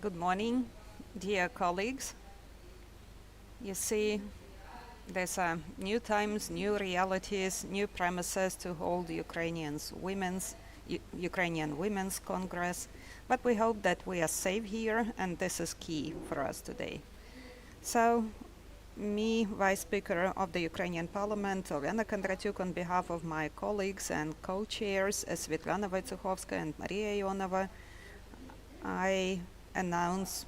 Good morning, dear colleagues. You see, there's new times, new realities, new premises to hold Ukrainian Women's Congress, but we hope that we are safe here, and this is key for us today. So, me, Vice Speaker of the Ukrainian Parliament, Olena Kondratyuk, on behalf of my colleagues and co-chairs, Svetlana Wojciechowska and Maria Ionova, I announce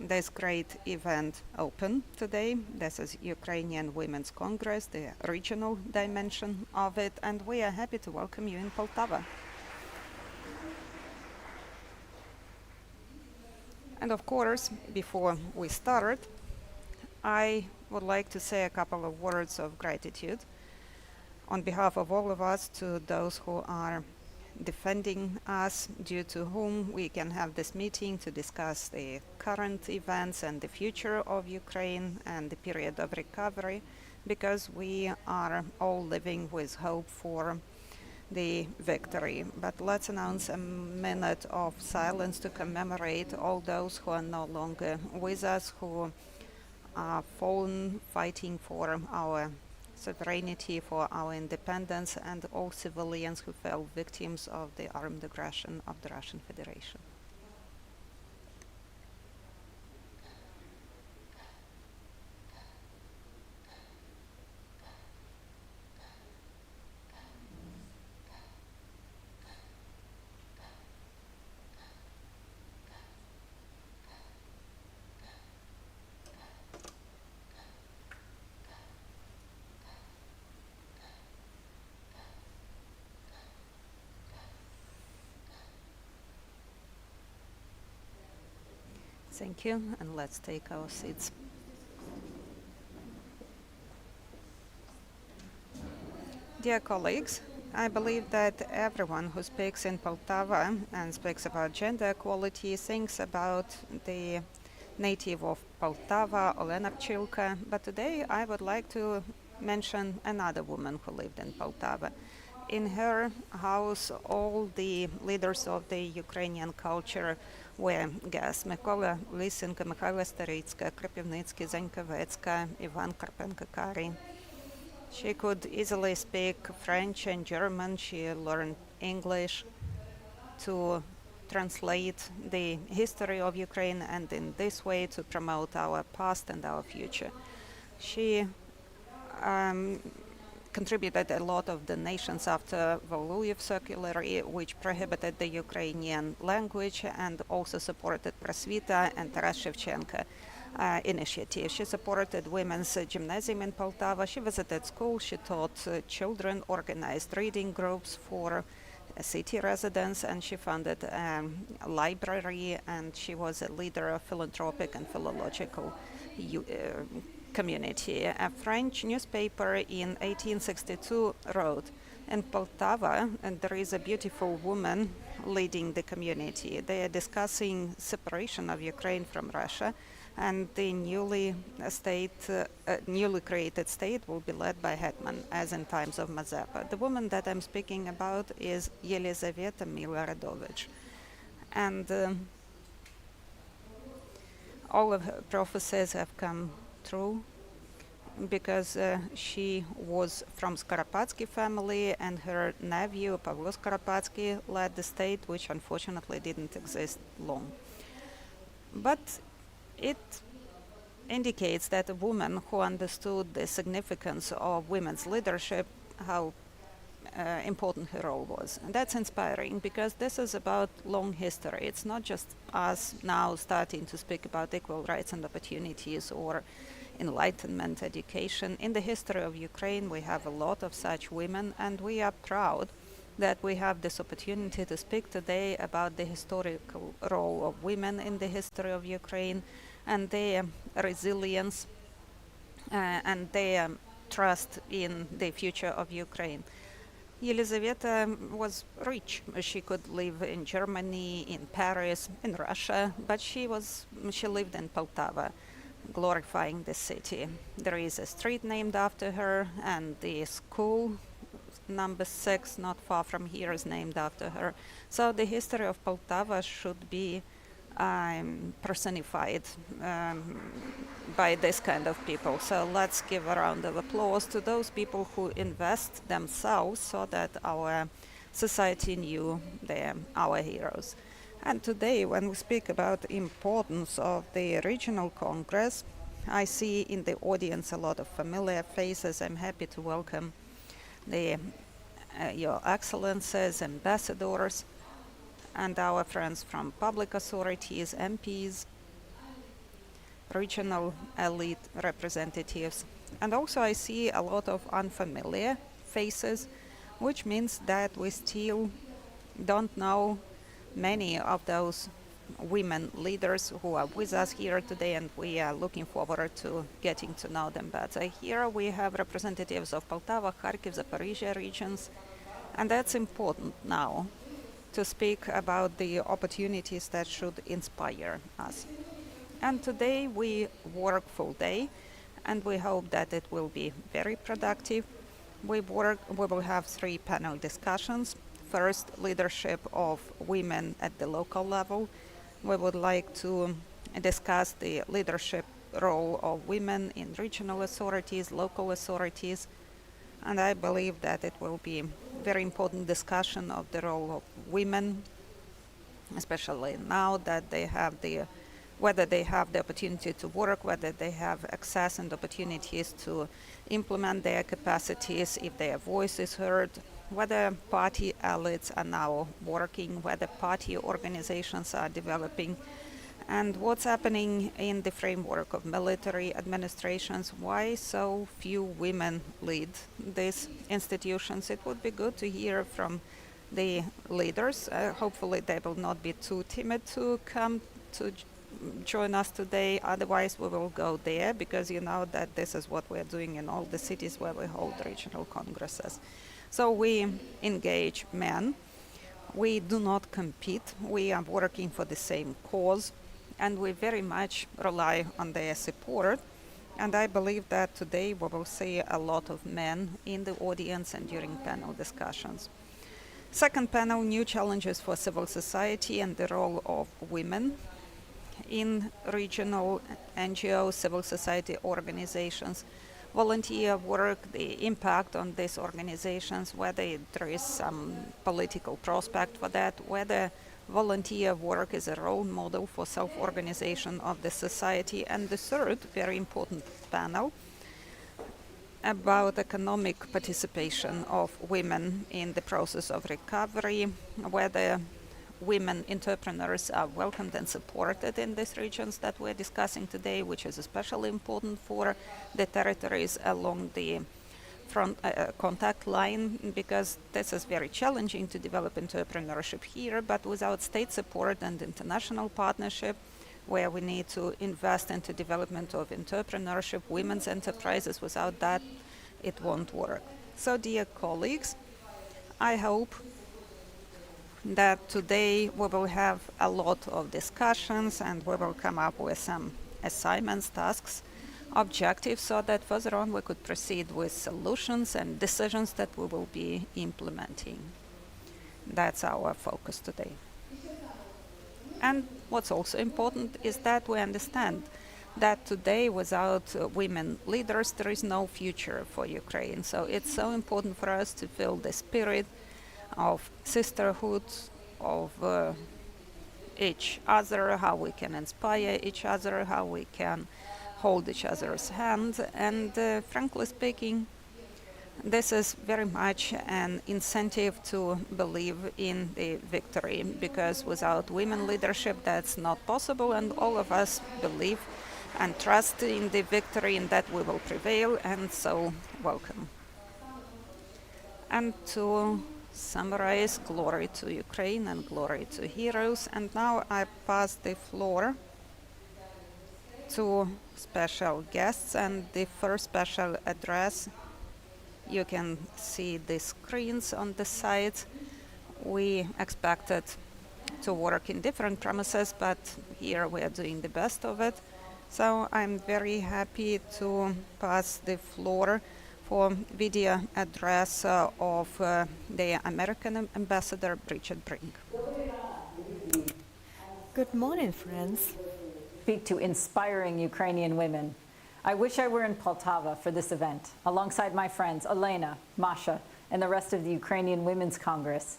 this great event open today. This is Ukrainian Women's Congress, the regional dimension of it, and we are happy to welcome you in Poltava. And of course, before we start, I would like to say a couple of words of gratitude on behalf of all of us to those who are defending us, due to whom we can have this meeting to discuss the current events and the future of Ukraine and the period of recovery, because we are all living with hope for the victory. But let's announce a minute of silence to commemorate all those who are no longer with us, who are fallen fighting for our sovereignty, for our independence, and all civilians who fell victims of the armed aggression of the Russian Federation. Thank you, and let's take our seats. Dear colleagues, I believe that everyone who speaks in Poltava and speaks about gender equality thinks about the native of Poltava, Olena Pchilka, but today I would like to mention another woman who lived in Poltava. In her house, all the leaders of the Ukrainian culture were guests: Mykola Lysenko, Mikhaila Staricka, Krapivnitsky, Zankovecka, Ivan Karpenko-Kari. She could easily speak French and German. She learned English to translate the history of Ukraine, and in this way to promote our past and our future. She contributed a lot of donations after Voluyev circular, which prohibited the Ukrainian language, and also supported Prosvita and Taras Shevchenko initiative. She supported women's gymnasium in Poltava. She visited school. She taught children, organized reading groups for city residents, and she founded a library, and she was a leader of philanthropic and philological community. A French newspaper in 1862 wrote, "In Poltava, and there is a beautiful woman leading the community. They are discussing separation of Ukraine from Russia, and the newly created state will be led by hetman, as in times of Mazepa." The woman that I'm speaking about is Yelizaveta Miloradovich. And all of her prophecies have come true, because she was from Skoropadsky family, and her nephew Pavlo Skoropadsky led the state, which unfortunately didn't exist long. But it indicates that a woman who understood the significance of women's leadership, how important her role was. And that's inspiring, because this is about long history. It's not just us now starting to speak about equal rights and opportunities or enlightenment education. In the history of Ukraine, we have a lot of such women, and we are proud that we have this opportunity to speak today about the historical role of women in the history of Ukraine, and their resilience and their trust in the future of Ukraine. Yelizaveta was rich. She could live in Germany, in Paris, in Russia, but she lived in Poltava, glorifying the city. There is a street named after her, and the school number 6, not far from here, is named after her. So the history of Poltava should be personified by this kind of people. So let's give a round of applause to those people who invest themselves so that our society knew them, our heroes. And today, when we speak about the importance of the regional congress, I see in the audience a lot of familiar faces. I'm happy to welcome your excellencies, ambassadors, and our friends from public authorities, MPs, regional elite representatives. And also I see a lot of unfamiliar faces, which means that we still don't know many of those women leaders who are with us here today, and we are looking forward to getting to know them better. Here we have representatives of Poltava, Kharkiv, Zaporizhia regions, and that's important now to speak about the opportunities that should inspire us. And today we work full day, and we hope that it will be very productive. We will have 3 panel discussions. First, leadership of women at the local level. We would like to discuss the leadership role of women in regional authorities, local authorities, and I believe that it will be a very important discussion of the role of women, especially now that they have whether they have the opportunity to work, whether they have access and opportunities to implement their capacities, if their voice is heard, whether party elites are now working, whether party organizations are developing, and what's happening in the framework of military administrations, why so few women lead these institutions. It would be good to hear from the leaders. Hopefully they will not be too timid to come to join us today, otherwise we will go there, because you know that this is what we're doing in all the cities where we hold regional congresses. So we engage men, we do not compete, we are working for the same cause, and we very much rely on their support. And I believe that today we will see a lot of men in the audience and during panel discussions. Second panel, new challenges for civil society and the role of women in regional NGO, civil society organizations, volunteer work, the impact on these organizations, whether there is some political prospect for that, whether volunteer work is a role model for self-organization of the society. And the third very important panel about economic participation of women in the process of recovery, whether women entrepreneurs are welcomed and supported in these regions that we're discussing today, which is especially important for the territories along the front contact line, because this is very challenging to develop entrepreneurship here, but without state support and international partnership, where we need to invest into development of entrepreneurship, women's enterprises, without that, it won't work. So, dear colleagues, I hope that today we will have a lot of discussions and we will come up with some assignments, tasks, objectives, so that further on we could proceed with solutions and decisions that we will be implementing. That's our focus today. And what's also important is that we understand that today without women leaders there is no future for Ukraine. So it's so important for us to feel the spirit of sisterhood, of each other, how we can inspire each other, how we can hold each other's hand. And frankly speaking, this is very much an incentive to believe in the victory, because without women leadership that's not possible, and all of us believe and trust in the victory and that we will prevail, and so welcome. And to summarize, glory to Ukraine and glory to heroes. And now I pass the floor to special guests, and the first special address, you can see the screens on the side. We expected to work in different premises, but here we are doing the best of it. So I'm very happy to pass the floor for video address of the American ambassador, Richard Brink. Good morning, friends. Speak to inspiring Ukrainian women. I wish I were in Poltava for this event, alongside my friends Elena, Masha, and the rest of the Ukrainian Women's Congress.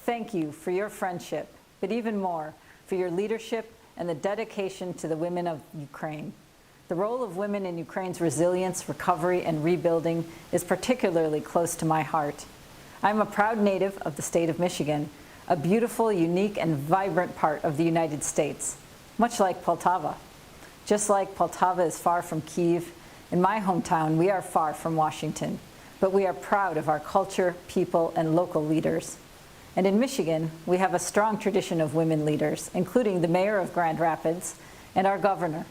Thank you for your friendship, but even more, for your leadership and the dedication to the women of Ukraine. The role of women in Ukraine's resilience, recovery, and rebuilding is particularly close to my heart. I'm a proud native of the state of Michigan, a beautiful, unique, and vibrant part of the United States, much like Poltava. Just like Poltava is far from Kyiv, in my hometown we are far from Washington, but we are proud of our culture, people, and local leaders. And in Michigan, we have a strong tradition of women leaders, including the mayor of Grand Rapids and our governor.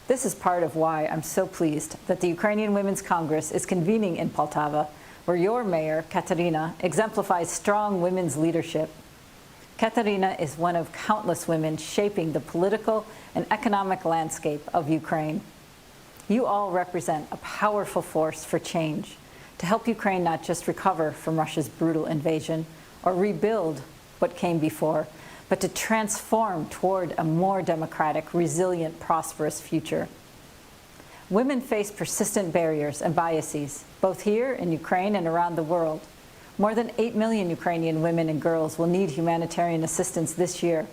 This is part of why I'm so pleased that the Ukrainian Women's Congress is convening in Poltava, where your mayor, Katerina, exemplifies strong women's leadership. Katerina is one of countless women shaping the political and economic landscape of Ukraine. You all represent a powerful force for change to help Ukraine not just recover from Russia's brutal invasion or rebuild what came before, but to transform toward a more democratic, resilient, prosperous future. Women face persistent barriers and biases, both here in Ukraine and around the world. More than 8 million Ukrainian women and girls will need humanitarian assistance this year.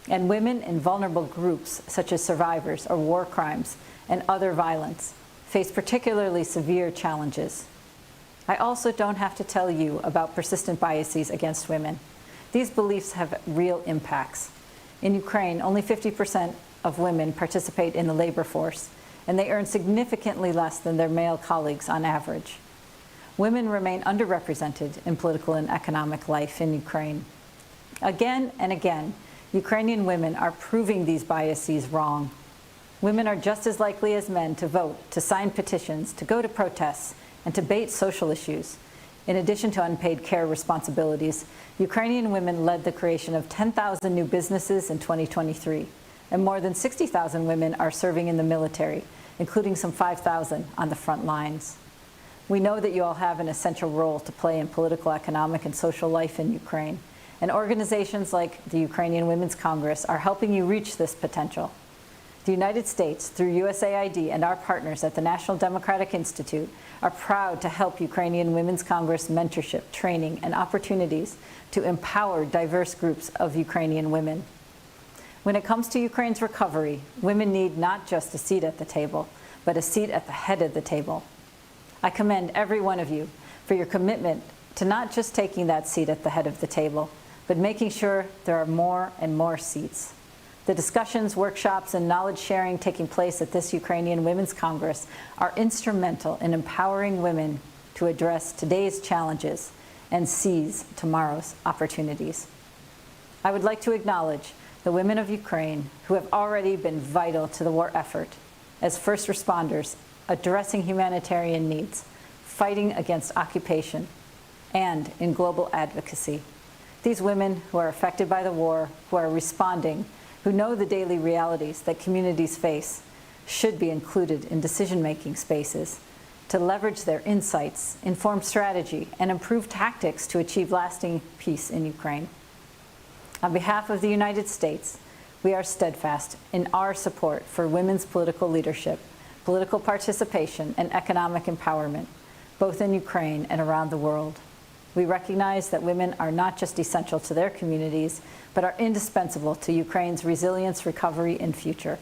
And women in vulnerable groups, such as survivors of war crimes and other violence, face particularly severe challenges. I also don't have to tell you about persistent biases against women. These beliefs have real impacts. In Ukraine, only 50% of women participate in the labor force, and they earn significantly less than their male colleagues on average. Women remain underrepresented in political and economic life in Ukraine. Again and again, Ukrainian women are proving these biases wrong. Women are just as likely as men to vote, to sign petitions, to go to protests, and to debate social issues. In addition to unpaid care responsibilities, Ukrainian women led the creation of 10,000 new businesses in 2023, and more than 60,000 women are serving in the military, including some 5,000 on the front lines. We know that you all have an essential role to play in political, economic, and social life in Ukraine, and organizations like the Ukrainian Women's Congress are helping you reach this potential. The United States, through USAID and our partners at the National Democratic Institute, are proud to help Ukrainian Women's Congress mentorship, training, and opportunities to empower diverse groups of Ukrainian women. When it comes to Ukraine's recovery, women need not just a seat at the table, but a seat at the head of the table. I commend every one of you for your commitment to not just taking that seat at the head of the table, but making sure there are more and more seats. The discussions, workshops, and knowledge sharing taking place at this Ukrainian Women's Congress are instrumental in empowering women to address today's challenges and seize tomorrow's opportunities. I would like to acknowledge the women of Ukraine who have already been vital to the war effort as first responders, addressing humanitarian needs, fighting against occupation, and in global advocacy. These women who are affected by the war, who are responding, who know the daily realities that communities face, should be included in decision-making spaces to leverage their insights, inform strategy, and improve tactics to achieve lasting peace in Ukraine. On behalf of the United States, we are steadfast in our support for women's political leadership, political participation, and economic empowerment, both in Ukraine and around the world. We recognize that women are not just essential to their communities, but are indispensable to Ukraine's resilience, recovery, and future.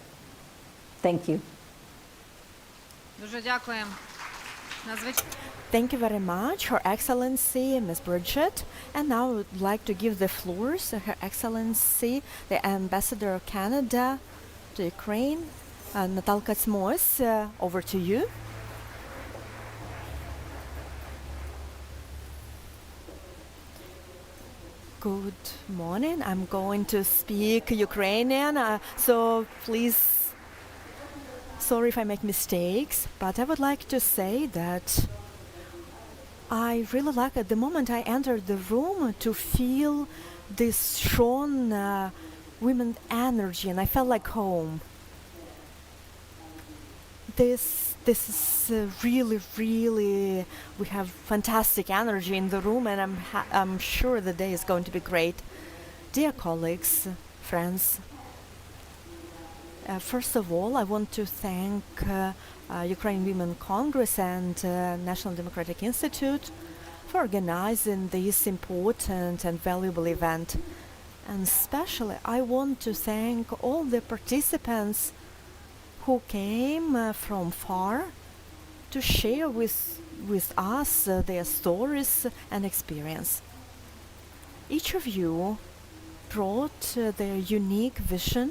Thank you. Thank you very much, Her Excellency, Ms. Bridget. And now I would like to give the floor to Her Excellency, the Ambassador of Canada to Ukraine, Natalka Tsmos. Over to you. Good morning. I'm going to speak Ukrainian, so please, sorry if I make mistakes, but I would like to say that I really like at the moment I entered the room to feel this strong women energy, and I felt like home. This is really, we have fantastic energy in the room, and I'm sure the day is going to be great. Dear colleagues, friends, First of all, I want to thank Ukrainian Women Congress and National Democratic Institute for organizing this important and valuable event. And especially, I want to thank all the participants who came from far to share with us their stories and experience. Each of you brought their unique vision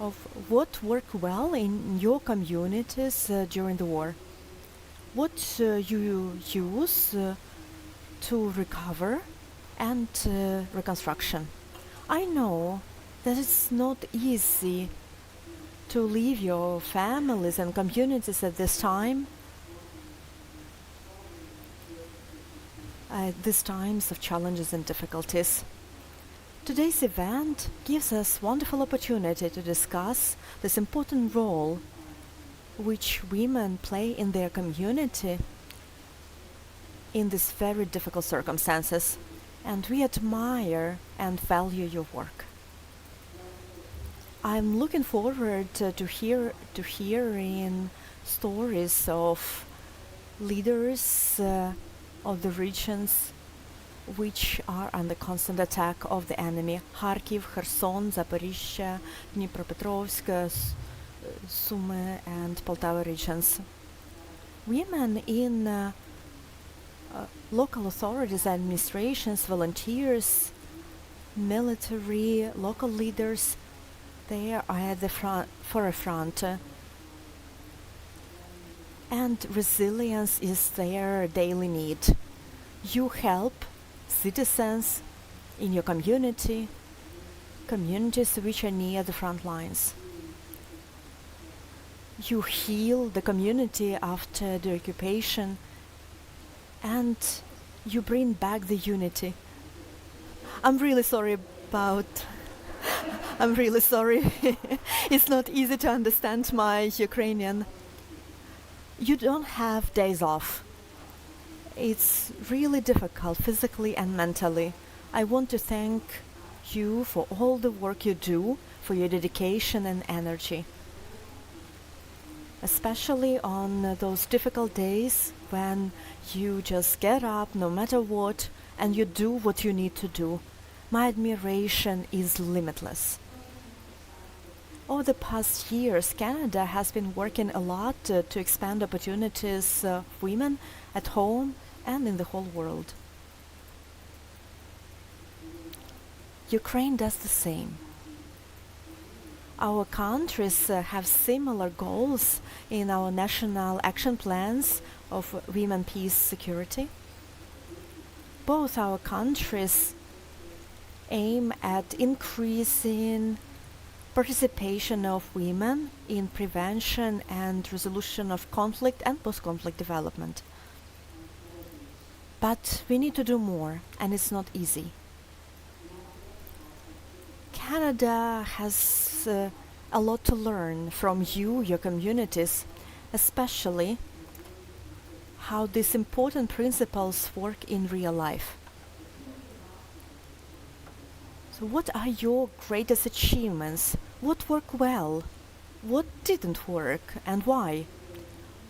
of what worked well in your communities during the war, what you use to recover and reconstruction. I know that it's not easy to leave your families and communities at this time, at these times of challenges and difficulties. Today's event gives us wonderful opportunity to discuss this important role which women play in their community in these very difficult circumstances, and we admire and value your work. I'm looking forward to hearing stories of leaders of the regions which are under constant attack of the enemy: Kharkiv, Kherson, Zaporizhzhia, Dnipropetrovsk, Sumy and Poltava regions. Women in local authorities, administrations, volunteers, military, local leaders, they are at the forefront. And resilience is their daily need. You help citizens in your communities which are near the front lines. You heal the community after the occupation, and you bring back the unity. I'm really sorry. It's not easy to understand my Ukrainian. You don't have days off. It's really difficult physically and mentally. I want to thank you for all the work you do, for your dedication and energy. Especially on those difficult days when you just get up no matter what and you do what you need to do. My admiration is limitless. Over the past years, Canada has been working a lot to expand opportunities of women at home and in the whole world. Ukraine does the same. Our countries have similar goals in our national action plans of women, peace, security. Both our countries aim at increasing participation of women in prevention and resolution of conflict and post-conflict development. But we need to do more, and it's not easy. Canada has a lot to learn from you, your communities, especially how these important principles work in real life. So what are your greatest achievements? What worked well? What didn't work, and why?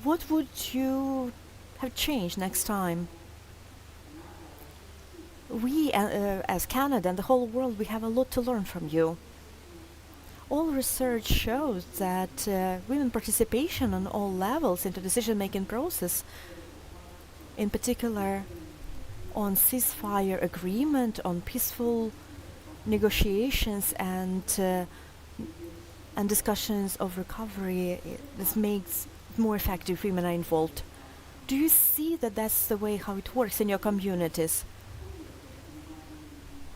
What would you have changed next time? We, as Canada and the whole world, we have a lot to learn from you. All research shows that women participation on all levels in the decision-making process, in particular on ceasefire agreement, on peaceful negotiations and discussions of recovery, this makes it more effective if women are involved. Do you see that that's the way how it works in your communities?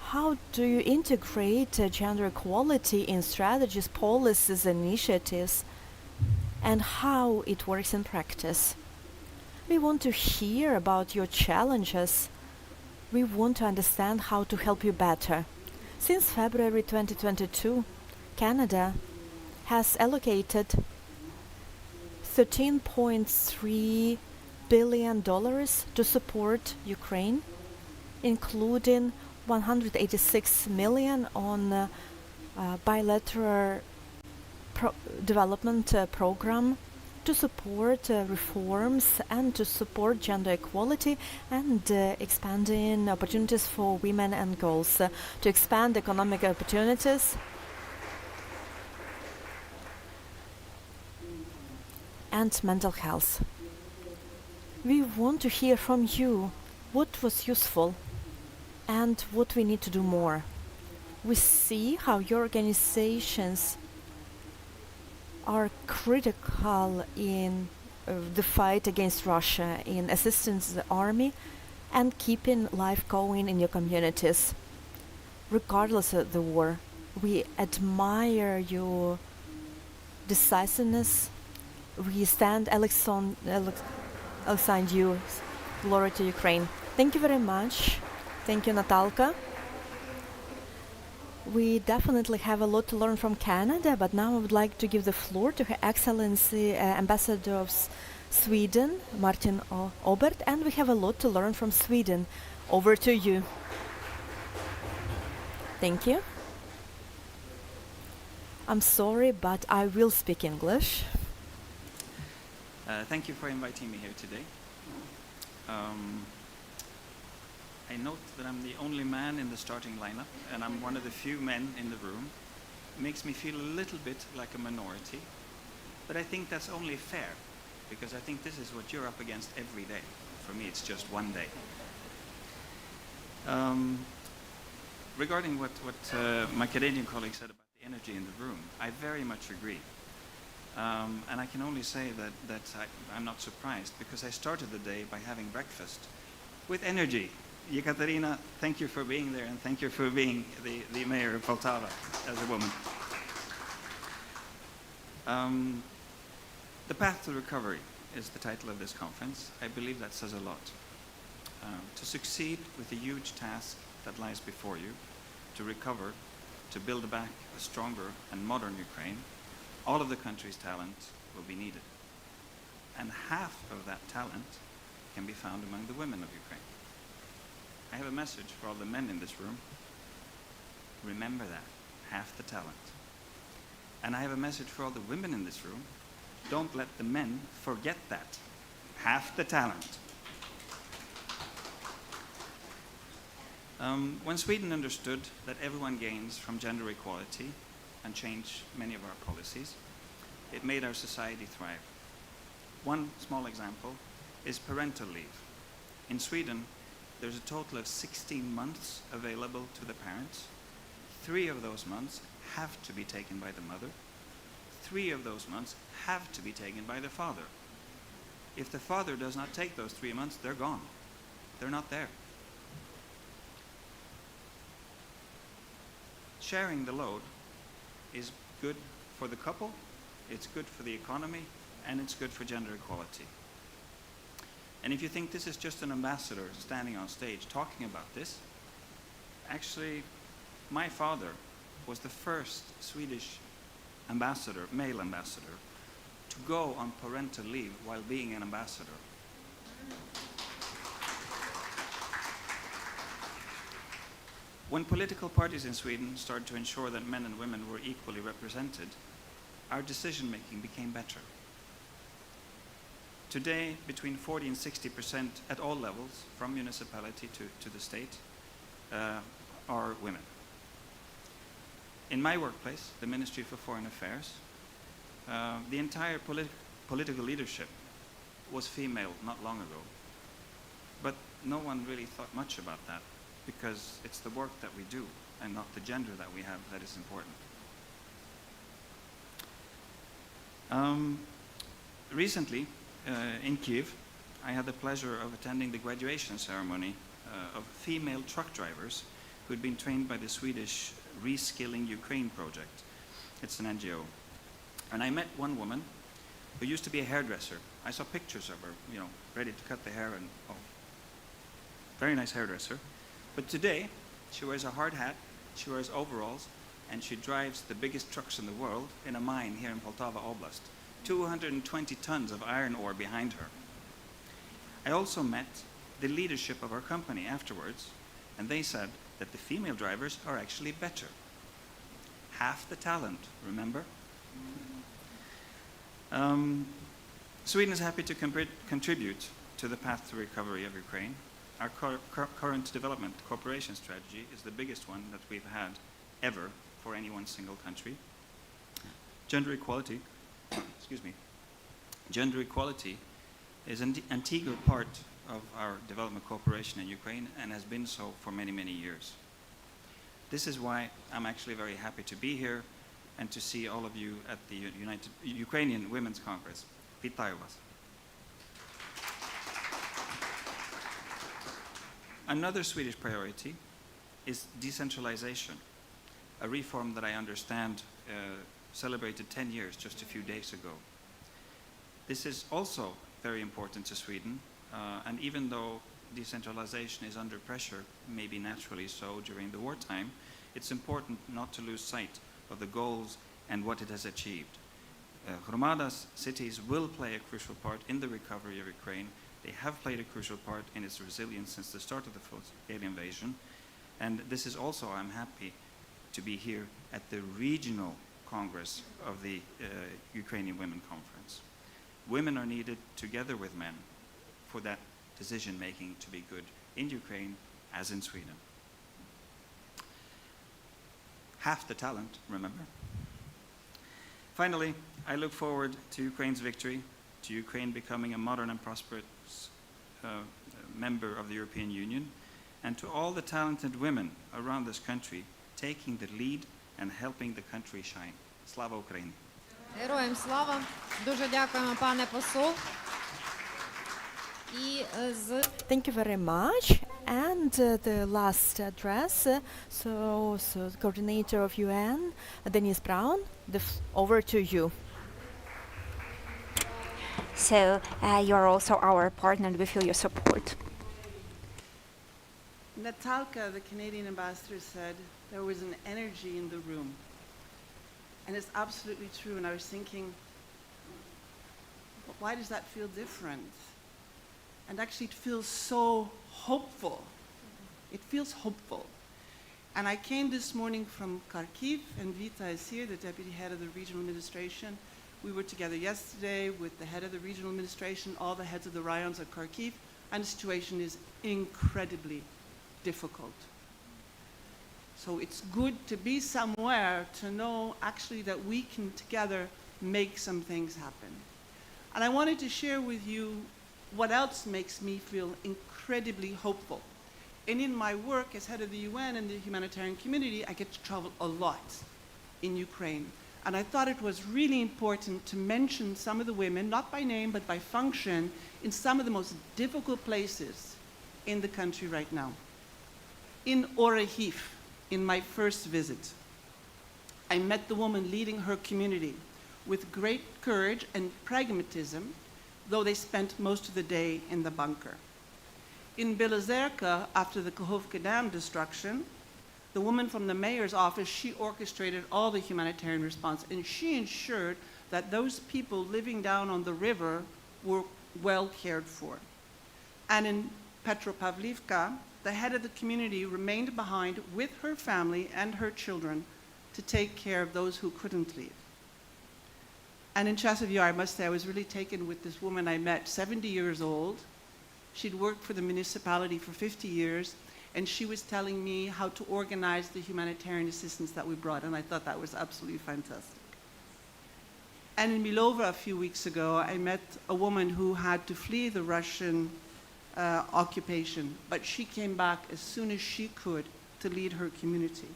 How do you integrate gender equality in strategies, policies, and initiatives, and how it works in practice? We want to hear about your challenges. We want to understand how to help you better. Since February 2022, Canada has allocated $13.3 billion to support Ukraine, including $186 million on bilateral development program to support reforms and to support gender equality and expanding opportunities for women and girls, to expand economic opportunities and mental health. We want to hear from you what was useful and what we need to do more. We see how your organizations are critical in the fight against Russia, in assisting the army and keeping life going in your communities, regardless of the war. We admire your decisiveness. We stand alongside you. Glory to Ukraine. Thank you very much. Thank you, Natalka. We definitely have a lot to learn from Canada, but now I would like to give the floor to Her Excellency Ambassador of Sweden, Martin Obert, and we have a lot to learn from Sweden. Over to you. Thank you. I'm sorry, but I will speak English. Thank you for inviting me here today. I note that I'm the only man in the starting lineup, and I'm one of the few men in the room. It makes me feel a little bit like a minority, but I think that's only fair, because I think this is what you're up against every day. For me, it's just one day. Regarding what my Canadian colleague said about the energy in the room, I very much agree. And I can only say that I'm not surprised, because I started the day by having breakfast with energy. Yekaterina, thank you for being there, and thank you for being the mayor of Poltava as a woman. The Path to Recovery is the title of this conference. I believe that says a lot. To succeed with the huge task that lies before you, to recover, to build back a stronger and modern Ukraine, all of the country's talent will be needed. And half of that talent can be found among the women of Ukraine. I have a message for all the men in this room. Remember that, half the talent. And I have a message for all the women in this room. Don't let the men forget that, half the talent. When Sweden understood that everyone gains from gender equality and changed many of our policies, it made our society thrive. One small example is parental leave. In Sweden, there's a total of 16 months available to the parents. 3 of those months have to be taken by the mother. 3 of those months have to be taken by the father. If the father does not take those 3 months, they're gone. They're not there. Sharing the load is good for the couple, it's good for the economy, and it's good for gender equality. And if you think this is just an ambassador standing on stage talking about this, actually, my father was the first Swedish ambassador, male ambassador, to go on parental leave while being an ambassador. When political parties in Sweden started to ensure that men and women were equally represented, our decision-making became better. Today, between 40 and 60% at all levels, from municipality to the state, are women. In my workplace, the Ministry for Foreign Affairs, the entire political leadership was female not long ago. But no one really thought much about that, because it's the work that we do and not the gender that we have that is important. Recently, in Kyiv, I had the pleasure of attending the graduation ceremony of female truck drivers who had been trained by the Swedish Reskilling Ukraine project. It's an NGO. And I met one woman who used to be a hairdresser. I saw pictures of her, ready to cut the hair, and very nice hairdresser. But today, she wears a hard hat, she wears overalls, and she drives the biggest trucks in the world in a mine here in Poltava Oblast. 220 tons of iron ore behind her. I also met the leadership of our company afterwards, and they said that the female drivers are actually better. Half the talent, remember? Sweden is happy to contribute to the path to recovery of Ukraine. Our current development cooperation strategy is the biggest one that we've had ever for any one single country. Gender equality, excuse me, gender equality is an integral part of our development cooperation in Ukraine and has been so for many, many years. This is why I'm actually very happy to be here and to see all of you at the Ukrainian Women's Congress. Вітаю вас. Another Swedish priority is decentralization, a reform that I understand celebrated 10 years just a few days ago. This is also very important to Sweden, and even though decentralization is under pressure, maybe naturally so during the wartime, it's important not to lose sight of the goals and what it has achieved. Hromadas cities will play a crucial part in the recovery of Ukraine. They have played a crucial part in its resilience since the start of the full-scale invasion. And this is also, I'm happy to be here at the regional Congress of the Ukrainian Women Conference. Women are needed together with men for that decision-making to be good in Ukraine as in Sweden. Half the talent, remember? Finally, I look forward to Ukraine's victory, to Ukraine becoming a modern and prosperous member of the European Union, and to all the talented women around this country taking the lead and helping the country shine. Slava Ukraini! Героям слава! Дуже дякуємо, пане посол. Thank you very much. And the last address, so the coordinator of UN, Denise Brown, over to you. So you're also our partner, and we feel your support. Natalka, the Canadian ambassador, said there was an energy in the room. And it's absolutely true. And I was thinking, why does that feel different? And actually, it feels so hopeful. It feels hopeful. And I came this morning from Kharkiv, and Vita is here, the deputy head of the regional administration. We were together yesterday with the head of the regional administration, all the heads of the rayons of Kharkiv, and the situation is incredibly difficult. So it's good to be somewhere to know actually that we can together make some things happen. And I wanted to share with you what else makes me feel incredibly hopeful. And in my work as head of the UN and the humanitarian community, I get to travel a lot in Ukraine. And I thought it was really important to mention some of the women, not by name, but by function, in some of the most difficult places in the country right now. In Orehif, in my first visit, I met the woman leading her community with great courage and pragmatism, though they spent most of the day in the bunker. In Belozerka, after the Kakhovka Dam destruction, the woman from the mayor's office, she orchestrated all the humanitarian response, and she ensured that those people living down on the river were well cared for. And in Petropavlivka, the head of the community remained behind with her family and her children to take care of those who couldn't leave. And in Chasiv Yar, I must say, I was really taken with this woman I met, 70 years old. She'd worked for the municipality for 50 years, and she was telling me how to organize the humanitarian assistance that we brought, and I thought that was absolutely fantastic. And in Milova a few weeks ago, I met a woman who had to flee the Russian occupation, but she came back as soon as she could to lead her community.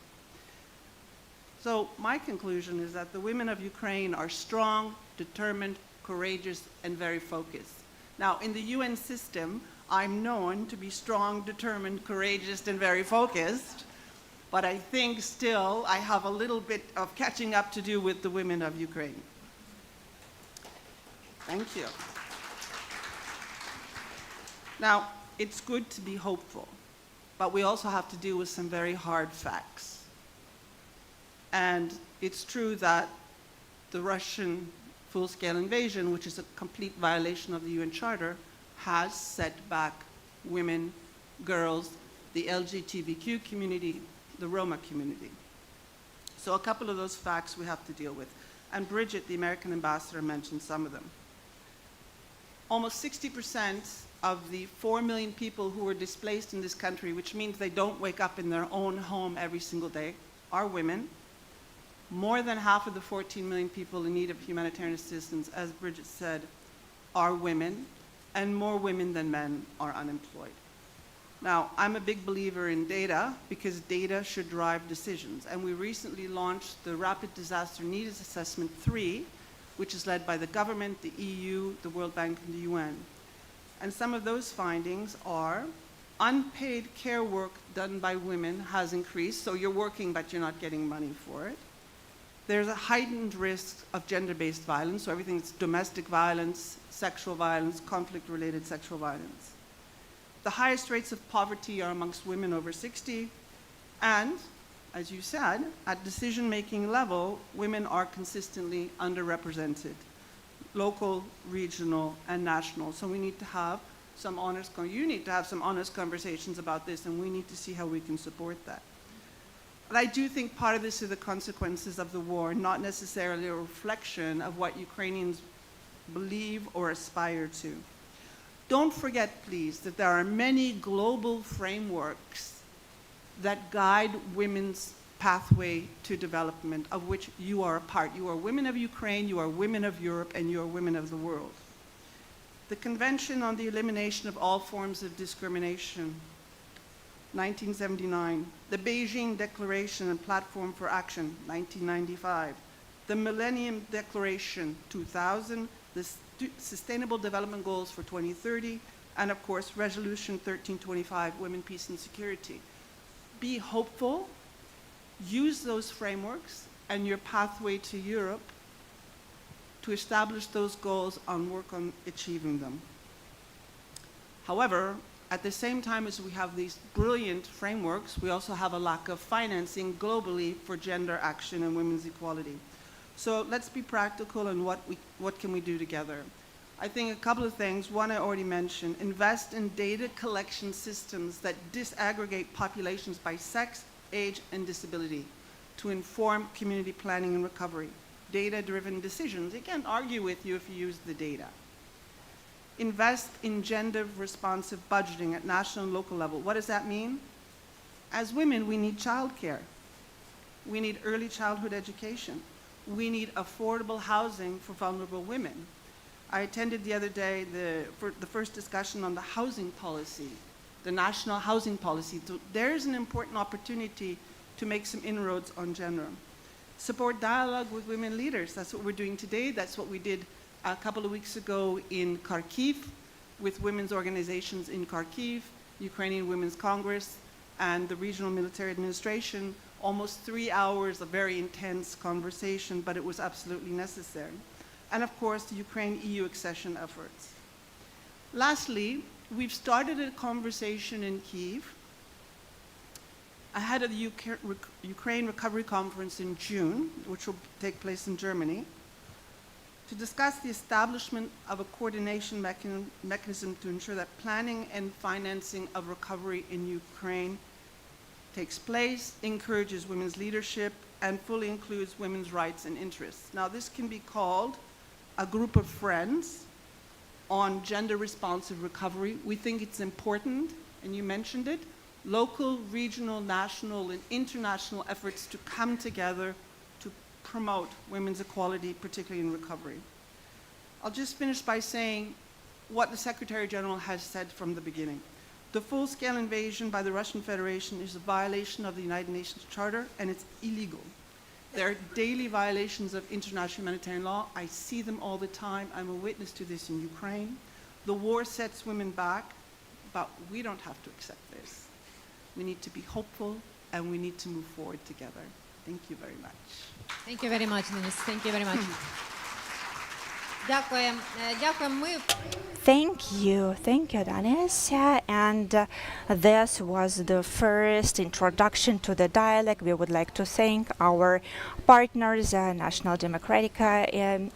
So my conclusion is that the women of Ukraine are strong, determined, courageous, and very focused. Now, in the UN system, I'm known to be strong, determined, courageous, and very focused, but I think still I have a little bit of catching up to do with the women of Ukraine. Thank you. Now, it's good to be hopeful, but we also have to deal with some very hard facts. And it's true that the Russian full-scale invasion, which is a complete violation of the UN Charter, has set back women, girls, the LGBTQ community, the Roma community. So a couple of those facts we have to deal with. and Bridget, the American ambassador, mentioned some of them. Almost 60% of the 4 million people who were displaced in this country, which means they don't wake up in their own home every single day, are women. More than half of the 14 million people in need of humanitarian assistance, as Bridget said, are women, and more women than men are unemployed. Now, I'm a big believer in data because data should drive decisions, and we recently launched the Rapid Disaster Needs Assessment 3, which is led by the government, the EU, the World Bank, and the UN. And some of those findings are unpaid care work done by women has increased, so you're working but you're not getting money for it. There's a heightened risk of gender-based violence, so everything that's domestic violence, sexual violence, conflict-related sexual violence. The highest rates of poverty are amongst women over 60, and, as you said, at decision-making level, women are consistently underrepresented, local, regional, and national. So we need to have some honest, you need to have some honest conversations about this, and we need to see how we can support that. But I do think part of this are the consequences of the war, not necessarily a reflection of what Ukrainians believe or aspire to. Don't forget, please, that there are many global frameworks that guide women's pathway to development, of which you are a part. You are women of Ukraine, you are women of Europe, and you are women of the world. The Convention on the Elimination of All Forms of Discrimination, 1979. The Beijing Declaration and Platform for Action, 1995. The Millennium Declaration, 2000. The Sustainable Development Goals for 2030, and of course, Resolution 1325, Women, Peace, and Security. Be hopeful, use those frameworks and your pathway to Europe to establish those goals and work on achieving them. However, at the same time as we have these brilliant frameworks, we also have a lack of financing globally for gender action and women's equality. So let's be practical and what can we do together? I think a couple of things. One, I already mentioned, invest in data collection systems that disaggregate populations by sex, age, and disability to inform community planning and recovery. Data-driven decisions. They can't argue with you if you use the data. Invest in gender-responsive budgeting at national and local level. What does that mean? As women, we need childcare. We need early childhood education. We need affordable housing for vulnerable women. I attended the other day the first discussion on the housing policy, the national housing policy. So there's an important opportunity to make some inroads on gender. Support dialogue with women leaders. That's what we're doing today. That's what we did a couple of weeks ago in Kharkiv with women's organizations in Kharkiv, Ukrainian Women's Congress, and the Regional Military Administration. Almost 3 hours of very intense conversation, but it was absolutely necessary. And of course, the Ukraine-EU accession efforts. Lastly, we've started a conversation in Kyiv ahead of the Ukraine Recovery Conference in June, which will take place in Germany, to discuss the establishment of a coordination mechanism to ensure that planning and financing of recovery in Ukraine takes place, encourages women's leadership, and fully includes women's rights and interests. Now, this can be called a group of friends on gender-responsive recovery. We think it's important, and you mentioned it, local, regional, national, and international efforts to come together to promote women's equality, particularly in recovery. I'll just finish by saying what the Secretary General has said from the beginning. The full-scale invasion by the Russian Federation is a violation of the United Nations Charter, and it's illegal. There are daily violations of international humanitarian law. I see them all the time. I'm a witness to this in Ukraine. The war sets women back, but we don't have to accept this. We need to be hopeful, and we need to move forward together. Thank you very much. Thank you very much, Denise. Thank you very much. Дякуємо. Дякуємо. Ми Thank you, Danis. And this was the first introduction to the dialogue. We would like to thank our partners, National Democratic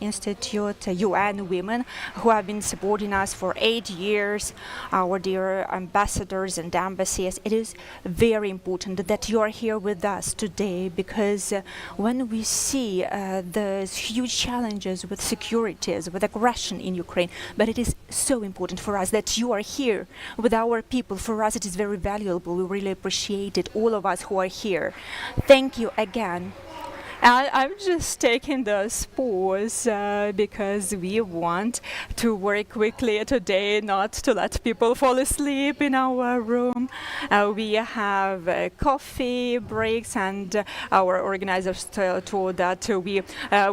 Institute, UN Women, who have been supporting us for 8 years, our dear ambassadors and embassies. It is very important that you are here with us today because when we see the huge challenges with securities, with aggression in Ukraine, but it is so important for us that you are here with our people. For us, it is very valuable. We really appreciate it, all of us who are here. Thank you again. I'm just taking this pause because we want to work quickly today, not to let people fall asleep in our room. We have coffee breaks, and our organizers told that we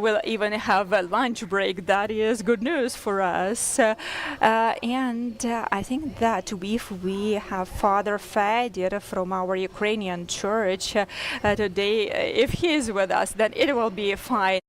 will even have a lunch break. That is good news for us. And I think that if we have Father Fedor from our Ukrainian church today, if he is with us, then it will be fine.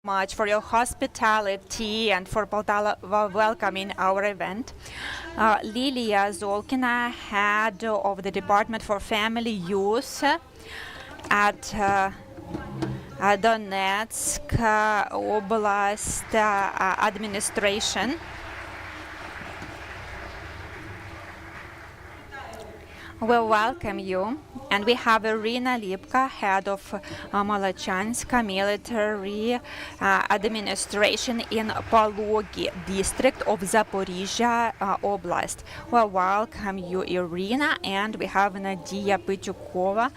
Much for your hospitality and for Poltava welcoming our event. Lilia Zolkina, head of the Department for Family Youth at Donetsk Oblast Administration. We welcome you, and we have Irina Lipka, head of Molochanska Military Administration in Pologi district of Zaporizhia Oblast. We welcome you, Irina, and we have Nadia Pytyukova,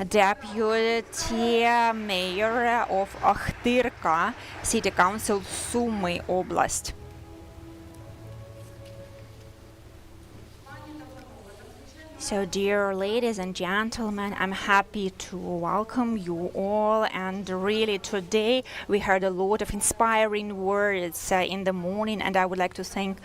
Deputy Mayor of Akhtirka City Council, Sumy Oblast. So, dear ladies and gentlemen, I'm happy to welcome you all. And really, today we heard a lot of inspiring words in the morning. And I would like to thank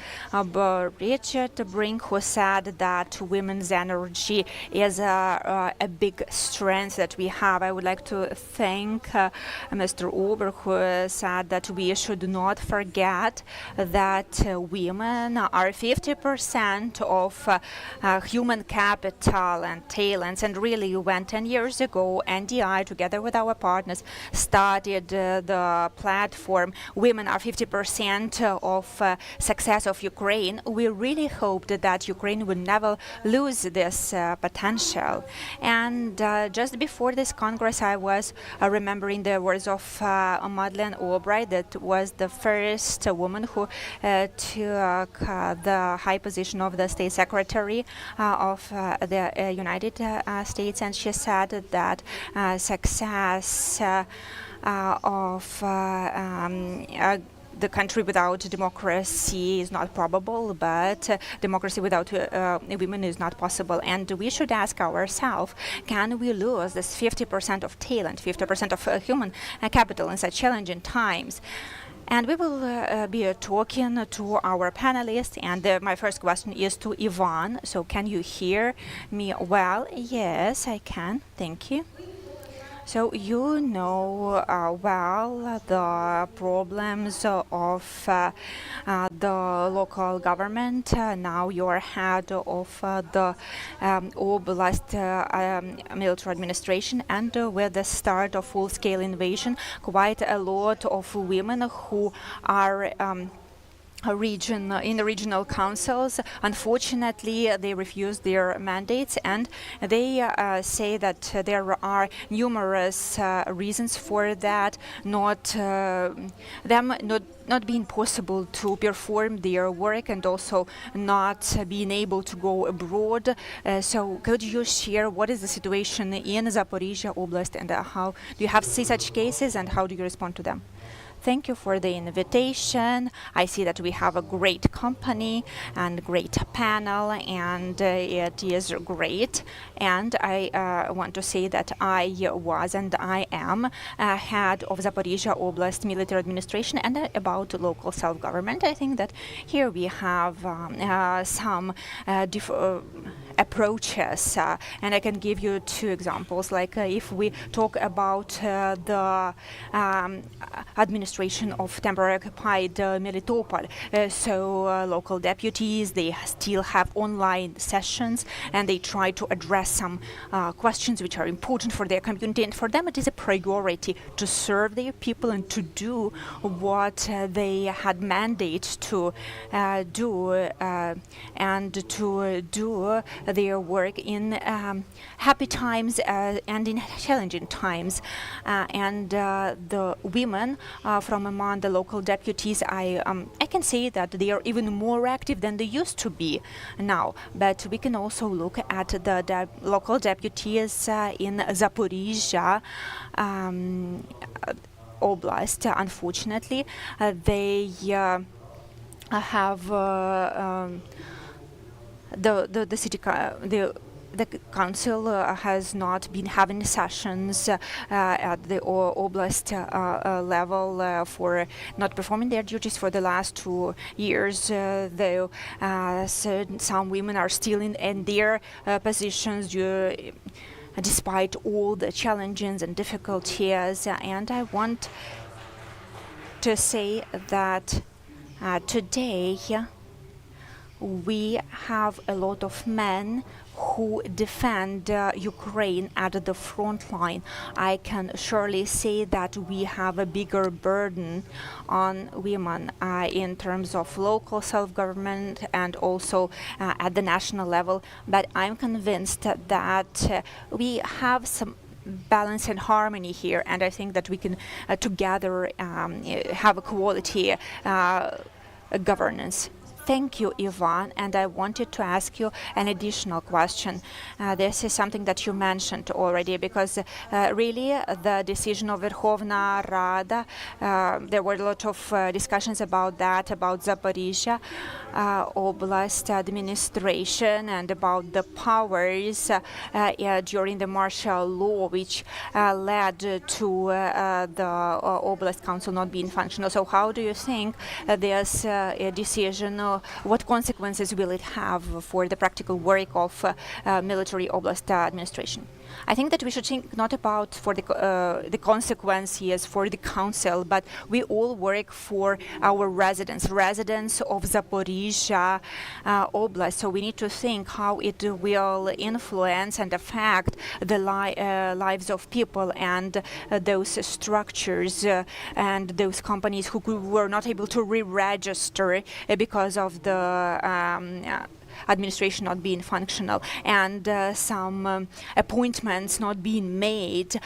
Richard Brink, who said that women's energy is a big strength that we have. I would like to thank Mr. Ober, who said that we should not forget that women are 50% of human capital and talents. And really, when 10 years ago NDI, together with our partners, started the platform Women Are 50% of Success of Ukraine, we really hoped that Ukraine would never lose this potential. And just before this Congress, I was remembering the words of Madeleine Albright, that was the first woman who took the high position of the State Secretary of the United States, and she said that success of the country without democracy is not probable, but democracy without women is not possible. And we should ask ourselves, can we lose this 50% of talent, 50% of human capital in such challenging times? And we will be talking to our panelists. And my first question is to Ivan. So can you hear me well? Yes, I can. Thank you. So you know well the problems of the local government. Now you're head of the Oblast military administration, and with the start of full-scale invasion, quite a lot of women who are in the regional councils, unfortunately, they refuse their mandates, and they say that there are numerous reasons for that, not being possible to perform their work, and also not being able to go abroad. So could you share what is the situation in Zaporizhia Oblast, and how do you have see such cases, and how do you respond to them? Thank you for the invitation. I see that we have a great company and great panel, and it is great. And I want to say that I was and I am head of Zaporizhia Oblast Military Administration. And about local self-government, I think that here we have some approaches, and I can give you two examples. Like if we talk about the administration of temporarily occupied Melitopol, so local deputies, they still have online sessions, and they try to address some questions which are important for their community, and for them it is a priority to serve their people and to do what they had mandate to do, and to do their work in happy times and in challenging times. And the women from among the local deputies, I can say that they are even more active than they used to be now. But we can also look at the local deputies in Zaporizhia Oblast. Unfortunately, they have the city the council has not been having sessions at the oblast level for not performing their duties for the last 2 years, though some women are still in their positions despite all the challenges and difficulties. And I want to say that today we have a lot of men who defend Ukraine at the front line. I can surely say that we have a bigger burden on women in terms of local self-government and also at the national level. But I'm convinced that we have some balance and harmony here, and I think that we can together have a quality governance. Thank you, Ivan. And I wanted to ask you an additional question. This is something that you mentioned already, because really the decision of Verkhovna Rada, there were a lot of discussions about that, about Zaporizhia Oblast administration and about the powers during the martial law, which led to the Oblast Council not being functional. So how do you think this decision, what consequences will it have for the practical work of military Oblast administration? I think that we should think not about for the consequences for the council, but we all work for our residents of Zaporizhia Oblast. So we need to think how it will influence and affect the lives of people and those structures and those companies who were not able to re-register because of the administration not being functional, and some appointments not being made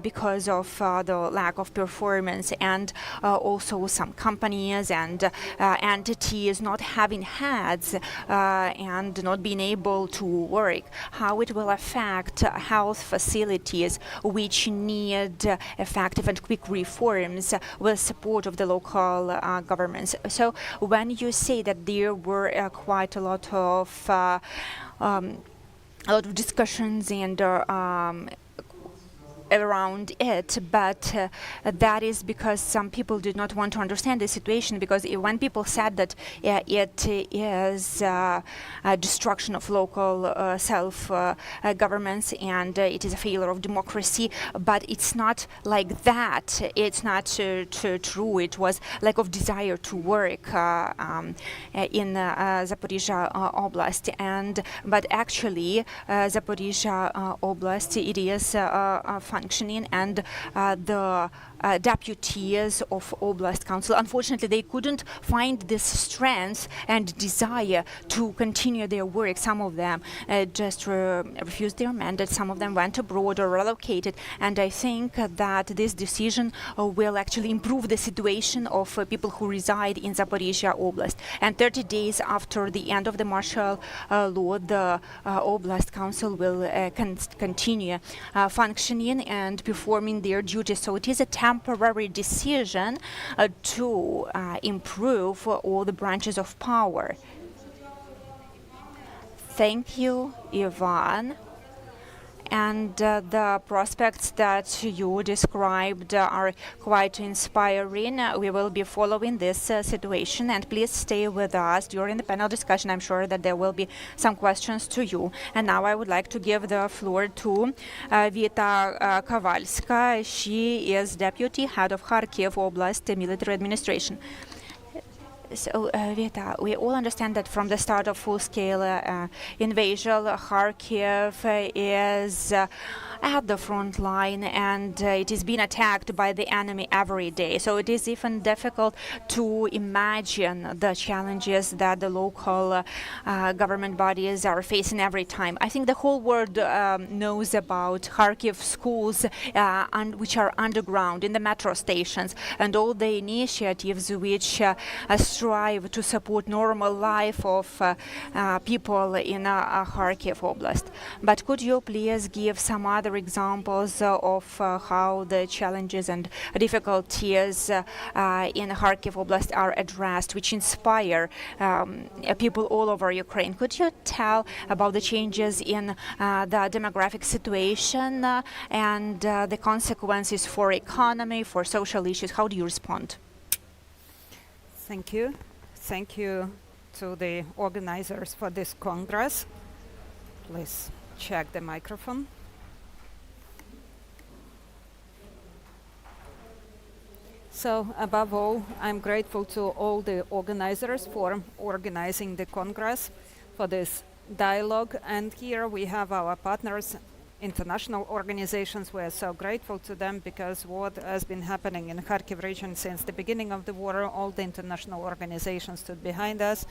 because of the lack of performance, and also some companies and entities not having heads and not being able to work. How it will affect health facilities which need effective and quick reforms with support of the local governments. So when you say that there were quite a lot of discussions and around it, but that is because some people did not want to understand the situation, because when people said that it is destruction of local self-governments and it is a failure of democracy, but it's not like that. It's not true. It was lack of desire to work in Zaporizhia Oblast, but actually Zaporizhia Oblast, it is functioning, and the deputies of Oblast Council, unfortunately, they couldn't find this strength and desire to continue their work. Some of them just refused their mandate. Some of them went abroad or relocated. And I think that this decision will actually improve the situation of people who reside in Zaporizhia Oblast. And 30 days after the end of the martial law, the Oblast Council will continue functioning and performing their duties. So it is a temporary decision to improve all the branches of power. Thank you, Ivan. And the prospects that you described are quite inspiring. We will be following this situation, and please stay with us during the panel discussion. I'm sure that there will be some questions to you. And now I would like to give the floor to Vita Kovalska. She is Deputy Head of Kharkiv Oblast Military Administration. So, Vita, we all understand that from the start of full-scale invasion, Kharkiv is at the front line, and it is being attacked by the enemy every day. So it is even difficult to imagine the challenges that the local government bodies are facing every time. I think the whole world knows about Kharkiv schools which are underground in the metro stations, and all the initiatives which strive to support normal life of people in Kharkiv Oblast. But could you please give some other examples of how the challenges and difficulties in Kharkiv Oblast are addressed, which inspire people all over Ukraine? Could you tell about the changes in the demographic situation and the consequences for economy, for social issues? How do you respond? Thank you. Thank you to the organizers for this Congress. Please check the microphone. So above all, I'm grateful to all the organizers for organizing the Congress, for this dialogue. And here we have our partners, international organizations. We are so grateful to them because what has been happening in Kharkiv region since the beginning of the war, all the international organizations stood behind us.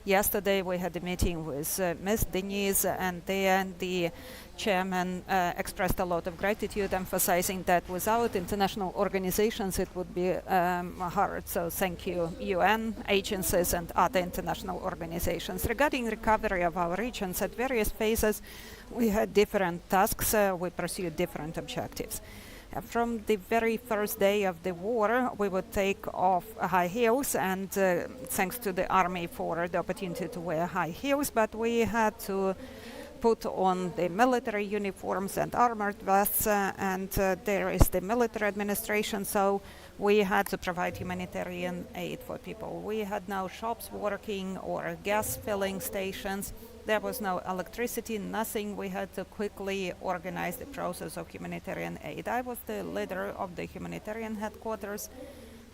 Yesterday we had a meeting with Ms. Denise, and there the chairman expressed a lot of gratitude, emphasizing that without international organizations it would be hard. So thank you, UN agencies and other international organizations. Regarding recovery of our regions, at various phases we had different tasks, we pursued different objectives. From the very first day of the war, we would take off high heels, and thanks to the army for the opportunity to wear high heels, but we had to put on the military uniforms and armored vests, and there is the military administration, so we had to provide humanitarian aid for people. We had no shops working or gas filling stations. There was no electricity, nothing. We had to quickly organize the process of humanitarian aid. I was the leader of the humanitarian headquarters,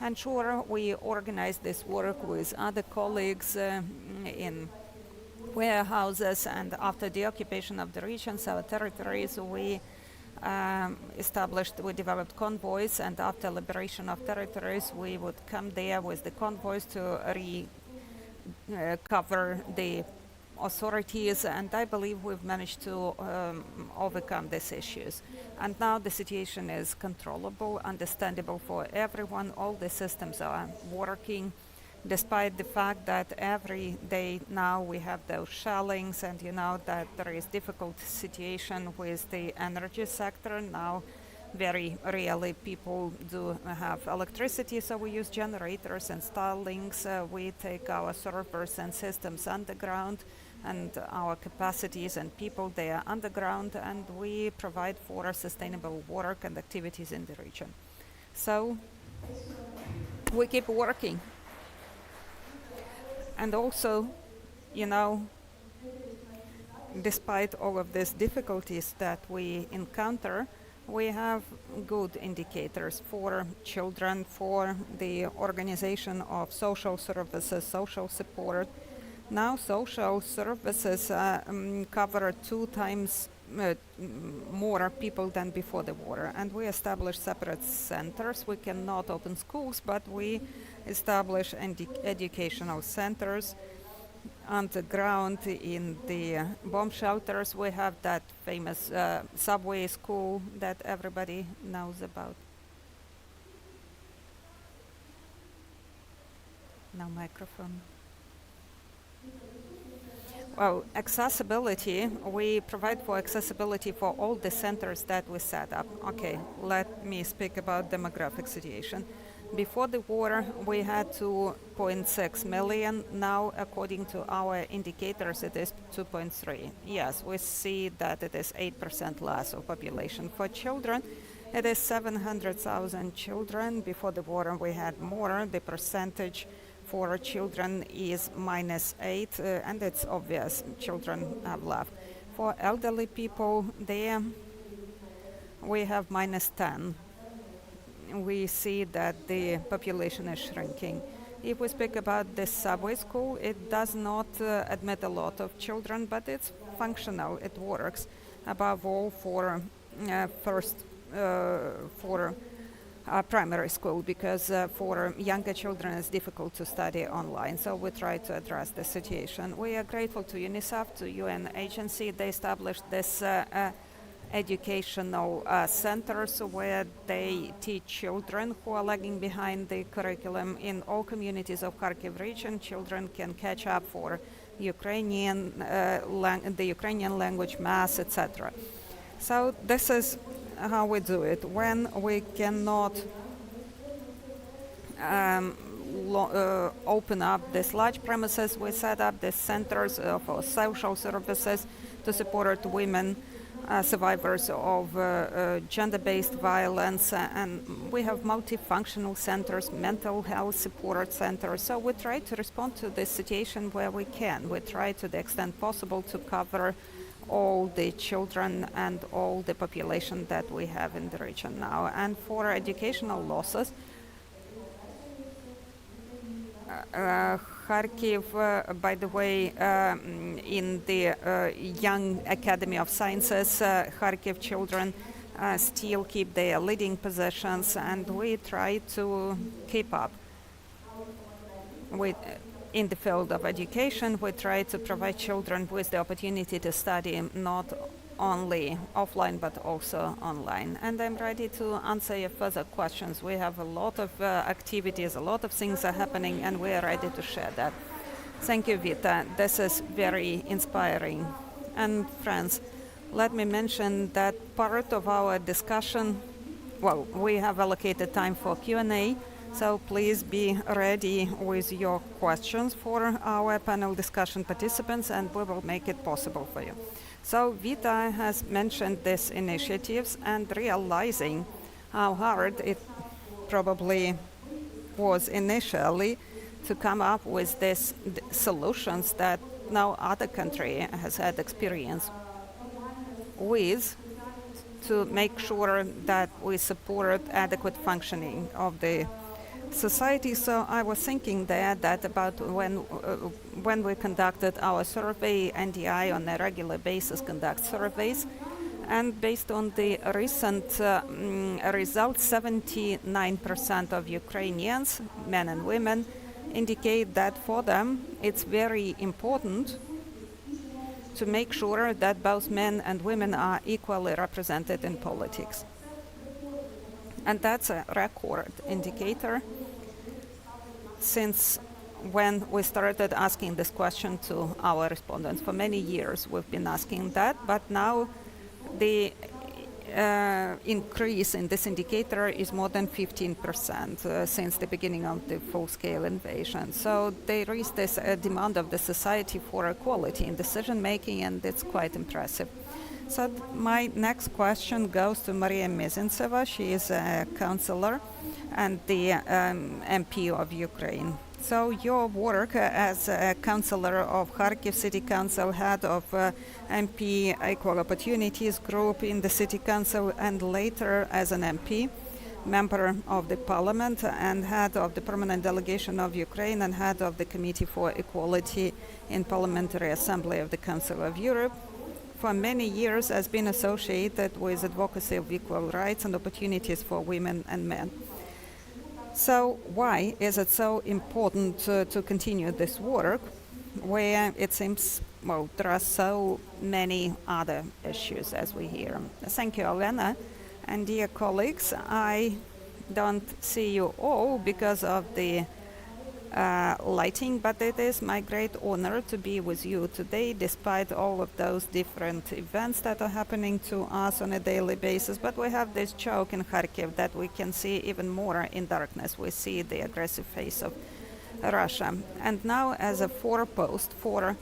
and sure, we organized this work with other colleagues in warehouses, and after the occupation of the regions, our territories, we developed convoys, and after liberation of territories, we would come there with the convoys to recover the authorities, and I believe we've managed to overcome these issues. And now the situation is controllable, understandable for everyone. All the systems are working, despite the fact that every day now we have those shellings, and you know that there is difficult situation with the energy sector. Now very rarely people do have electricity, so we use generators and Starlinks. We take our servers and systems underground, and our capacities and people, they are underground, and we provide for sustainable work and activities in the region. So we keep working. And also, you know, despite all of these difficulties that we encounter, we have good indicators for children, for the organization of social services, social support. Now social services cover 2 times more people than before the war, and we established separate centers. We cannot open schools, but we establish educational centers on the ground in the bomb shelters. We have that famous subway school that everybody knows about. No microphone. Well, accessibility, we provide for accessibility for all the centers that we set up. Okay, let me speak about demographic situation. Before the war, we had 2.6 million. Now, according to our indicators, it is 2.3. Yes, we see that it is 8% less of population. For children, it is 700,000 children. Before the war, we had more. The percentage for children is -8, and it's obvious children have left. For elderly people, there we have -10. We see that the population is shrinking. If we speak about the subway school, it does not admit a lot of children, but it's functional, it works. Above all for primary school, because for younger children it's difficult to study online, so we try to address the situation. We are grateful to UNICEF, to UN agency. They established this educational centers where they teach children who are lagging behind the curriculum. In all communities of Kharkiv region, children can catch up for Ukrainian, the Ukrainian language, math, etc. So this is how we do it. When we cannot open up these large premises, we set up these centers for social services to support women, survivors of gender-based violence, and we have multifunctional centers, mental health support centers. So we try to respond to this situation where we can. We try to the extent possible to cover all the children and all the population that we have in the region now. And for educational losses, Kharkiv, by the way, in the Young Academy of Sciences, Kharkiv children still keep their leading positions, and we try to keep up with. In the field of education, we try to provide children with the opportunity to study not only offline but also online. And I'm ready to answer your further questions. We have a lot of activities, a lot of things are happening, and we are ready to share that. Thank you, Vita. This is very inspiring. And friends, let me mention that part of our discussion, well, we have allocated time for Q&A, so please be ready with your questions for our panel discussion participants, and we will make it possible for you. So Vita has mentioned these initiatives, and realizing how hard it probably was initially to come up with these solutions that no other country has had experience with, to make sure that we support adequate functioning of the society. So I was thinking there that about when we conducted our survey, NDI on a regular basis conducts surveys, and based on the recent results, 79% of Ukrainians, men and women, indicate that for them it's very important to make sure that both men and women are equally represented in politics. And that's a record indicator. Since when we started asking this question to our respondents, for many years we've been asking that, but now the increase in this indicator is more than 15% since the beginning of the full-scale invasion. So there is this demand of the society for equality in decision-making, and it's quite impressive. So my next question goes to Maria Mezintseva. She is a counselor and the MP of Ukraine. So your work as a counselor of Kharkiv City Council, head of MP Equal Opportunities Group in the City Council, and later as an MP, member of the Parliament and head of the Permanent Delegation of Ukraine and head of the Committee for Equality in Parliamentary Assembly of the Council of Europe, for many years has been associated with advocacy of equal rights and opportunities for women and men. So why is it so important to continue this work where it seems, well, there are so many other issues as we hear? Thank you, Elena. And dear colleagues, I don't see you all because of the lighting, but it is my great honor to be with you today, despite all of those different events that are happening to us on a daily basis. But we have this joke in Kharkiv that we can see even more in darkness. We see the aggressive face of Russia. And now, as a forepost for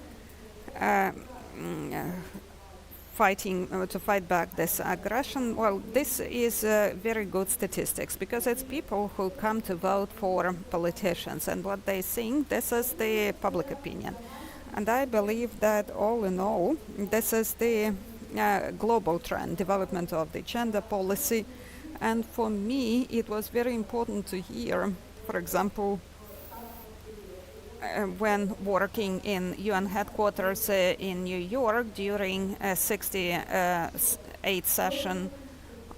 to fight back this aggression, well, this is very good statistics, because it's people who come to vote for politicians, and what they think, this is the public opinion. And I believe that all in all, this is the global trend, development of the gender policy. And for me, it was very important to hear, for example, when working in UN headquarters in New York during a 68th session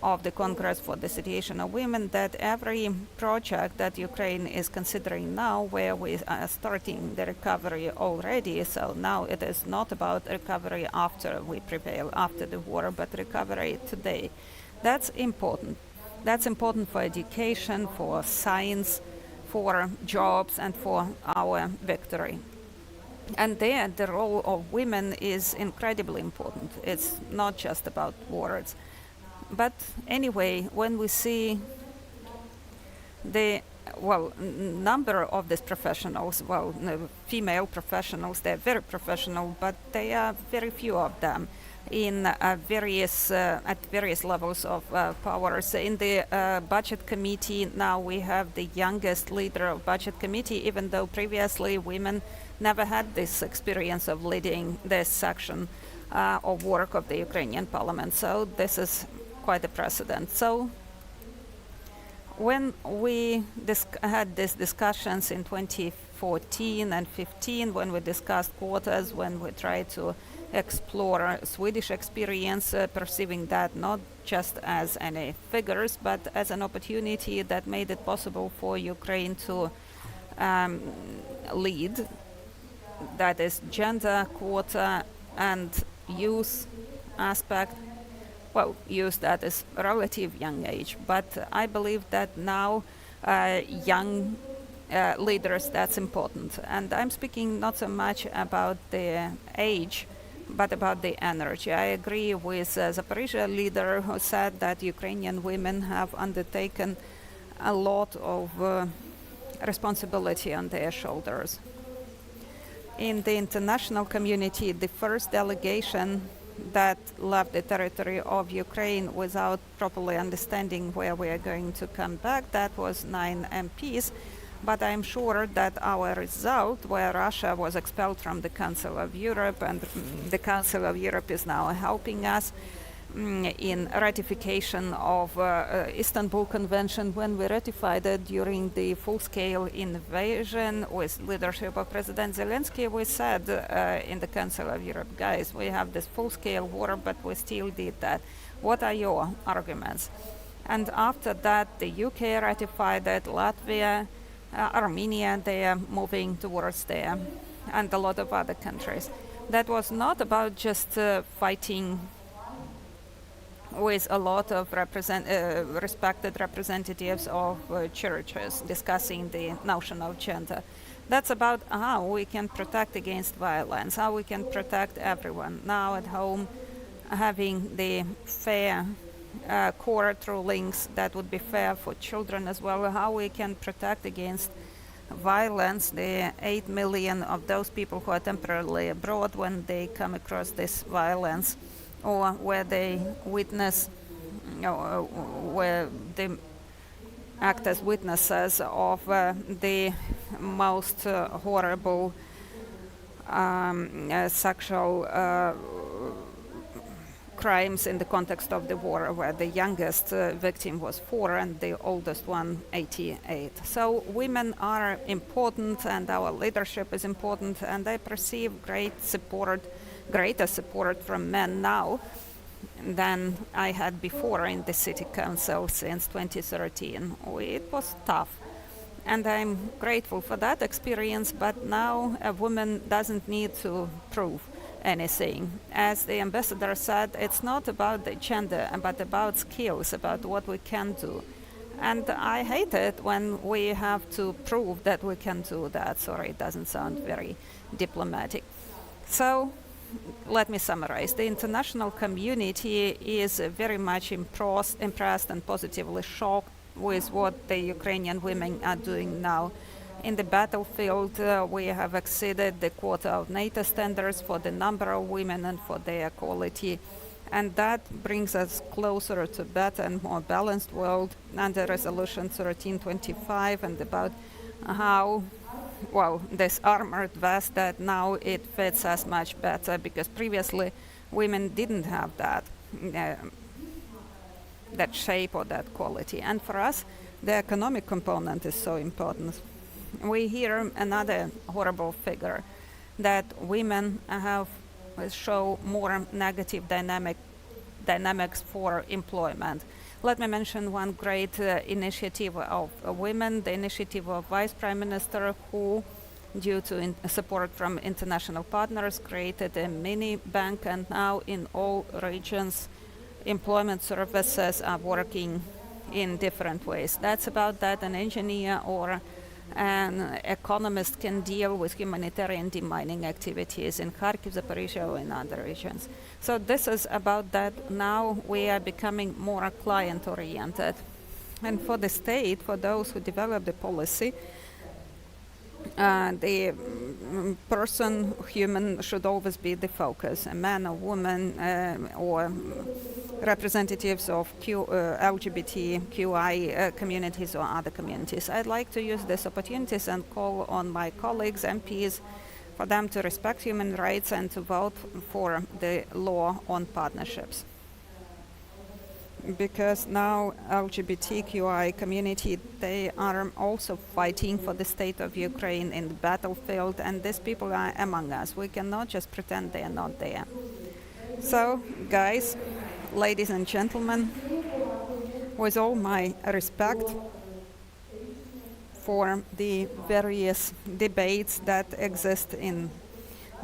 of the Congress for the Situation of Women, that every project that Ukraine is considering now, where we are starting the recovery already, so now it is not about recovery after we prevail, after the war, but recovery today. That's important. That's important for education, for science, for jobs, and for our victory. And there, the role of women is incredibly important. It's not just about words. But anyway, when we see the number of these professionals, female professionals, they're very professional, but they are very few of them in at various levels of powers. In the budget committee, now we have the youngest leader of budget committee, even though previously women never had this experience of leading this section of work of the Ukrainian parliament. So this is quite a precedent. So when we had these discussions in 2014, 2014 and 15 when we discussed quotas, when we tried to explore Swedish experience, perceiving that not just as any figures, but as an opportunity that made it possible for Ukraine to lead. That is gender quota and youth aspect. Well, youth, that is relative young age, but I believe that now young leaders, that's important. And I'm speaking not so much about the age, but about the energy. I agree with Zaporizhia leader who said that Ukrainian women have undertaken a lot of responsibility on their shoulders. In the international community, the first delegation that left the territory of Ukraine without properly understanding where we are going to come back, that was 9 MPs. But I'm sure that our result, where Russia was expelled from the Council of Europe, and the Council of Europe is now helping us in ratification of Istanbul Convention, when we ratified it during the full-scale invasion with leadership of President Zelensky, we said in the Council of Europe, guys, we have this full-scale war, but we still did that. What are your arguments? And after that, the UK ratified it, Latvia, Armenia, they are moving towards there, and a lot of other countries. That was not about just fighting with a lot of respected representatives of churches discussing the notion of gender. That's about how we can protect against violence, how we can protect everyone. Now at home, having the fair court rulings that would be fair for children as well, how we can protect against violence the 8 million of those people who are temporarily abroad when they come across this violence, or where they witness, where they act as witnesses of the most horrible sexual crimes in the context of the war, where the youngest victim was 4 and the oldest one 88. So women are important, and our leadership is important, and I perceive greater support from men now than I had before in the city council since 2013. It was tough, and I'm grateful for that experience, but now a woman doesn't need to prove anything. As the ambassador said, it's not about the gender, but about skills, about what we can do. And I hate it when we have to prove that we can do that. Sorry, it doesn't sound very diplomatic. So let me summarize. The international community is very much impressed and positively shocked with what the Ukrainian women are doing now. In the battlefield, we have exceeded the quota of NATO standards for the number of women and for their quality. And that brings us closer to a better and more balanced world under Resolution 1325, and about how, well, this armored vest, that now it fits us much better, because previously women didn't have that shape or that quality. And for us, the economic component is so important. We hear another horrible figure, that women show more negative dynamics for employment. Let me mention one great initiative of women, the initiative of Vice Prime Minister, who, due to support from international partners, created a mini bank, and now in all regions, employment services are working in different ways. That's about that an engineer or an economist can deal with humanitarian demining activities in Kharkiv, Zaporizhia, or in other regions. So this is about that. Now we are becoming more client-oriented. And for the state, for those who develop the policy, the human should always be the focus, a man or woman, or representatives of LGBTQI communities or other communities. I'd like to use these opportunities and call on my colleagues, MPs, for them to respect human rights and to vote for the law on partnerships. because now LGBTQI community, they are also fighting for the state of Ukraine in the battlefield, and these people are among us. We cannot just pretend they are not there. So, guys, ladies and gentlemen, with all my respect for the various debates that exist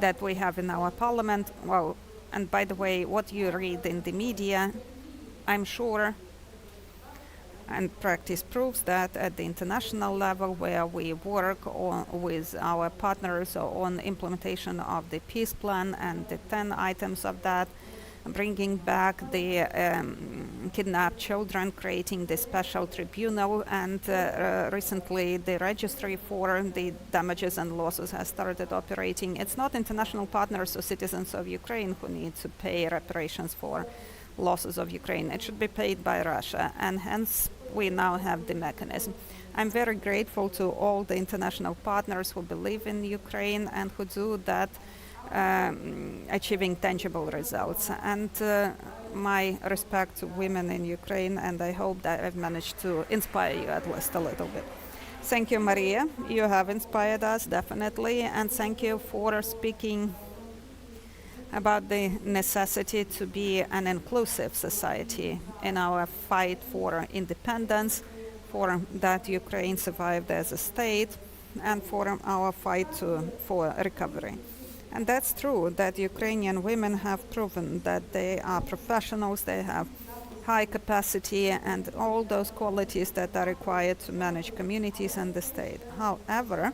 that we have in our parliament, well, and by the way, what you read in the media, I'm sure, and practice proves that at the international level, where we work with our partners on implementation of the peace plan and the 10 items of that, bringing back the kidnapped children, creating the special tribunal, and recently the registry for the damages and losses has started operating. It's not international partners or citizens of Ukraine who need to pay reparations for losses of Ukraine. It should be paid by Russia, and hence we now have the mechanism. I'm very grateful to all the international partners who believe in Ukraine and who do that, achieving tangible results. And my respect to women in Ukraine, and I hope that I've managed to inspire you at least a little bit. Thank you, Maria. You have inspired us, definitely, and thank you for speaking about the necessity to be an inclusive society in our fight for independence, for that Ukraine survived as a state, and for our fight for recovery. And that's true, that Ukrainian women have proven that they are professionals, they have high capacity and all those qualities that are required to manage communities and the state. However,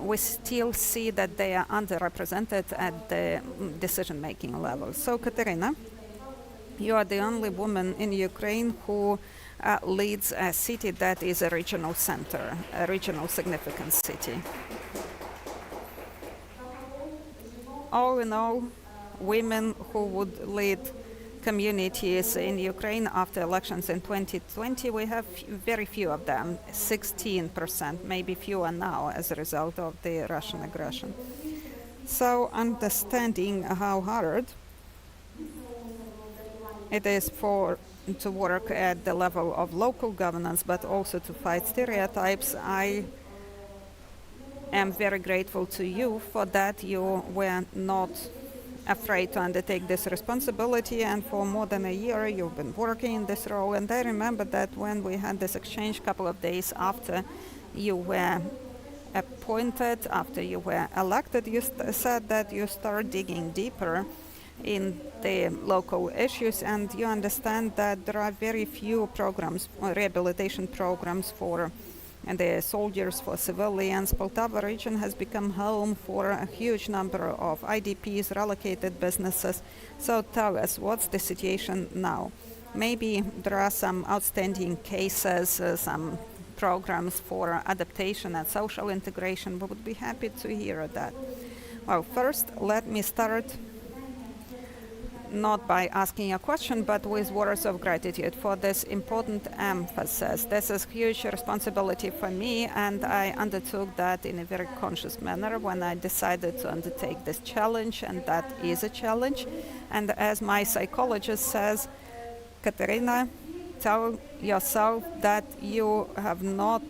we still see that they are underrepresented at the decision-making level. So, Katerina, you are the only woman in Ukraine who leads a city that is a regional center, a regional significance city. All in all, women who would lead communities in Ukraine after elections in 2020, we have very few of them, 16%, maybe fewer now as a result of the Russian aggression. So understanding how hard it is to work at the level of local governance, but also to fight stereotypes, I am very grateful to you for that. You were not afraid to undertake this responsibility, and for more than a year you've been working in this role. And I remember that when we had this exchange a couple of days after you were appointed, after you were elected, you said that you start digging deeper in the local issues, and you understand that there are very few programs, rehabilitation programs for the soldiers, for civilians. Poltava region has become home for a huge number of IDPs, relocated businesses. So tell us, what's the situation now? Maybe there are some outstanding cases, some programs for adaptation and social integration. We would be happy to hear that. Well, first, let me start not by asking a question, but with words of gratitude for this important emphasis. This is huge responsibility for me, and I undertook that in a very conscious manner when I decided to undertake this challenge, and that is a challenge. And as my psychologist says, Katerina, tell yourself that you have not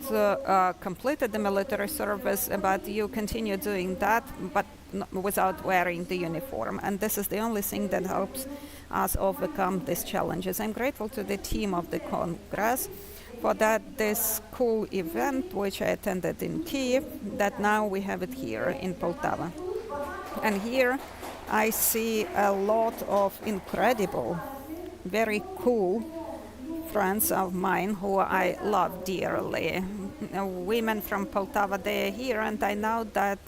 completed the military service, but you continue doing that, but without wearing the uniform. And this is the only thing that helps us overcome these challenges. I'm grateful to the team of the Congress for that this cool event, which I attended in Kiev, that now we have it here in Poltava. And here I see a lot of incredible, very cool friends of mine who I love dearly. Women from Poltava, they are here, and I know that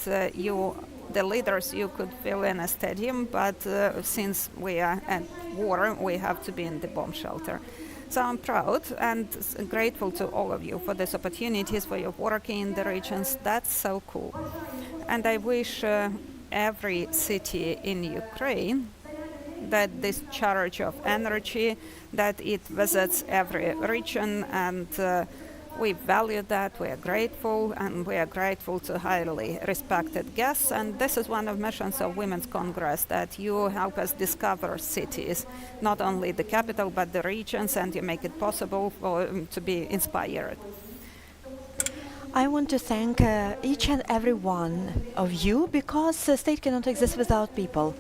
the leaders, you could fill in a stadium, but since we are at war, we have to be in the bomb shelter. So I'm proud and grateful to all of you for these opportunities, for your working in the regions. That's so cool. And I wish every city in Ukraine that this charge of energy, that it visits every region and We value that, we are grateful, and we are grateful to highly respected guests. And this is one of missions of Women's Congress, that you help us discover cities, not only the capital, but the regions, and you make it possible for to be inspired. I want to thank each and every one of you, because the state cannot exist without people.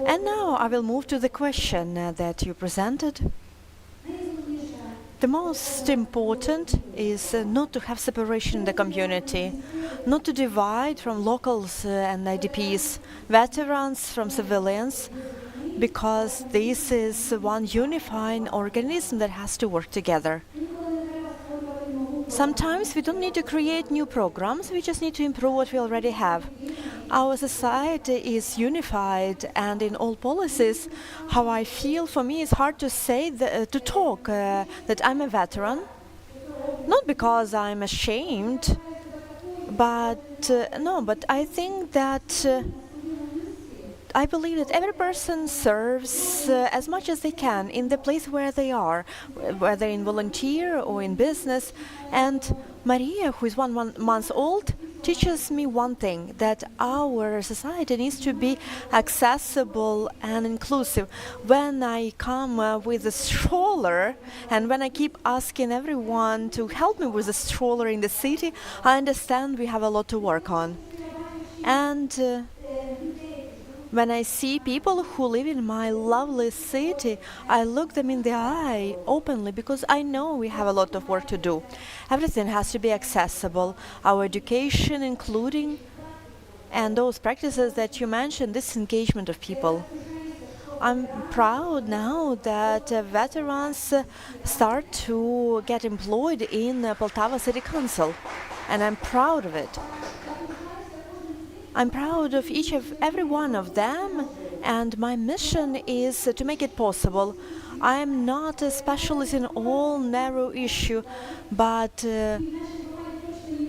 And now I will move to the question that you presented. The most important is not to have separation in the community, not to divide from locals and IDPs, veterans from civilians, because this is one unifying organism that has to work together. Sometimes we don't need to create new programs, we just need to improve what we already have. Our society is unified, and in all policies, how I feel, for me, it's hard to say, to talk that I'm a veteran. Not because I'm ashamed, but no, but I think that I believe that every person serves as much as they can in the place where they are, whether in volunteer or in business. And Maria, who is 1 month old, teaches me one thing, that our society needs to be accessible and inclusive. When I come with a stroller, and when I keep asking everyone to help me with a stroller in the city, I understand we have a lot to work on. And when I see people who live in my lovely city, I look them in the eye openly, because I know we have a lot of work to do. Everything has to be accessible, our education including, and those practices that you mentioned, this engagement of people. I'm proud now that veterans start to get employed in Poltava City Council, and I'm proud of it. I'm proud of every one of them, and my mission is to make it possible. I am not a specialist in all narrow issue, but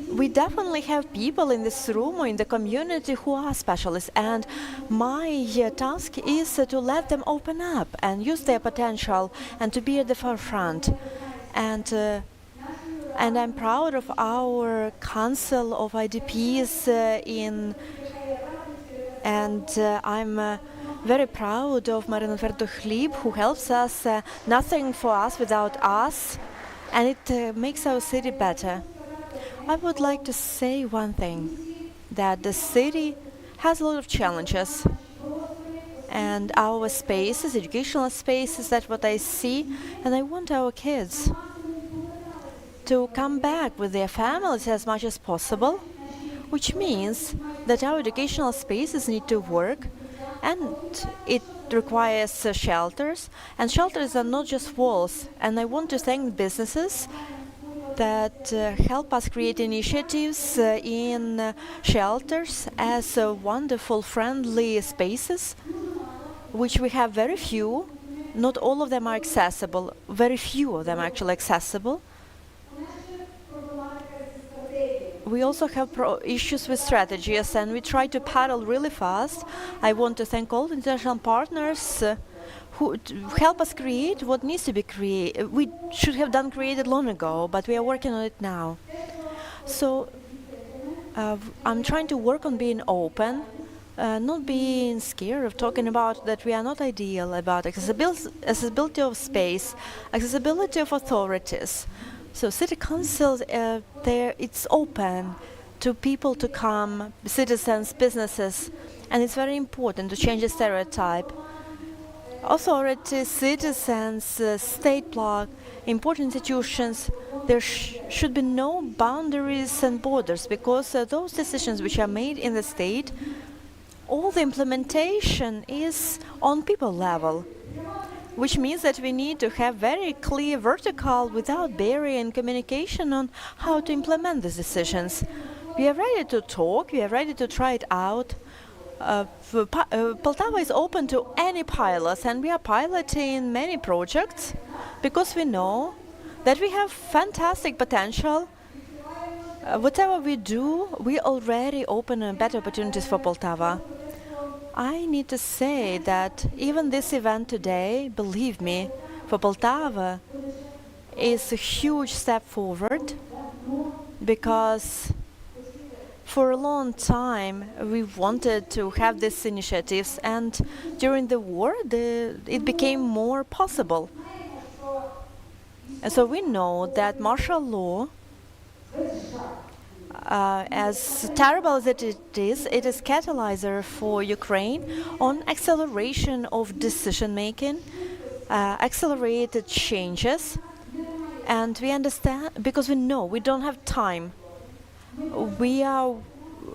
we definitely have people in this room or in the community who are specialists, and my task is to let them open up and use their potential and to be at the forefront. And I'm proud of our Council of IDPs I'm very proud of Marina Verdoglib, who helps us, nothing for us without us, and it makes our city better. I would like to say one thing, that the city has a lot of challenges, and our spaces, educational spaces, that's what I see, and I want our kids to come back with their families as much as possible, which means that our educational spaces need to work, and it requires shelters, and shelters are not just walls. And I want to thank businesses that help us create initiatives in shelters as wonderful, friendly spaces, which we have very few. Not all of them are accessible, very few of them are actually accessible. We also have issues with strategies, and we try to paddle really fast. I want to thank all the international partners who help us create what needs to be created. We should have created long ago, but we are working on it now. So I'm trying to work on being open, not being scared of talking about that we are not ideal, about accessibility of space, accessibility of authorities. So city councils, it's open to people to come, citizens, businesses, and it's very important to change the stereotype. Authorities, citizens, state bloc, important institutions, there should be no boundaries and borders, because those decisions which are made in the state, all the implementation is on people level, which means that we need to have very clear vertical, without barrier, and communication on how to implement these decisions. We are ready to talk, we are ready to try it out. Poltava is open to any pilots, and we are piloting many projects because we know that we have fantastic potential. Whatever we do, we already open better opportunities for Poltava. I need to say that even this event today, believe me, for Poltava, is a huge step forward, because for a long time we wanted to have these initiatives, and during the war it became more possible. And so we know that martial law, as terrible as it is catalyzer for Ukraine on acceleration of decision making, accelerated changes, and we understand, because we know we don't have time.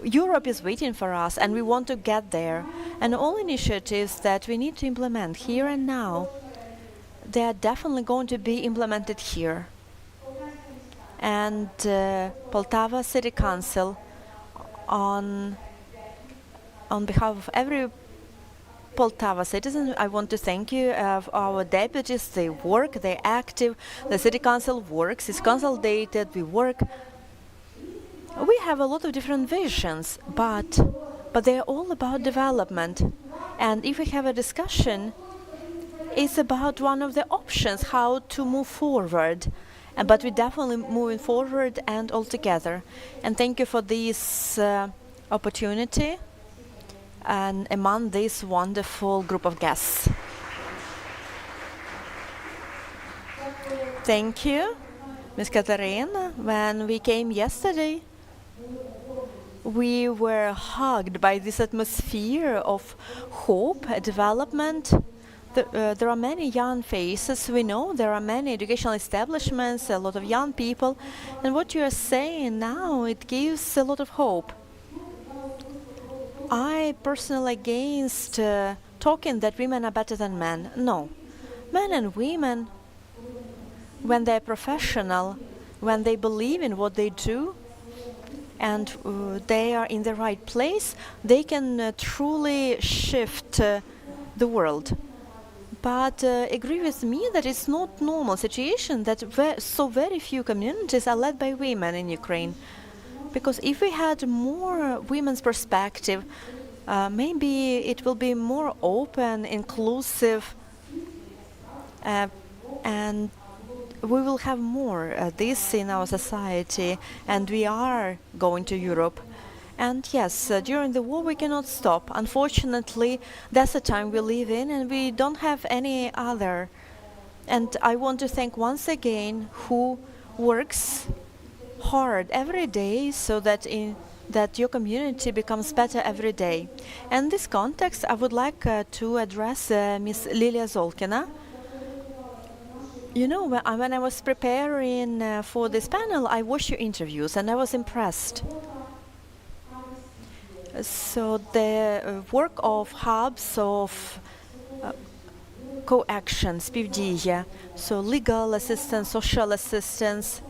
Europe is waiting for us, and we want to get there. And all initiatives that we need to implement here and now, they are definitely going to be implemented here. And Poltava City Council, on behalf of every Poltava citizen, I want to thank you. Our deputies, they work, they're active. The City Council works, it's consolidated, we work. We have a lot of different visions, but they're all about development. And if we have a discussion, it's about one of the options, how to move forward. But we're definitely moving forward and all together. And thank you for this opportunity and among this wonderful group of guests. Thank you, Ms. Katarina. When we came yesterday, we were hugged by this atmosphere of hope, development. There are many young faces. We know there are many educational establishments, a lot of young people. And what you are saying now, it gives a lot of hope. I personally against talking that women are better than men. No. Men and women, when they're professional, when they believe in what they do, and they are in the right place, they can truly shift the world. But agree with me that it's not normal situation that so very few communities are led by women in Ukraine. Because if we had more women's perspective, maybe it will be more open, inclusive, and we will have more this in our society, and we are going to Europe. And yes, during the war we cannot stop. Unfortunately, that's the time we live in, and we don't have any other. And I want to thank once again who works hard every day so that that your community becomes better every day. In this context, I would like to address Ms. Lilia Zolkina. You know, when I was preparing for this panel, I watched your interviews and I was impressed. So the work of hubs of co-action, spівдія, so legal assistance, social assistance,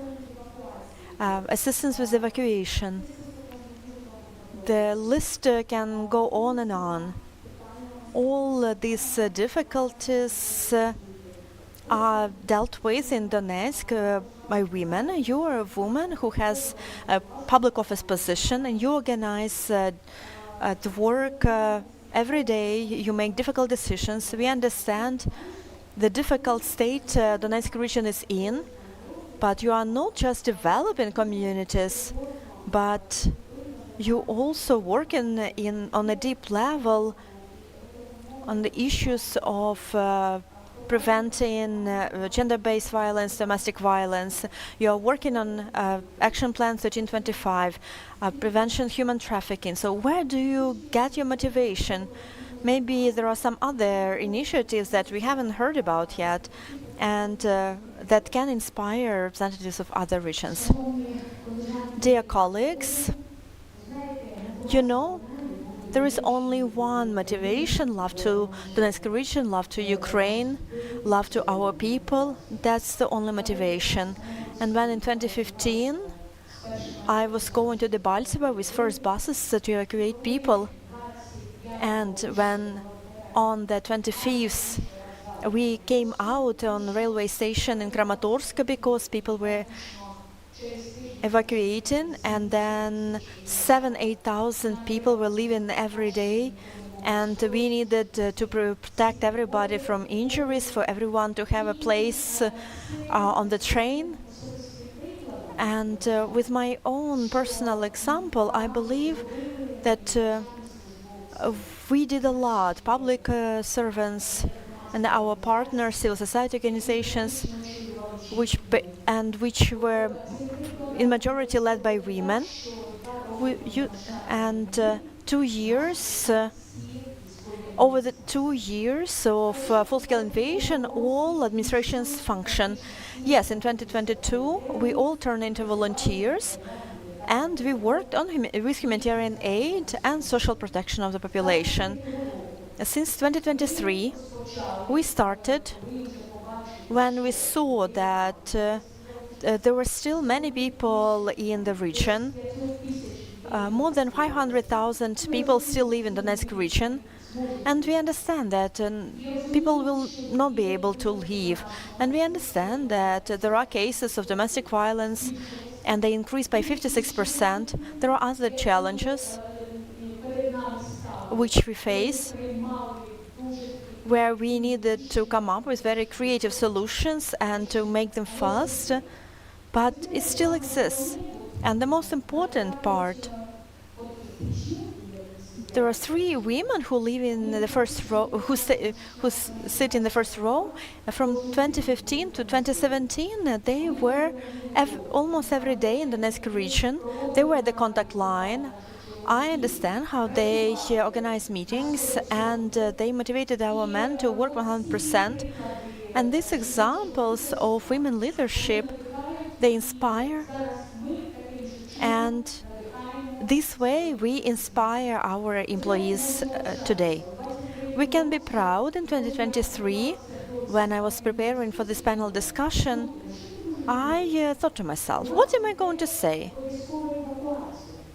assistance with evacuation. The list can go on and on. All these difficulties are dealt with in Donetsk by women. You are a woman who has a public office position, and you organize the work every day. You make difficult decisions. We understand the difficult state Donetsk region is in, but you are not just developing communities, but you also work on a deep level on the issues of preventing gender-based violence, domestic violence. You are working on Action Plan 1325, prevention human trafficking. So where do you get your motivation? Maybe there are some other initiatives that we haven't heard about yet, and that can inspire representatives of other regions. Dear colleagues, you know, there is only one motivation: love to Donetsk region, love to Ukraine, love to our people. That's the only motivation. And when in 2015 I was going to Debaltseve with first buses to evacuate people, and when on the 25th we came out on the railway station in Kramatorsk because people were evacuating, and then 8,000 people were leaving every day, and we needed to protect everybody from injuries, for everyone to have a place on the train. And with my own personal example, I believe that we did a lot. Public servants and our partners, civil society organizations, which were in majority led by women. Over the 2 years of full-scale invasion, all administrations function. Yes, in 2022, we all turned into volunteers, and we worked on with humanitarian aid and social protection of the population. Since 2023, we started when we saw that there were still many people in the region. More than 500,000 people still live in the Donetsk region, and we understand that people will not be able to leave. And we understand that there are cases of domestic violence, and they increased by 56%. There are other challenges which we face, where we needed to come up with very creative solutions and to make them fast, but it still exists. And the most important part, there are 3 women who live in the first row, who sit in the first row. From 2015 to 2017, they were almost every day in the Donetsk region. They were the contact line. I understand how they organize meetings, and they motivated our men to work 100%. And these examples of women leadership, they inspire, and this way we inspire our employees today. We can be proud. In 2023, when I was preparing for this panel discussion, I thought to myself, what am I going to say?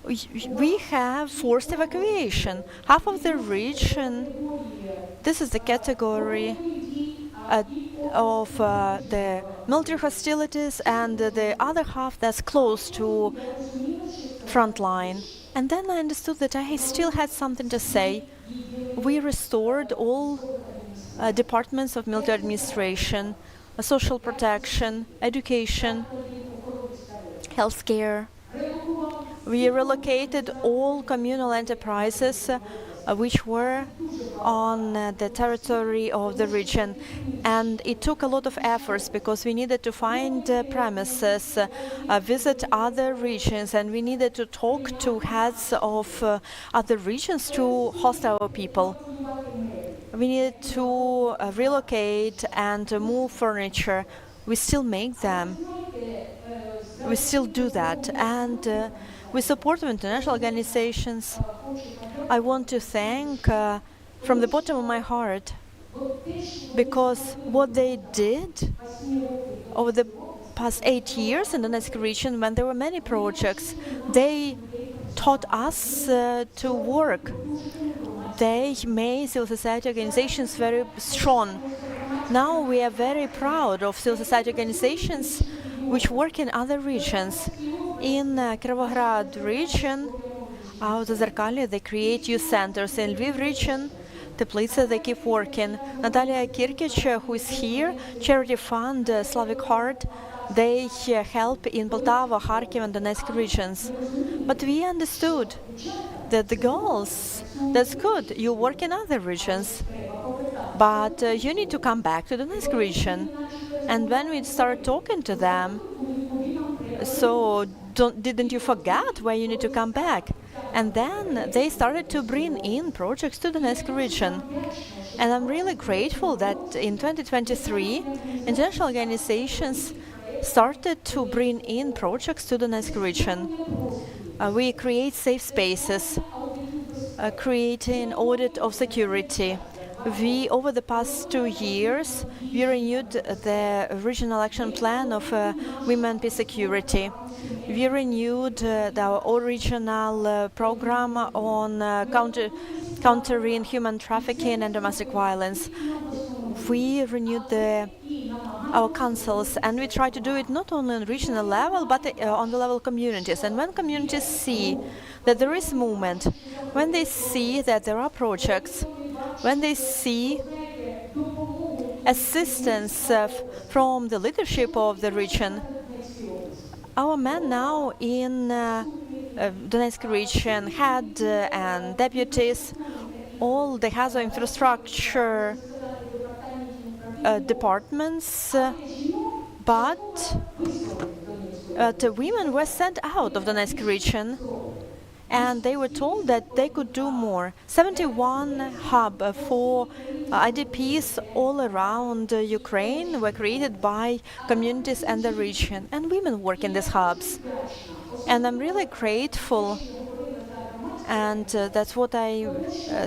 We have forced evacuation. Half of the region, this is the category of the military hostilities, and the other half that's close to front line. And then I understood that I still had something to say. We restored all departments of military administration, social protection, education, healthcare. We relocated all communal enterprises which were on the territory of the region. And it took a lot of efforts because we needed to find premises, visit other regions, and we needed to talk to heads of other regions to host our people. We needed to relocate and move furniture. We still make them. We still do that. And with support of international organizations, I want to thank from the bottom of my heart, because what they did over the past 8 years in the Donetsk region, when there were many projects, they taught us to work. They made civil society organizations very strong. Now we are very proud of civil society organizations which work in other regions. In Kirovograd region, out of Zarkalia, they create youth centers. In Lviv region, Teplitsa, they keep working. Natalia Kirkic, who is here, charity fund Slavic Heart, they help in Poltava, Kharkiv, and Donetsk regions. But we understood that the goals, that's good, you work in other regions, but you need to come back to the Donetsk region. And when we started talking to them, so didn't you forget where you need to come back? And then they started to bring in projects to the Donetsk region. And I'm really grateful that in 2023, international organizations started to bring in projects to the Donetsk region. We create safe spaces, creating audit of security. We, over the past 2 years, we renewed the regional action plan of women, peace, security. We renewed our original program on countering human trafficking and domestic violence. we renewed our councils, and we try to do it not only on regional level, but on the level of communities. And when communities see that there is movement, when they see that there are projects, when they see assistance from the leadership of the region, our men now in Donetsk region, head and deputies, all the heads of infrastructure departments, but the women were sent out of the Donetsk region, and they were told that they could do more. 71 hub for IDPs all around Ukraine were created by communities and the region, and women work in these hubs. And I'm really grateful, and that's what I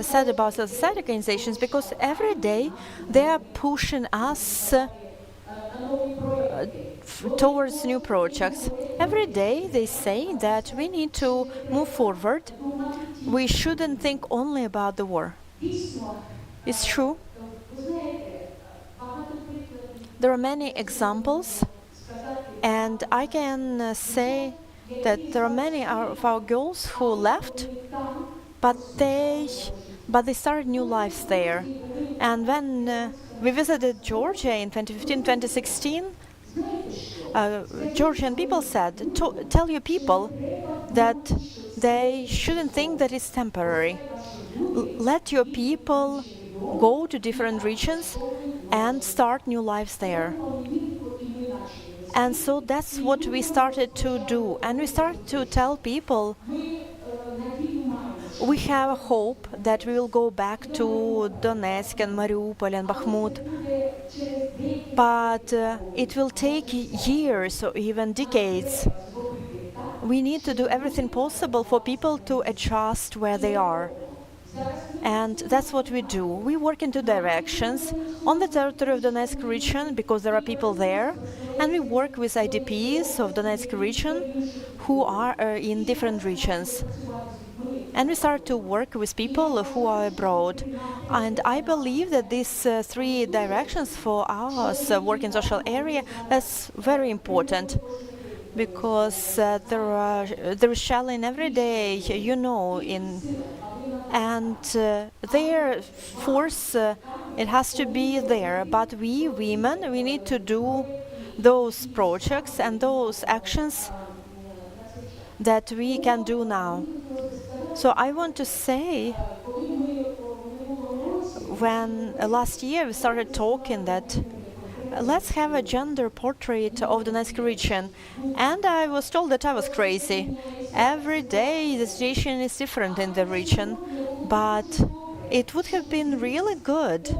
said about civil society organizations, because every day they are pushing us towards new projects. Every day they say that we need to move forward. We shouldn't think only about the war. It's true. There are many examples, and I can say that there are many of our girls who left, but they started new lives there. And when we visited Georgia in 2015-2016, Georgian people said, tell your people that they shouldn't think that it's temporary. Let your people go to different regions and start new lives there. And so that's what we started to do. And we started to tell people we have a hope that we will go back to Donetsk and Mariupol and Bakhmut. But it will take years or even decades. We need to do everything possible for people to adjust where they are. And that's what we do. We work in two directions. On the territory of Donetsk region, because there are people there, and we work with IDPs of Donetsk region who are in different regions. And we start to work with people who are abroad. And I believe that these three directions for us work in social area, that's very important. Because there is shelling every day, you know, and their force, it has to be there. But we women, we need to do those projects and those actions that we can do now. So I want to say, when last year we started talking that let's have a gender portrait of the Donetsk region, and I was told that I was crazy. Every day the situation is different in the region, but it would have been really good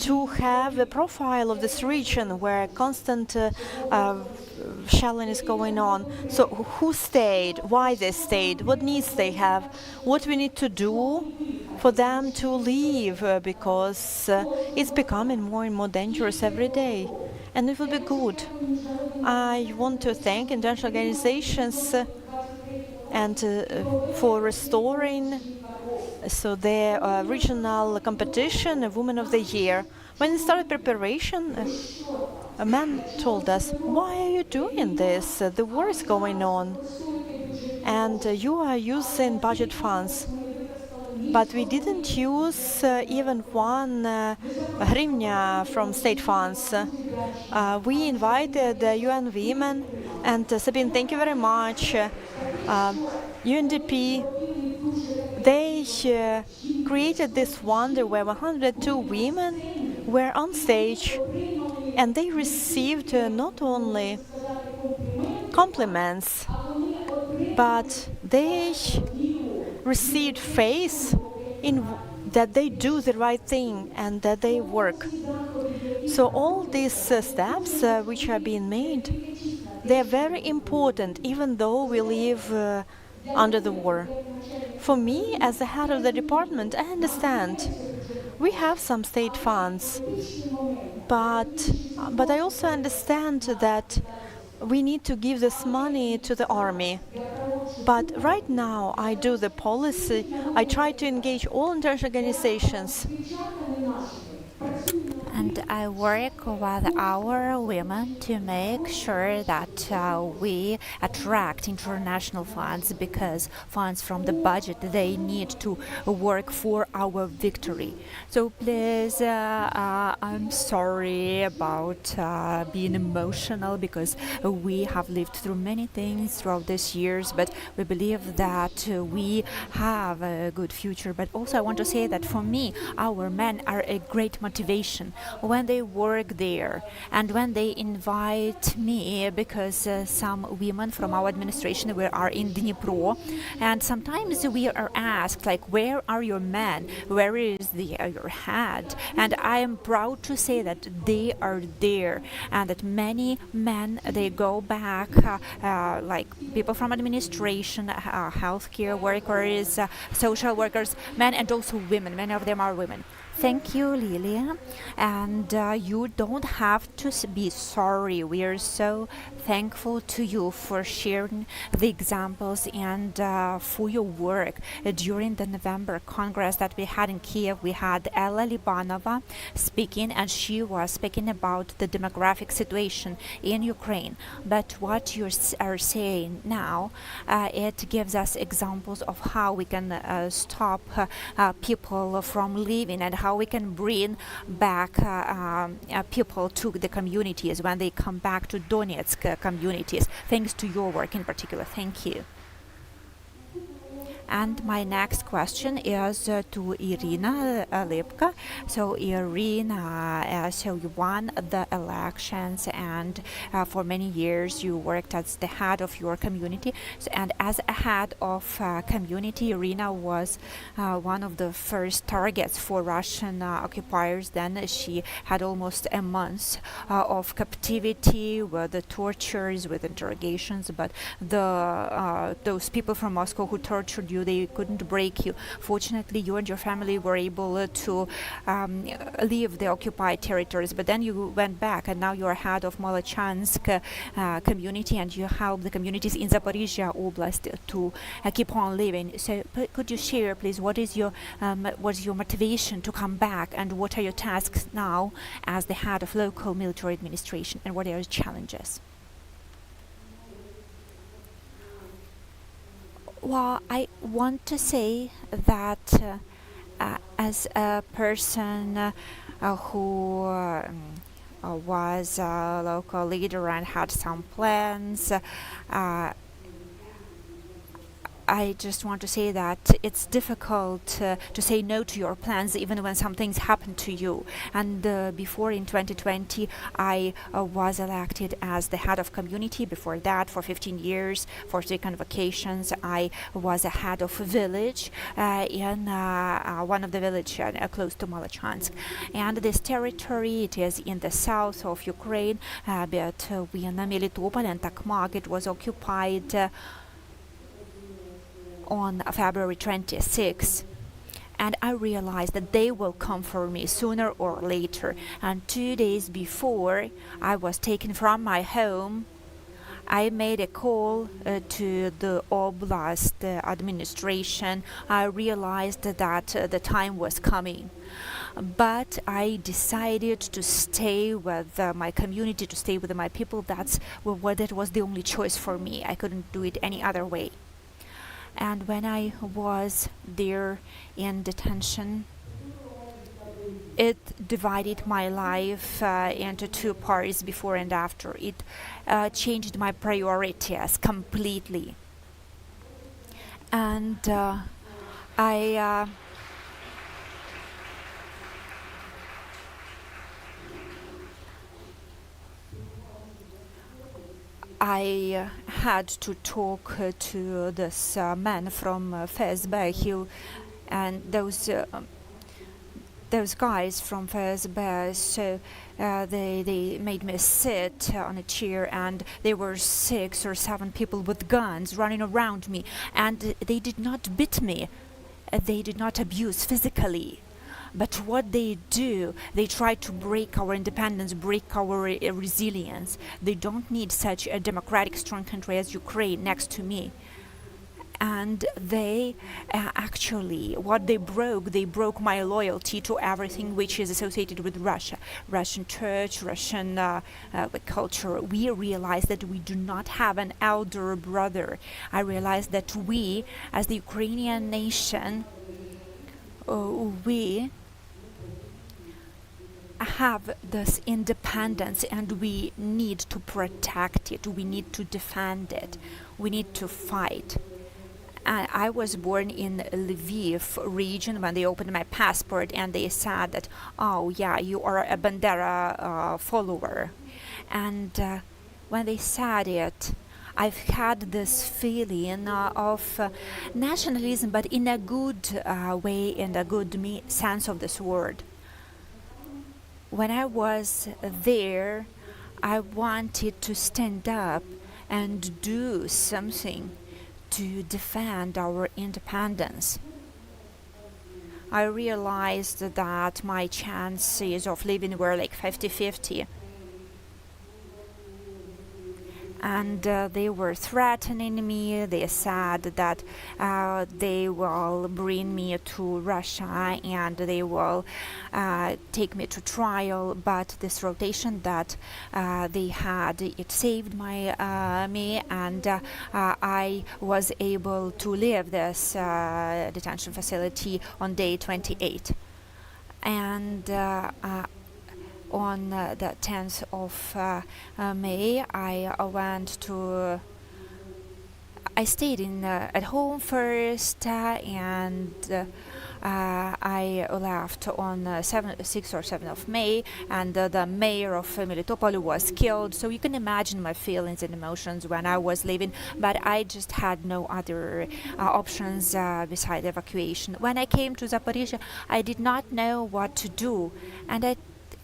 to have a profile of this region where constant shelling is going on. So who stayed, why they stayed, what needs they have, what we need to do for them to leave, because it's becoming more and more dangerous every day, and it will be good. I want to thank international organizations and for restoring the regional competition, Woman of the Year. When we started preparation, a man told us, "Why are you doing this? The war is going on, and you are using budget funds." But we didn't use even one hryvnia from state funds. We invited UN women, and Sabine, thank you very much. UNDP, they created this wonder where 102 women were on stage, and they received not only compliments, but they received faith in that they do the right thing and that they work. So all these steps which are being made, they are very important, even though we live under the war. For me, as the head of the department, I understand we have some state funds, but I also understand that we need to give this money to the army. But right now I do the policy, I try to engage all international organizations And I work with our women to make sure that we attract international funds, because funds from the budget, they need to work for our victory. So please, I'm sorry about being emotional, because we have lived through many things throughout these years, but we believe that we have a good future. But also I want to say that for me, our men are a great motivation when they work there and when they invite me, because some women from our administration are in Dnipro, and sometimes we are asked, like, where are your men, where is your head? And I am proud to say that they are there, and that many men, they go back, like people from administration, healthcare workers, social workers, men, and also women. Many of them are women. Thank you, Lilia. And you don't have to be sorry. We are so thankful to you for sharing the examples and for your work. During the November Congress that we had in Kiev, we had Ella Libanova speaking, and she was speaking about the demographic situation in Ukraine. But what you are saying now, it gives us examples of how we can stop people from leaving, and how we can bring back people to the communities when they come back to Donetsk communities, thanks to your work in particular. Thank you. And my next question is to Irina Lipka. So Irina, so you won the elections, and for many years you worked as the head of your community. And as a head of community, Irina was one of the first targets for Russian occupiers. Then she had almost a month of captivity with the tortures, with interrogations. But those people from Moscow who tortured you, they couldn't break you. Fortunately, you and your family were able to leave the occupied territories, but then you went back, and now you are head of Molochansk community, and you help the communities in Zaporizhia Oblast to keep on living. So could you share, please, what is your motivation to come back, and what are your tasks now as the head of local military administration, and what are your challenges? Well, I want to say that as a person who was a local leader and had some plans, I just want to say that it's difficult to say no to your plans, even when some things happen to you. And before, in 2020, I was elected as the head of community. Before that, for 15 years, for 3 convocations, I was a head of a village in one of the villages close to Molochansk. And this territory, it is in the south of Ukraine, between Melitopol and Tokmak. It was occupied on February 26th, and I realized that they will come for me sooner or later. And 2 days before I was taken from my home, I made a call to the Oblast administration. I realized that the time was coming. But I decided to stay with my community, to stay with my people. That was the only choice for me. I couldn't do it any other way. And when I was there in detention, it divided my life into 2 parts, before and after. It changed my priorities completely. And I had to talk to this man from FSB, and those guys from FSB, so they made me sit on a chair, and there were 6 or 7 people with guns running around me, and they did not beat me, they did not abuse physically. But what they do, they try to break our independence, break our resilience. They don't need such a democratic, strong country as Ukraine next to me. And they actually, what they broke my loyalty to everything which is associated with Russia, Russian church, Russian culture. We realized that we do not have an elder brother. I realized that we, as the Ukrainian nation, we have this independence and we need to protect it, we need to defend it, we need to fight. I was born in Lviv region when they opened my passport and they said that, oh yeah, you are a Bandera follower. And when they said it, I've had this feeling of nationalism, but in a good way, in a good sense of this word. When I was there, I wanted to stand up and do something to defend our independence. I realized that my chances of living were like 50-50. And they were threatening me. They said that they will bring me to Russia and they will take me to trial. But this rotation that they had, it saved me, and I was able to leave this detention facility on day 28. And on the 10th of May, I stayed at home first, and I left on 6th or 7th of May, and the mayor of Melitopol was killed. So you can imagine my feelings and emotions when I was leaving, but I just had no other options beside evacuation. When I came to Zaporizhia, I did not know what to do, and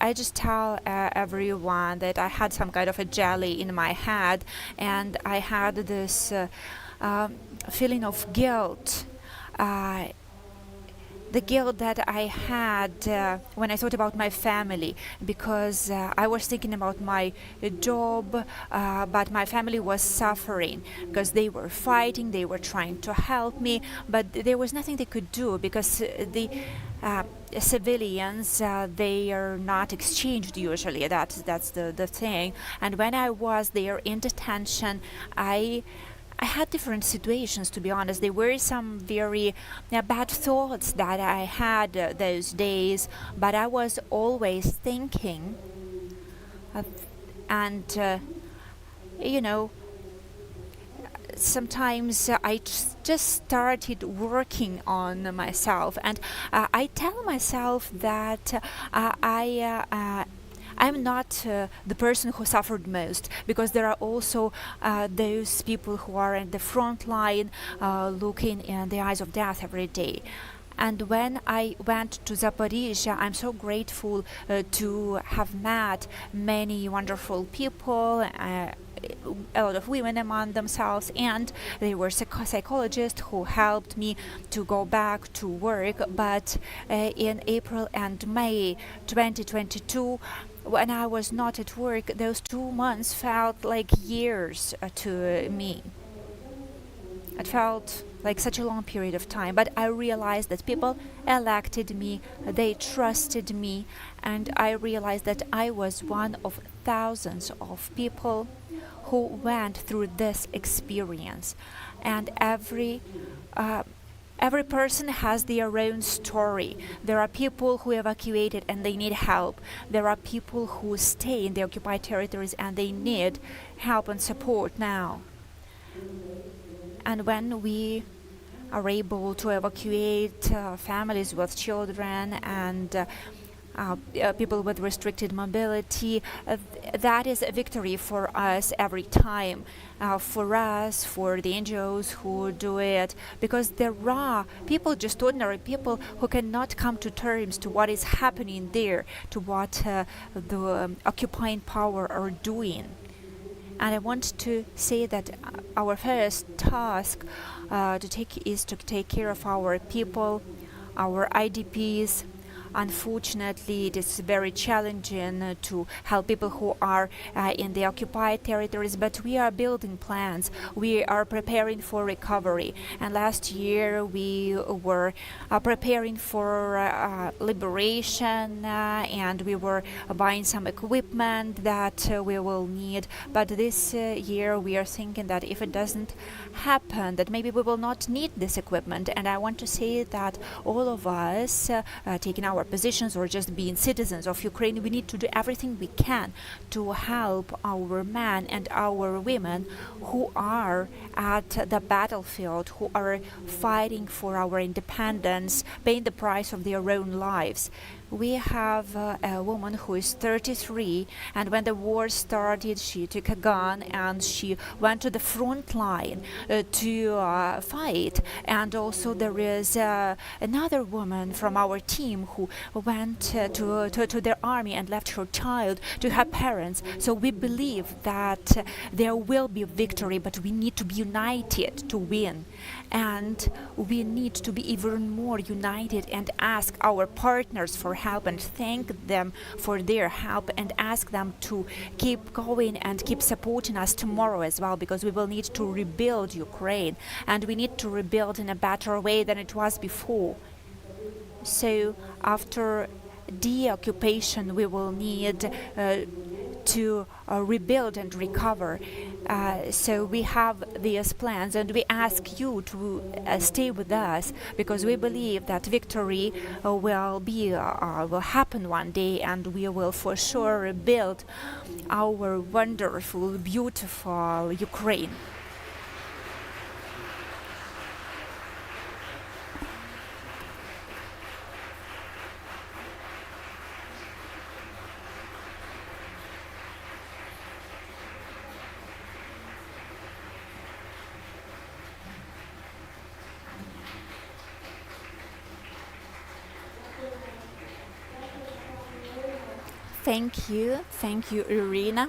I just tell everyone that I had some kind of a jelly in my head, and I had this feeling of guilt. The guilt that I had when I thought about my family, because I was thinking about my job, but my family was suffering because they were fighting, they were trying to help me, but there was nothing they could do because the civilians, they are not exchanged usually. That's the thing. And when I was there in detention, I had different situations, to be honest. There were some very bad thoughts that I had those days, but I was always thinking and sometimes I just started working on myself, and I tell myself that I'm not the person who suffered most, because there are also those people who are in the front line looking in the eyes of death every day. And when I went to Zaporizhia, I'm so grateful to have met many wonderful people, a lot of women among themselves, and they were psychologists who helped me to go back to work. But in April and May 2022, when I was not at work, those 2 months felt like years to me. It felt like such a long period of time, but I realized that people elected me, they trusted me, and I realized that I was one of thousands of people who went through this experience. And every person has their own story. There are people who evacuated and they need help. There are people who stay in the occupied territories and they need help and support now. And when we are able to evacuate families with children and people with restricted mobility, that is a victory for us every time. For us, for the NGOs who do it, because there are people, just ordinary people, who cannot come to terms to what is happening there, to what the occupying power are doing. And I want to say that our first task is to take care of our people, our IDPs, Unfortunately, it is very challenging to help people who are in the occupied territories, but we are building plans. We are preparing for recovery. And last year we were preparing for liberation, and we were buying some equipment that we will need. But this year we are thinking that if it doesn't happen, that maybe we will not need this equipment. And I want to say that all of us, taking our positions or just being citizens of Ukraine, we need to do everything we can to help our men and our women who are at the battlefield, who are fighting for our independence, paying the price of their own lives. We have a woman who is 33, and when the war started, she took a gun and she went to the front line to fight. And also there is another woman from our team who went to their army and left her child to her parents. So we believe that there will be victory, but we need to be united to win. And we need to be even more united and ask our partners for help and thank them for their help and ask them to keep going and keep supporting us tomorrow as well, because we will need to rebuild Ukraine, and we need to rebuild in a better way than it was before. So after deoccupation, we will need to rebuild and recover. So we have these plans, and we ask you to stay with us, because we believe that victory will happen one day, and we will for sure rebuild our wonderful, beautiful Ukraine. Thank you, Irina.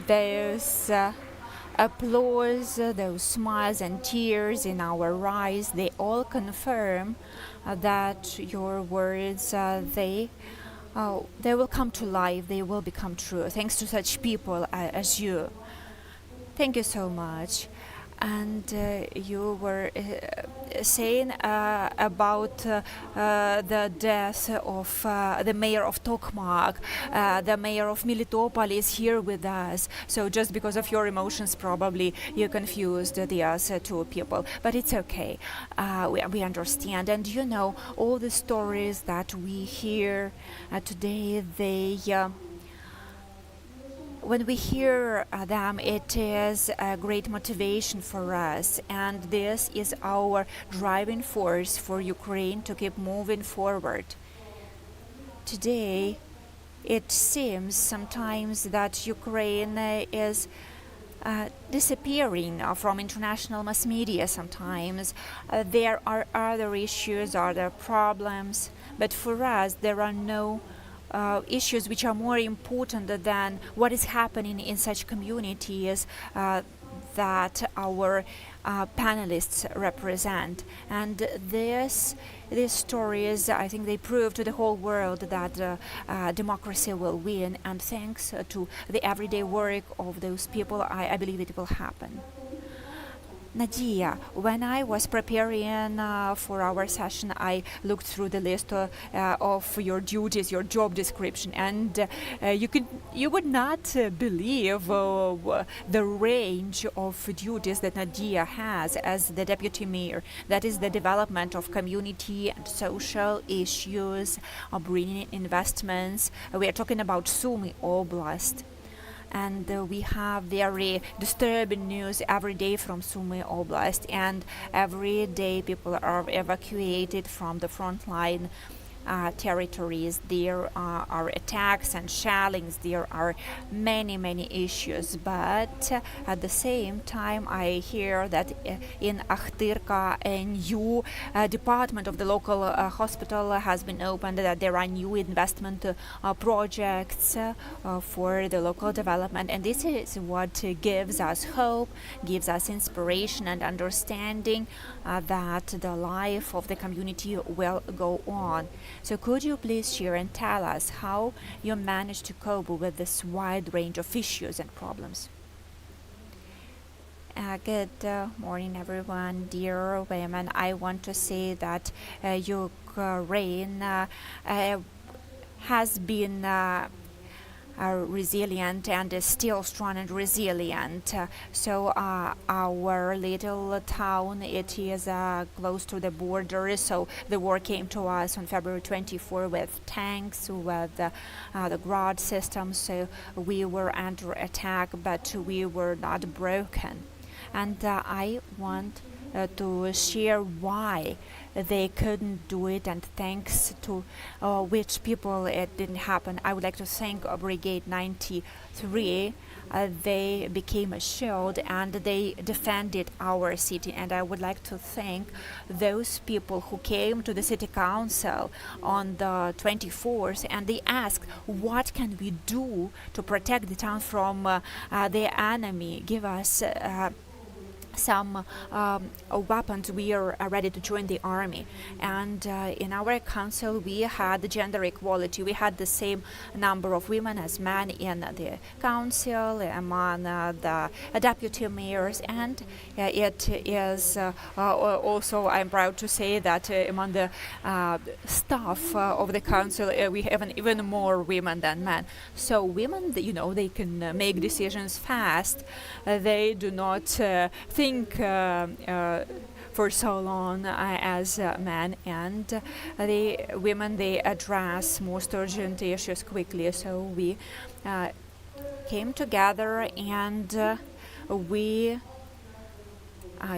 Those applause, those smiles and tears in our eyes, they all confirm that your words, they will come to life, they will become true, thanks to such people as you. Thank you so much. And you were saying about the death of the mayor of Tokmak. The mayor of Melitopol is here with us. So just because of your emotions, probably you confused the other two people. But it's okay. We understand. And you know, all the stories that we hear today, they... when we hear them, it is a great motivation for us, and this is our driving force for Ukraine to keep moving forward. Today, it seems sometimes that Ukraine is disappearing from international mass media sometimes. There are other issues, other problems, but for us there are no issues which are more important than what is happening in such communities that our panelists represent. And these stories, I think they prove to the whole world that democracy will win, and thanks to the everyday work of those people, I believe it will happen. Nadia, when I was preparing for our session, I looked through the list of your duties, your job description, and you would not believe the range of duties that Nadia has as the deputy mayor. That is the development of community and social issues, bringing in investments. We are talking about Sumy Oblast. And we have very disturbing news every day from Sumy Oblast, and every day people are evacuated from the front line territories. There are attacks and shellings. There are many issues. But at the same time, I hear that in Akhtirka a new department of the local hospital has been opened, that there are new investment projects for the local development. And this is what gives us hope, gives us inspiration and understanding that the life of the community will go on. So could you please share and tell us how you managed to cope with this wide range of issues and problems? Good morning, everyone. Dear women, I want to say that Ukraine has been resilient and is still strong and resilient. So our little town, it is close to the border, so the war came to us on February 24 with tanks, with the Grad system, so we were under attack, but we were not broken. And I want to share why they couldn't do it, and thanks to which people it didn't happen. I would like to thank Brigade 93. They became a shield and they defended our city, and I would like to thank those people who came to the city council on the 24th and they asked, what can we do to protect the town from the enemy? Give us some weapons. We are ready to join the army. And in our council we had gender equality. We had the same number of women as men in the council, among the deputy mayors, and it is also, I'm proud to say that among the staff of the council we have even more women than men. So women, they can make decisions fast. They do not think for so long as men, and the women, they address most urgent issues quickly. So we came together and we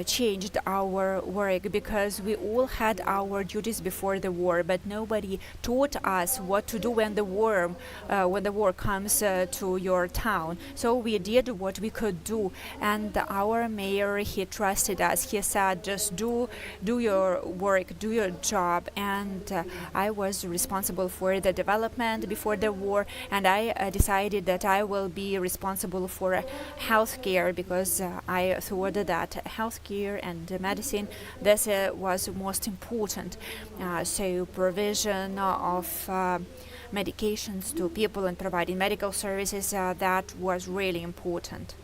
changed our work, because we all had our duties before the war, but nobody taught us what to do when the war comes to your town. So we did what we could do, and our mayor, he trusted us. He said, just do your work, do your job. And I was responsible for the development before the war, and I decided that I will be responsible for healthcare, because I thought that healthcare and medicine, this was most important. So provision of medications to people and providing medical services, that was really important.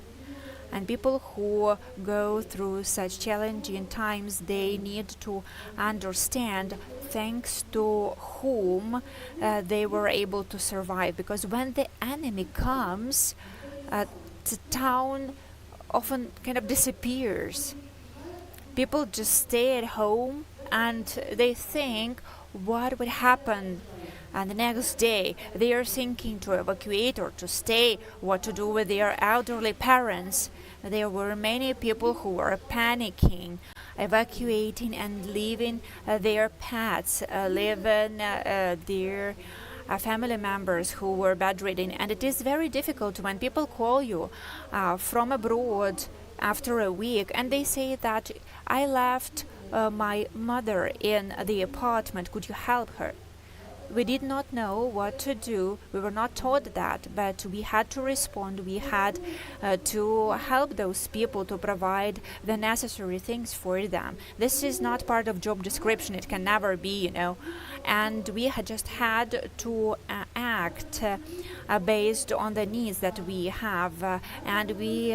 And people who go through such challenging times, they need to understand thanks to whom they were able to survive. Because when the enemy comes, the town often kind of disappears. People just stay at home and they think what would happen. And the next day they are thinking to evacuate or to stay, what to do with their elderly parents. There were many people who were panicking, evacuating and leaving their pets, leaving their family members who were bedridden. And it is very difficult when people call you from abroad after a week and they say that I left my mother in the apartment, could you help her? We did not know what to do. We were not taught that, but we had to respond. We had to help those people, to provide the necessary things for them. This is not part of job description. It can never be, And we had just had to act based on the needs that we have, and we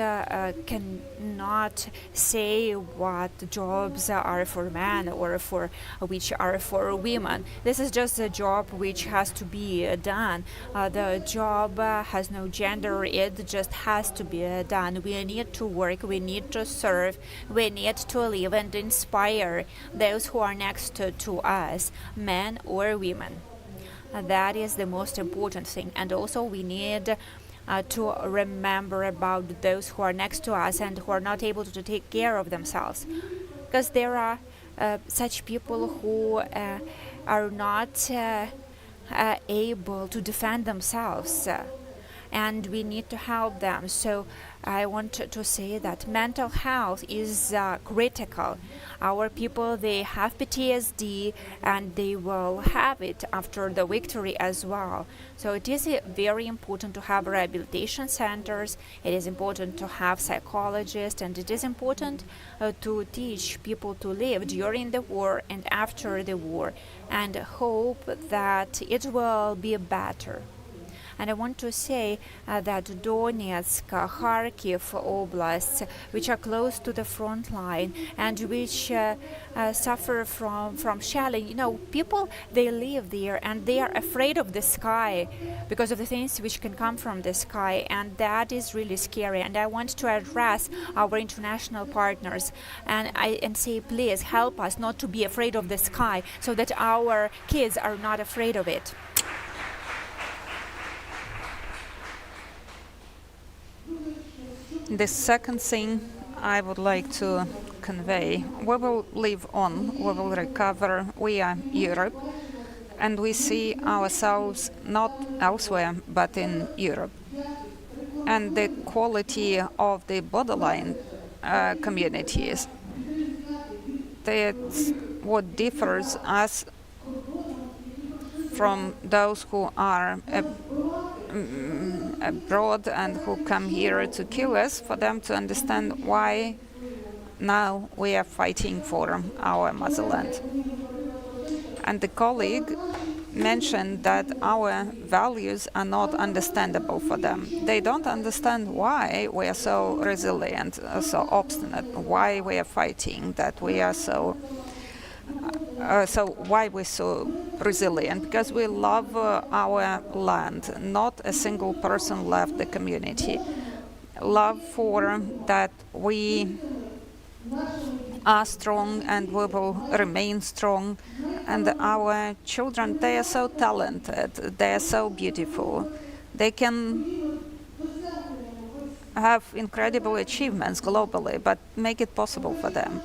cannot say what jobs are for men or for which are for women. This is just a job which has to be done. The job has no gender, it just has to be done. We need to work, we need to serve, we need to live and inspire those who are next to us, men or women. That is the most important thing. And also we need to remember about those who are next to us and who are not able to take care of themselves. Because there are such people who are not able to defend themselves. And we need to help them. So I want to say that mental health is critical. Our people, they have PTSD and they will have it after the victory as well. So it is very important to have rehabilitation centers. It is important to have psychologists, and it is important to teach people to live during the war and after the war, and hope that it will be better. And I want to say that Donetsk, Kharkiv oblasts, which are close to the front line and which suffer from shelling, people, they live there and they are afraid of the sky because of the things which can come from the sky, and that is really scary. And I want to address our international partners and say, please help us not to be afraid of the sky so that our kids are not afraid of it. The second thing I would like to convey, we will live on, we will recover, we are Europe, and we see ourselves not elsewhere but in Europe. And the quality of the borderline communities, that's what differs us from those who are abroad and who come here to kill us, for them to understand why now we are fighting for our motherland. And the colleague mentioned that our values are not understandable for them. They don't understand why we are so resilient, so obstinate, why we are fighting, that we are so why we're so resilient? Because we love our land. Not a single person left the community. Love for that we are strong and we will remain strong. And our children, they are so talented. They are so beautiful. They can have incredible achievements globally, but make it possible for them.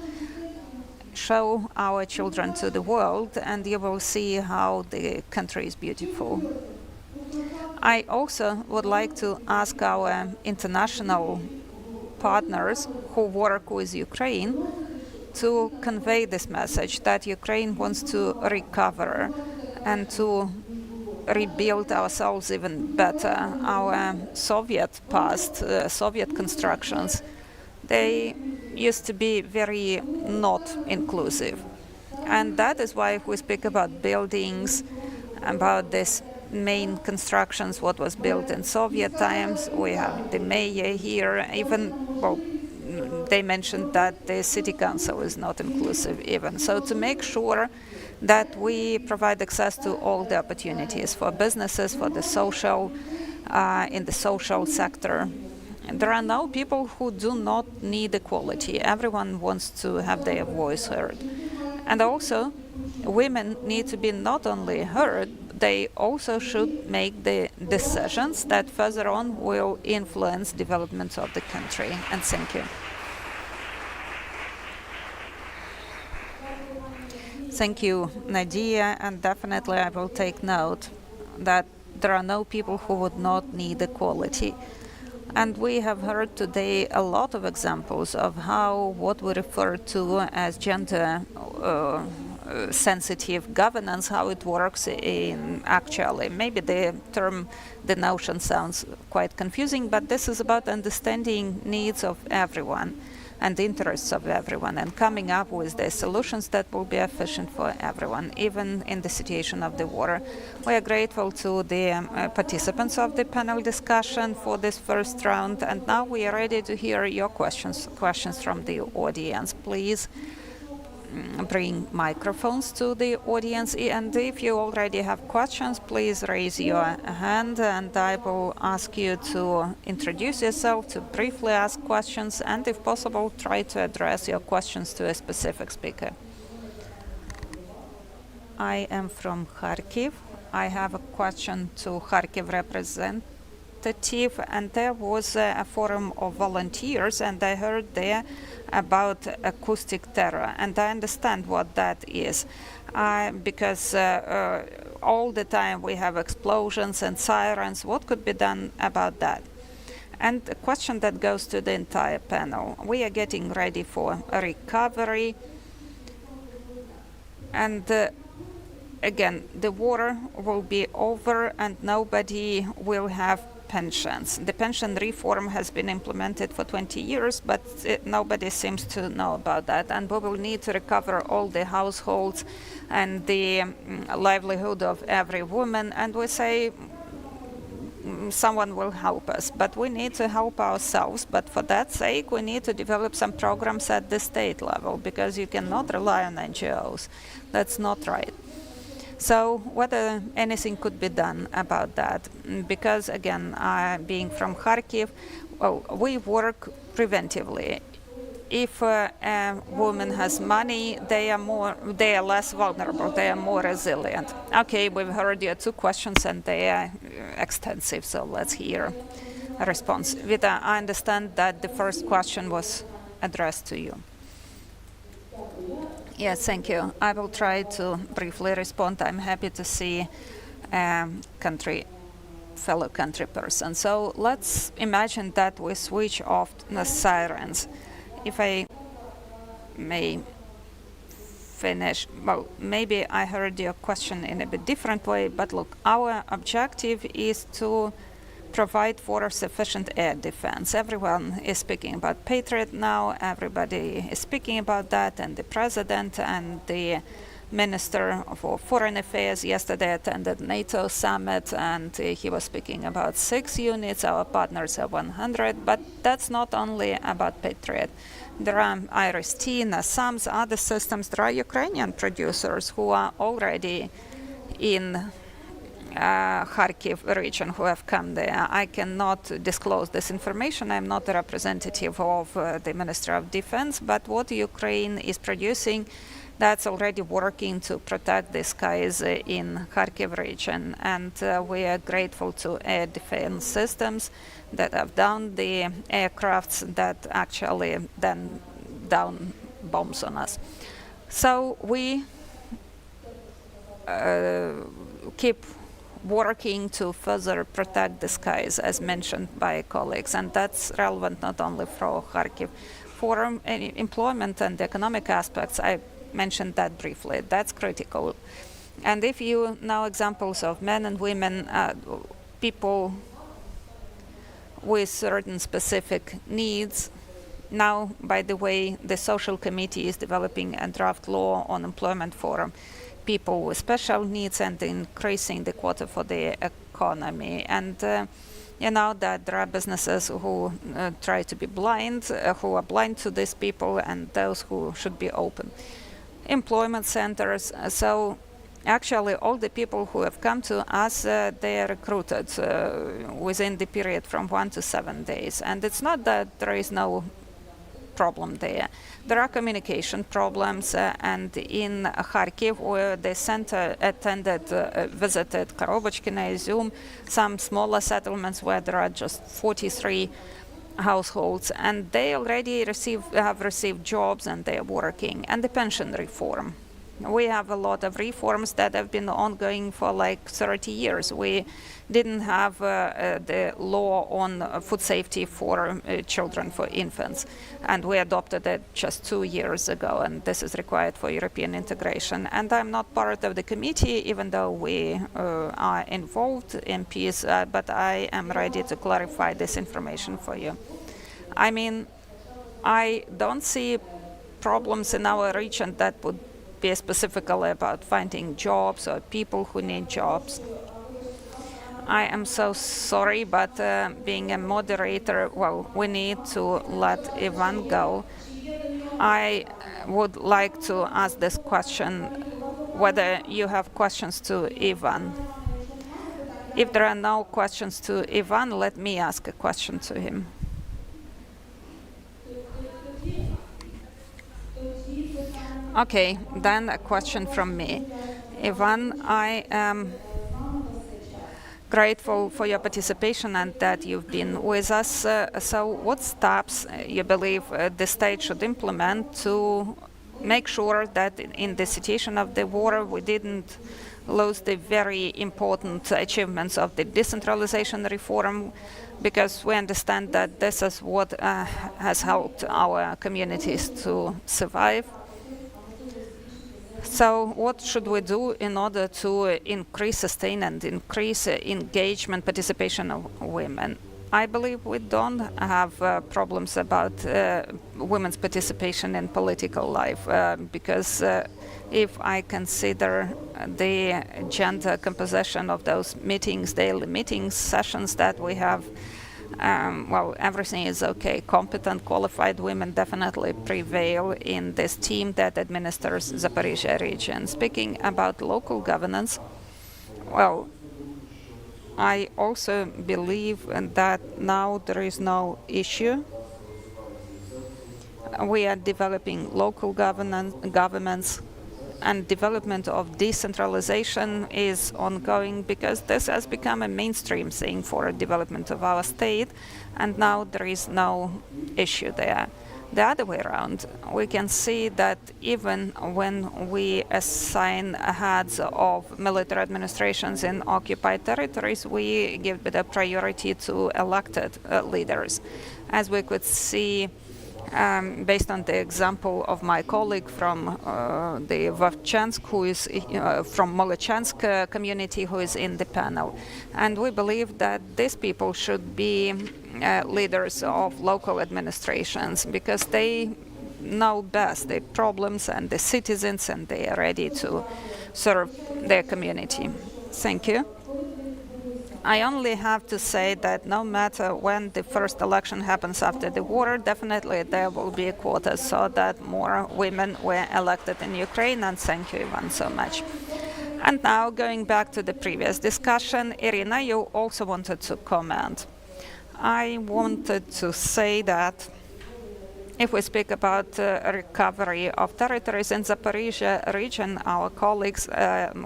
Show our children to the world and you will see how the country is beautiful. I also would like to ask our international partners who work with Ukraine to convey this message that Ukraine wants to recover and to rebuild ourselves even better. Our Soviet past, Soviet constructions, they used to be very not inclusive. And that is why we speak about buildings, about this main constructions, what was built in Soviet times. We have the mayor here, they mentioned that the city council is not inclusive even. So to make sure that we provide access to all the opportunities for businesses, for the social, in the social sector. There are no people who do not need equality. Everyone wants to have their voice heard. And also, women need to be not only heard, they also should make the decisions that further on will influence development of the country. And thank you. Thank you, Nadia, and definitely I will take note that there are no people who would not need equality. And we have heard today a lot of examples of how what we refer to as gender sensitive governance, how it works in actually. Maybe the term, the notion sounds quite confusing, but this is about understanding needs of everyone and the interests of everyone and coming up with the solutions that will be efficient for everyone, even in the situation of the war. We are grateful to the participants of the panel discussion for this first round, and now we are ready to hear your questions from the audience. Please bring microphones to the audience, and if you already have questions, please raise your hand and I will ask you to introduce yourself, to briefly ask questions, and if possible try to address your questions to a specific speaker. I am from Kharkiv. I have a question to Kharkiv representative, and there was a forum of volunteers, and I heard there about acoustic terror, and I understand what that is, because all the time we have explosions and sirens. What could be done about that? And a question that goes to the entire panel. We are getting ready for a recovery, and again, the war will be over and nobody will have pensions. The pension reform has been implemented for 20 years, but nobody seems to know about that. And we will need to recover all the households and the livelihood of every woman. And we say someone will help us, but we need to help ourselves. But for that sake, we need to develop some programs at the state level, because you cannot rely on NGOs. That's not right. So whether anything could be done about that, because again, being from Kharkiv, well, we work preventively. If a woman has money, they are less vulnerable, they are more resilient. Okay, we've heard your 2 questions and they are extensive, so let's hear a response. Vita, I understand that the first question was addressed to you. Yes, thank you. I will try to briefly respond. I'm happy to see fellow country person. So let's imagine that we switch off the sirens. If I may finish, well, maybe I heard your question in a bit different way, but look, our objective is to provide for sufficient air defense. Everyone is speaking about Patriot now, everybody is speaking about that, and the president and the Minister for Foreign Affairs yesterday attended NATO summit, and he was speaking about 6 units, our partners have 100, but that's not only about Patriot. There are IRIS-T, NASAMS, other systems. There are Ukrainian producers who are already in Kharkiv region, who have come there. I cannot disclose this information. I'm not a representative of the Ministry of Defense, but what Ukraine is producing, that's already working to protect the skies in Kharkiv region. And we are grateful to air defense systems that have downed the aircrafts that actually then down bombs on us. So we keep working to further protect the skies, as mentioned by colleagues, and that's relevant not only for Kharkiv. For employment and economic aspects, I mentioned that briefly. That's critical. And if you know examples of men and women, people with certain specific needs, now, by the way, the Social Committee is developing a draft law on employment for people with special needs and increasing the quota for the economy. And you know that there are businesses who try to be blind, who are blind to these people, and those who should be open. Employment centers. So actually all the people who have come to us, they are recruited within the period from 1 to 7 days. And it's not that there is no problem there. There are communication problems, and in Kharkiv, where the center visited Korobochkina, Izum, some smaller settlements where there are just 43 households, and they already have received jobs and they're working. And the pension reform. We have a lot of reforms that have been ongoing for like 30 years. We didn't have the law on food safety for children, for infants, and we adopted it just 2 years ago, and this is required for European integration. And I'm not part of the committee, even though we are involved in peace, but I am ready to clarify this information for you. I mean, I don't see problems in our region that would be specifically about finding jobs or people who need jobs. I am so sorry, but being a moderator, well, we need to let Ivan go. I would like to ask this question, whether you have questions to Ivan. If there are no questions to Ivan, let me ask a question to him. Okay, then a question from me. Ivan, I am grateful for your participation and that you've been with us. So what steps you believe the state should implement to make sure that in the situation of the war we didn't lose the very important achievements of the decentralization reform, because we understand that this is what has helped our communities to survive. So what should we do in order to increase, sustain and increase engagement, participation of women? I believe we don't have problems about women's participation in political life, because if I consider the gender composition of those meetings, daily meetings, sessions that we have, well, everything is okay. Competent, qualified women definitely prevail in this team that administers Zaporizhia region. Speaking about local governance, well, I also believe that now there is no issue. We are developing local governments, and development of decentralization is ongoing because this has become a mainstream thing for development of our state, and now there is no issue there. The other way around, we can see that even when we assign heads of military administrations in occupied territories, we give the priority to elected leaders. As we could see, based on the example of my colleague from the Vovchansk, who is from Molochansk community, who is in the panel. And we believe that these people should be leaders of local administrations, because they know best the problems and the citizens, and they are ready to serve their community. Thank you. I only have to say that no matter when the first election happens after the war, definitely there will be a quota so that more women were elected in Ukraine, and thank you, Ivan, so much. And now, going back to the previous discussion, Irina, you also wanted to comment. I wanted to say that if we speak about recovery of territories in Zaporizhia region, our colleagues,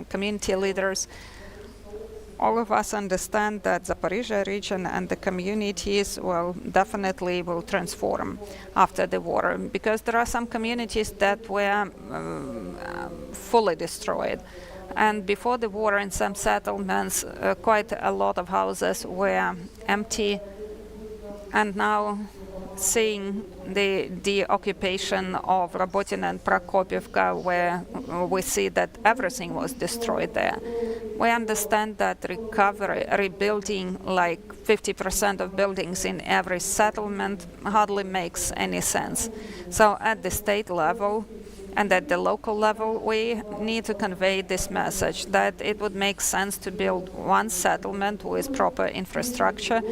community leaders, all of us understand that Zaporizhia region and the communities will definitely transform after the war, because there are some communities that were fully destroyed. And before the war, in some settlements, quite a lot of houses were empty. And now, seeing the occupation of Robotyne and Prokopivka, where we see that everything was destroyed there, we understand that rebuilding like 50% of buildings in every settlement hardly makes any sense. So at the state level and at the local level, we need to convey this message that it would make sense to build one settlement with proper infrastructure,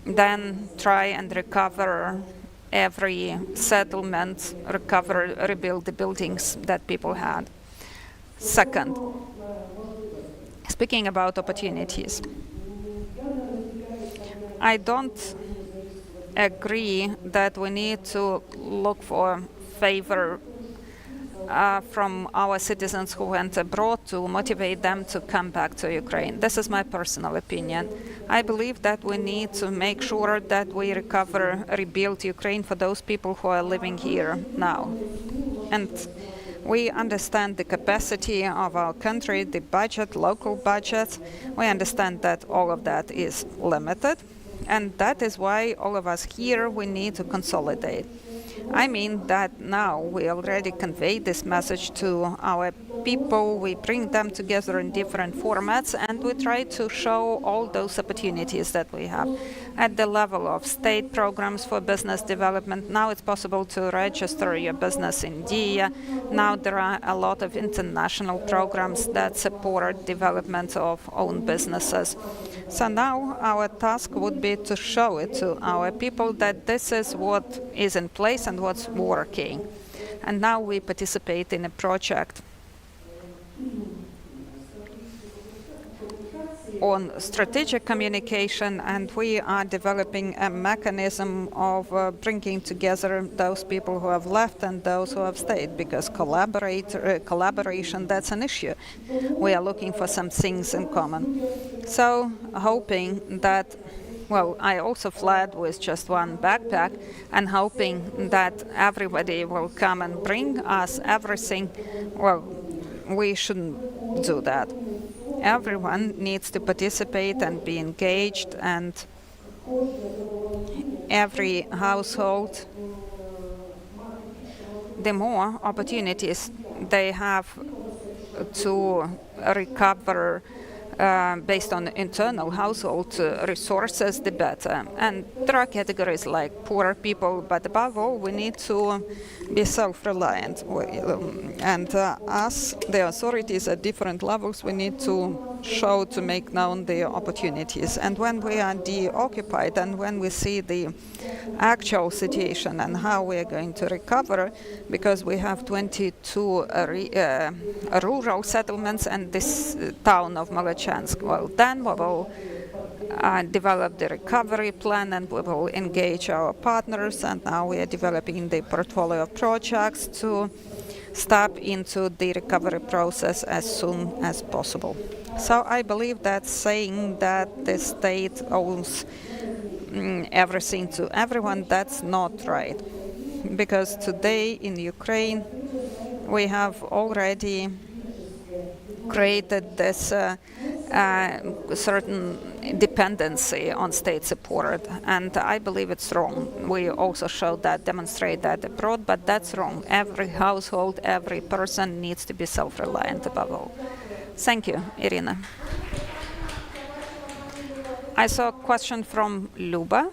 then try and recover every settlement, rebuild the buildings that people had. Second, speaking about opportunities, I don't agree that we need to look for favor from our citizens who went abroad to motivate them to come back to Ukraine. This is my personal opinion. I believe that we need to make sure that we rebuild Ukraine for those people who are living here now. And we understand the capacity of our country, the budget, local budgets. We understand that all of that is limited. And that is why all of us here, we need to consolidate. I mean that now we already convey this message to our people, we bring them together in different formats, and we try to show all those opportunities that we have. At the level of state programs for business development, now it's possible to register your business in DIA. Now there are a lot of international programs that support development of own businesses. So now our task would be to show it to our people that this is what is in place and what's working. And now we participate in a project on strategic communication, and we are developing a mechanism of bringing together those people who have left and those who have stayed, because collaboration, that's an issue. We are looking for some things in common. So hoping that, well, I also fled with just one backpack, and hoping that everybody will come and bring us everything. Well, we shouldn't do that. Everyone needs to participate and be engaged, and every household, the more opportunities they have to recover based on internal household resources, the better. And there are categories like poorer people, but above all, we need to be self-reliant. And us, the authorities at different levels, we need to show, to make known the opportunities. And when we are deoccupied and when we see the actual situation and how we are going to recover, because we have 22 rural settlements and this town of Molochansk, well, then we will develop the recovery plan and we will engage our partners, and now we are developing the portfolio of projects to step into the recovery process as soon as possible. So I believe that saying that the state owes everything to everyone, that's not right. Because today in Ukraine we have already created this certain dependency on state support, and I believe it's wrong. We also showed that, demonstrate that abroad, but that's wrong. Every household, every person needs to be self-reliant above all. Thank you, Irina. I saw a question from Luba.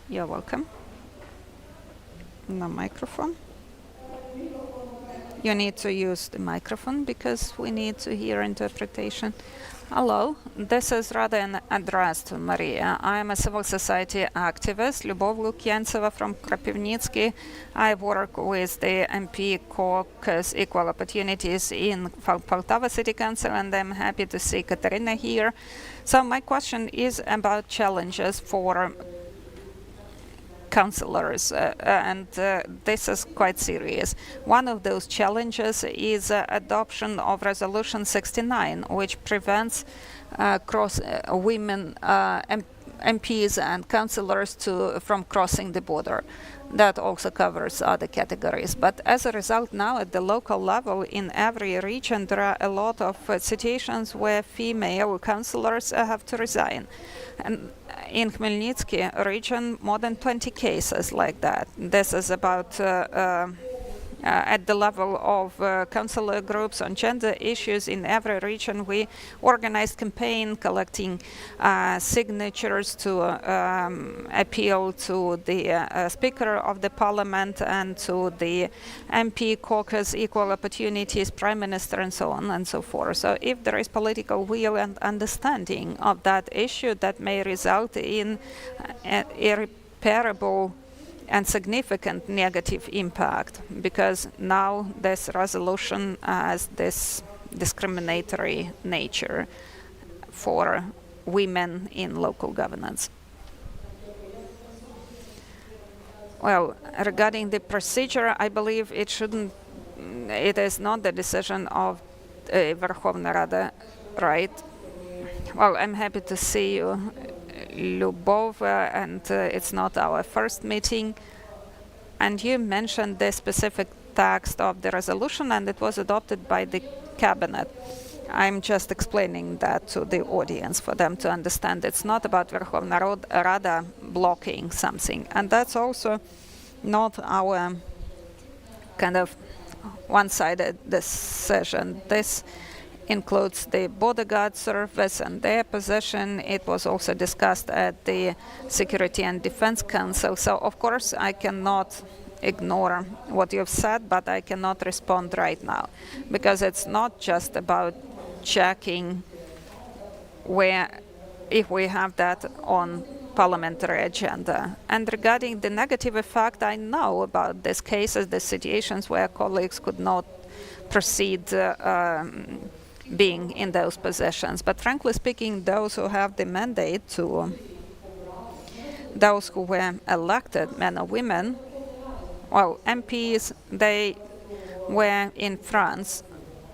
You're welcome. No microphone. You need to use the microphone because we need to hear interpretation. Hello, this is rather an address to Maria. I am a civil society activist, Lyubov Lukyantseva from Kropivnitsky. I work with the MP caucus Equal Opportunities in Poltava City Council, and I'm happy to see Katerina here. So my question is about challenges for councillors, and this is quite serious. One of those challenges is adoption of Resolution 69, which prevents women MPs and councillors from crossing the border. That also covers other categories. But as a result, now at the local level in every region, there are a lot of situations where female councillors have to resign. And in Khmelnytsky region, more than 20 cases like that. This is about at the level of councillor groups on gender issues in every region. We organized campaign collecting signatures to appeal to the Speaker of the Parliament and to the MP caucus, Equal Opportunities, Prime Minister, and so on and so forth. So if there is political will and understanding of that issue, that may result in irreparable and significant negative impact, because now this resolution has this discriminatory nature for women in local governance. Well, regarding the procedure, I believe it is not the decision of Verkhovna Rada, right? Well, I'm happy to see you, Lyubov, and it's not our first meeting. And you mentioned the specific text of the resolution, and it was adopted by the cabinet. I'm just explaining that to the audience for them to understand. It's not about Verkhovna Rada blocking something. And that's also not our kind of one-sided decision. This includes the border guard service and their position. It was also discussed at the Security and Defense Council. So, of course, I cannot ignore what you've said, but I cannot respond right now, because it's not just about checking if we have that on parliamentary agenda. And regarding the negative effect, I know about these cases, the situations where colleagues could not proceed being in those positions. But frankly speaking, those who have the mandate to, those who were elected, men or women, well, MPs, they were in France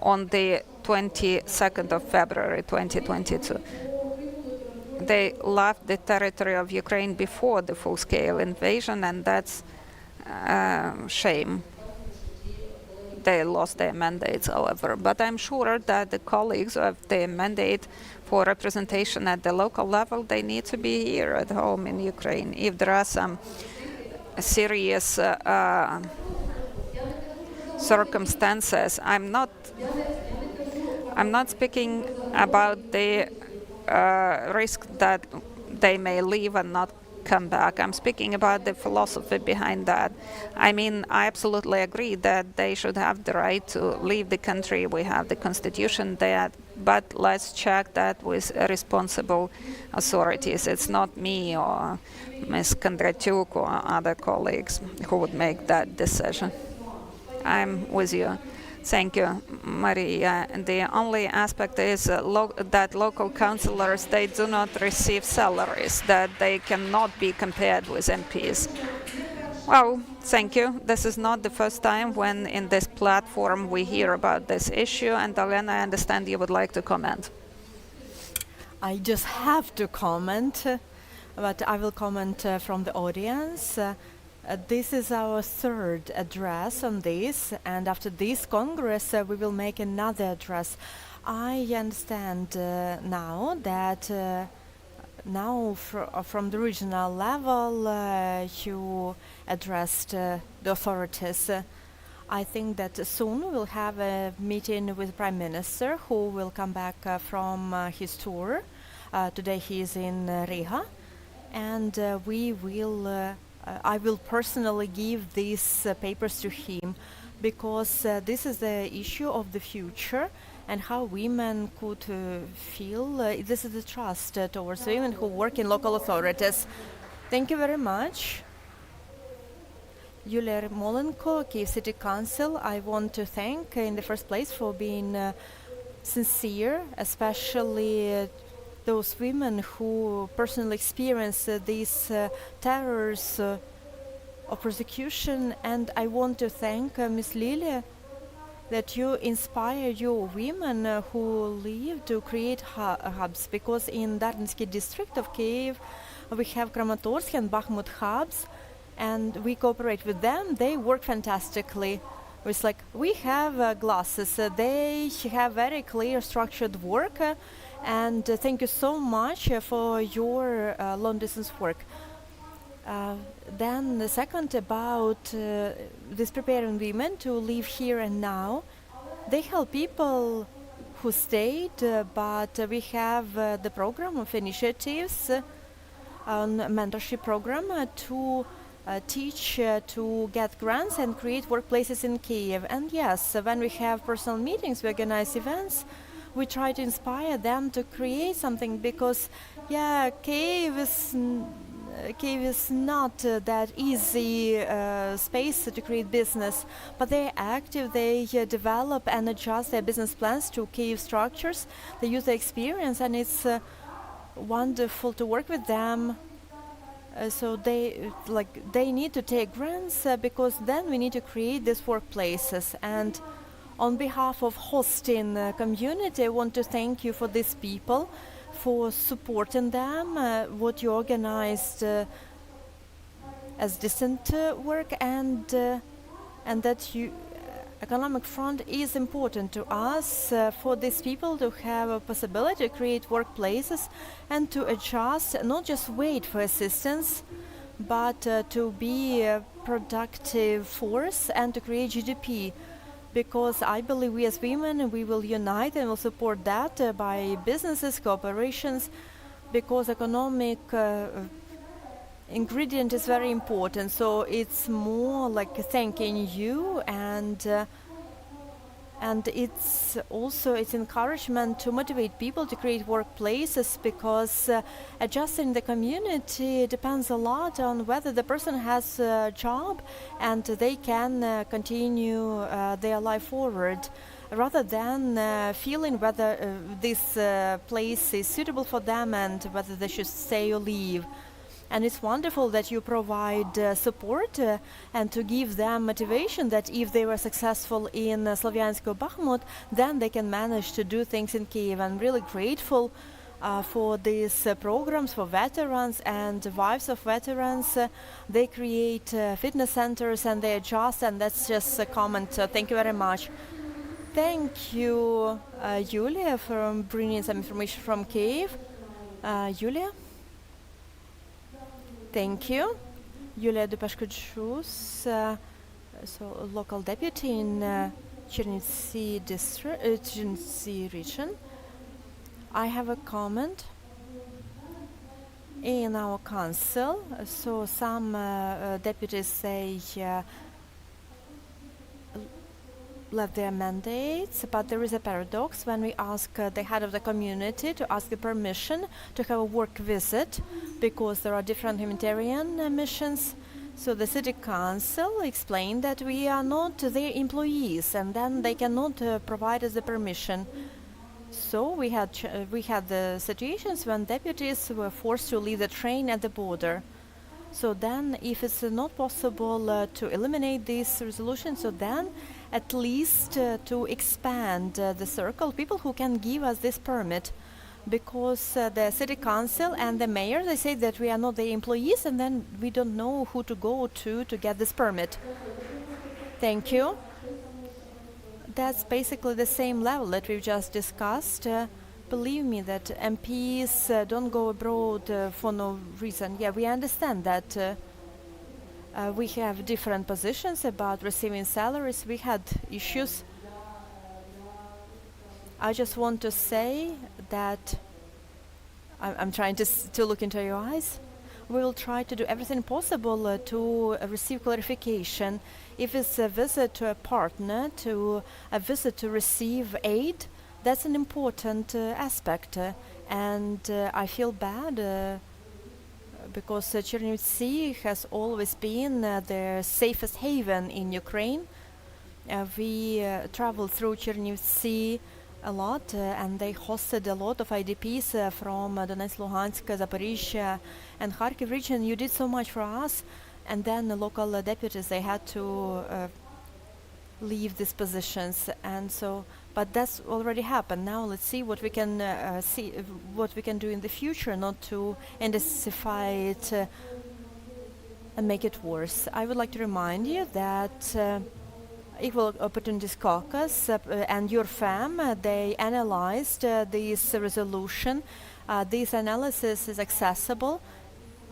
on the 22nd of February 2022. They left the territory of Ukraine before the full-scale invasion, and that's shame. They lost their mandates, however. But I'm sure that the colleagues who have the mandate for representation at the local level, they need to be here at home in Ukraine. If there are some serious circumstances, I'm not speaking about the risk that they may leave and not come back. I'm speaking about the philosophy behind that. I mean, I absolutely agree that they should have the right to leave the country. We have the constitution there, but let's check that with responsible authorities. It's not me or Ms. Kondratyuk or other colleagues who would make that decision. I'm with you. Thank you, Maria. The only aspect is that local councillors, they do not receive salaries, that they cannot be compared with MPs. Well, thank you. This is not the first time when in this platform we hear about this issue. And Elena, I understand you would like to comment. I just have to comment, but I will comment from the audience. This is our third address on this, and after this Congress, we will make another address. I understand now that from the regional level, you addressed the authorities. I think that soon we'll have a meeting with Prime Minister, who will come back from his tour. Today he is in Riga, and we will. I will personally give these papers to him, because this is the issue of the future and how women could feel. This is the trust towards women who work in local authorities. Thank you very much. Yulia Molenko, Kyiv City Council, I want to thank in the first place for being sincere, especially those women who personally experience these terrors of persecution. And I want to thank Ms. Lilia that you inspire your women who live to create hubs, because in Darninsky district of Kyiv we have Kramatorsk and Bakhmut hubs, and we cooperate with them. They work fantastically. It's like we have glasses. They have very clear structured work. And thank you so much for your long-distance work. Then the second about this preparing women to live here and now. They help people who stayed, but we have the program of initiatives, mentorship program to teach to get grants and create workplaces in Kyiv. And yes, when we have personal meetings, we organize events. We try to inspire them to create something, because, yeah, Kyiv is not that easy space to create business, but they're active. They develop and adjust their business plans to Kyiv structures. They use their experience, and it's wonderful to work with them. So they need to take grants because then we need to create these workplaces. And on behalf of hosting community, I want to thank you for these people, for supporting them, what you organized as decent work, and that you economic front is important to us for these people to have a possibility to create workplaces and to adjust, not just wait for assistance, but to be a productive force and to create GDP. Because I believe we as women, we will unite and will support that by businesses, cooperations, because economic ingredient is very important. So it's more like thanking you, and it's also it's encouragement to motivate people to create workplaces, because adjusting the community depends a lot on whether the person has a job and they can continue their life forward. rather than feeling whether this place is suitable for them and whether they should stay or leave. And it's wonderful that you provide support and to give them motivation that if they were successful in Slavyansk or Bakhmut, then they can manage to do things in Kiev. I'm really grateful for these programs for veterans and wives of veterans. They create fitness centers and they adjust, and that's just a comment. Thank you very much. Thank you, Yulia, for bringing some information from Kiev. Yulia? Thank you. Yulia Dupashkuchus, so local deputy in Chernivtsi district, Chernivtsi region. I have a comment. In our council, so some deputies say left their mandates, but there is a paradox when we ask the head of the community to ask the permission to have a work visit, because there are different humanitarian missions. So the city council explained that we are not their employees, and then they cannot provide us the permission. So we had the situations when deputies were forced to leave the train at the border. So then, if it's not possible to eliminate this resolution, so then at least to expand the circle of people who can give us this permit, because the city council and the mayor, they say that we are not the employees, and then we don't know who to go to get this permit. Thank you. That's basically the same level that we've just discussed. Believe me that MPs don't go abroad for no reason. Yeah, we understand that we have different positions about receiving salaries. We had issues. I just want to say that I'm trying to look into your eyes. We will try to do everything possible to receive clarification. If it's a visit to a partner, to a visit to receive aid, that's an important aspect. And I feel bad because Chernivtsi has always been the safest haven in Ukraine. We traveled through Chernivtsi a lot, and they hosted a lot of IDPs from Donetsk, Luhansk, Zaporizhia, and Kharkiv region. You did so much for us, and then the local deputies, they had to leave these positions, and so. But that's already happened. Now let's see what we can what we can do in the future, not to intensify it and make it worse. I would like to remind you that Equal Opportunities Caucus and your FAM, they analyzed this resolution. This analysis is accessible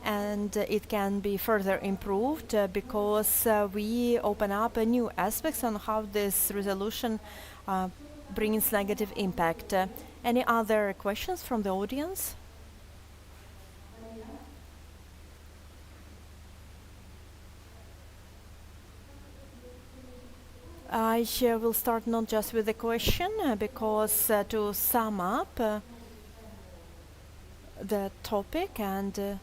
and it can be further improved because we open up new aspects on how this resolution brings negative impact. Any other questions from the audience? I will start not just with a question, because to sum up the topic, and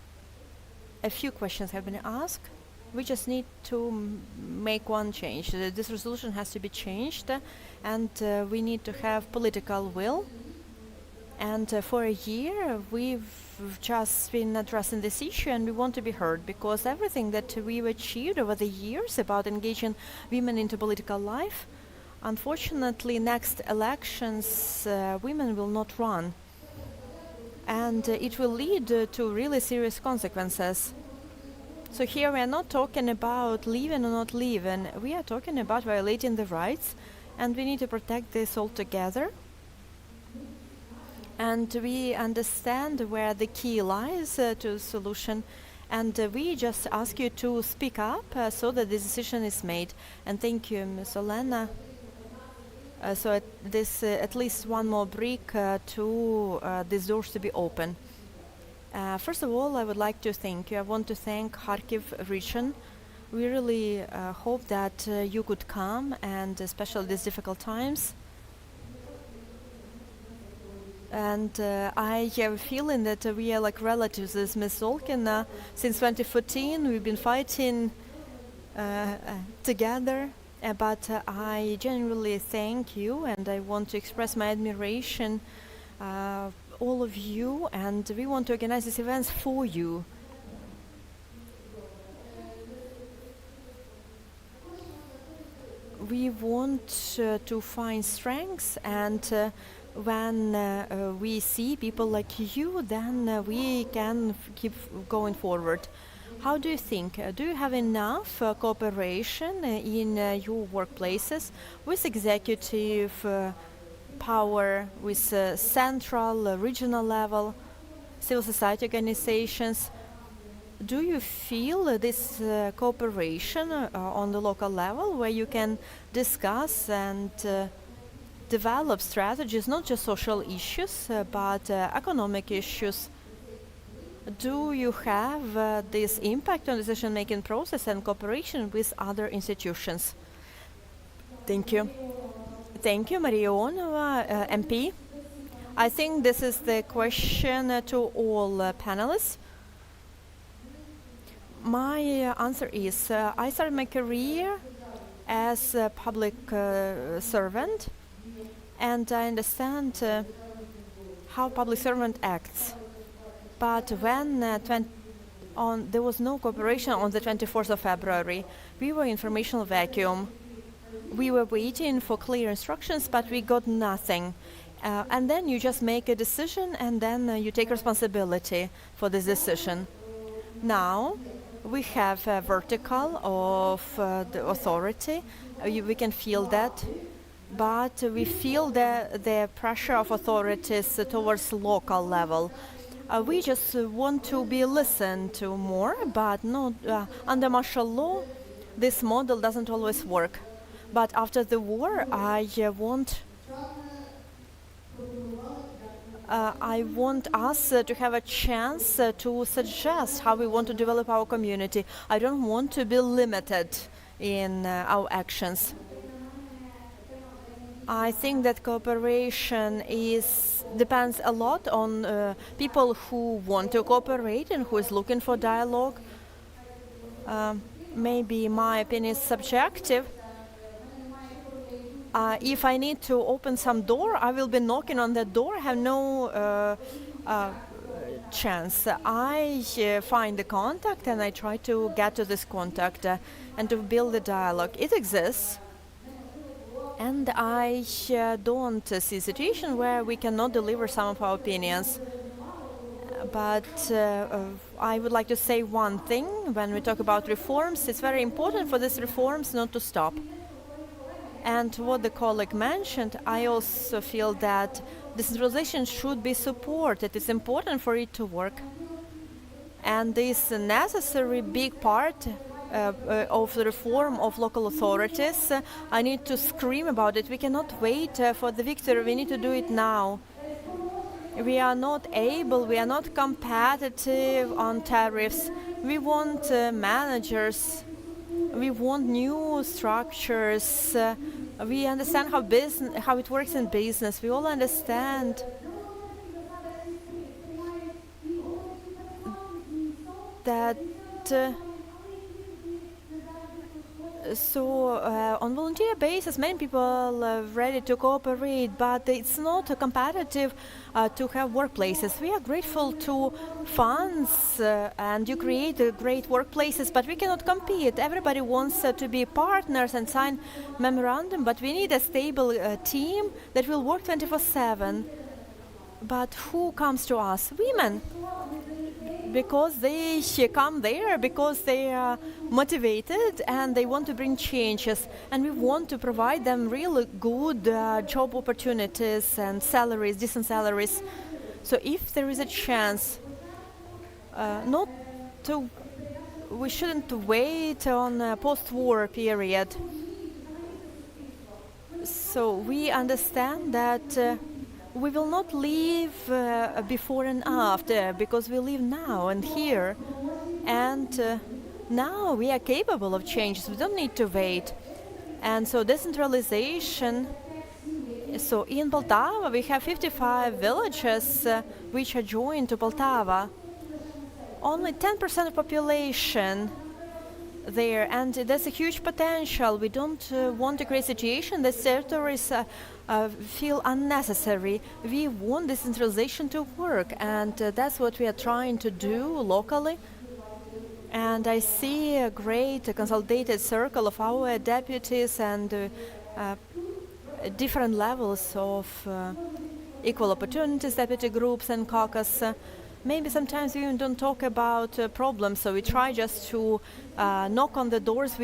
a few questions have been asked. We just need to make one change. This resolution has to be changed, and we need to have political will. And for a year, we've just been addressing this issue, and we want to be heard, because everything that we've achieved over the years about engaging women into political life, unfortunately, next elections, women will not run. And it will lead to really serious consequences. So here we are not talking about leaving or not leaving. We are talking about violating the rights, and we need to protect this all together. And we understand where the key lies to the solution, and we just ask you to speak up so that the decision is made. And thank you, Ms. Olena. So at least one more brick to these doors to be open. First of all, I would like to thank you. I want to thank Kharkiv region. We really hope that you could come, and especially these difficult times. And I have a feeling that we are like relatives with Ms. Zolkin. Since 2014, we've been fighting together. But I genuinely thank you, and I want to express my admiration, all of you, and we want to organize these events for you. We want to find strengths, and when we see people like you, then we can keep going forward. How do you think? Do you have enough cooperation in your workplaces with executive power, with central, regional level, civil society organizations? Do you feel this cooperation on the local level where you can discuss and develop strategies, not just social issues, but economic issues? Do you have this impact on the decision-making process and cooperation with other institutions? Thank you. Thank you, Marionova, MP. I think this is the question to all panelists. My answer is, I started my career as a public servant, and I understand how public servant acts. But when there was no cooperation on the 24th of February, we were in informational vacuum. We were waiting for clear instructions, but we got nothing. And then you just make a decision, and then you take responsibility for this decision. Now, we have a vertical of the authority. We can feel that, but we feel the pressure of authorities towards local level. We just want to be listened to more, but not under martial law. This model doesn't always work. But after the war, I want us to have a chance to suggest how we want to develop our community. I don't want to be limited in our actions. I think that cooperation depends a lot on people who want to cooperate and who is looking for dialogue. Maybe my opinion is subjective. If I need to open some door, I will be knocking on that door. I have no chance. I find the contact and I try to get to this contact and to build a dialogue. It exists. And I don't see a situation where we cannot deliver some of our opinions. But I would like to say one thing. When we talk about reforms, it's very important for these reforms not to stop. And what the colleague mentioned, I also feel that decentralization should be supported. It's important for it to work. And this necessary big part of the reform of local authorities, I need to scream about it. We cannot wait for the victory. We need to do it now. We are not able, we are not competitive on tariffs. We want managers. We want new structures. We understand how it works in business. We all understand that. On volunteer basis, many people are ready to cooperate, but it's not competitive to have workplaces. We are grateful to funds and you create great workplaces, but we cannot compete. Everybody wants to be partners and sign memorandum, but we need a stable team that will work 24/7. But who comes to us? Women. Because they come there, because they are motivated and they want to bring changes, and we want to provide them really good job opportunities and salaries, decent salaries. So if there is a chance, we shouldn't wait on a post-war period. So we understand that we will not live before and after, because we live now and here. And now we are capable of changes. We don't need to wait. And so decentralization. So in Poltava, we have 55 villages which are joined to Poltava. Only 10% of population there, and there's a huge potential. We don't want to create a situation that territories feel unnecessary. We want decentralization to work, and that's what we are trying to do locally. And I see a great consolidated circle of our deputies and different levels of equal opportunities deputy groups and caucus. Maybe sometimes we even don't talk about problems, so we try just to knock on the doors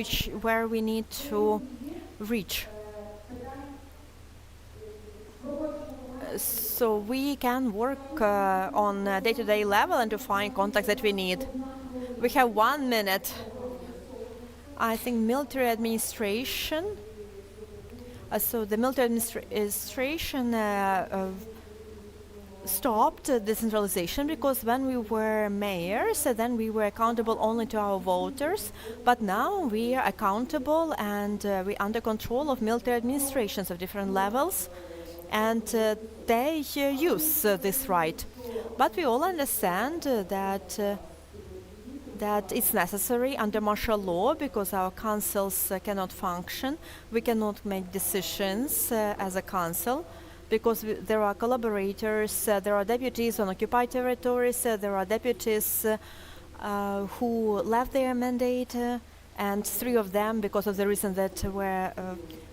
where we need to reach. So we can work on a day-to-day level and to find contacts that we need. We have 1 minute. I think military administration. So the military administration stopped decentralization because when we were mayors, then we were accountable only to our voters. But now we are accountable and we're under control of military administrations of different levels. And they use this right. But we all understand that it's necessary under martial law because our councils cannot function. We cannot make decisions as a council because there are collaborators, there are deputies on occupied territories, there are deputies who left their mandate, and 3 of them because of the reason that were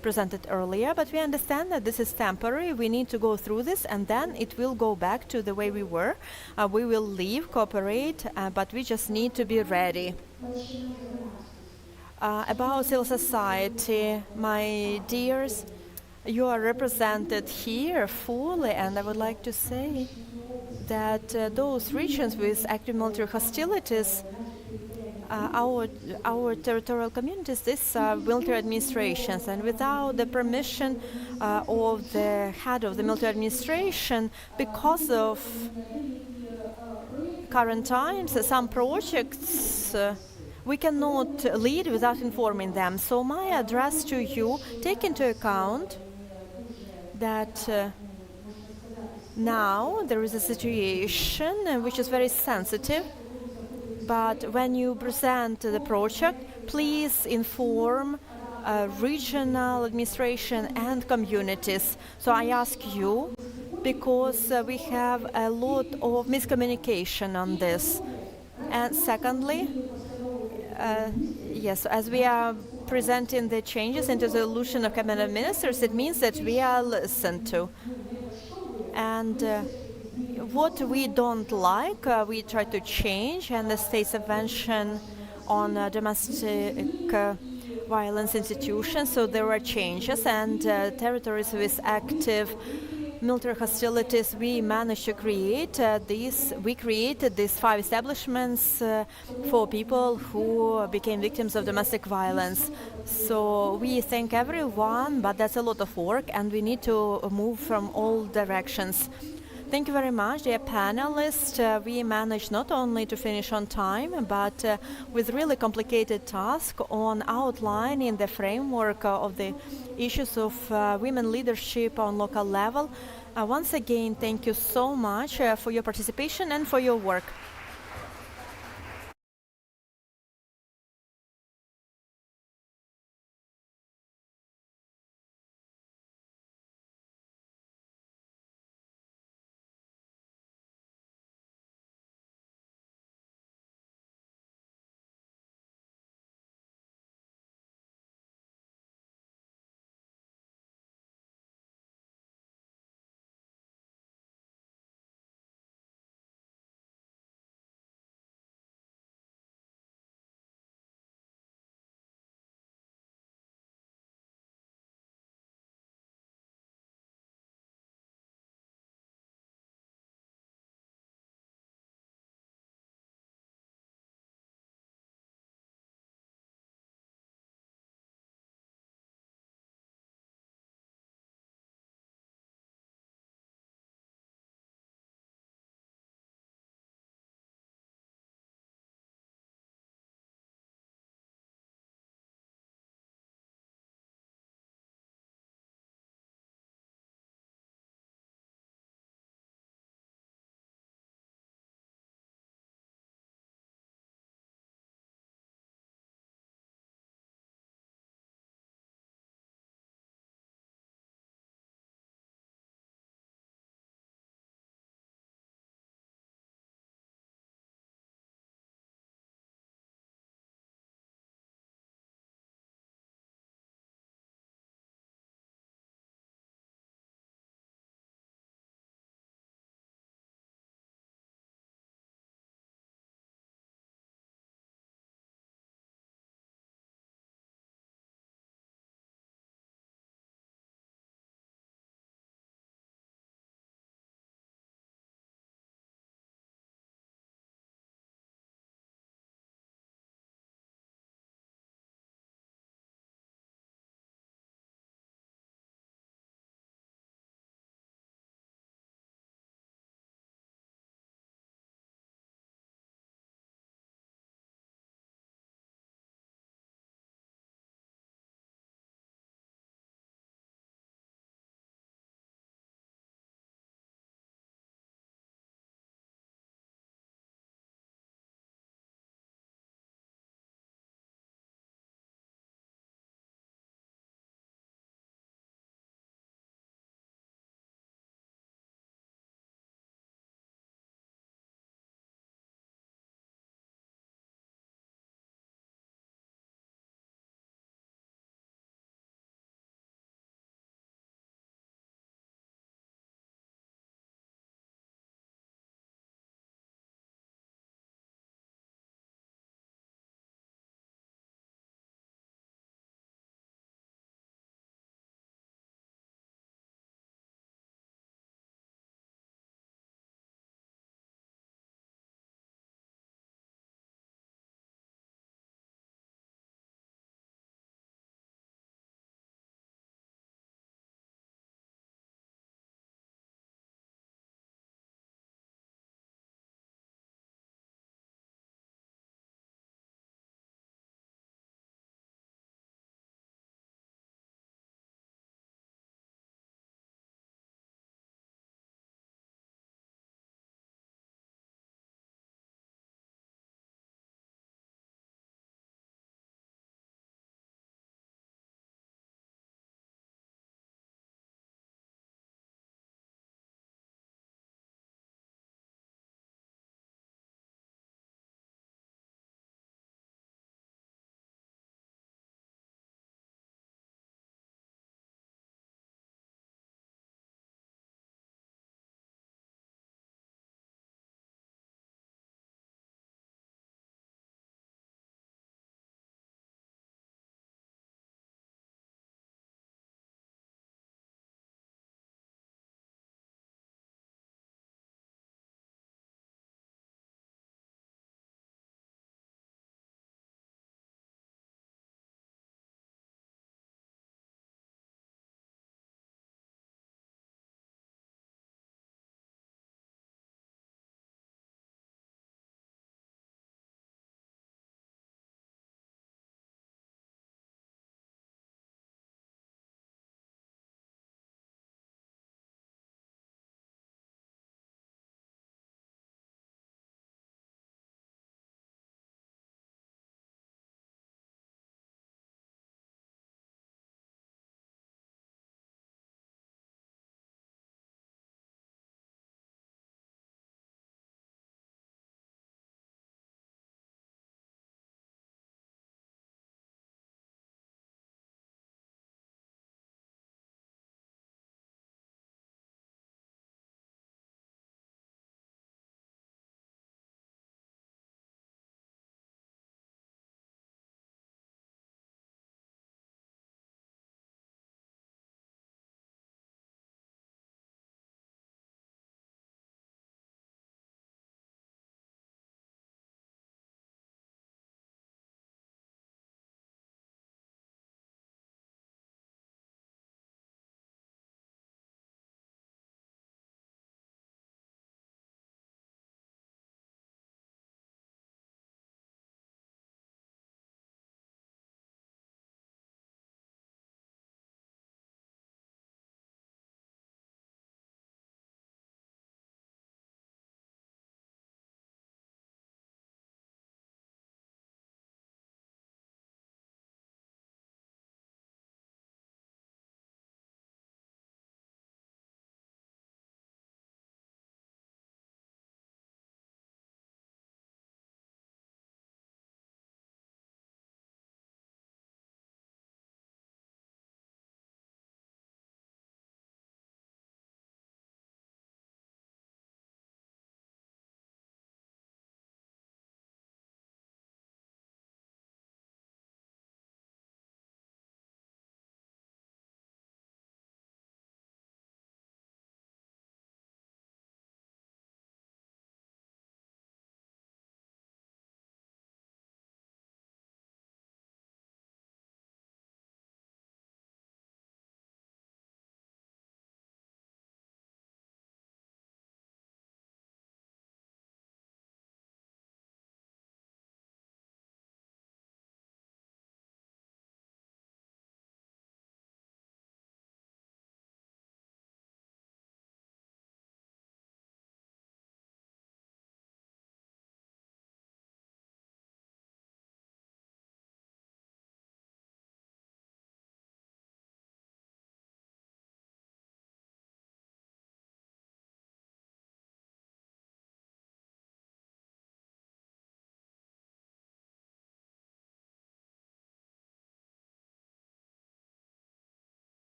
presented earlier. But we understand that this is temporary. We need to go through this, and then it will go back to the way we were. We will leave, cooperate, but we just need to be ready. About civil society, my dears, you are represented here fully, and I would like to say that those regions with active military hostilities, our territorial communities, these are military administrations, and without the permission of the head of the military administration, because of current times, some projects we cannot lead without informing them. So my address to you, take into account that now there is a situation which is very sensitive, but when you present the project, please inform regional administration and communities. So I ask you, because we have a lot of miscommunication on this. And secondly, yes, as we are presenting the changes into the resolution of Cabinet of Ministers, it means that we are listened to. And what we don't like, we try to change, and the state subvention on domestic violence institutions, so there are changes, and territories with active military hostilities, we managed to create we created these 5 establishments for people who became victims of domestic violence. So we thank everyone, but that's a lot of work, and we need to move from all directions. Thank you very much, dear panelists. We managed not only to finish on time, but with really complicated task on outlining the framework of the issues of women leadership on local level. Once again, thank you so much for your participation and for your work.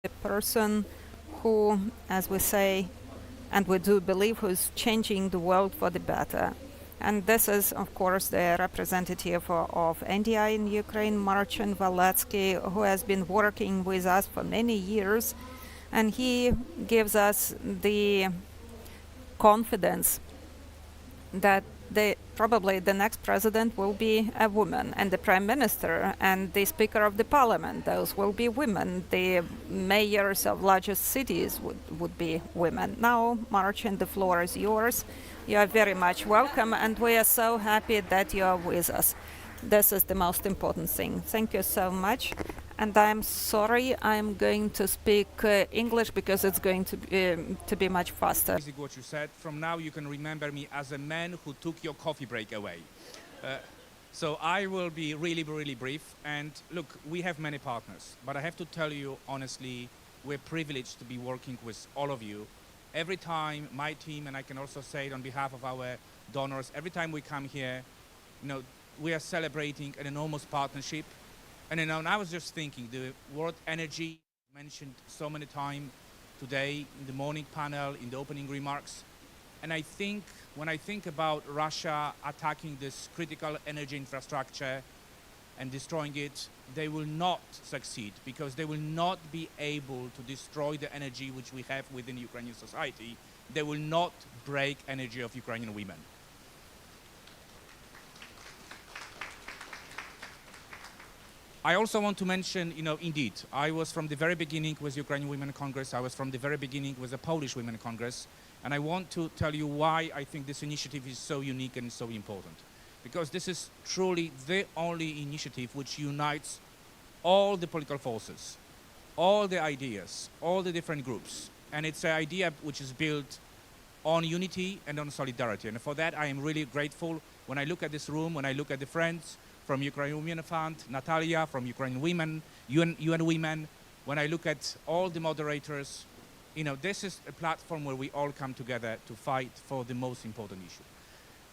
a person who, as we say, and we do believe, who's changing the world for the better. And this is, of course, the representative of NDI in Ukraine, Marcin Walecki, who has been working with us for many years. And he gives us the confidence that probably the next president will be a woman, and the prime minister and the speaker of the parliament, those will be women. The mayors of largest cities would be women. Now, Marcin, the floor is yours. You are very much welcome, and we are so happy that you are with us. This is the most important thing. Thank you so much. And I'm sorry, I'm going to speak English because it's going to be much faster. What you said. From now, you can remember me as a man who took your coffee break away. So I will be really, really brief. And look, we have many partners, but I have to tell you honestly, we're privileged to be working with all of you. Every time my team, and I can also say it on behalf of our donors, every time we come here, we are celebrating an enormous partnership. And I was just thinking, the word energy mentioned so many times today in the morning panel, in the opening remarks. And I think, when I think about Russia attacking this critical energy infrastructure and destroying it, they will not succeed, because they will not be able to destroy the energy which we have within Ukrainian society. They will not break energy of Ukrainian women. I also want to mention, indeed, I was from the very beginning with Ukrainian Women Congress. I was from the very beginning with the Polish Women Congress. And I want to tell you why I think this initiative is so unique and so important. Because this is truly the only initiative which unites all the political forces, all the ideas, all the different groups. And it's an idea which is built on unity and on solidarity. And for that, I am really grateful. When I look at this room, when I look at the friends from Ukrainian Women Fund, Natalia from Ukrainian Women, UN Women, when I look at all the moderators, this is a platform where we all come together to fight for the most important issue.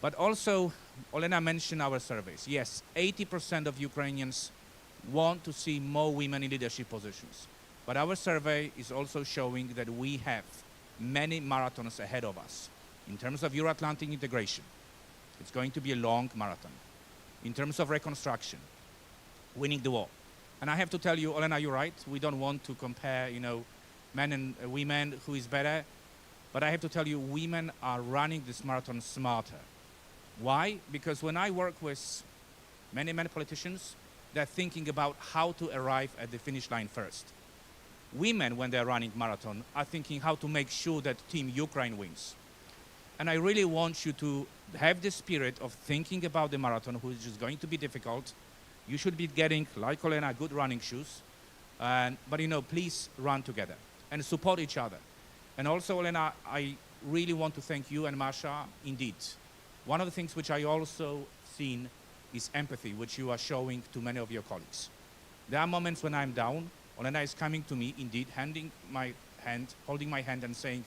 But also, Olena mentioned our surveys. Yes, 80% of Ukrainians want to see more women in leadership positions. But our survey is also showing that we have many marathons ahead of us. In terms of Euro-Atlantic integration, it's going to be a long marathon. In terms of reconstruction, winning the war. And I have to tell you, Olena, you're right. We don't want to compare, men and women, who is better. But I have to tell you, women are running this marathon smarter. Why? Because when I work with many politicians, they're thinking about how to arrive at the finish line first. Women, when they're running marathon, are thinking how to make sure that Team Ukraine wins. And I really want you to have the spirit of thinking about the marathon, which is going to be difficult. You should be getting, like Olena, good running shoes. But please run together and support each other. And also, Olena, I really want to thank you and Masha. Indeed, one of the things which I also seen is empathy, which you are showing to many of your colleagues. There are moments when I'm down. Olena is coming to me, indeed, holding my hand and saying,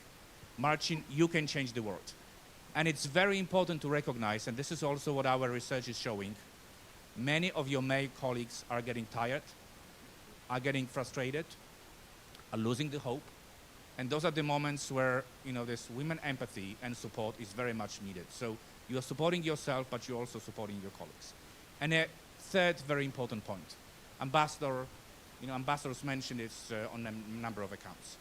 Marcin, you can change the world. And it's very important to recognize, and this is also what our research is showing, many of your male colleagues are getting tired, are getting frustrated, are losing the hope. And those are the moments where, this women empathy and support is very much needed. So you are supporting yourself, but you're also supporting your colleagues. And a third very important point, ambassadors mentioned this on a number of accounts.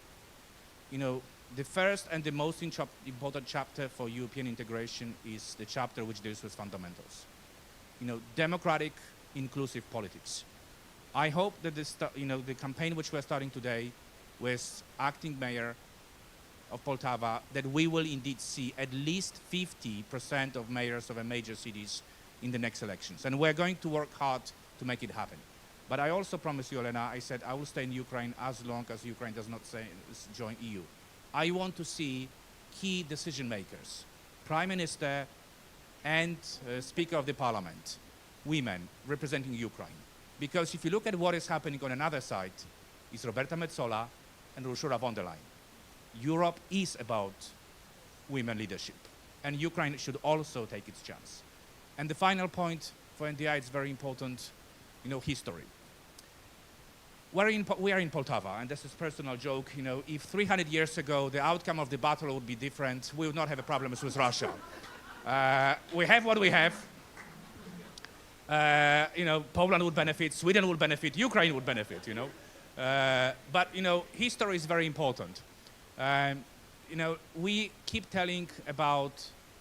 The first and the most important chapter for European integration is the chapter which deals with fundamentals. Democratic, inclusive politics. I hope that the campaign which we're starting today with acting mayor of Poltava, that we will indeed see at least 50% of mayors of major cities in the next elections. And we're going to work hard to make it happen. But I also promise you, Olena, I said I will stay in Ukraine as long as Ukraine does not join EU. I want to see key decision makers, Prime Minister and Speaker of the Parliament, women representing Ukraine. Because if you look at what is happening on another side, it's Roberta Metsola and Ursula von der Leyen. Europe is about women leadership, and Ukraine should also take its chance. And the final point for NDI, it's very important, history. we are in Poltava, and this is a personal joke. You know, if 300 years ago the outcome of the battle would be different, we would not have a problem with Russia. We have what we have. You know, Poland would benefit, Sweden would benefit, Ukraine would benefit. You know, but you know, history is very important. You know, we keep telling about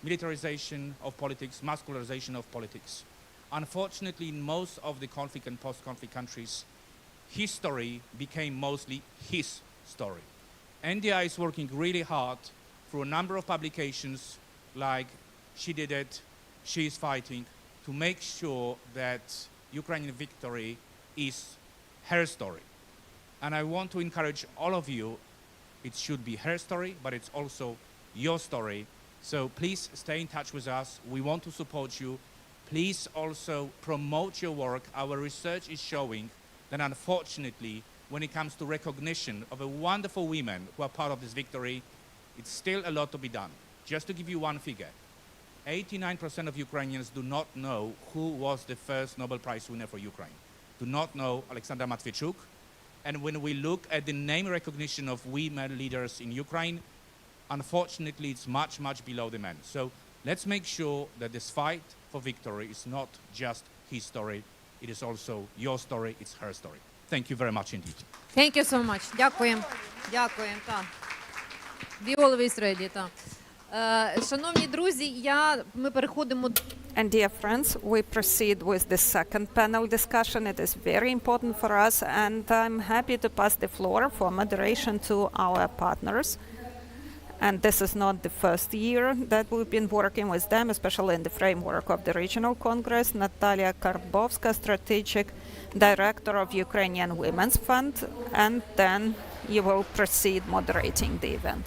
militarization of politics, muscularization of politics. Unfortunately, in most of the conflict and post-conflict countries, history became mostly his story. NDI is working really hard through a number of publications like She Did It, She is Fighting, to make sure that Ukrainian victory is her story. And I want to encourage all of you, it should be her story, but it's also your story. So please stay in touch with us. We want to support you. Please also promote your work. Our research is showing that unfortunately, when it comes to recognition of a wonderful women who are part of this victory, it's still a lot to be done. Just to give you one figure, 89% of Ukrainians do not know who was the first Nobel Prize winner for Ukraine, do not know Alexandra Matvichuk. And when we look at the name recognition of women leaders in Ukraine, unfortunately, it's much, much below the men. So let's make sure that this fight for victory is not just his story, it is also your story, it's her story. Thank you very much indeed. Thank you so much. Дякуємо. Дякуємо. Так. We always ready. Так. Шановні друзі, ми переходимо. And dear friends, we proceed with the second panel discussion. It is very important for us, and I'm happy to pass the floor for moderation to our partners. And this is not the first year that we've been working with them, especially in the framework of the Regional Congress. Natalia Karbovska, Strategic Director of Ukrainian Women's Fund, and then you will proceed moderating the event.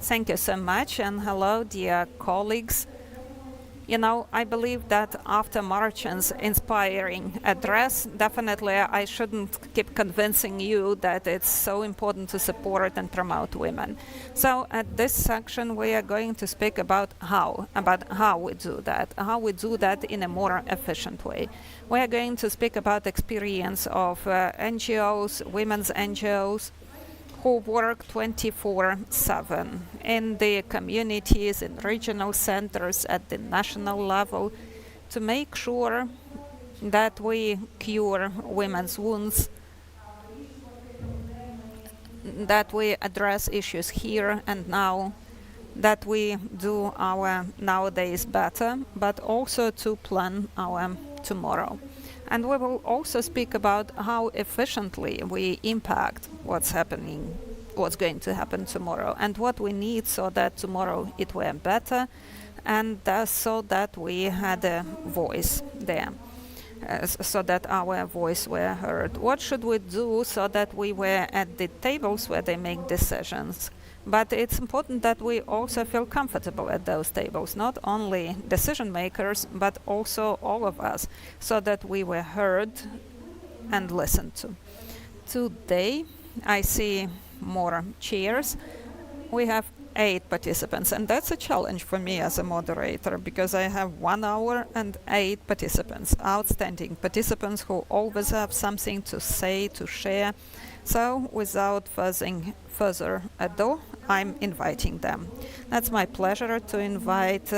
Thank you so much, and hello, dear colleagues. You know, I believe that after Marchin's inspiring address, definitely I shouldn't keep convincing you that it's so important to support and promote women. So at this section, we are going to speak about how we do that in a more efficient way. We are going to speak about experience of NGOs, women's NGOs, who work 24/7 in the communities, in regional centers, at the national level, to make sure that we cure women's wounds, that we address issues here and now, that we do our nowadays better, but also to plan our tomorrow. And we will also speak about how efficiently we impact what's going to happen tomorrow, and what we need so that tomorrow it were better, and so that we had a voice there, so that our voice were heard. What should we do so that we were at the tables where they make decisions? But it's important that we also feel comfortable at those tables, not only decision makers, but also all of us, so that we were heard and listened to. Today, I see more chairs. We have 8 participants, and that's a challenge for me as a moderator, because I have 1 hour and 8 participants, outstanding participants who always have something to say, to share. So without further ado, I'm inviting them. That's my pleasure to invite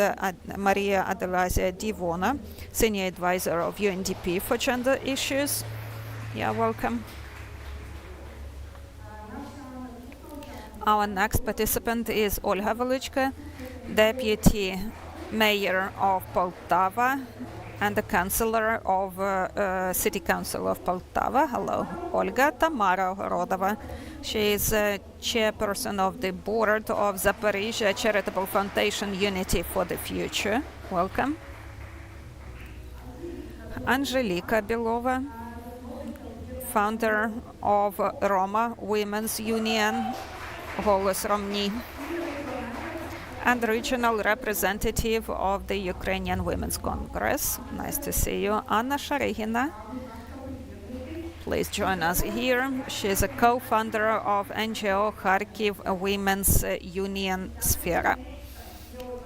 Maria Adelasia Divona, Senior Advisor of UNDP for Gender Issues. Yeah, welcome. Our next participant is Olga Velichka, Deputy Mayor of Poltava and the Councillor of City Council of Poltava. Hello, Olga. Tamara Rodova. She is chairperson of the board of Zaporizhia Charitable Foundation Unity for the Future. Welcome. Angelika Belova, founder of Roma Women's Union, Голос Romni, and regional representative of the Ukrainian Women's Congress. Nice to see you. Anna Sharihina, please join us here. She is a co-founder of NGO Kharkiv Women's Union Sfera.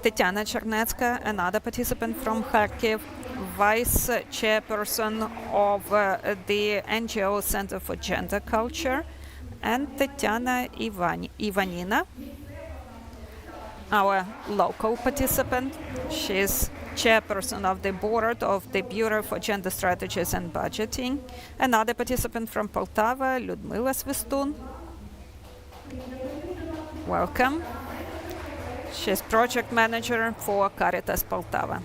Tetiana Chernetska, another participant from Kharkiv, vice chairperson of the NGO Center for Gender Culture, and Tetiana Ivanina, our local participant. She's chairperson of the board of the Bureau for Gender Strategies and Budgeting. Another participant from Poltava, Lyudmila Svistun. Welcome. She's project manager for Caritas Poltava.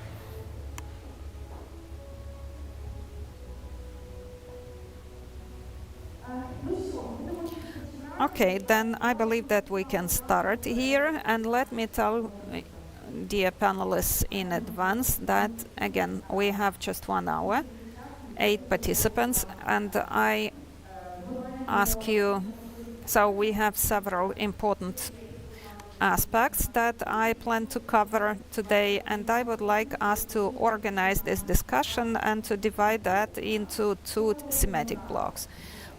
Okay, then I believe that we can start here, and let me tell dear panelists in advance that again we have just 1 hour, 8 participants, and I ask you, so we have several important aspects that I plan to cover today, and I would like us to organize this discussion and to divide that into 2 thematic blocks.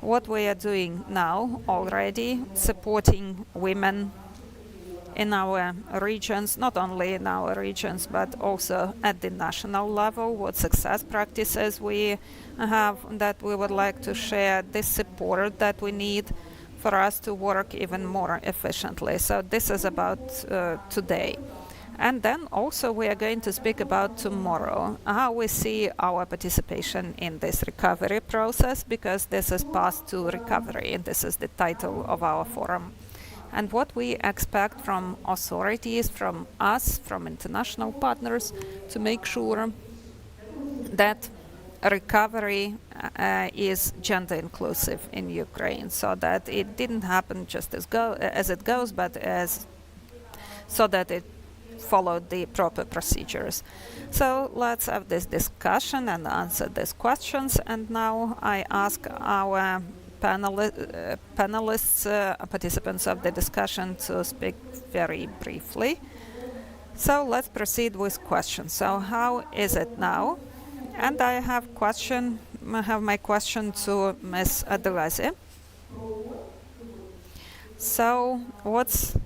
What we are doing now already, supporting women in our regions, not only in our regions, but also at the national level, what success practices we have that we would like to share, the support that we need for us to work even more efficiently. So this is about today. And then also we are going to speak about tomorrow, how we see our participation in this recovery process, because this is Path to Recovery, and this is the title of our forum. And what we expect from authorities, from us, from international partners, to make sure that recovery is gender inclusive in Ukraine, so that it didn't happen just as it goes, but so that it followed the proper procedures. So let's have this discussion and answer these questions. And now I ask our panelists, participants of the discussion, to speak very briefly. So let's proceed with questions. So how is it now? And I have my question to Ms. Adelazi. So what's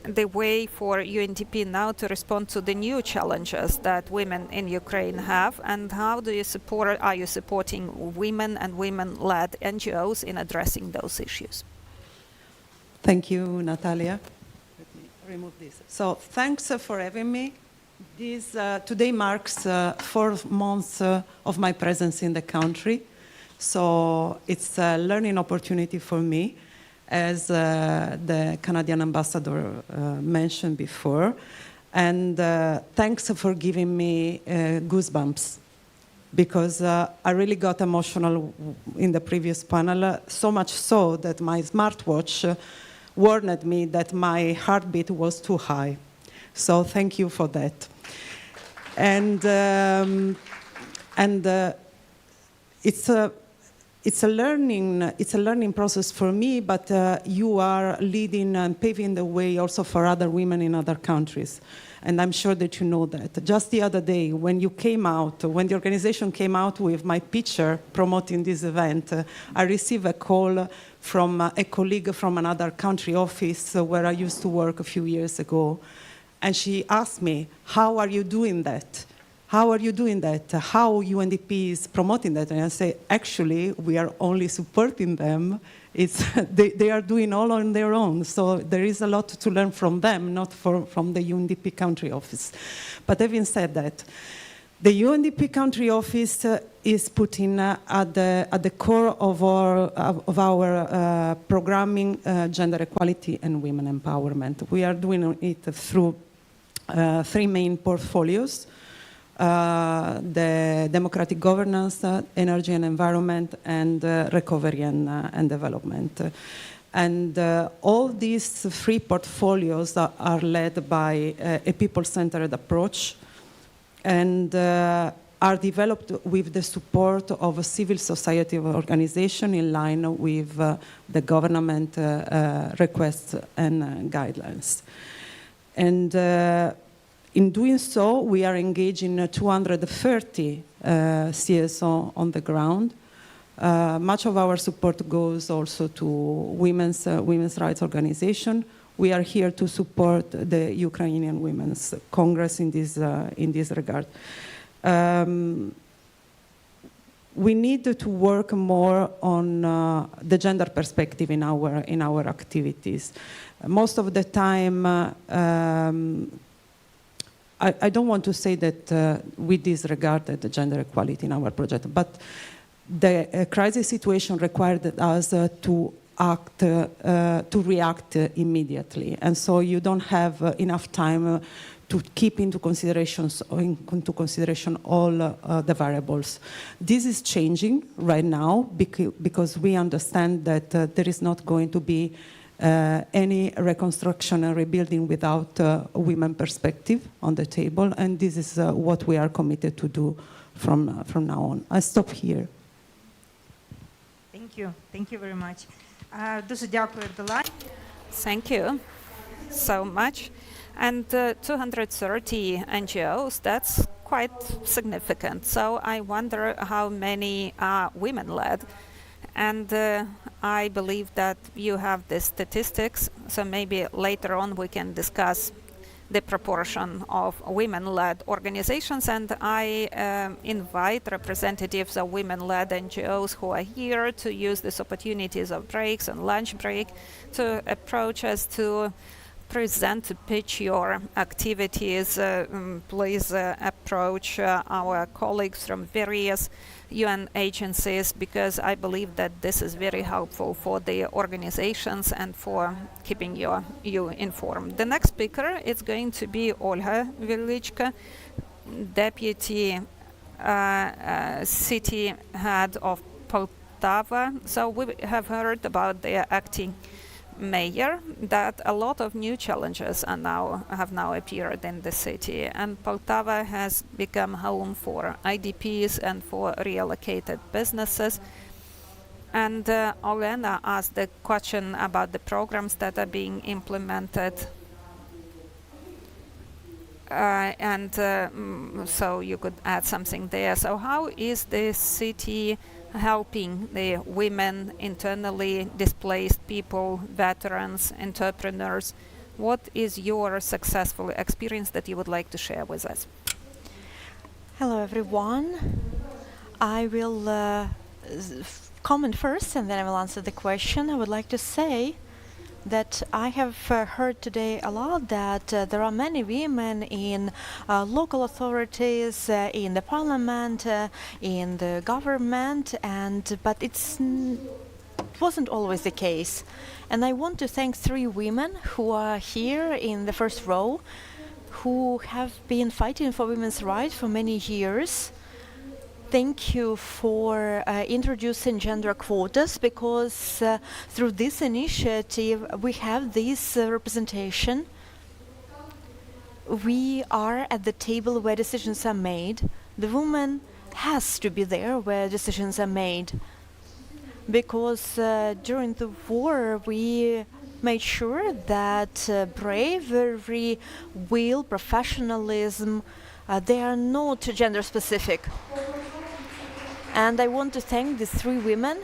the way for UNDP now to respond to the new challenges that women in Ukraine have, and how do you are you supporting women and women-led NGOs in addressing those issues? Thank you, Natalia. Let me remove this. So thanks for having me. This today marks 4 months of my presence in the country, so it's a learning opportunity for me, as the Canadian ambassador mentioned before. And thanks for giving me goosebumps, because I really got emotional in the previous panel, so much so that my smartwatch warned me that my heartbeat was too high. So thank you for that. And it's a learning process for me, but you are leading and paving the way also for other women in other countries. And I'm sure that you know that. Just the other day, when the organization came out with my picture promoting this event, I received a call from a colleague from another country office where I used to work a few years ago. And she asked me, how are you doing that? How are you doing that? How UNDP is promoting that? And I say, actually, we are only supporting them. They are doing all on their own. So there is a lot to learn from them, not from the UNDP country office. But having said that, the UNDP country office is putting at the core of our programming gender equality and women empowerment. We are doing it through 3 main portfolios. The democratic governance, energy and environment, and recovery and development. And all these 3 portfolios are led by a people-centered approach, and are developed with the support of a civil society organization in line with the government requests and guidelines. And in doing so, we are engaging 230 CSO on the ground. Much of our support goes also to women's rights organizations. we are here to support the Ukrainian Women's Congress in this regard. We need to work more on the gender perspective in our activities. Most of the time, I don't want to say that we disregarded the gender equality in our project, but the crisis situation required us to react immediately, and so you don't have enough time to keep into consideration all the variables. This is changing right now because we understand that there is not going to be any reconstruction and rebuilding without a women perspective on the table, and this is what we are committed to do from now on. I stop here. Thank you very much. Дуже дякую, Долань. Thank you so much. And 230 NGOs, that's quite significant. So I wonder how many are women-led. And I believe that you have the statistics, so maybe later on we can discuss the proportion of women-led organizations. And I invite representatives of women-led NGOs who are here to use these opportunities of breaks and lunch break to approach us to present, to pitch your activities. Please approach our colleagues from various UN agencies, because I believe that this is very helpful for the organizations and for keeping you informed. The next speaker is going to be Olga Velichka, Deputy City Head of Poltava. So we have heard about the acting mayor that a lot of new challenges have now appeared in the city, and Poltava has become home for IDPs and for reallocated businesses. And Olena asked the question about the programs that are being implemented, so you could add something there. So how is the city helping the women, internally displaced people, veterans, entrepreneurs? What is your successful experience that you would like to share with us? Hello, everyone. I will comment first, and then I will answer the question. I would like to say that I have heard today a lot that there are many women in local authorities, in the parliament, in the government, but it wasn't always the case. And I want to thank 3 women who are here in the first row, who have been fighting for women's rights for many years. Thank you for introducing gender quotas, because through this initiative we have this representation. We are at the table where decisions are made. The woman has to be there where decisions are made, because during the war we made sure that bravery, will, professionalism, they are not gender specific. And I want to thank these 3 women.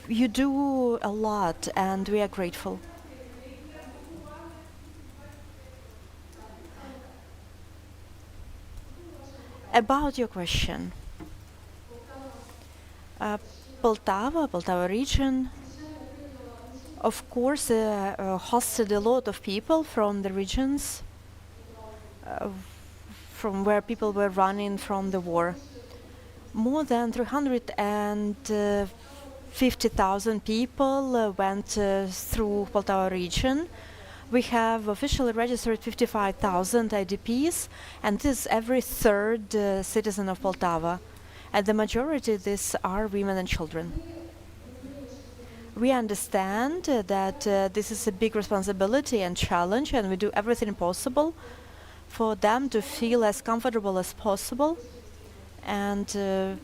You do a lot, and we are grateful. About your question, Poltava region, of course, hosted a lot of people from the regions, from where people were running from the war. More than 350,000 people went through Poltava region. We have officially registered 55,000 IDPs, and this is every 3rd citizen of Poltava. And the majority of these are women and children. We understand that this is a big responsibility and challenge, and we do everything possible for them to feel as comfortable as possible, and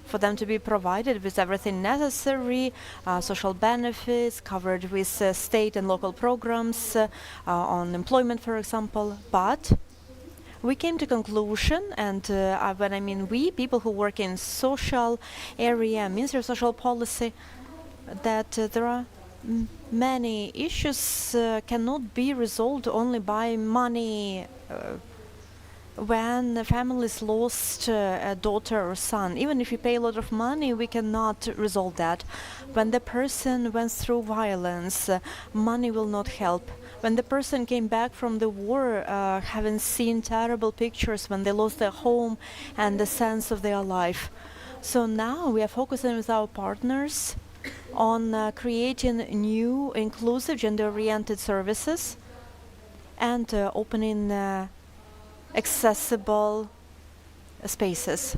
for them to be provided with everything necessary, social benefits, covered with state and local programs, on employment, for example. But we came to conclusion, and when I mean we, people who work in social area, Ministry of Social Policy, that there are many issues cannot be resolved only by money. When families lost a daughter or son, even if you pay a lot of money, we cannot resolve that. When the person went through violence, money will not help. When the person came back from the war, having seen terrible pictures when they lost their home and the sense of their life. So now we are focusing with our partners on creating new, inclusive, gender-oriented services and opening accessible spaces.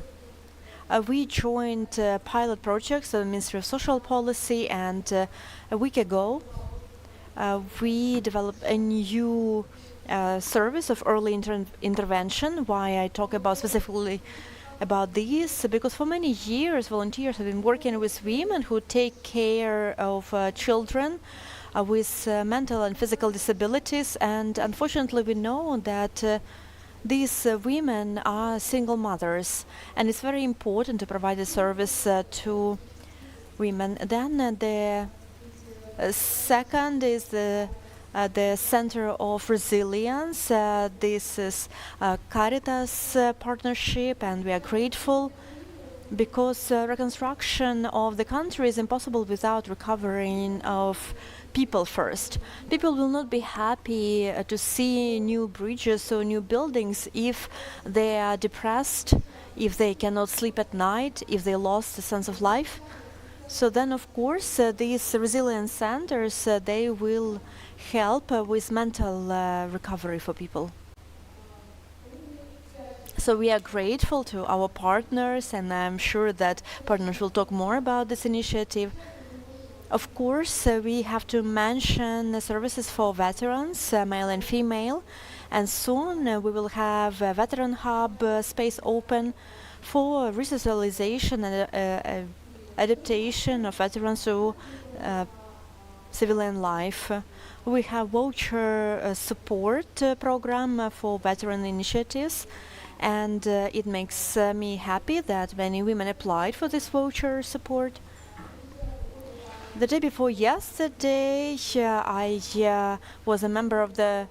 We joined pilot projects of the Ministry of Social Policy, and a week ago we developed a new service of early intervention. Why I talk about specifically about this? Because for many years volunteers have been working with women who take care of children with mental and physical disabilities, and unfortunately we know that these women are single mothers, and it's very important to provide a service to women. Then the second is the Center of Resilience. This is Caritas partnership, and we are grateful because reconstruction of the country is impossible without recovering of people first. People will not be happy to see new bridges or new buildings if they are depressed, if they cannot sleep at night, if they lost the sense of life. So then, of course, these resilience centers, they will help with mental recovery for people. So we are grateful to our partners, and I'm sure that partners will talk more about this initiative. Of course, we have to mention the services for veterans, male and female, and soon we will have a veteran hub space open for resocialization and adaptation of veterans to civilian life. We have voucher support program for veteran initiatives, and it makes me happy that many women applied for this voucher support. The day before yesterday, I was a member of the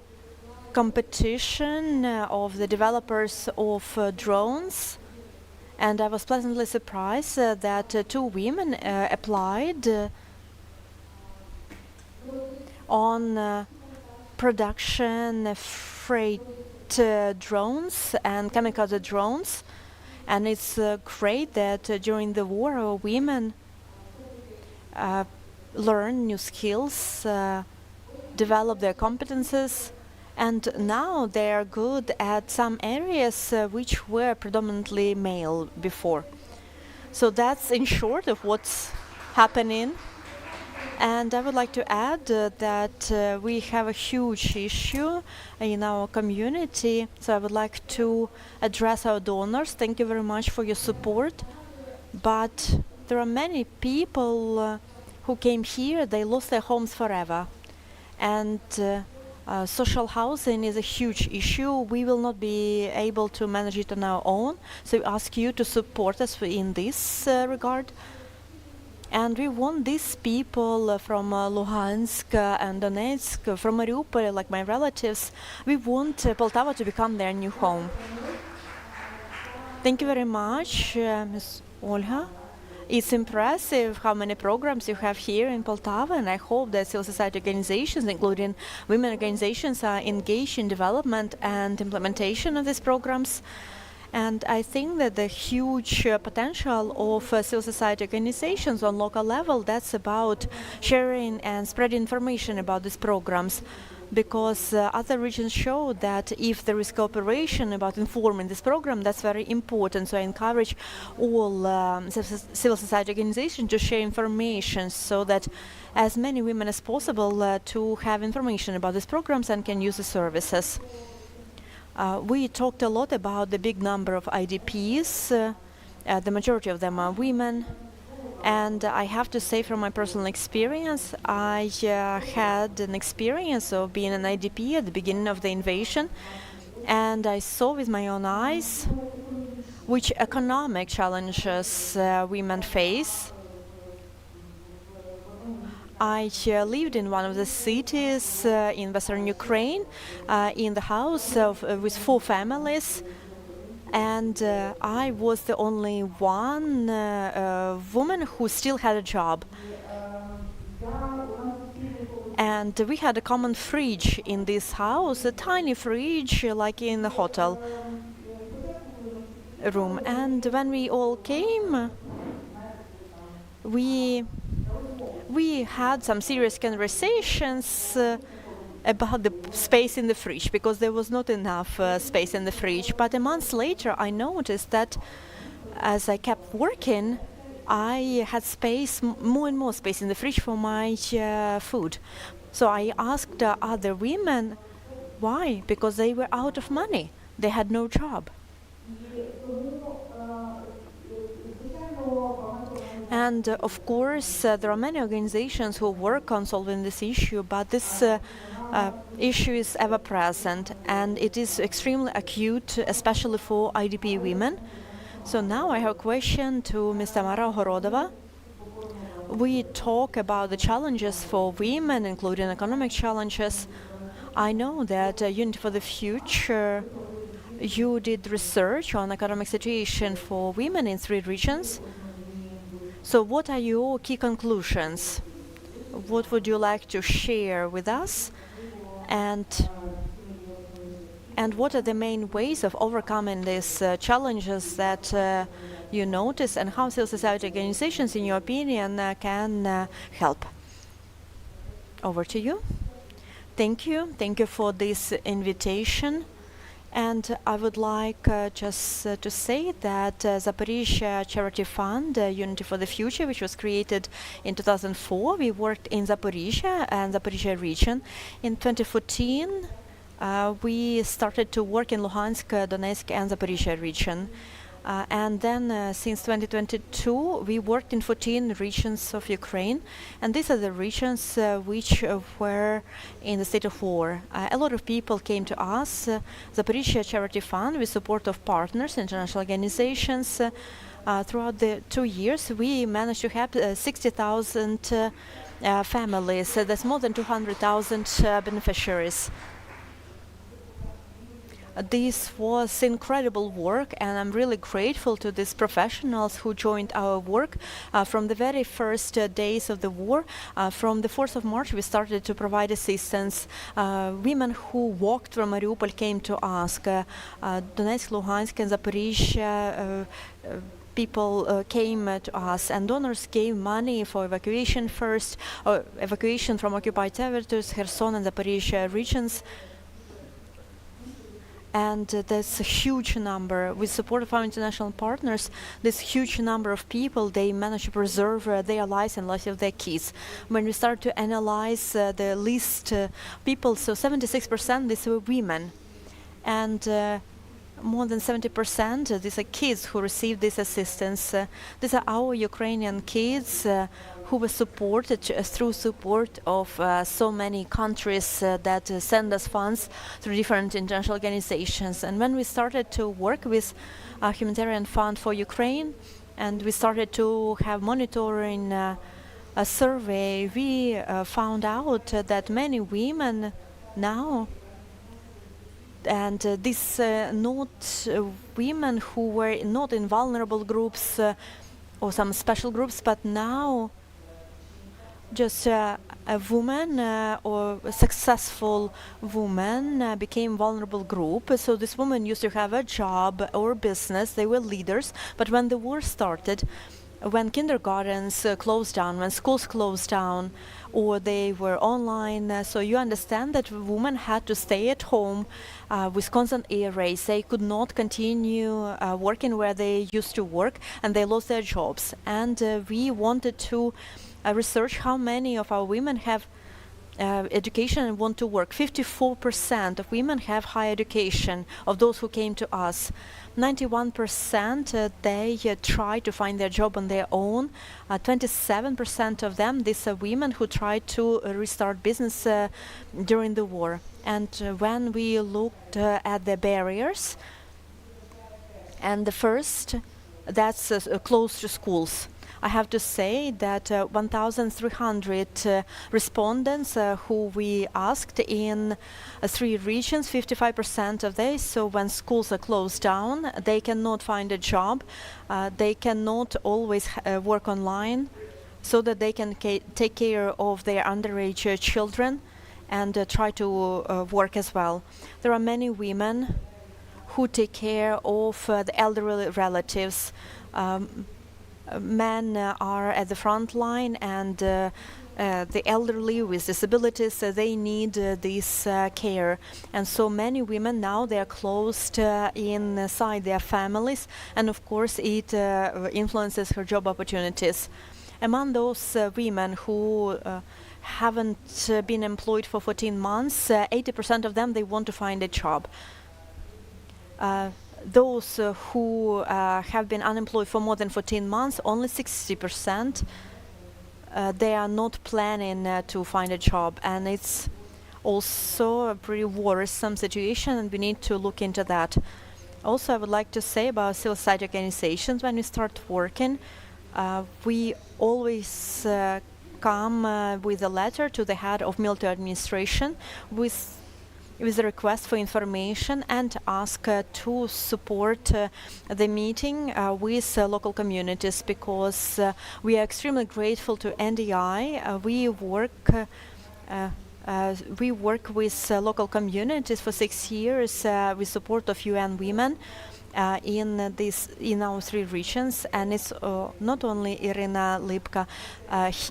competition of the developers of drones, and I was pleasantly surprised that two women applied on production freight drones and kamikaze drones, and it's great that during the war women learn new skills, develop their competences, and now they are good at some areas which were predominantly male before. So that's in short of what's happening. And I would like to add that we have a huge issue in our community. So I would like to address our donors. Thank you very much for your support. But there are many people who came here, they lost their homes forever. And social housing is a huge issue. We will not be able to manage it on our own. So we ask you to support us in this regard. And we want these people from Luhansk and Donetsk, from Mariupol, like my relatives, we want Poltava to become their new home. Thank you very much, Ms. Olga. It's impressive how many programs you have here in Poltava, and I hope that civil society organizations, including women organizations, are engaged in development and implementation of these programs. And I think that the huge potential of civil society organizations on local level, that's about sharing and spreading information about these programs. Because other regions show that if there is cooperation about informing this program, that's very important. So I encourage all civil society organizations to share information so that as many women as possible to have information about these programs and can use the services. We talked a lot about the big number of IDPs. The majority of them are women. And I have to say from my personal experience, I had an experience of being an IDP at the beginning of the invasion. And I saw with my own eyes which economic challenges women face. I lived in one of the cities in western Ukraine, in the house with 4 families, and I was the only one woman who still had a job. And we had a common fridge in this house, a tiny fridge like in a hotel room. And when we all came, we had some serious conversations about the space in the fridge, because there was not enough space in the fridge. But a month later, I noticed that as I kept working, I had space, more and more space in the fridge for my food. So I asked other women why, because they were out of money. They had no job. And of course, there are many organizations who work on solving this issue, but this issue is ever present, and it is extremely acute, especially for IDP women. So now I have a question to Ms. Tamara Horodova. We talk about the challenges for women, including economic challenges. I know that Unity for the Future, you did research on economic situation for women in 3 regions. So what are your key conclusions? What would you like to share with us? And what are the main ways of overcoming these challenges that you notice, and how civil society organizations, in your opinion, can help? Over to you. Thank you. Thank you for this invitation. And I would like just to say that Zaporizhia Charity Fund, Unity for the Future, which was created in 2004, we worked in Zaporizhia and Zaporizhia region. In 2014, we started to work in Luhansk, Donetsk, and Zaporizhia region. And then since 2022, we worked in 14 regions of Ukraine, and these are the regions which were in the state of war. A lot of people came to us. Zaporizhia Charity Fund, with support of partners, international organizations, throughout the 2 years, we managed to have 60,000 families. That's more than 200,000 beneficiaries. This was incredible work, and I'm really grateful to these professionals who joined our work from the very first days of the war. From the 4th of March, we started to provide assistance. Women who walked from Mariupol came to us. Donetsk, Luhansk, and Zaporizhia people came to us, and donors gave money for evacuation first, evacuation from occupied territories, Kherson and Zaporizhia regions. And there's a huge number, with support of our international partners, this huge number of people, they managed to preserve their lives and lives of their kids. When we start to analyze the list people, so 76% these were women, and more than 70% these are kids who received this assistance. These are our Ukrainian kids who were supported through support of so many countries that send us funds through different international organizations. And when we started to work with a humanitarian fund for Ukraine, and we started to have monitoring a survey, we found out that many women now, and these not women who were not in vulnerable groups or some special groups, but now just a woman or a successful woman became vulnerable group. So this woman used to have a job or business, they were leaders, but when the war started, when kindergartens closed down, when schools closed down, or they were online, so you understand that women had to stay at home with constant air raids. They could not continue working where they used to work, and they lost their jobs. And we wanted to research how many of our women have education and want to work. 54% of women have higher education, of those who came to us. 91% they try to find their job on their own. 27% of them, these are women who tried to restart business during the war. And when we looked at the barriers, and the first, that's close to schools. I have to say that 1,300 respondents who we asked in 3 regions, 55% of these, so when schools are closed down, they cannot find a job, they cannot always work online, so that they can take care of their underage children and try to work as well. There are many women who take care of the elderly relatives. Men are at the front line, and the elderly with disabilities, they need this care. And so many women now, they are closed inside their families, and of course it influences her job opportunities. Among those women who haven't been employed for 14 months, 80% of them, they want to find a job. Those who have been unemployed for more than 14 months, only 60%, they are not planning to find a job. And it's also a pretty worrisome situation, and we need to look into that. Also, I would like to say about civil society organizations, when we start working, we always come with a letter to the head of military administration with a request for information and ask to support the meeting with local communities, because we are extremely grateful to NDI. We work with local communities for 6 years with support of UN Women in our 3 regions, and it's not only Irina Lipka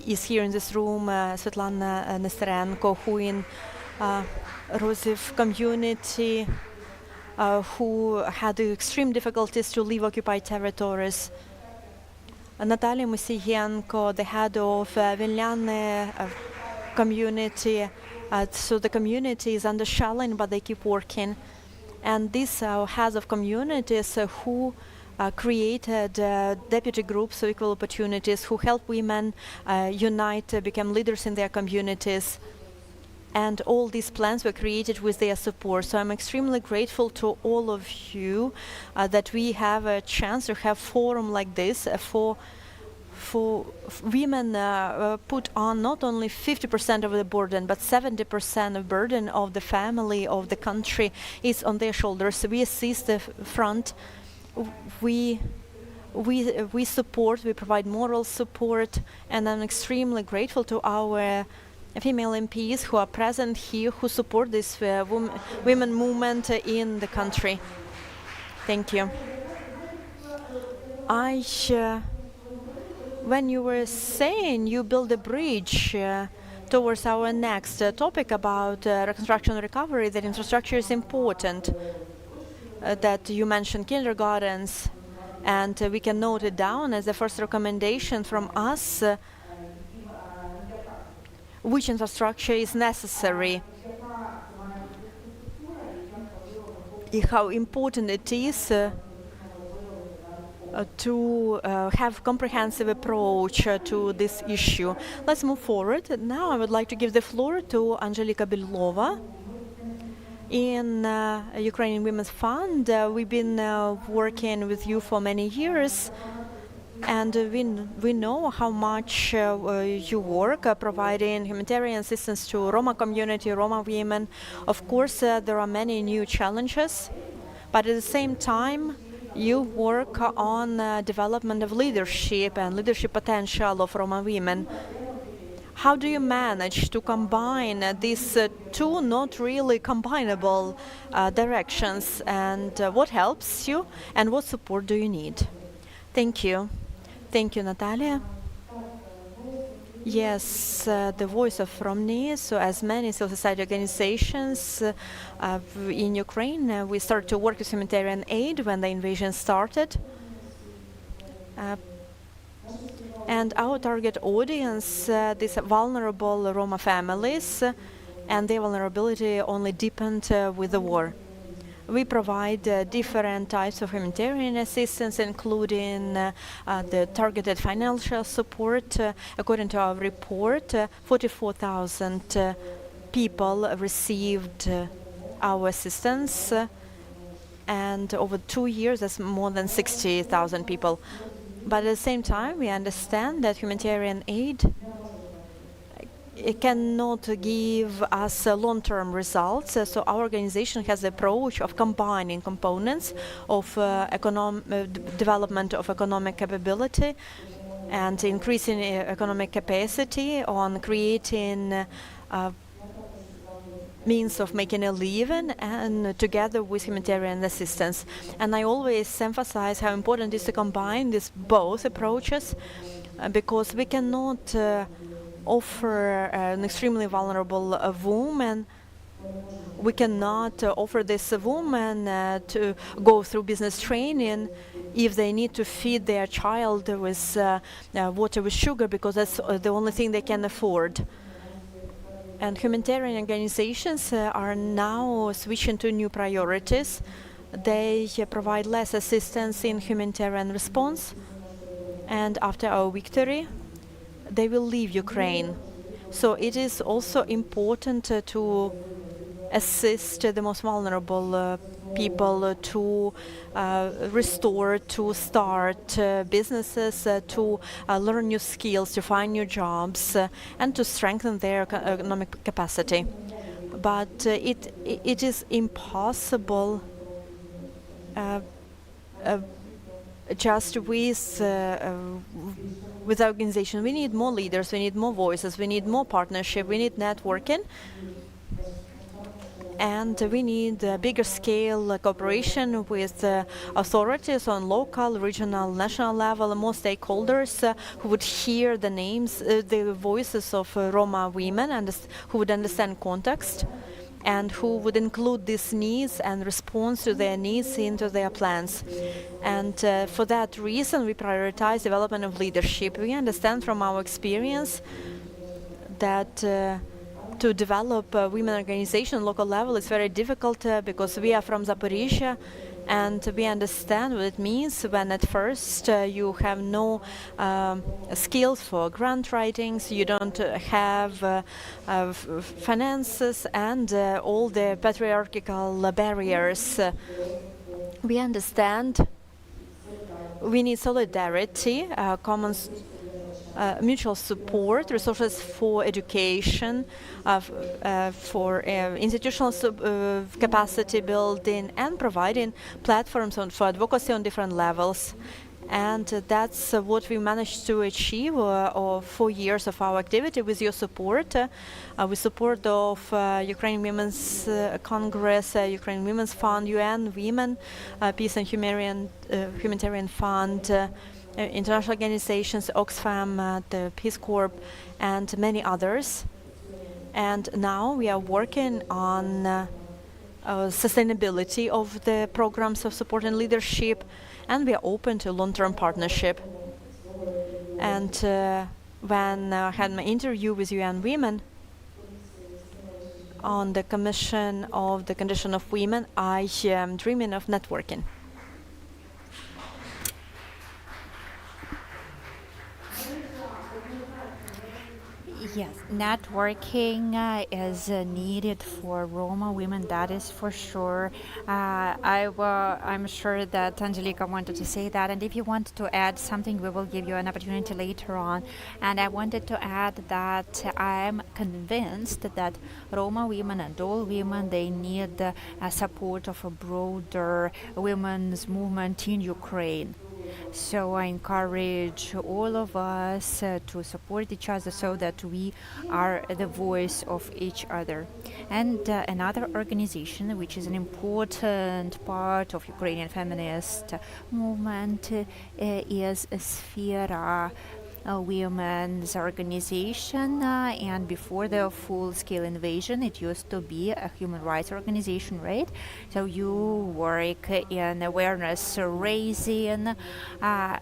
is here in this room, Svetlana Nesterenko, who in Roziv community who had extreme difficulties to leave occupied territories. Natalia Musiyenko, the head of Viljane community. So the community is under shelling, but they keep working. And these heads of communities who created deputy groups of equal opportunities, who help women unite, become leaders in their communities. And all these plans were created with their support. So I'm extremely grateful to all of you that we have a chance to have forum like this for women put on not only 50% of the burden, but 70% of burden of the family, of the country is on their shoulders. So we assist the front. We support, we provide moral support, and I'm extremely grateful to our female MPs who are present here, who support this women movement in the country. Thank you. When you were saying you build a bridge towards our next topic about reconstruction and recovery, that infrastructure is important, that you mentioned kindergartens, and we can note it down as the first recommendation from us, which infrastructure is necessary, how important it is to have comprehensive approach to this issue. Let's move forward. Now I would like to give the floor to Angelika Belova. In Ukrainian Women's Fund, we've been working with you for many years, and we know how much you work providing humanitarian assistance to Roma community, Roma women. Of course, there are many new challenges, but at the same time, you work on development of leadership and leadership potential of Roma women. How do you manage to combine these two not really combinable directions, and what helps you, and what support do you need? Thank you. Thank you, Natalia. Yes, the voice of Romni. So as many civil society organizations in Ukraine, we started to work with humanitarian aid when the invasion started. And our target audience, these vulnerable Roma families, and their vulnerability only deepened with the war. We provide different types of humanitarian assistance, including the targeted financial support. According to our report, 44,000 people received our assistance, and over 2 years, that's more than 60,000 people. But at the same time, we understand that humanitarian aid it cannot give us long-term results. So our organization has the approach of combining components of development of economic capability and increasing economic capacity on creating means of making a living and together with humanitarian assistance. And I always emphasize how important it is to combine these both approaches because we cannot offer an extremely vulnerable woman. We cannot offer this woman to go through business training if they need to feed their child with water with sugar because that's the only thing they can afford. And humanitarian organizations are now switching to new priorities. They provide less assistance in humanitarian response. And after our victory, they will leave Ukraine. So it is also important to assist the most vulnerable people to restore, to start businesses, to learn new skills, to find new jobs, and to strengthen their economic capacity. But it is impossible just with our organization. We need more leaders, we need more voices, we need more partnership, we need networking, and we need bigger scale cooperation with authorities on local, regional, national level, and more stakeholders who would hear the names, the voices of Roma women, and who would understand context, and who would include these needs and respond to their needs into their plans. And for that reason, we prioritize development of leadership. We understand from our experience that to develop women organization local level is very difficult because we are from Zaporizhia, and we understand what it means when at first you have no skills for grant writings, you don't have finances and all the patriarchal barriers. We understand we need solidarity, common mutual support, resources for education, for institutional capacity building, and providing platforms for advocacy on different levels. And that's what we managed to achieve 4 years of our activity with your support, with support of Ukrainian Women's Congress, Ukrainian Women's Fund, UN Women, Peace and Humanitarian Fund, international organizations, Oxfam, the Peace Corps, and many others. And now we are working on sustainability of the programs of support and leadership, and we are open to long-term partnership. And when I had my interview with UN Women on the Commission of the Condition of Women, I am dreaming of networking. Yes, networking is needed for Roma women, that is for sure. I'm sure that Angelica wanted to say that, and if you want to add something, we will give you an opportunity later on. And I wanted to add that I'm convinced that Roma women and all women, they need support of a broader women's movement in Ukraine. So I encourage all of us to support each other so that we are the voice of each other. And another organization which is an important part of Ukrainian feminist movement is Sfera women's organization, and before the full-scale invasion it used to be a human rights organization, right? So you work in awareness raising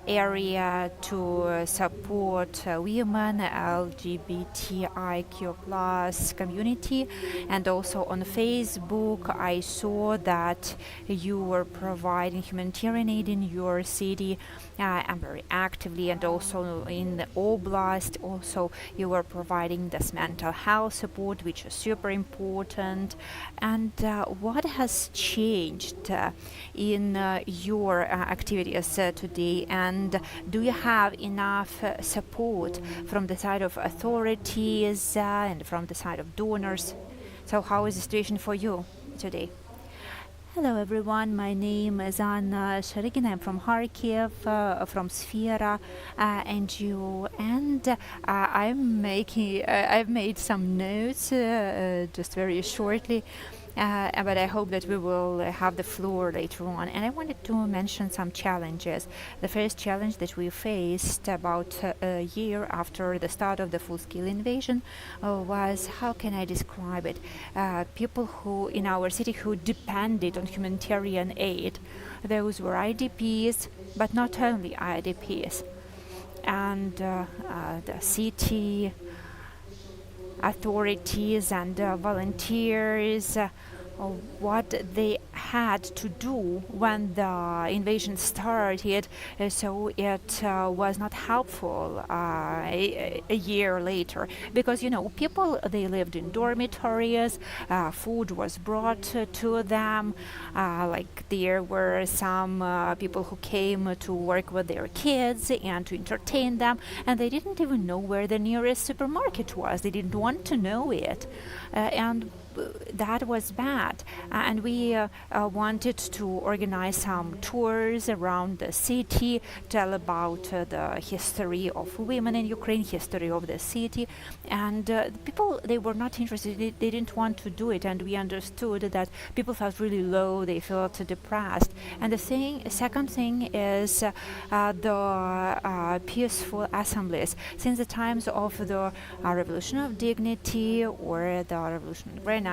area to support women, LGBTIQ plus community, and also on Facebook I saw that you were providing humanitarian aid in your city very actively, and also in in the oblast. Also, you were providing this mental health support, which is super important. And what has changed in your activities today? And do you have enough support from the side of authorities and from the side of donors? So how is the situation for you today? Hello everyone, my name is Anna Sharigina. I'm from Kharkiv, from Sfera NGO, and I've made some notes just very shortly. But I hope that we will have the floor later on. And I wanted to mention some challenges. The first challenge that we faced about a year after the start of the full-scale invasion was, how can I describe it? People who in our city who depended on humanitarian aid. Those were IDPs, but not only IDPs. And the city authorities and volunteers, what they had to do when the invasion started, so it was not helpful a year later, because people, they lived in dormitories, food was brought to them, like there were some people who came to work with their kids and to entertain them, and they didn't even know where the nearest supermarket was. They didn't want to know it, and that was bad. And we wanted to organize some tours around the city, tell about the history of women in Ukraine, history of the city, and people, they were not interested. They didn't want to do it, and we understood that people felt really low, they felt depressed. And the second thing is the peaceful assemblies. Since the times of the Revolution of Dignity or the Revolution of Grenade,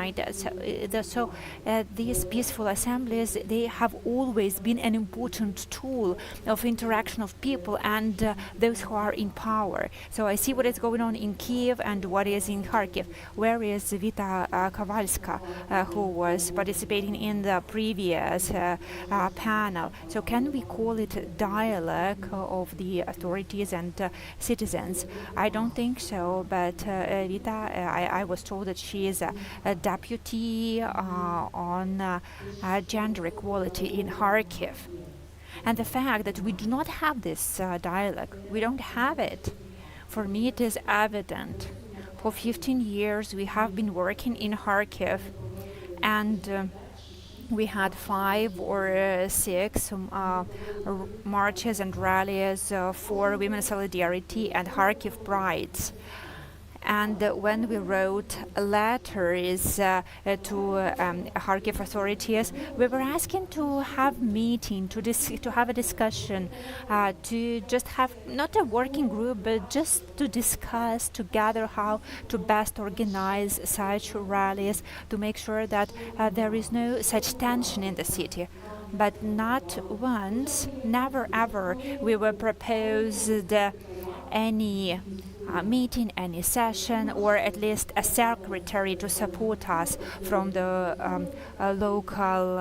these peaceful assemblies, they have always been an important tool of interaction of people and those who are in power. So I see what is going on in Kiev and what is in Kharkiv. Where is Vita Kovalska, who was participating in the previous panel? So can we call it dialogue of the authorities and citizens? I don't think so, but Vita, I was told that she is a deputy on gender equality in Kharkiv. And the fact that we do not have this dialogue, we don't have it, for me it is evident. For 15 years we have been working in Kharkiv, and we had 5 or 6 marches and rallies for women's solidarity and Kharkiv prides. And when we wrote letters to Kharkiv authorities, we were asking to have meeting, to have a discussion, to just have not a working group, but just to discuss together how to best organize such rallies, to make sure that there is no such tension in the city. But not once, never ever, we were proposed any meeting, any session, or at least a secretary to support us from the local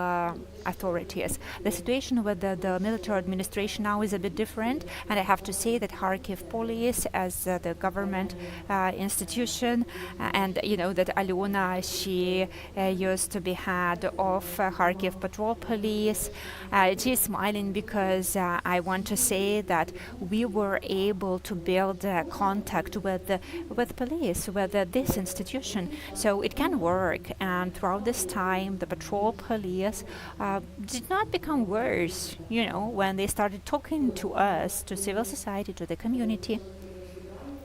authorities. The situation with the military administration now is a bit different, and I have to say that Kharkiv police, as the government institution, and that Alona, she used to be head of Kharkiv patrol police. She's smiling because I want to say that we were able to build contact with police, with this institution, so it can work. And throughout this time, the patrol police did not become worse, when they started talking to us, to civil society, to the community.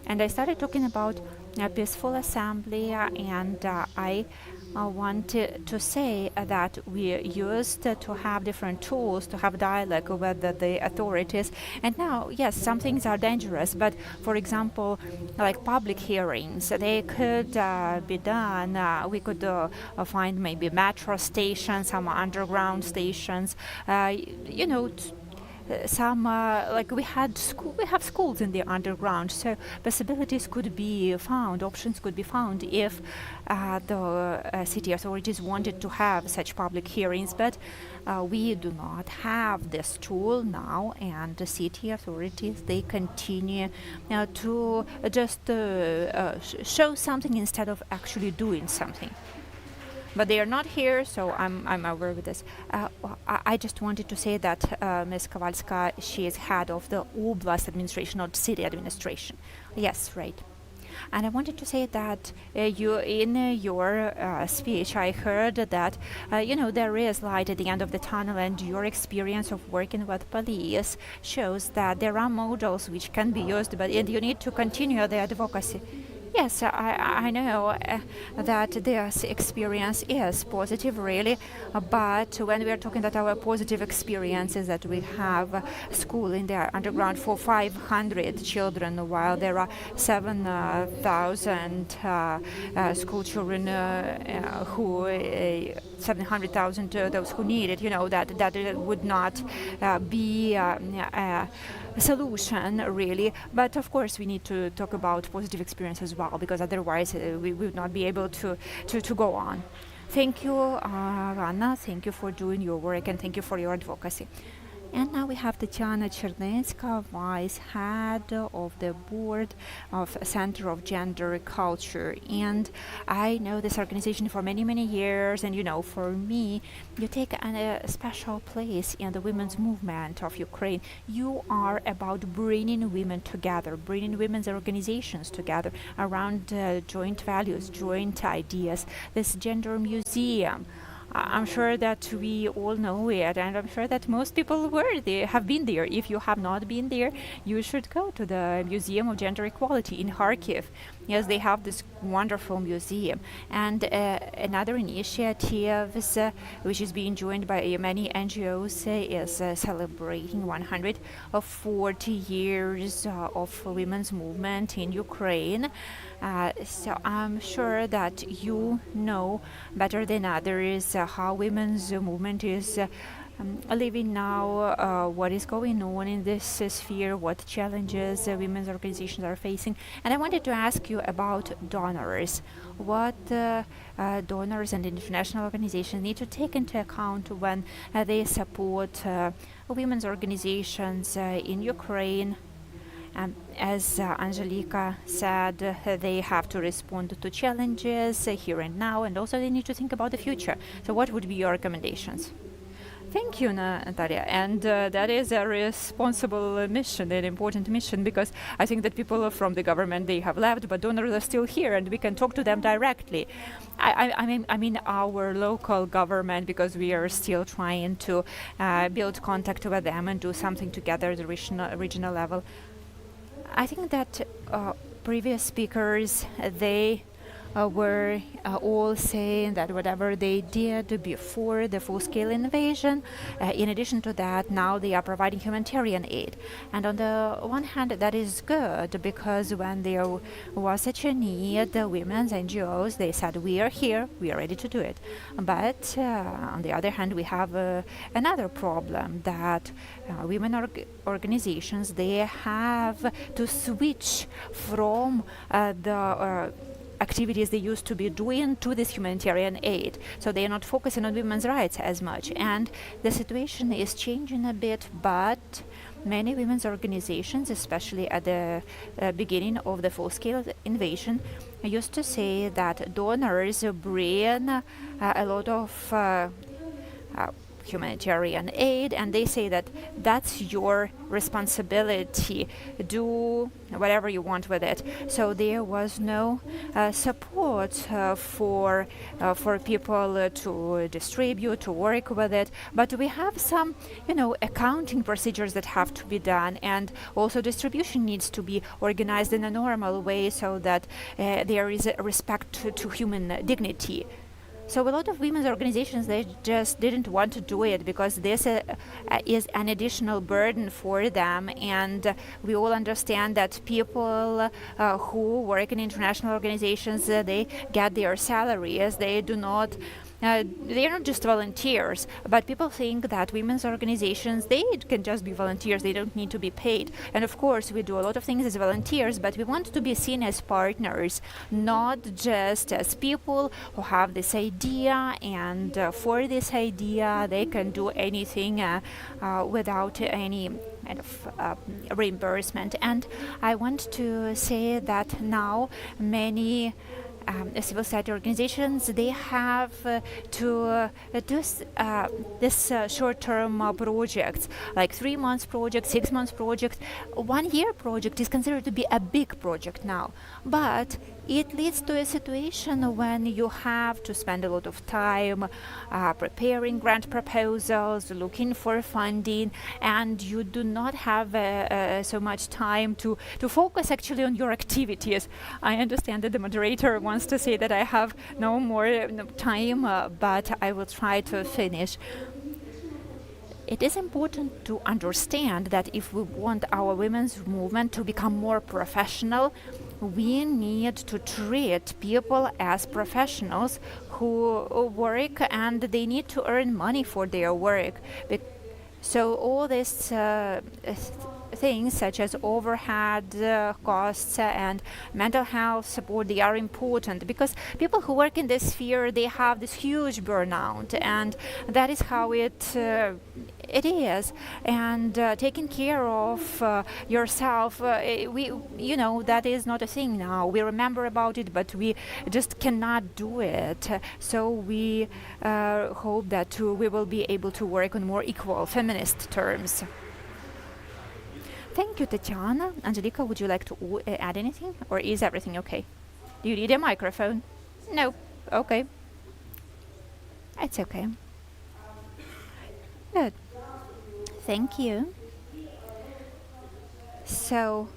And I started talking about a peaceful assembly, and I wanted to say that we used to have different tools to have dialogue with the authorities. And now, yes, some things are dangerous, but for example, like public hearings, they could be done. We could find maybe metro stations, some underground stations, some like we have schools in the underground, so possibilities could be found, options could be found if the city authorities wanted to have such public hearings, but we do not have this tool now, and the city authorities, they continue to just show something instead of actually doing something. But they are not here, so I'm aware of this. I just wanted to say that Ms. Kowalska, she is head of the Oblast administration, not city administration. Yes, right. And I wanted to say that you, in your speech, I heard that there is light at the end of the tunnel, and your experience of working with police shows that there are models which can be used, but you need to continue the advocacy. Yes, I know that this experience is positive, really, but when we are talking about our positive experiences, that we have school in the underground for 500 children, while there are 7,000 school children who 700,000 those who need it, that would not be a solution, really. But of course, we need to talk about positive experience as well, because otherwise we would not be able to go on. Thank you, Anna. Thank you for doing your work, and thank you for your advocacy. And now we have Tatiana Chernetska, Vice Head of the Board of Center of Gender Culture. And I know this organization for many, many years. And, for me, you take a special place in the women's movement of Ukraine. You are about bringing women together, bringing women's organizations together around joint values, joint ideas. This gender museum, I'm sure that we all know it, and I'm sure that most people have been there. If you have not been there, you should go to the Museum of Gender Equality in Kharkiv. Yes, they have this wonderful museum. And another initiative, which is being joined by many NGOs, is celebrating 140 years of women's movement in Ukraine. So I'm sure that you know better than others how women's movement is living now, what is going on in this sphere, what challenges women's organizations are facing. And I wanted to ask you about donors. What donors and international organizations need to take into account when they support women's organizations in Ukraine? As Angelika said, they have to respond to challenges here and now, and also they need to think about the future. So what would be your recommendations? Thank you, Natalia. And that is a responsible mission, an important mission, because I think that people from the government, they have left, but donors are still here, and we can talk to them directly. I mean our local government, because we are still trying to build contact with them and do something together at the regional level. I think that previous speakers, they were all saying that whatever they did before the full-scale invasion, in addition to that, now they are providing humanitarian aid. And on the one hand, that is good, because when there was such a need, the women's NGOs, they said, we are here, we are ready to do it. But on the other hand, we have another problem, that women organizations, they have to switch from the activities they used to be doing to this humanitarian aid. So they are not focusing on women's rights as much. And the situation is changing a bit, but many women's organizations, especially at the beginning of the full-scale invasion, used to say that donors bring a lot of humanitarian aid, and they say that that's your responsibility, do whatever you want with it. So there was no support for people to distribute, to work with it. But we have some accounting procedures that have to be done, and also distribution needs to be organized in a normal way, so that there is a respect to human dignity. So a lot of women's organizations, they just didn't want to do it, because this is an additional burden for them. And we all understand that people who work in international organizations, they get their salaries. They do not they are not just volunteers, but people think that women's organizations, they can just be volunteers, they don't need to be paid. And of course, we do a lot of things as volunteers, but we want to be seen as partners, not just as people who have this idea, and for this idea, they can do anything without any kind of reimbursement. And I want to say that now many civil society organizations, they have to do this short-term projects, like 3 months project, 6 months project. 1 year project is considered to be a big project now, but it leads to a situation when you have to spend a lot of time preparing grant proposals, looking for funding, and you do not have so much time to focus actually on your activities. I understand that the moderator wants to say that I have no more time, but I will try to finish. It is important to understand that if we want our women's movement to become more professional, we need to treat people as professionals who work, and they need to earn money for their work. So all these things such as overhead costs and mental health support, they are important, because people who work in this sphere, they have this huge burnout, and that is how it is. And taking care of yourself, that is not a thing now. We remember about it, but we just cannot do it. So we hope that we will be able to work on more equal feminist terms. Thank you, Tatiana. Angelica, would you like to add anything, or is everything okay? Do you need a microphone? No. Okay. It's okay. Good. Thank you. So,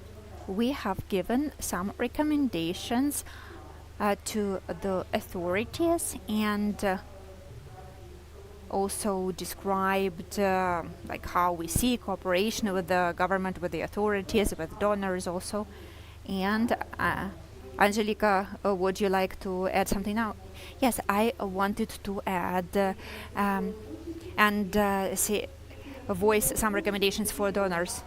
we have given some recommendations to the authorities, and also described like how we see cooperation with the government, with the authorities, with donors also. And Angelica, would you like to add something now? Yes, I wanted to add and voice some recommendations for donors.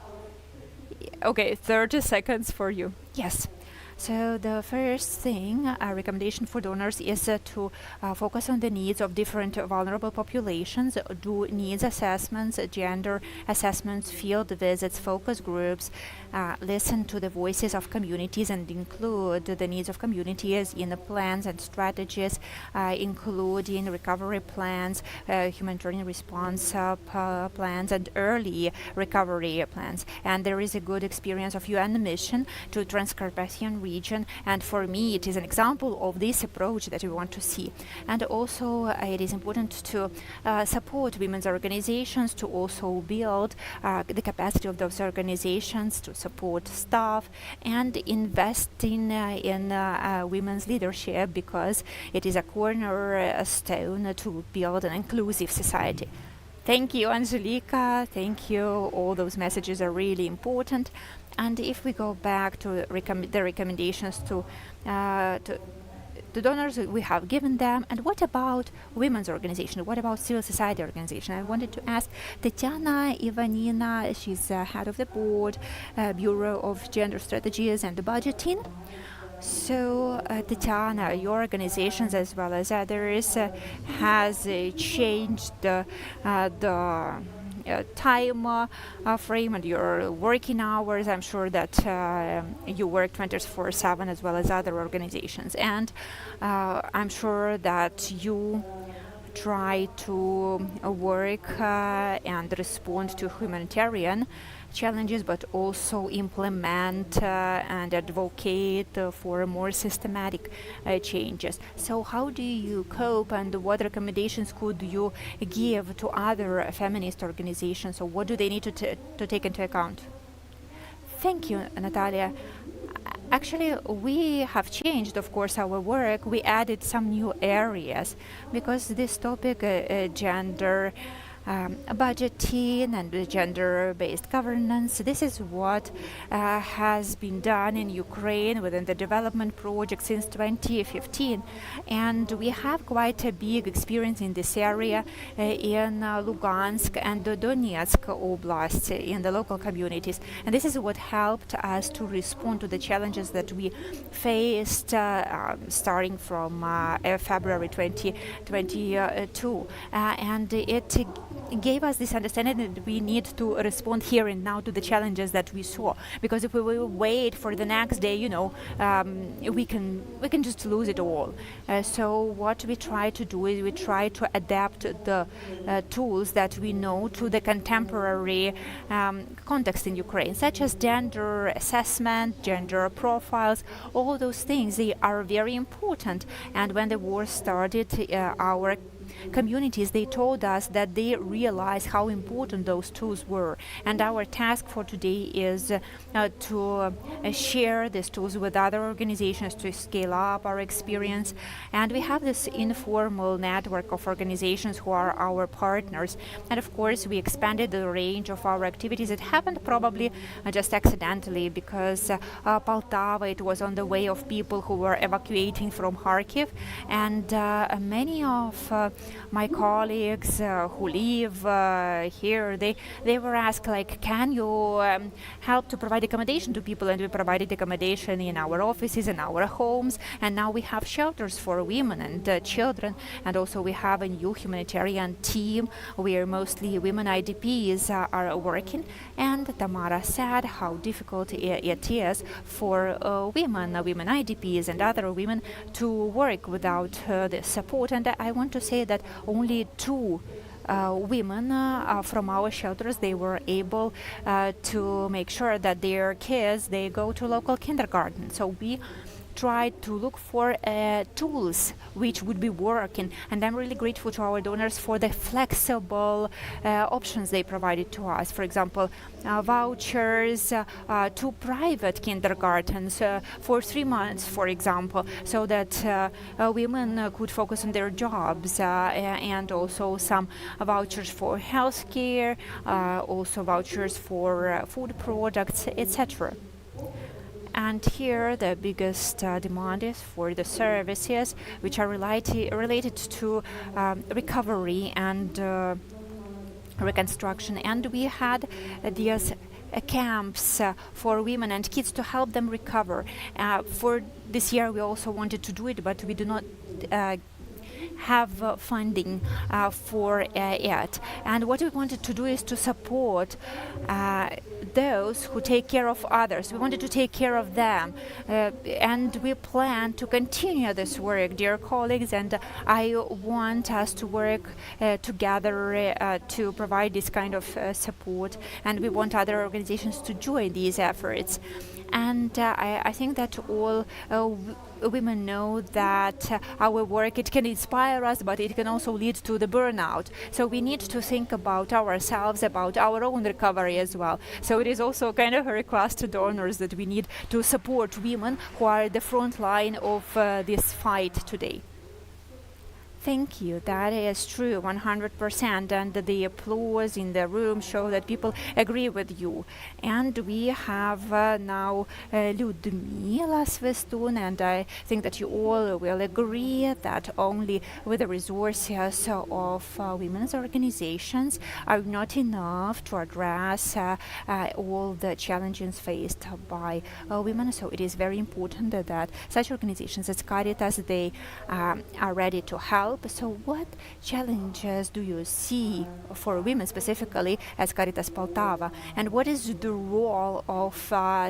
Okay, 30 seconds for you. Yes. So the first thing, a recommendation for donors, is to focus on the needs of different vulnerable populations, do needs assessments, gender assessments, field visits, focus groups, listen to the voices of communities and include the needs of communities in the plans and strategies, including recovery plans, humanitarian response plans, and early recovery plans. And there is a good experience of UN mission to Transcarpathian region, and for me it is an example of this approach that we want to see. And also it is important to support women's organizations, to also build the capacity of those organizations, to support staff, and investing in women's leadership, because it is a cornerstone to build an inclusive society. Thank you, Angelica. Thank you. All those messages are really important. And if we go back to the recommendations to donors, we have given them. And what about women's organization? What about civil society organization? I wanted to ask Tatiana Ivanina. She's head of the board, Bureau of Gender Strategies and Budgeting. So, Tatiana, your organizations as well as others has changed the time frame and your working hours. I'm sure that you work 24/7 as well as other organizations, and I'm sure that you try to work and respond to humanitarian challenges, but also implement and advocate for more systematic changes. So how do you cope, and what recommendations could you give to other feminist organizations? So what do they need to take into account? Thank you, Natalia. Actually, we have changed, of course, our work. We added some new areas, because this topic, gender budgeting and gender-based governance. This is what has been done in Ukraine within the development project since 2015, and we have quite a big experience in this area in Lugansk and Donetsk Oblast in the local communities, and this is what helped us to respond to the challenges that we faced starting from February 2022, and it gave us this understanding that we need to respond here and now to the challenges that we saw, because if we will wait for the next day, we can just lose it all. So what we try to do is we try to adapt the tools that we know to the contemporary context in Ukraine, such as gender assessment, gender profiles. All those things, they are very important, and when the war started, our communities, they told us that they realized how important those tools were, and our task for today is to share these tools with other organizations to scale up our experience. And we have this informal network of organizations who are our partners, and of course we expanded the range of our activities. It happened probably just accidentally, because Poltava, it was on the way of people who were evacuating from Kharkiv, and many of my colleagues who live here, they were asked, like, can you help to provide accommodation to people? And we provided accommodation in our offices, in our homes, and now we have shelters for women and children, and also we have a new humanitarian team where mostly women IDPs are working. And Tamara said how difficult it is for women IDPs and other women to work without the support. And I want to say that only 2 women from our shelters, they were able to make sure that their kids, they go to local kindergarten. So we tried to look for tools which would be working, and I'm really grateful to our donors for the flexible options they provided to us. For example, vouchers to private kindergartens for 3 months, for example, so that women could focus on their jobs, and also some vouchers for healthcare, also vouchers for food products, etc. And here the biggest demand is for the services which are related to recovery and reconstruction. And we had these camps for women and kids to help them recover. For this year we also wanted to do it, but we do not have funding for it. And what we wanted to do is to support those who take care of others. We wanted to take care of them, and we plan to continue this work, dear colleagues, and I want us to work together to provide this kind of support, and we want other organizations to join these efforts. And I think that all women know that our work, it can inspire us, but it can also lead to the burnout. So we need to think about ourselves, about our own recovery as well. So it is also kind of a request to donors that we need to support women who are at the front line of this fight today. Thank you. That is true, 100%. And the applause in the room show that people agree with you. And we have now Ludmila Svestun, and I think that you all will agree that only with the resources of women's organizations are not enough to address all the challenges faced by women. So it is very important that such organizations as Caritas, they are ready to help. So what challenges do you see for women specifically as Caritas Poltava? And what is the role of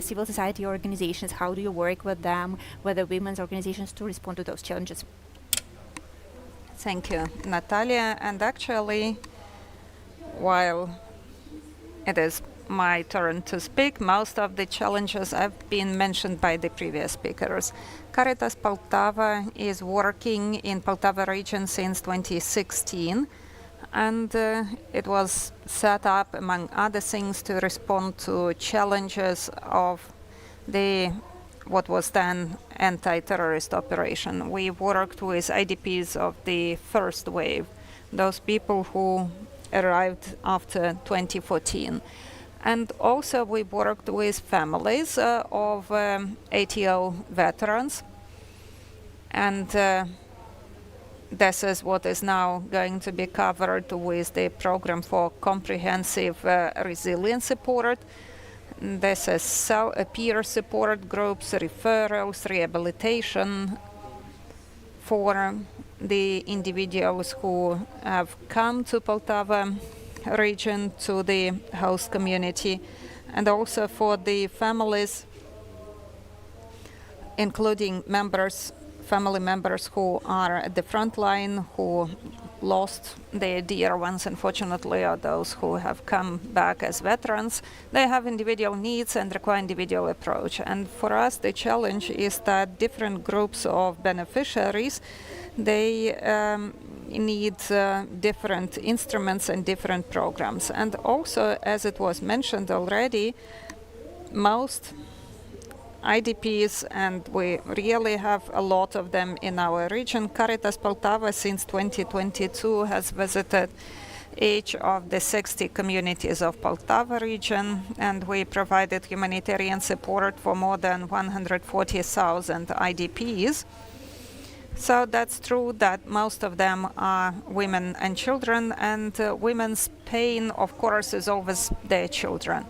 civil society organizations? How do you work with them, with the women's organizations, to respond to those challenges? Thank you, Natalia. And actually, while it is my turn to speak, most of the challenges have been mentioned by the previous speakers. Caritas Poltava is working in Poltava region since 2016, and it was set up, among other things, to respond to challenges of what was then anti-terrorist operation. We worked with IDPs of the first wave, those people who arrived after 2014. And also we worked with families of ATO veterans. And this is what is now going to be covered with the program for comprehensive resilience support. This is peer support groups, referrals, rehabilitation for the individuals who have come to Poltava region, to the host community, and also for the families, including family members who are at the front line, who lost their dear ones, unfortunately, or those who have come back as veterans. They have individual needs and require individual approach. And for us, the challenge is that different groups of beneficiaries, they need different instruments and different programs. And also, as it was mentioned already, most IDPs, and we really have a lot of them in our region. Caritas Poltava since 2022 has visited each of the 60 communities of Poltava region, and we provided humanitarian support for more than 140,000 IDPs. So that's true that most of them are women and children, and women's pain, of course, is always their children.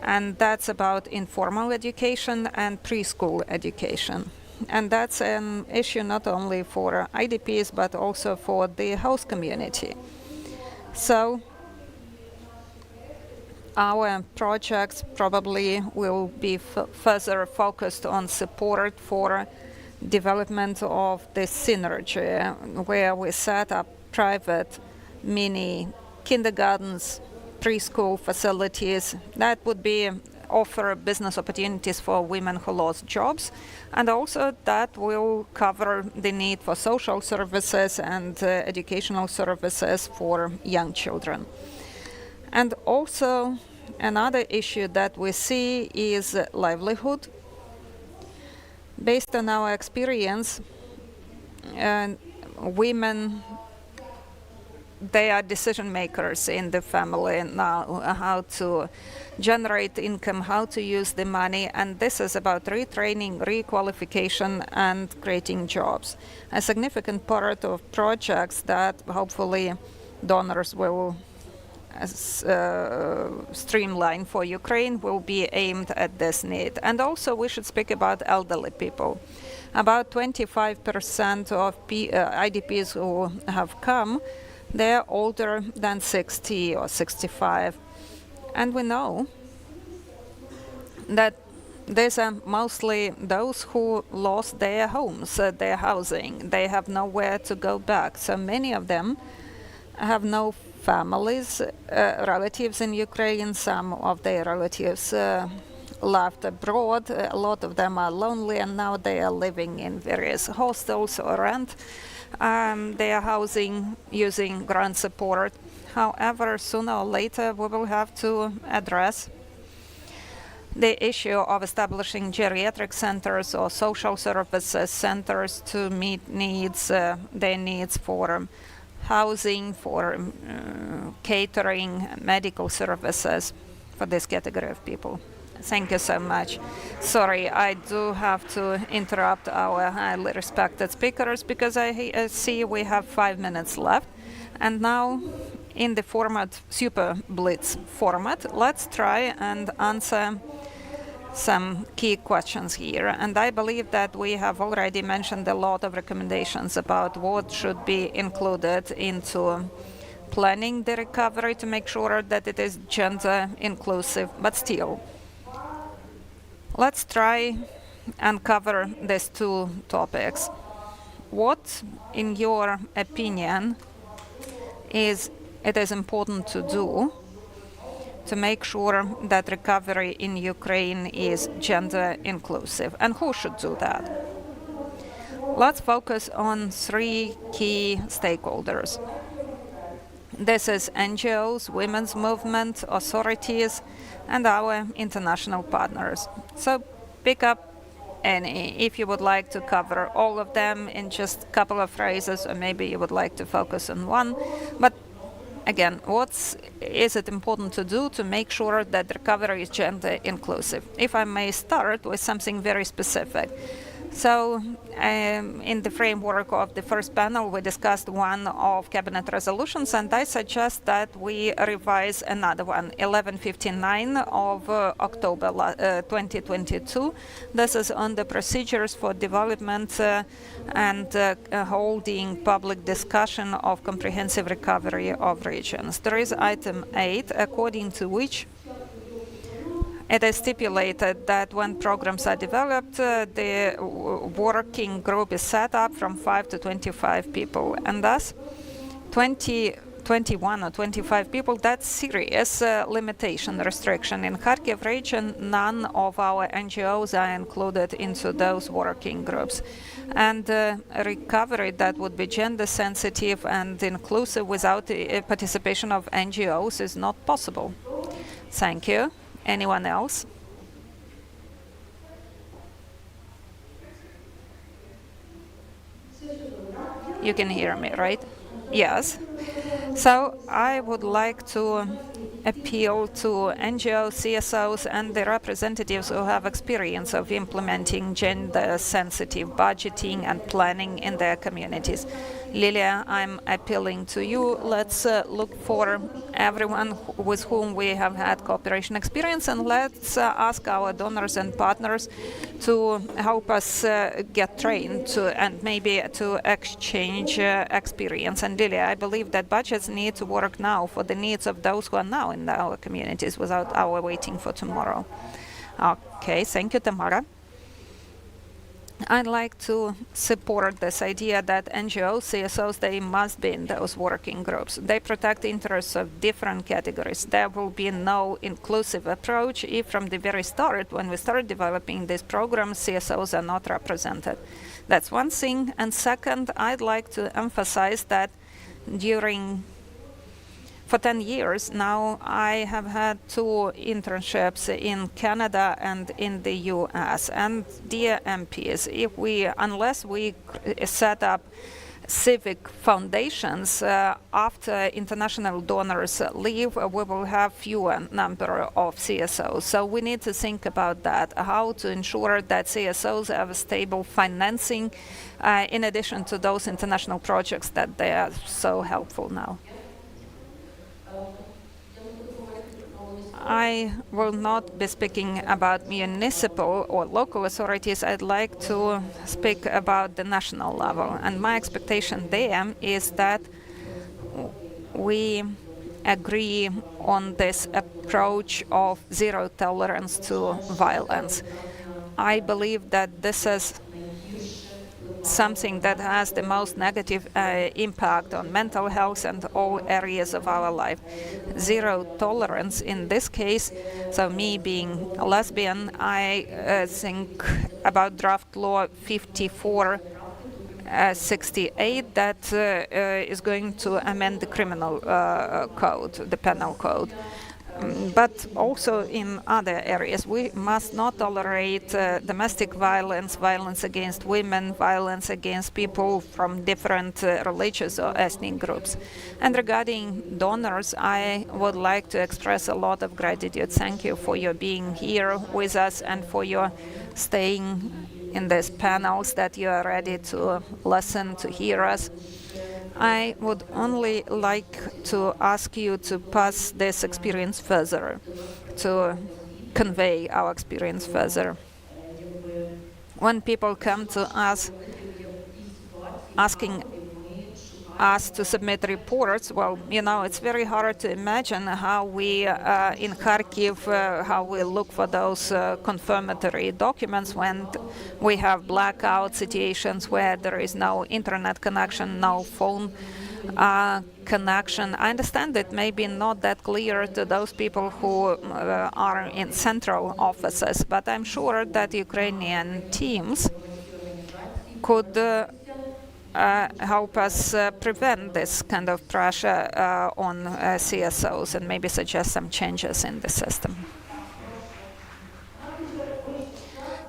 And that's about informal education and preschool education. And that's an issue not only for IDPs, but also for the host community. So our projects probably will be further focused on support for development of the synergy, where we set up private mini kindergartens, preschool facilities that would be offer business opportunities for women who lost jobs, and also that will cover the need for social services and educational services for young children. And also another issue that we see is livelihood. Based on our experience, women, they are decision makers in the family now, how to generate income, how to use the money, and this is about retraining, requalification, and creating jobs. A significant part of projects that hopefully donors will streamline for Ukraine will be aimed at this need. And also we should speak about elderly people. About 25% of IDPs who have come, they're older than 60 or 65. And we know that these are mostly those who lost their homes, their housing. They have nowhere to go back. So many of them have no families, relatives in Ukraine. Some of their relatives left abroad. A lot of them are lonely, and now they are living in various hostels or rent their housing using grant support. However, sooner or later we will have to address the issue of establishing geriatric centers or social services centers to meet needs, their needs for housing, for catering, medical services for this category of people. Thank you so much. Sorry, I do have to interrupt our highly respected speakers because I see we have 5 minutes left. And now, in the format, Super Blitz format, let's try and answer some key questions here. And I believe that we have already mentioned a lot of recommendations about what should be included into planning the recovery to make sure that it is gender inclusive, but still, let's try and cover these two topics. What, in your opinion, is important to do to make sure that recovery in Ukraine is gender inclusive, and who should do that? Let's focus on 3 key stakeholders. This is NGOs, women's movement, authorities, and our international partners. So pick up any, if you would like to cover all of them in just a couple of phrases, or maybe you would like to focus on one. But again, what is it important to do to make sure that recovery is gender inclusive? If I may start with something very specific. So, in the framework of the first panel, we discussed one of cabinet resolutions, and I suggest that we revise another one, 1159 of October 2022. This is on the procedures for development and holding public discussion of comprehensive recovery of regions. There is item 8, according to which it is stipulated that when programs are developed, the working group is set up from 5 to 25 people, and thus 21 or 25 people, that's serious limitation, restriction. In Kharkiv region, none of our NGOs are included into those working groups. And recovery that would be gender sensitive and inclusive without the participation of NGOs is not possible. Thank you. Anyone else? You can hear me, right? Yes. So I would like to appeal to NGOs, CSOs, and the representatives who have experience of implementing gender-sensitive budgeting and planning in their communities. Lilia, I'm appealing to you. Let's look for everyone with whom we have had cooperation experience, and let's ask our donors and partners to help us get trained and maybe to exchange experience. And Lilia, I believe that budgets need to work now for the needs of those who are now in our communities without our waiting for tomorrow. Okay, thank you, Tamara. I'd like to support this idea that NGOs, CSOs, they must be in those working groups. They protect the interests of different categories. There will be no inclusive approach if from the very start, when we start developing this program, CSOs are not represented. That's one thing. And second, I'd like to emphasize that for 10 years now, I have had 2 internships in Canada and in the US. And dear MPs, unless we set up civic foundations after international donors leave, we will have fewer number of CSOs. So we need to think about that, how to ensure that CSOs have stable financing in addition to those international projects that they are so helpful now. I will not be speaking about municipal or local authorities. I'd like to speak about the national level. And my expectation there is that we agree on this approach of zero tolerance to violence. I believe that this is something that has the most negative impact on mental health and all areas of our life. Zero tolerance in this case, so me being a lesbian, I think about draft law 5468 that is going to amend the criminal code, the penal code. But also in other areas, we must not tolerate domestic violence, violence against women, violence against people from different religious or ethnic groups. And regarding donors, I would like to express a lot of gratitude. Thank you for your being here with us and for your staying in these panels, that you are ready to listen, to hear us. I would only like to ask you to pass this experience further, to convey our experience further. When people come to us asking us to submit reports, well, it's very hard to imagine how we in Kharkiv, how we look for those confirmatory documents when we have blackout situations where there is no internet connection, no phone connection. I understand it may be not that clear to those people who are in central offices, but I'm sure that Ukrainian teams could help us prevent this kind of pressure on CSOs and maybe suggest some changes in the system.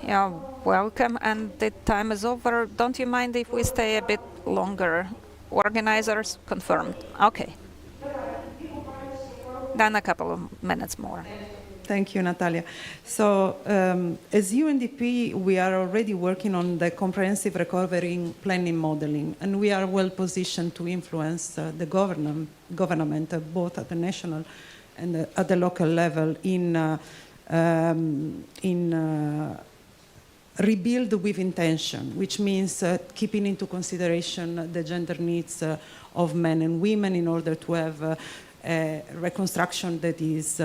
Yeah, welcome. And the time is over. Don't you mind if we stay a bit longer? Organizers confirmed. Okay. Then a couple of minutes more. Thank you, Natalia. So, as UNDP, we are already working on the comprehensive recovery planning modeling, and we are well positioned to influence the government, both at the national and at the local level, in rebuild with intention, which means keeping into consideration the gender needs of men and women in order to have a reconstruction that is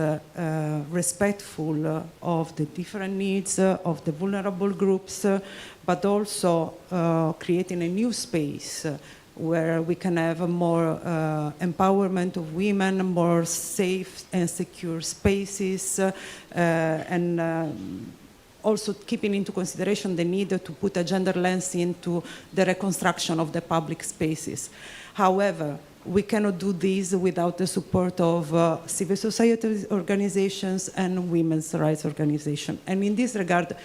respectful of the different needs of the vulnerable groups, but also creating a new space where we can have a more empowerment of women, more safe and secure spaces, and also keeping into consideration the need to put a gender lens into the reconstruction of the public spaces. However, we cannot do this without the support of civil society organizations and women's rights organizations. And in this regard,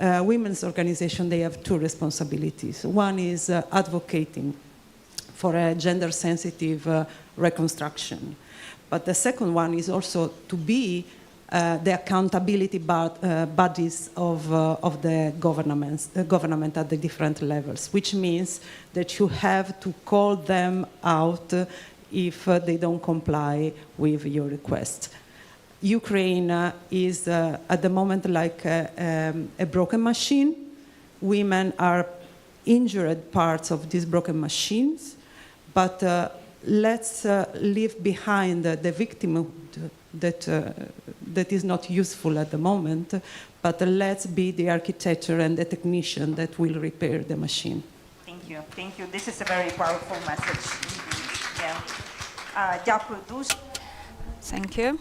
women's organizations, they have two responsibilities. One is advocating for a gender-sensitive reconstruction. But the second one is also to be the accountability bodies of the government at the different levels, which means that you have to call them out if they don't comply with your request. Ukraine is at the moment like a broken machine. Women are injured parts of these broken machines, but let's leave behind the victimhood that is not useful at the moment, but let's be the architecture and the technician that will repair the machine. Thank you. Thank you. This is a very powerful message. Yeah. Дякую дуже. Thank you.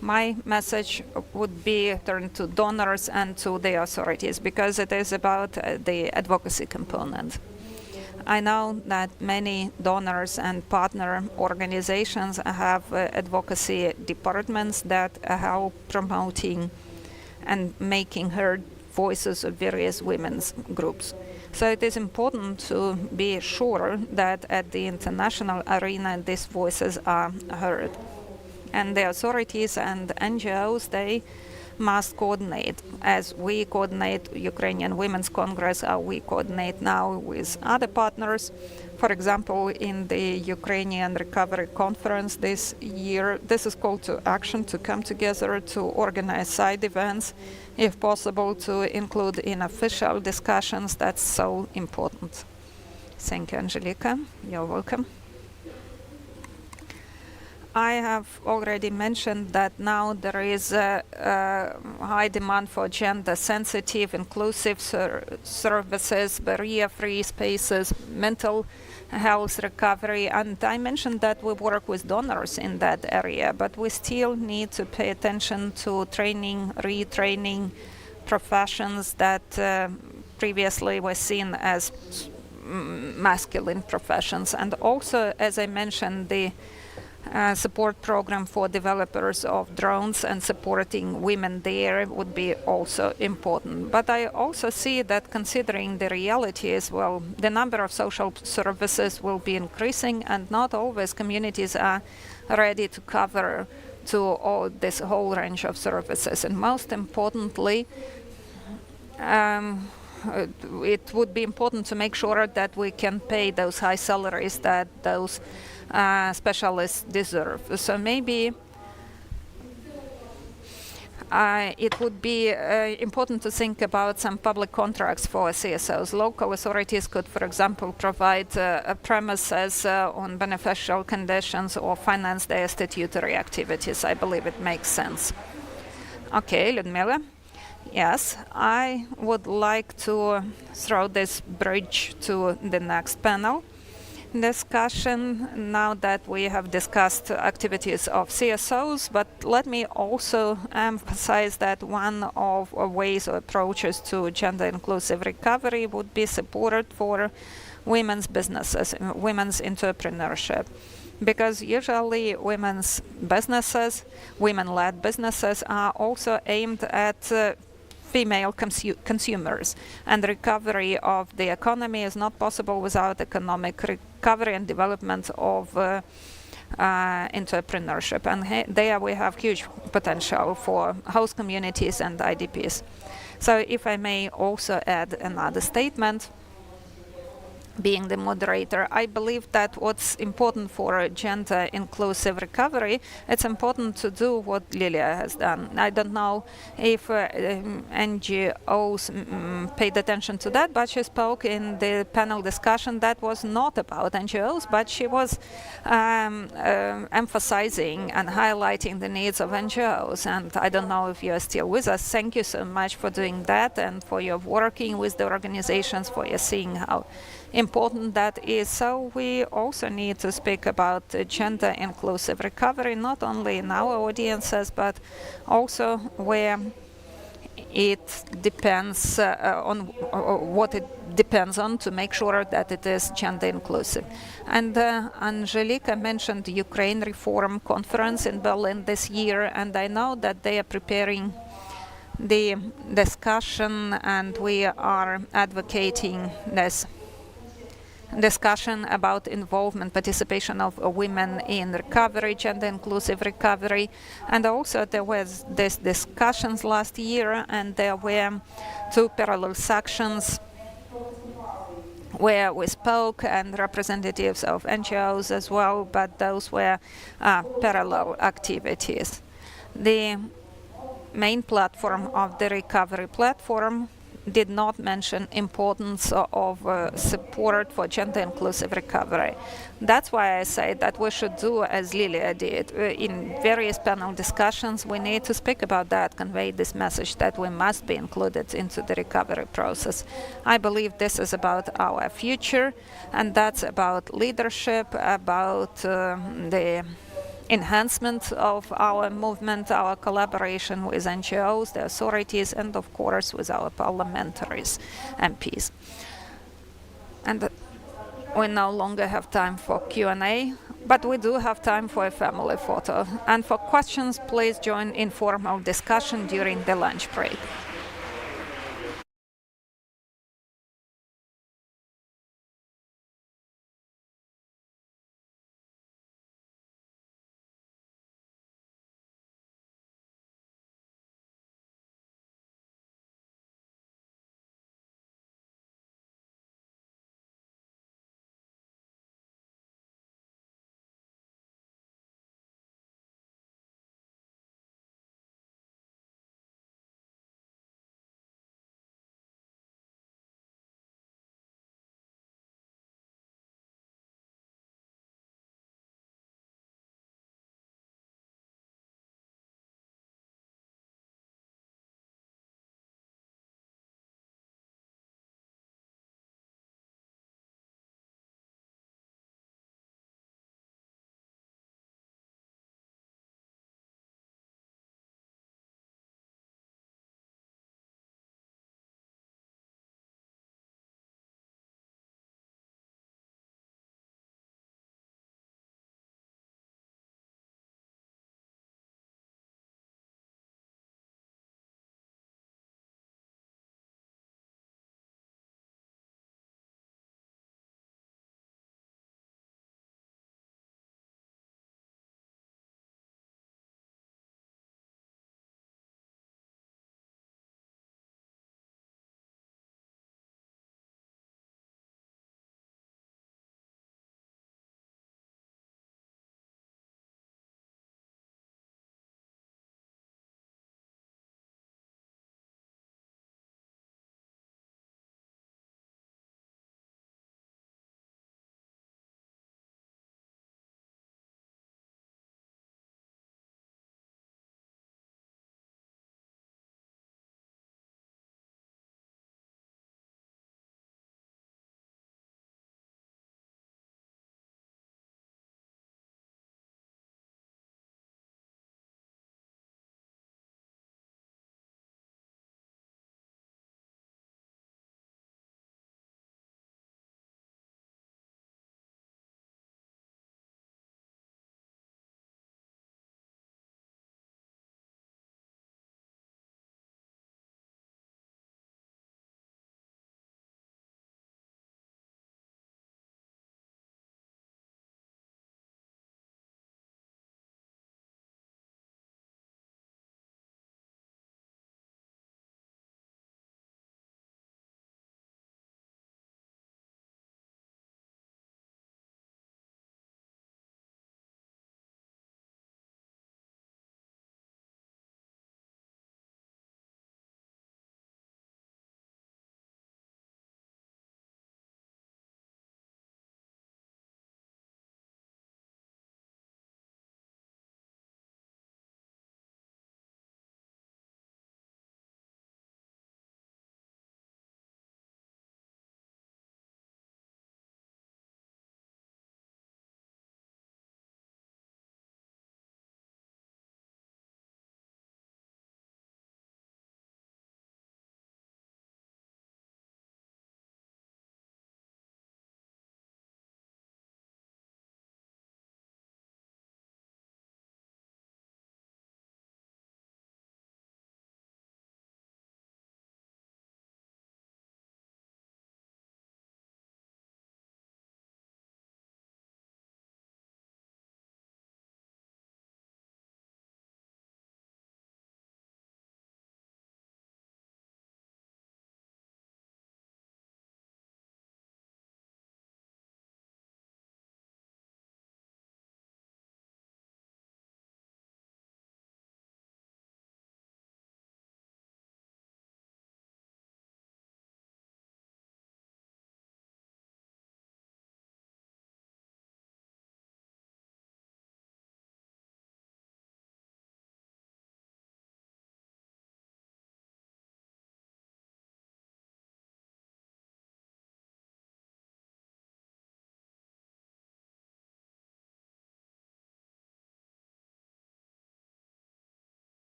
My message would be turned to donors and to the authorities because it is about the advocacy component. I know that many donors and partner organizations have advocacy departments that help promoting and making heard voices of various women's groups. So it is important to be sure that at the international arena these voices are heard. And the authorities and NGOs, they must coordinate. As we coordinate Ukrainian Women's Congress, we coordinate now with other partners. For example, in the Ukrainian Recovery Conference this year, this is called to action to come together to organize side events, if possible, to include in official discussions. That's so important. Thank you, Angelika. You're welcome. I have already mentioned that now there is a high demand for gender-sensitive, inclusive services, barrier-free spaces, mental health recovery, and I mentioned that we work with donors in that area, but we still need to pay attention to training, retraining professions that previously were seen as masculine professions, and also, as I mentioned, the support program for developers of drones and supporting women there would be also important. But I also see that considering the reality as well, the number of social services will be increasing and not always communities are ready to cover to all this whole range of services. And most importantly, it would be important to make sure that we can pay those high salaries that those specialists deserve. So maybe it would be important to think about some public contracts for CSOs. Local authorities could, for example, provide premises on beneficial conditions or finance their statutory activities. I believe it makes sense. Okay, Ludmila. Yes, I would like to throw this bridge to the next panel discussion now that we have discussed activities of CSOs, but let me also emphasize that one of ways or approaches to gender inclusive recovery would be support for women's businesses, women's entrepreneurship. Because usually women's businesses, women-led businesses are also aimed at female consumers, and recovery of the economy is not possible without economic recovery and development of entrepreneurship. And there we have huge potential for host communities and IDPs. So if I may also add another statement, being the moderator, I believe that what's important for gender inclusive recovery, it's important to do what Lilia has done. I don't know if NGOs paid attention to that, but she spoke in the panel discussion that was not about NGOs, but she was emphasizing and highlighting the needs of NGOs. And I don't know if you're still with us. Thank you so much for doing that and for your working with the organizations, for your seeing how important that is. So we also need to speak about gender inclusive recovery, not only in our audiences, but also where it depends on what it depends on to make sure that it is gender inclusive. And Angelika mentioned the Ukraine Reform Conference in Berlin this year, and I know that they are preparing the discussion, and we are advocating this discussion about involvement, participation of women in recovery, gender inclusive recovery. And also there was this discussions last year, and there were 2 parallel sections where we spoke, and representatives of NGOs as well, but those were parallel activities. The main platform of the recovery platform did not mention importance of support for gender inclusive recovery. That's why I say that we should do as Lilia did. In various panel discussions, we need to speak about that, convey this message that we must be included into the recovery process. I believe this is about our future, and that's about leadership, about the enhancement of our movement, our collaboration with NGOs, the authorities, and of course with our parliamentaries, MPs. And we no longer have time for Q&A, but we do have time for a family photo. And for questions, please join informal discussion during the lunch break.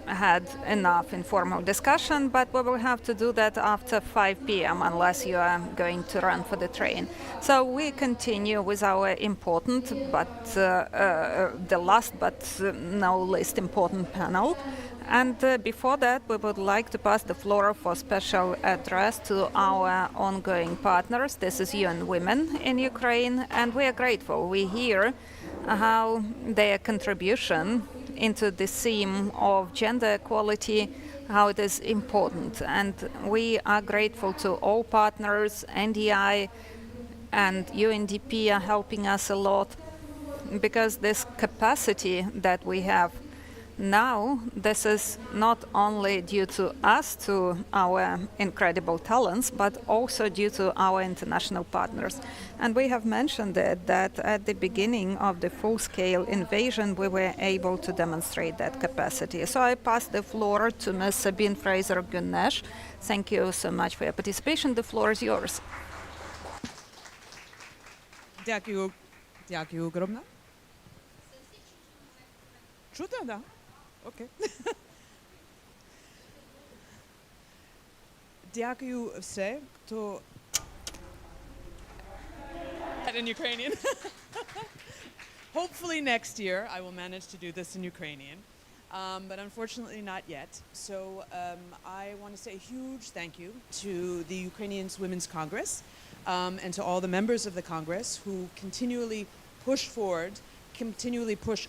had enough informal discussion, but we will have to do that after 5 p.m. unless you are going to run for the train. So we continue with our important, but the last but no least important panel. And before that, we would like to pass the floor for special address to our ongoing partners. This is UN Women in Ukraine, and we are grateful. We hear how their contribution into the theme of gender equality, how it is important. And we are grateful to all partners. NDI and UNDP are helping us a lot, because this capacity that we have now, this is not only due to us, to our incredible talents, but also due to our international partners. And we have mentioned it, that at the beginning of the full-scale invasion, we were able to demonstrate that capacity. So I pass the floor to Ms. Sabine Fraser-Gunnesh. Thank you so much for your participation. The floor is yours. Дякую. Дякую огромно. Чудо, да? Окей. Дякую все, хто... In Ukrainian. Hopefully next year I will manage to do this in Ukrainian, but unfortunately not yet. So I want to say a huge thank you to the Ukrainian Women's Congress and to all the members of the Congress who continually push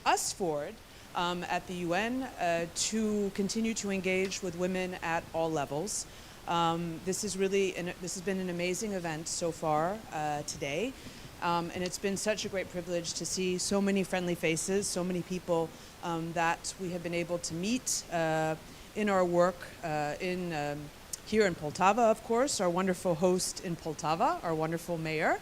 us forward at the UN to continue to engage with women at all levels. This has been an amazing event so far today, and it's been such a great privilege to see so many friendly faces, so many people that we have been able to meet in our work here in Poltava, of course, our wonderful host in Poltava, our wonderful mayor.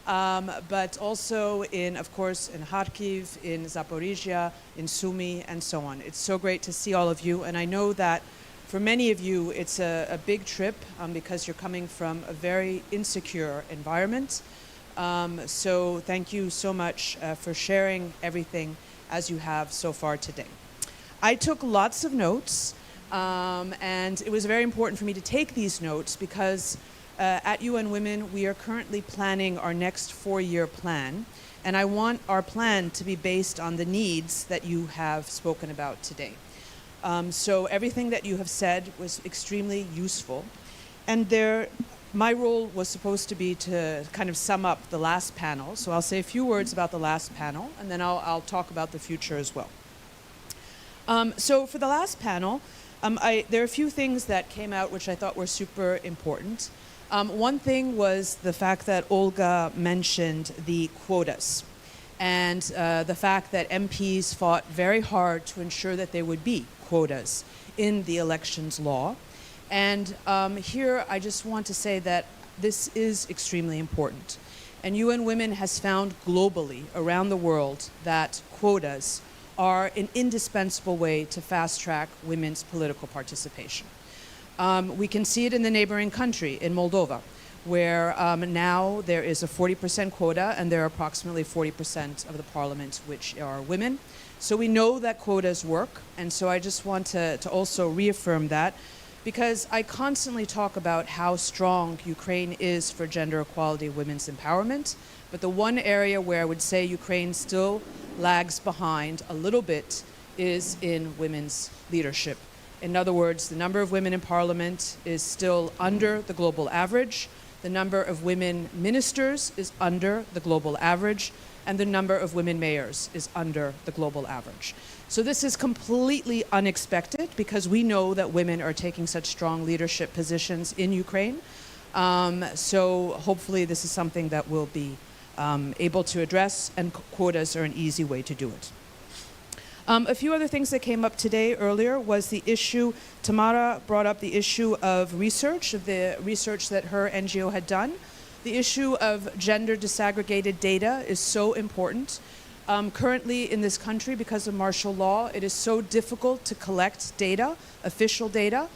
But also of course, in Kharkiv, in Zaporizhia, in Sumy, and so on. It's so great to see all of you, and I know that for many of you, it's a big trip because you're coming from a very insecure environment. So thank you so much for sharing everything as you have so far today. I took lots of notes, and it was very important for me to take these notes because at UN Women, we are currently planning our next 4-year plan, and I want our plan to be based on the needs that you have spoken about today. So everything that you have said was extremely useful, and my role was supposed to be to kind of sum up the last panel, so I'll say a few words about the last panel, and then I'll talk about the future as well. So for the last panel, there are a few things that came out which I thought were super important. One thing was the fact that Olga mentioned the quotas and the fact that MPs fought very hard to ensure that there would be quotas in the elections law. And here I just want to say that this is extremely important. And UN Women has found globally around the world that quotas are an indispensable way to fast-track women's political participation. We can see it in the neighboring country, in Moldova, where now there is a 40% quota and there are approximately 40% of the parliament which are women. So we know that quotas work, and so I just want to also reaffirm that, because I constantly talk about how strong Ukraine is for gender equality, women's empowerment, but the one area where I would say Ukraine still lags behind a little bit is in women's leadership. In other words, the number of women in parliament is still under the global average, the number of women ministers is under the global average, and the number of women mayors is under the global average. So this is completely unexpected because we know that women are taking such strong leadership positions in Ukraine. So hopefully this is something that we'll be able to address, and quotas are an easy way to do it. A few other things that came up today earlier was the issue, Tamara brought up the issue of research, of the research that her NGO had done. The issue of gender disaggregated data is so important. Currently in this country, because of martial law, it is so difficult to collect data, official data.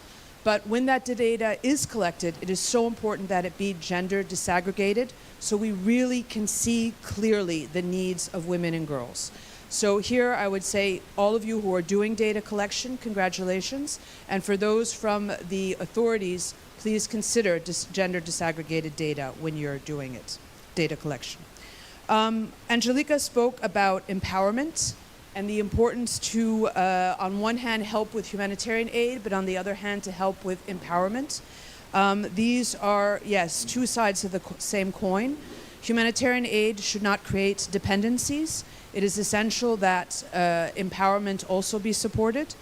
But when that data is collected, it is so important that it be gender disaggregated so we really can see clearly the needs of women and girls. So here I would say all of you who are doing data collection, congratulations. And for those from the authorities, please consider gender disaggregated data when you're doing it, data collection. Angelica spoke about empowerment and the importance to, on one hand, help with humanitarian aid, but on the other hand, to help with empowerment. These are, yes, two sides of the same coin. Humanitarian aid should not create dependencies. It is essential that empowerment also be supported.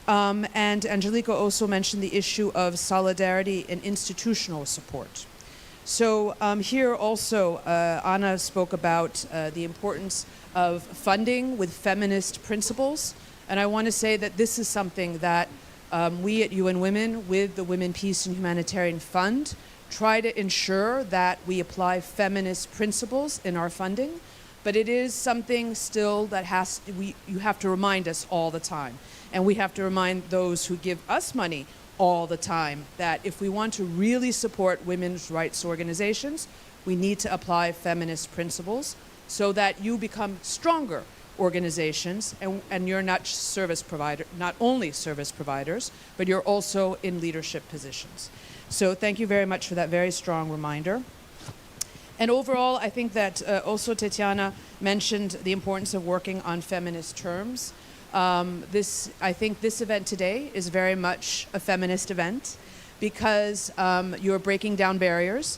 And Angelica also mentioned the issue of solidarity and institutional support. So here also, Anna spoke about the importance of funding with feminist principles. And I want to say that this is something that we at UN Women, with the Women, Peace and Humanitarian Fund, try to ensure that we apply feminist principles in our funding. But it is something still that you have to remind us all the time. And we have to remind those who give us money all the time that if we want to really support women's rights organizations, we need to apply feminist principles so that you become stronger organizations and you're not not only service providers, but you're also in leadership positions. So thank you very much for that very strong reminder. And overall, I think that also Tetiana mentioned the importance of working on feminist terms. I think this event today is very much a feminist event because you're breaking down barriers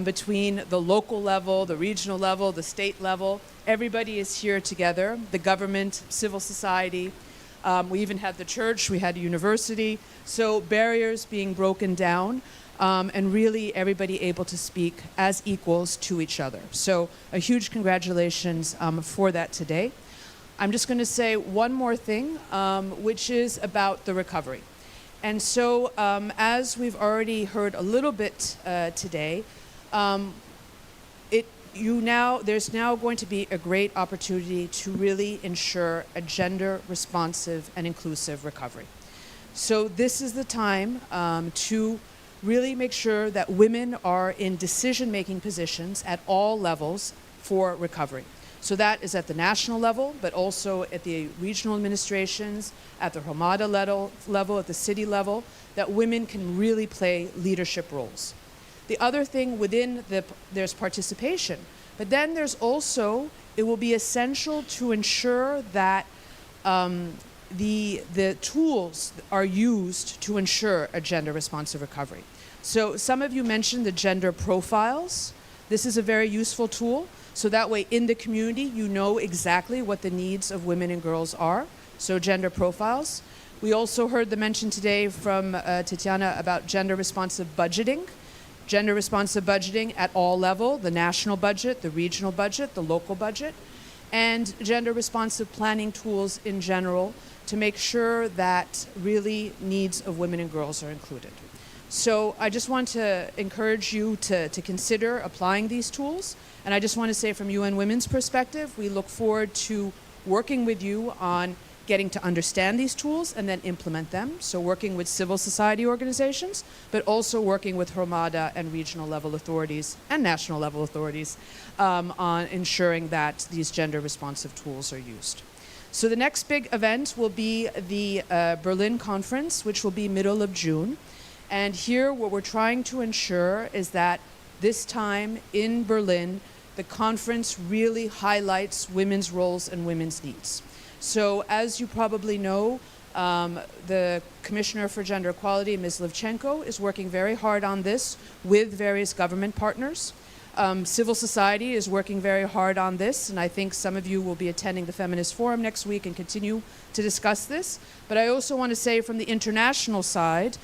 between the local level, the regional level, the state level. Everybody is here together, the government, civil society. We even had the church, we had a university. So barriers being broken down. And really everybody able to speak as equals to each other. So a huge congratulations for that today. I'm just going to say one more thing, which is about the recovery. And so as we've already heard a little bit today, there's now going to be a great opportunity to really ensure a gender responsive and inclusive recovery. So this is the time to really make sure that women are in decision-making positions at all levels for recovery. So that is at the national level, but also at the regional administrations, at the Ramada level, at the city level, that women can really play leadership roles. The other thing there's participation, but then there's also, it will be essential to ensure that the tools are used to ensure a gender responsive recovery. So some of you mentioned the gender profiles. This is a very useful tool. So that way in the community, you know exactly what the needs of women and girls are. So gender profiles. We also heard the mention today from Tatiana about gender responsive budgeting. Gender responsive budgeting at all levels, the national budget, the regional budget, the local budget, and gender responsive planning tools in general to make sure that really needs of women and girls are included. So I just want to encourage you to consider applying these tools. And I just want to say from UN Women's perspective, we look forward to working with you on getting to understand these tools and then implement them. So working with civil society organizations, but also working with Ramada and regional level authorities and national level authorities on ensuring that these gender responsive tools are used. So the next big event will be the Berlin conference, which will be middle of June. And here what we're trying to ensure is that this time in Berlin, the conference really highlights women's roles and women's needs. So as you probably know, the Commissioner for Gender Equality, Ms. Livchenko, is working very hard on this with various government partners. Civil society is working very hard on this, and I think some of you will be attending the Feminist Forum next week and continue to discuss this. But I also want to say from the international side,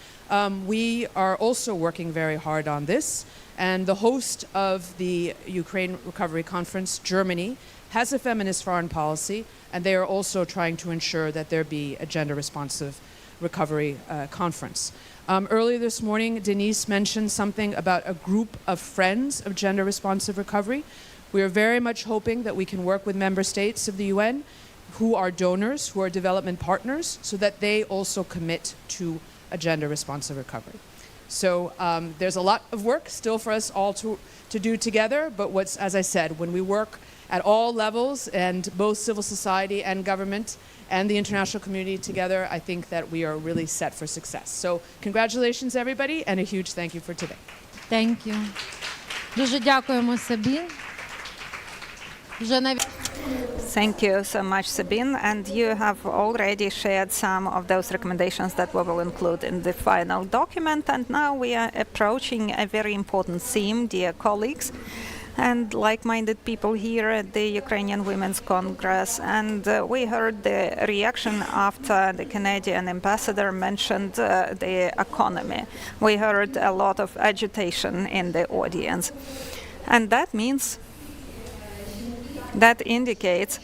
we are also working very hard on this. And the host of the Ukraine Recovery Conference, Germany, has a feminist foreign policy, and they are also trying to ensure that there be a gender-responsive recovery conference. Earlier this morning, Denise mentioned something about a group of friends of gender-responsive recovery. We are very much hoping that we can work with member states of the UN who are donors, who are development partners, so that they also commit to a gender-responsive recovery. So there's a lot of work still for us all to do together, but as I said, when we work at all levels and both civil society and government and the international community together, I think that we are really set for success. So congratulations everybody, and a huge thank you for today. Thank you. Дуже дякуємо, Сабін. Вже навіть Thank you so much, Sabine. And you have already shared some of those recommendations that we will include in the final document. And now we are approaching a very important theme, dear colleagues, and like-minded people here at the Ukrainian Women's Congress. And we heard the reaction after the Canadian ambassador mentioned the economy. We heard a lot of agitation in the audience. And that indicates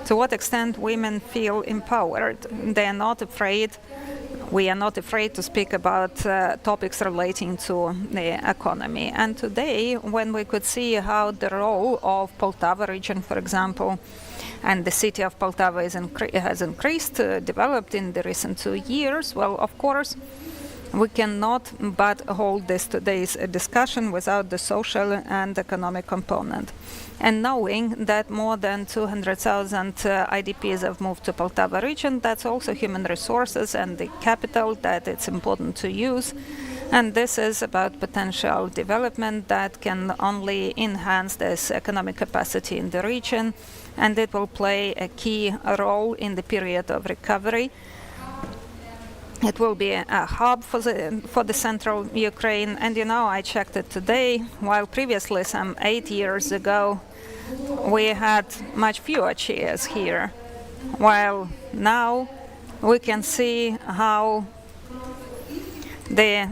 to what extent women feel empowered. They are not afraid. We are not afraid to speak about topics relating to the economy. And today, when we could see how the role of Poltava region, for example, and the city of Poltava has increased, developed in the recent 2 years, well, of course, we cannot but hold today's discussion without the social and economic component. And knowing that more than 200,000 IDPs have moved to Poltava region, that's also human resources and the capital that it's important to use. And this is about potential development that can only enhance this economic capacity in the region, and it will play a key role in the period of recovery. It will be a hub for the central Ukraine. And I checked it today, while previously, some 8 years ago, we had much fewer chairs here, while now we can see how the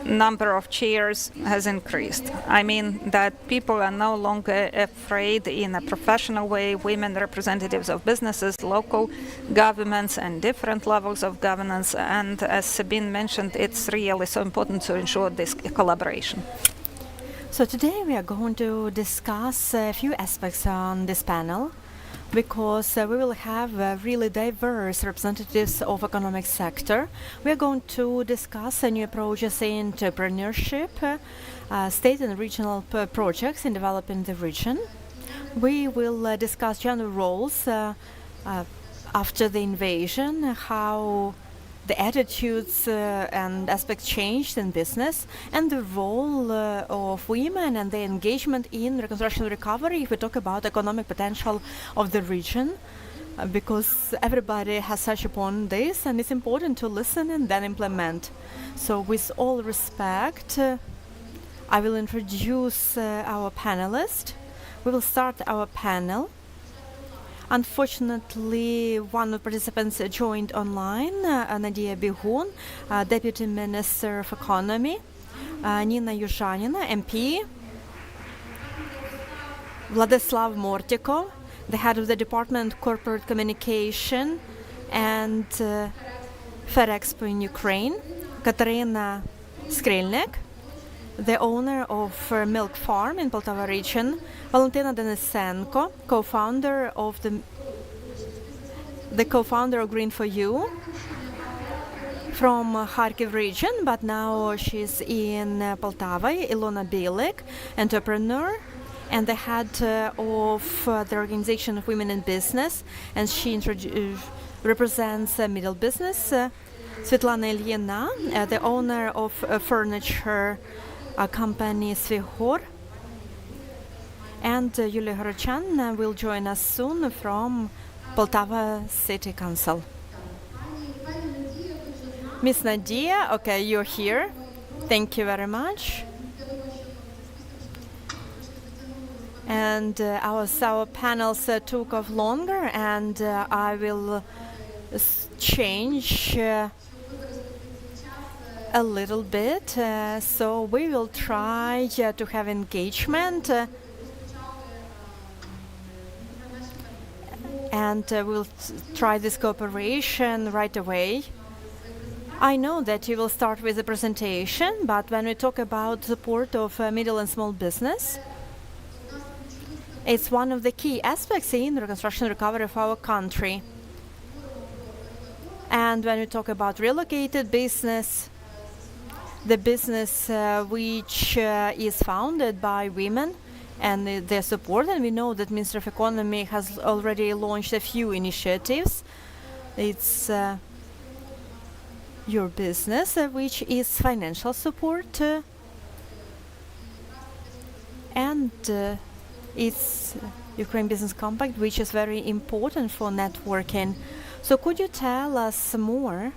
number of chairs has increased. I mean that people are no longer afraid in a professional way. Women representatives of businesses, local governments, and different levels of governance. And as Sabine mentioned, it's really so important to ensure this collaboration. So today we are going to discuss a few aspects on this panel, because we will have really diverse representatives of economic sector. We are going to discuss new approaches in entrepreneurship, state and regional projects in developing the region. We will discuss gender roles after the invasion, how the attitudes and aspects changed in business, and the role of women and their engagement in reconstruction and recovery if we talk about economic potential of the region, because everybody has touched upon this, and it's important to listen and then implement. So with all respect, I will introduce our panelists. We will start our panel. Unfortunately, one of the participants joined online, Nadia Bigun, Deputy Minister of Economy, Nina Yuzhanina, MP, Vladislav Mortiko, the head of the Department of Corporate Communication and Ferexpo in Ukraine, Katerina Skrilnik, the owner of Milk Farm in Poltava region, Valentina Denisenko, co-founder of co-founder of Green for You from Kharkiv region, but now she's in Poltava, Ilona Bilik, entrepreneur and the head of the Organization of Women in Business, and she represents middle business. Svetlana Ilyina, the owner of furniture company Svihor. And Yulia Horochan will join us soon from Poltava City Council. Miss Nadia, okay, you're here. Thank you very much. And our panels took off longer, and I will change a little bit. So we will try to have engagement. And we'll try this cooperation right away. I know that you will start with a presentation, but when we talk about support of middle and small business, it's one of the key aspects in reconstruction and recovery of our country. And when we talk about relocated business, the business which is founded by women and their support. And we know that Ministry of Economy has already launched a few initiatives. It's your business, which is financial support, and it's Ukraine Business Compact, which is very important for networking. So could you tell us more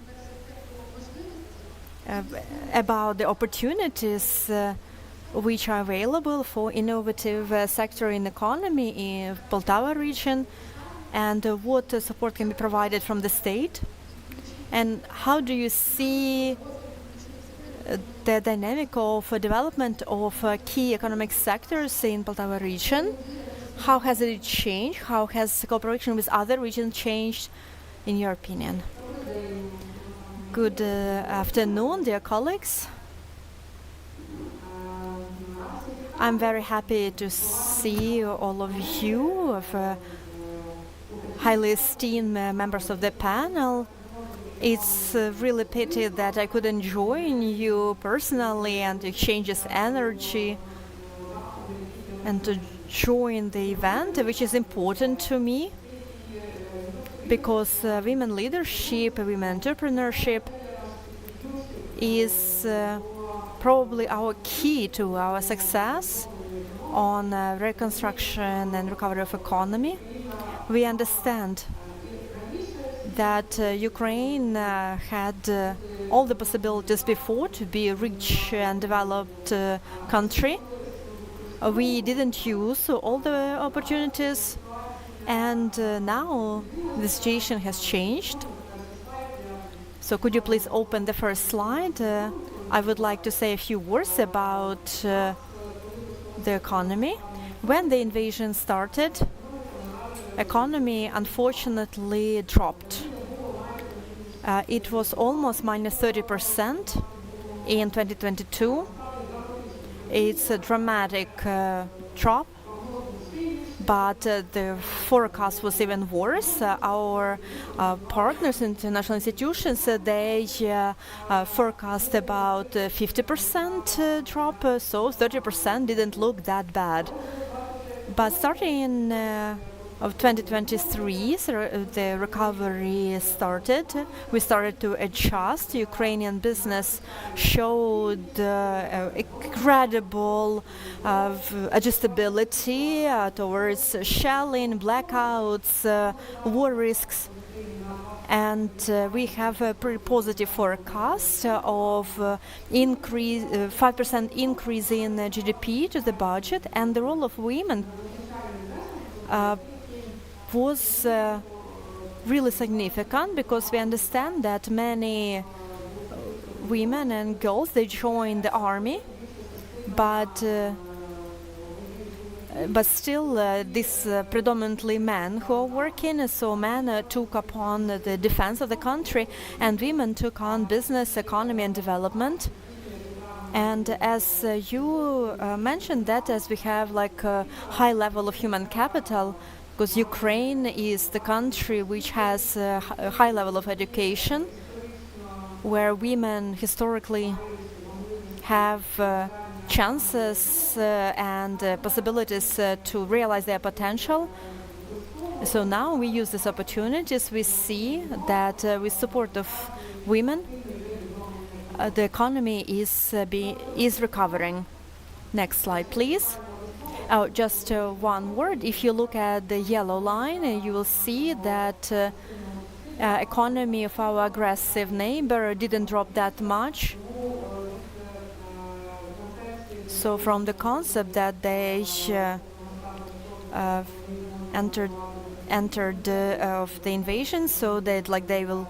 about the opportunities which are available for innovative sector in economy in Poltava region, and what support can be provided from the state? And how do you see the dynamic of development of key economic sectors in Poltava region? How has it changed? How has cooperation with other regions changed, in your opinion? Good afternoon, dear colleagues. I'm very happy to see all of you, of highly esteemed members of the panel. It's really pity that I couldn't join you personally and exchange this energy and to join the event, which is important to me, because women leadership, women entrepreneurship is probably our key to our success on reconstruction and recovery of economy. We understand that Ukraine had all the possibilities before to be a rich and developed country. We didn't use all the opportunities, and now the situation has changed. So could you please open the first slide? I would like to say a few words about the economy. When the invasion started, economy unfortunately dropped. It was almost minus 30% in 2022. It's a dramatic drop, but the forecast was even worse. Our partners, international institutions, they forecast about 50% drop, so 30% didn't look that bad. But starting in of 2023, the recovery started. We started to adjust. Ukrainian business showed incredible adjustability towards shelling, blackouts, war risks. And we have a pretty positive forecast of 5% increase in GDP to the budget, and the role of women was really significant, because we understand that many women and girls, they join the army, but still this predominantly men who are working. So men took upon the defense of the country, and women took on business, economy and development. And as you mentioned that, as we have like a high level of human capital, because Ukraine is the country which has a high level of education, where women historically have chances and possibilities to realize their potential. So now we use these opportunities. We see that with support of women, the economy is recovering. Next slide, please. Oh, just one word. If you look at the yellow line, you will see that economy of our aggressive neighbor didn't drop that much. So from the concept that they entered of the invasion, so that like they will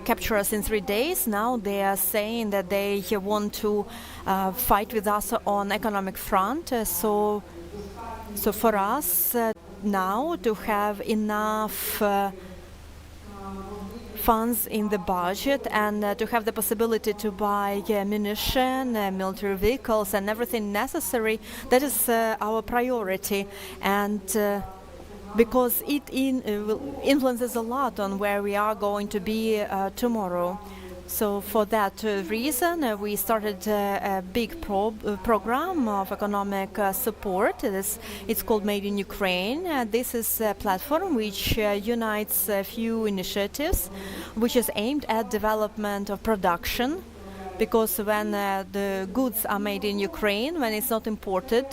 capture us in 3 days. Now they are saying that they want to fight with us on economic front. So for us now to have enough funds in the budget and to have the possibility to buy ammunition, military vehicles and everything necessary, that is our priority. And because it influences a lot on where we are going to be tomorrow. So for that reason, we started a big program of economic support. It's called Made in Ukraine. This is a platform which unites a few initiatives, which is aimed at development of production. Because when the goods are made in Ukraine, when it's not imported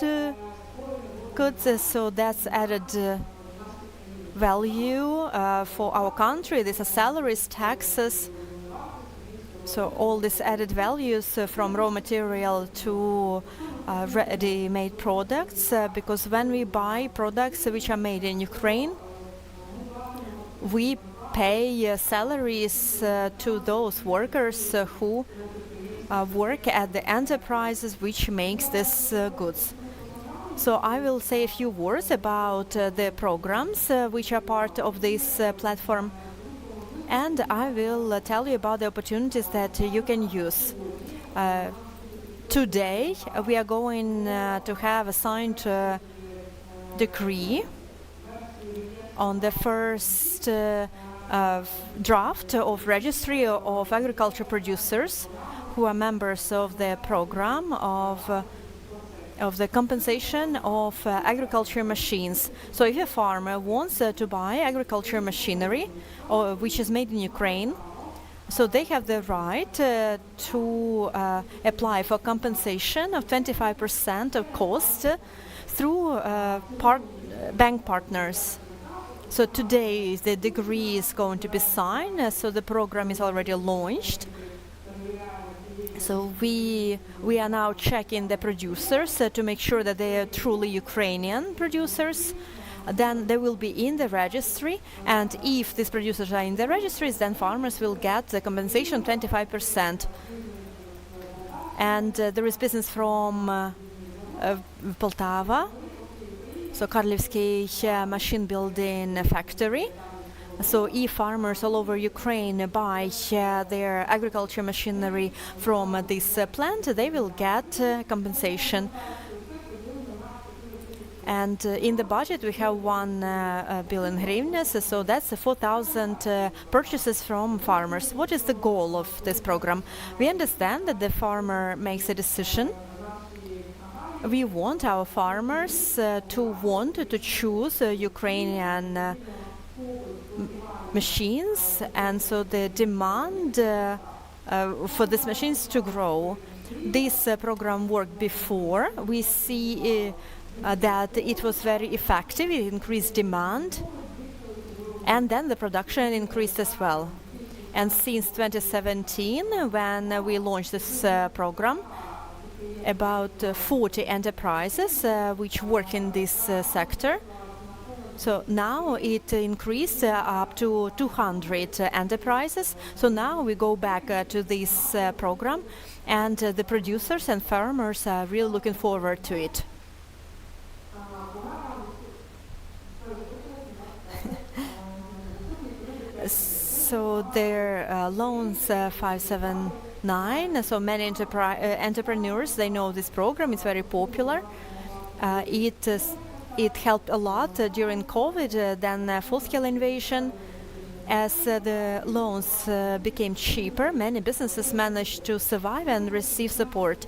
goods, so that's added value for our country. These are salaries, taxes. So all these added values from raw material to ready-made products, because when we buy products which are made in Ukraine, we pay salaries to those workers who work at the enterprises which makes these goods. So I will say a few words about the programs which are part of this platform. And I will tell you about the opportunities that you can use. Today, we are going to have a signed decree on the first draft of registry of agriculture producers who are members of the program of the compensation of agriculture machines. So if a farmer wants to buy agriculture machinery, which is made in Ukraine, so they have the right to apply for compensation of 25% of cost through bank partners. So today the decree is going to be signed, so the program is already launched. So we are now checking the producers to make sure that they are truly Ukrainian producers. Then they will be in the registry, and if these producers are in the registries, then farmers will get the compensation 25%. And there is business from Poltava, so Karlivsky machine building factory. So if farmers all over Ukraine buy their agriculture machinery from this plant, they will get compensation. And in the budget we have 1 billion hryvnias, so that's 4,000 purchases from farmers. What is the goal of this program? We understand that the farmer makes a decision. We want our farmers to choose Ukrainian machines, and so the demand for these machines to grow. This program worked before. We see that it was very effective. It increased demand, and then the production increased as well. And since 2017, when we launched this program, about 40 enterprises which work in this sector. So now it increased up to 200 enterprises. So now we go back to this program, and the producers and farmers are really looking forward to it. So their loans 579. So many entrepreneurs, they know this program. It's very popular. It helped a lot during COVID, then full-scale invasion. As the loans became cheaper, many businesses managed to survive and receive support.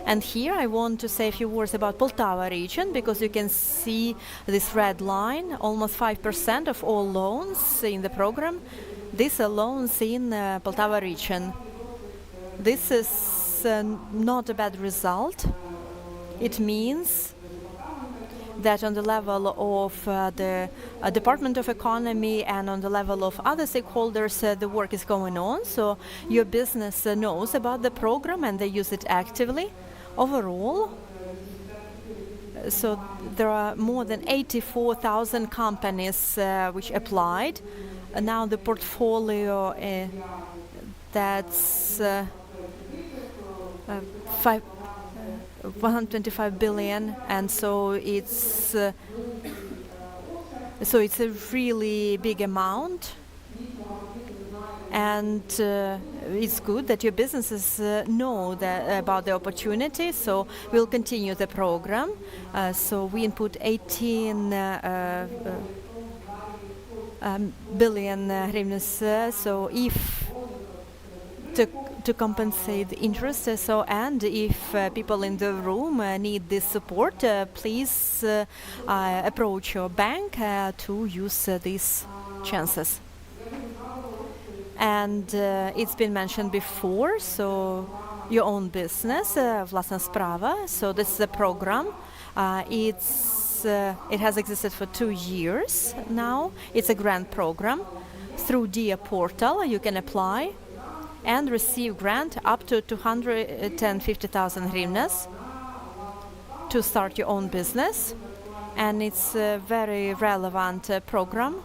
And here I want to say a few words about Poltava region, because you can see this red line, almost 5% of all loans in the program. These are loans in Poltava region. This is not a bad result. It means that on the level of the Department of Economy and on the level of other stakeholders, the work is going on. So your business knows about the program and they use it actively. Overall, so there are more than 84,000 companies which applied. Now the portfolio that's 125 billion, and so it's a really big amount, and it's good that your businesses know about the opportunity. So we'll continue the program. So we input 18 billion hryvnias. So if to compensate the interest. And if people in the room need this support, please approach your bank to use these chances. And it's been mentioned before, so your own business, Vlastna Sprava. So this is a program. It has existed for 2 years now. It's a grant program. Through DIA portal, you can apply and receive grant up to 250,000 hryvnias to start your own business. And it's a very relevant program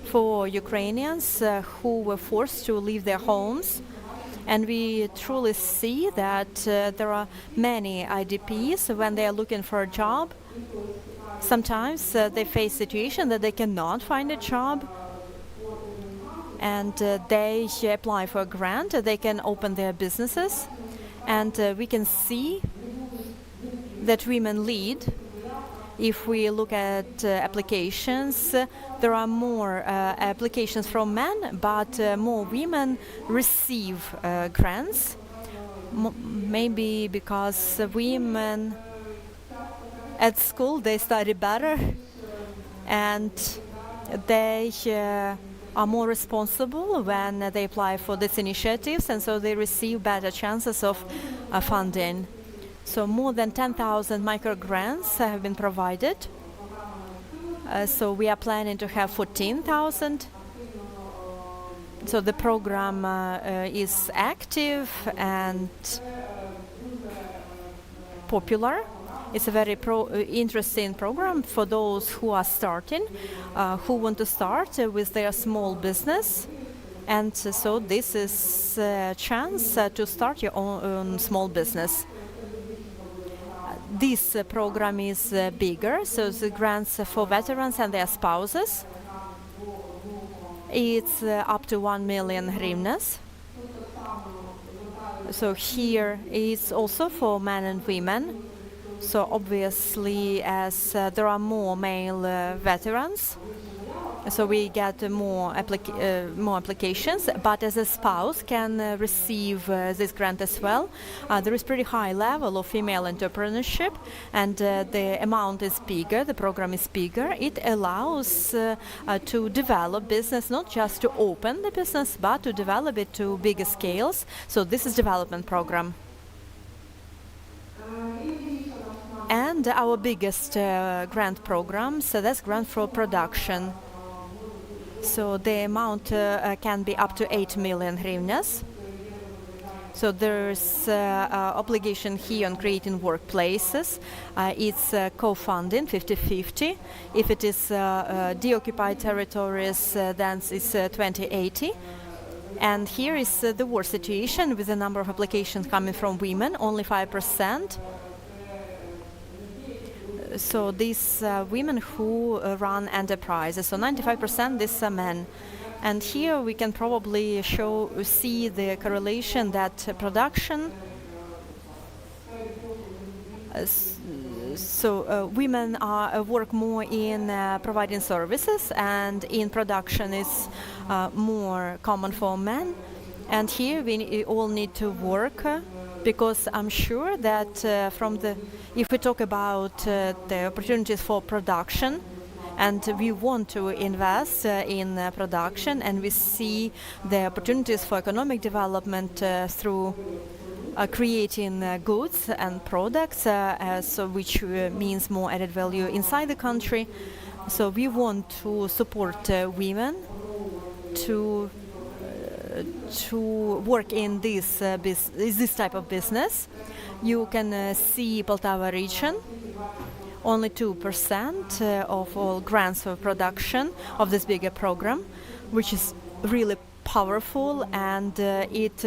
for Ukrainians who were forced to leave their homes. And we truly see that there are many IDPs when they are looking for a job. Sometimes they face a situation that they cannot find a job, and they apply for a grant. They can open their businesses, and we can see that women lead. If we look at applications, there are more applications from men, but more women receive grants. Maybe because women at school, they study better, and they are more responsible when they apply for these initiatives, and so they receive better chances of funding. So more than 10,000 micro grants have been provided. So we are planning to have 14,000. So the program is active and popular. It's a very interesting program for those who are starting, who want to start with their small business. And so this is a chance to start your own small business. This program is bigger, so the grants for veterans and their spouses. It's up to 1 million hryvnias. So here it's also for men and women. So obviously, as there are more male veterans, so we get more applications. But as a spouse can receive this grant as well. There is pretty high level of female entrepreneurship, and the amount is bigger. The program is bigger. It allows to develop business, not just to open the business, but to develop it to bigger scales. So this is development program. And our biggest grant program, so that's grant for production. So the amount can be up to 8 million hryvnias. So there's obligation here on creating workplaces. It's co-funding 50-50. If it is deoccupied territories, then it's 20-80. And here is the worst situation with the number of applications coming from women, only 5%. So these women who run enterprises, so 95% these are men. And here we can probably see the correlation that production, women work more in providing services, and in production is more common for men. And here we all need to work, because I'm sure that if we talk about the opportunities for production, and we want to invest in production, and we see the opportunities for economic development through creating goods and products, which means more added value inside the country. So we want to support women to work in this type of business. You can see Poltava region, only 2% of all grants for production of this bigger program, which is really powerful, and it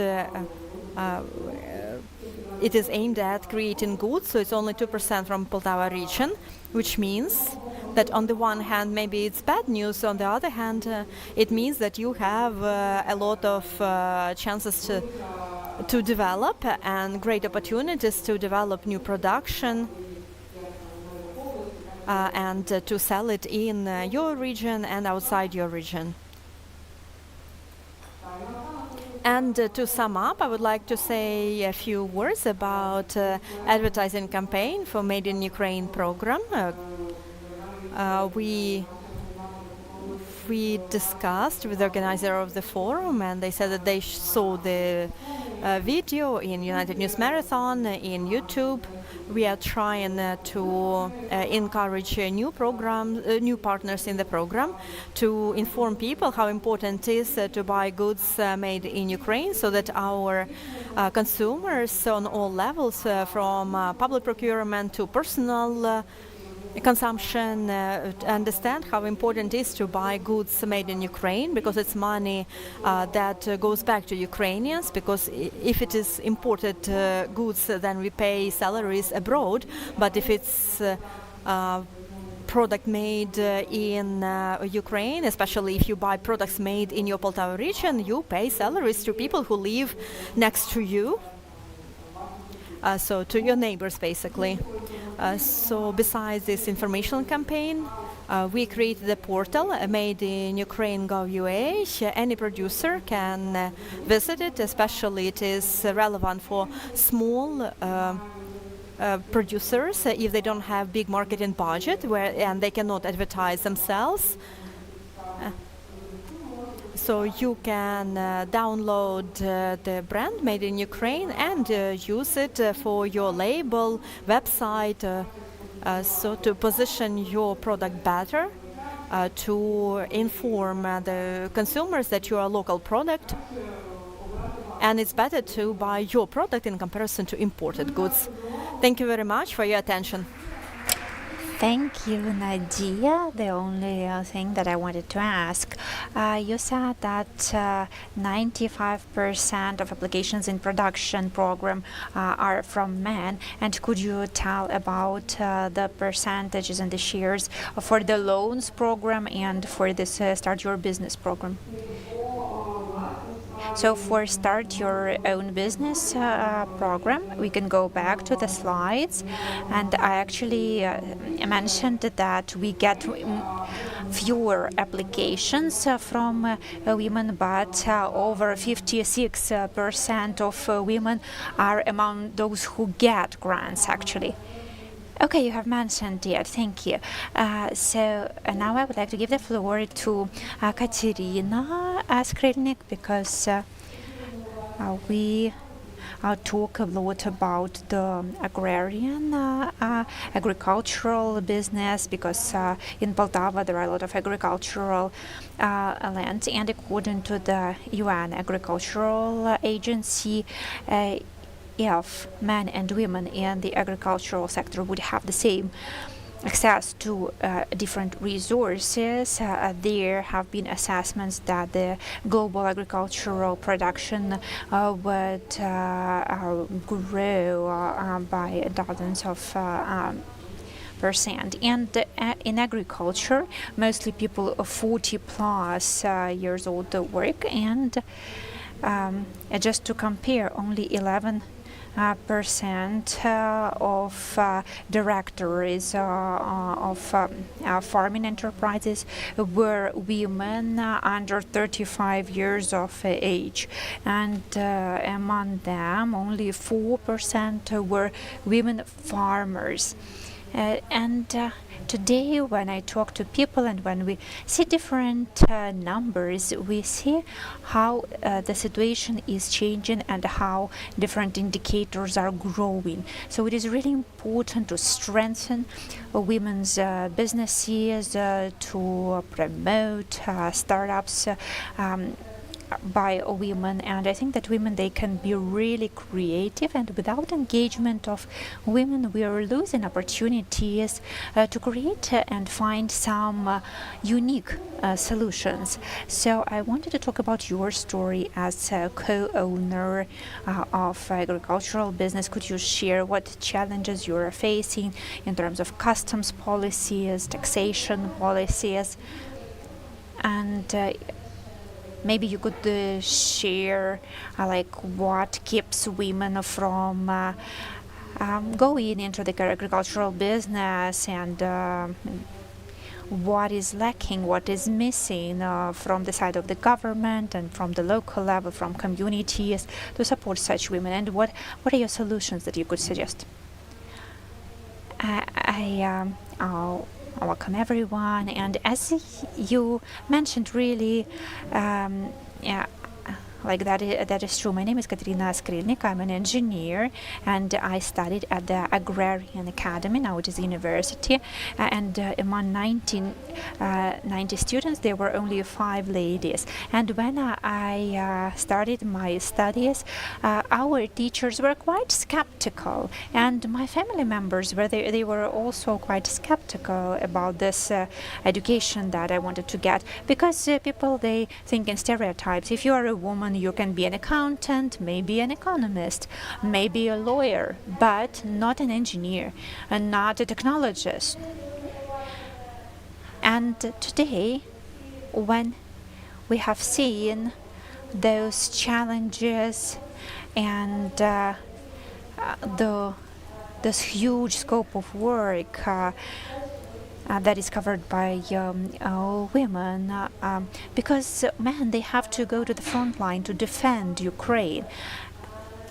is aimed at creating goods. So it's only 2% from Poltava region, which means that on the one hand maybe it's bad news, on the other hand it means that you have a lot of chances to develop and great opportunities to develop new production and to sell it in your region and outside your region. And to sum up, I would like to say a few words about advertising campaign for Made in Ukraine program. We discussed with the organizer of the forum, and they said that they saw the video in United News Marathon in YouTube. We are trying to encourage new partners in the program to inform people how important it is to buy goods made in Ukraine, so that our consumers on all levels, from public procurement to personal consumption, understand how important it is to buy goods made in Ukraine, because it's money that goes back to Ukrainians, because if it is imported goods, then we pay salaries abroad, but if it's product made in Ukraine, especially if you buy products made in your Poltava region, you pay salaries to people who live next to you, so to your neighbors basically. So besides this information campaign, we created a portal made in Ukraine Gov.ua. Any producer can visit it, especially it is relevant for small producers if they don't have big marketing budget and they cannot advertise themselves. So you can download the brand Made in Ukraine and use it for your label, website, so to position your product better, to inform the consumers that you are a local product, and it's better to buy your product in comparison to imported goods. Thank you very much for your attention. Thank you, Nadia. The only thing that I wanted to ask, you said that 95% of applications in production program are from men, and could you tell about the percentages and the shares for the loans program and for this Start Your Business program? So for Start Your Own Business program, we can go back to the slides, and I actually mentioned that we get fewer applications from women, but over 56% of women are among those who get grants actually. Okay, you have mentioned it. Thank you. So now I would like to give the floor to Katerina Skrilnik, because we talk a lot about the agrarian agricultural business, because in Poltava there are a lot of agricultural land, and according to the UN Agricultural Agency, if men and women in the agricultural sector would have the same access to different resources, there have been assessments that the global agricultural production would grow by dozens of percent. And in agriculture, mostly people of 40 plus years old work, and just to compare, only 11% of directors of farming enterprises were women under 35 years of age, and among them only 4% were women farmers. And today, when I talk to people and when we see different numbers, we see how the situation is changing and how different indicators are growing. So it is really important to strengthen women's businesses, to promote startups by women, and I think that women, they can be really creative, and without engagement of women we are losing opportunities to create and find some unique solutions. So I wanted to talk about your story as a co-owner of agricultural business. Could you share what challenges you are facing in terms of customs policies, taxation policies, and maybe you could share like what keeps women from going into the agricultural business, and what is lacking, what is missing from the side of the government and from the local level, from communities to support such women, and what are your solutions that you could suggest? I'll welcome everyone, and as you mentioned, really, yeah, like that is true. My name is Katerina Skrilnik. I'm an engineer, and I studied at the Agrarian Academy. Now it is a university, and among 90 students, there were only 5 ladies. And when I started my studies, our teachers were quite skeptical, and my family members were they were also quite skeptical about this education that I wanted to get, because people, they think in stereotypes. If you are a woman, you can be an accountant, maybe an economist, maybe a lawyer, but not an engineer and not a technologist. And today, when we have seen those challenges and this huge scope of work that is covered by women, because men, they have to go to the front line to defend Ukraine.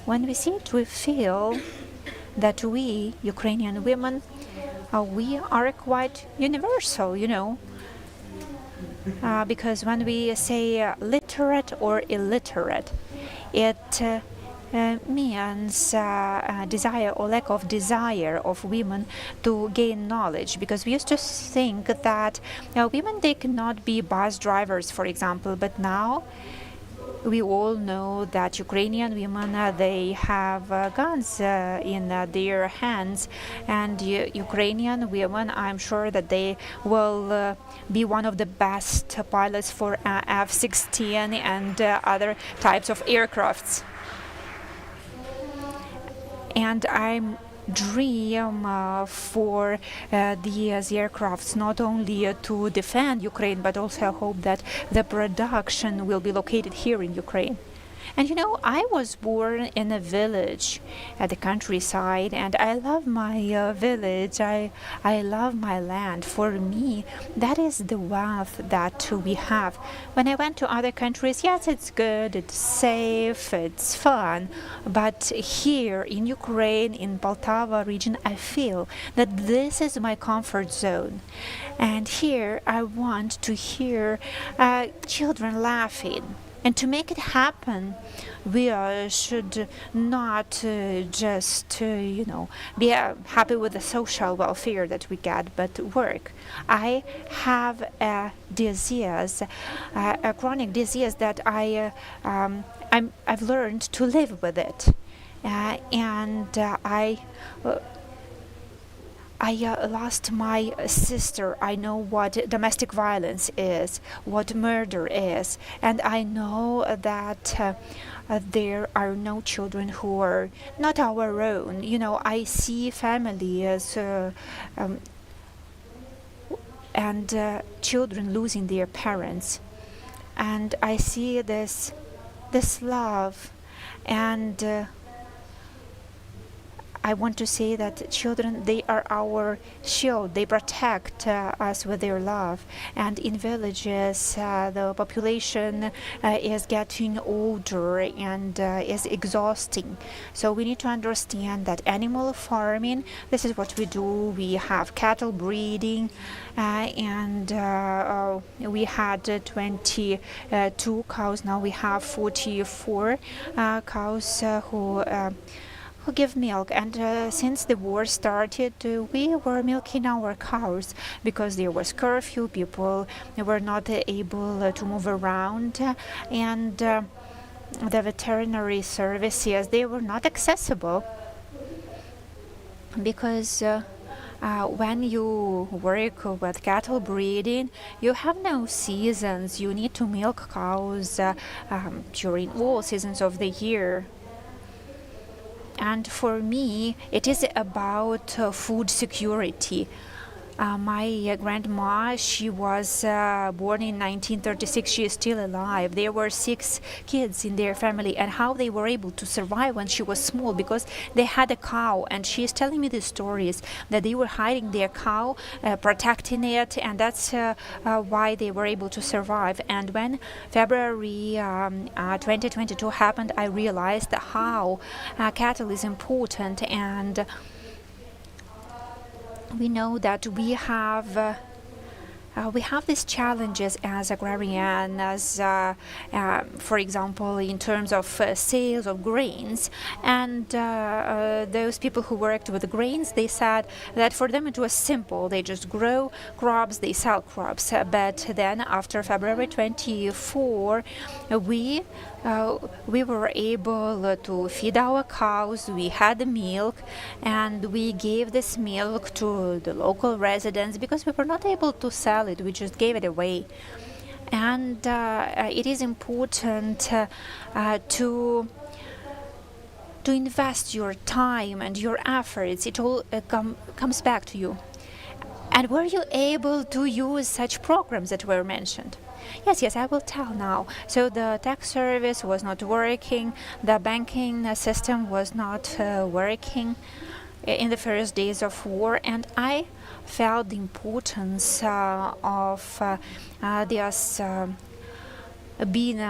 When we see it, we feel that we, Ukrainian women, we are quite universal, because when we say literate or illiterate, it means desire or lack of desire of women to gain knowledge, because we used to think that women, they cannot be bus drivers, for example, but now we all know that Ukrainian women, they have guns in their hands, and Ukrainian women, I'm sure that they will be one of the best pilots for F-16 and other types of aircrafts. And I dream for these aircrafts not only to defend Ukraine, but also hope that the production will be located here in Ukraine. And I was born in a village at the countryside, and I love my village. I love my land. For me, that is the wealth that we have. When I went to other countries, yes, it's good, it's safe, it's fun. But here in Ukraine, in Poltava region, I feel that this is my comfort zone. And here I want to hear children laughing. And to make it happen, we should not just, be happy with the social welfare that we get, but work. I have a disease, a chronic disease that I've learned to live with it, and I lost my sister. I know what domestic violence is, what murder is, and I know that there are no children who are not our own. I see families and children losing their parents, and I see this love, and I want to say that children, they are our shield. They protect us with their love. And in villages, the population is getting older and is exhausting. So we need to understand that animal farming, this is what we do. We have cattle breeding, and we had 22 cows. Now we have 44 cows who give milk, and since the war started, we were milking our cows because there was curfew. People were not able to move around, and the veterinary services, they were not accessible, because when you work with cattle breeding, you have no seasons. You need to milk cows during all seasons of the year. And for me, it is about food security. My grandma, she was born in 1936. She is still alive. There were 6 kids in their family, and how they were able to survive when she was small, because they had a cow, and she is telling me the stories that they were hiding their cow, protecting it, and that's why they were able to survive. And when February 2022 happened, I realized how cattle is important, and we know that we have these challenges as agrarian, as for example, in terms of sales of grains. And those people who worked with grains, they said that for them it was simple. They just grow crops, they sell crops. But then after February 24, we were able to feed our cows. We had the milk, and we gave this milk to the local residents because we were not able to sell it. We just gave it away. And it is important to invest your time and your efforts. It all comes back to you. And were you able to use such programs that were mentioned? Yes, I will tell now. So the tax service was not working, the banking system was not working in the first days of war, and I felt the importance of this being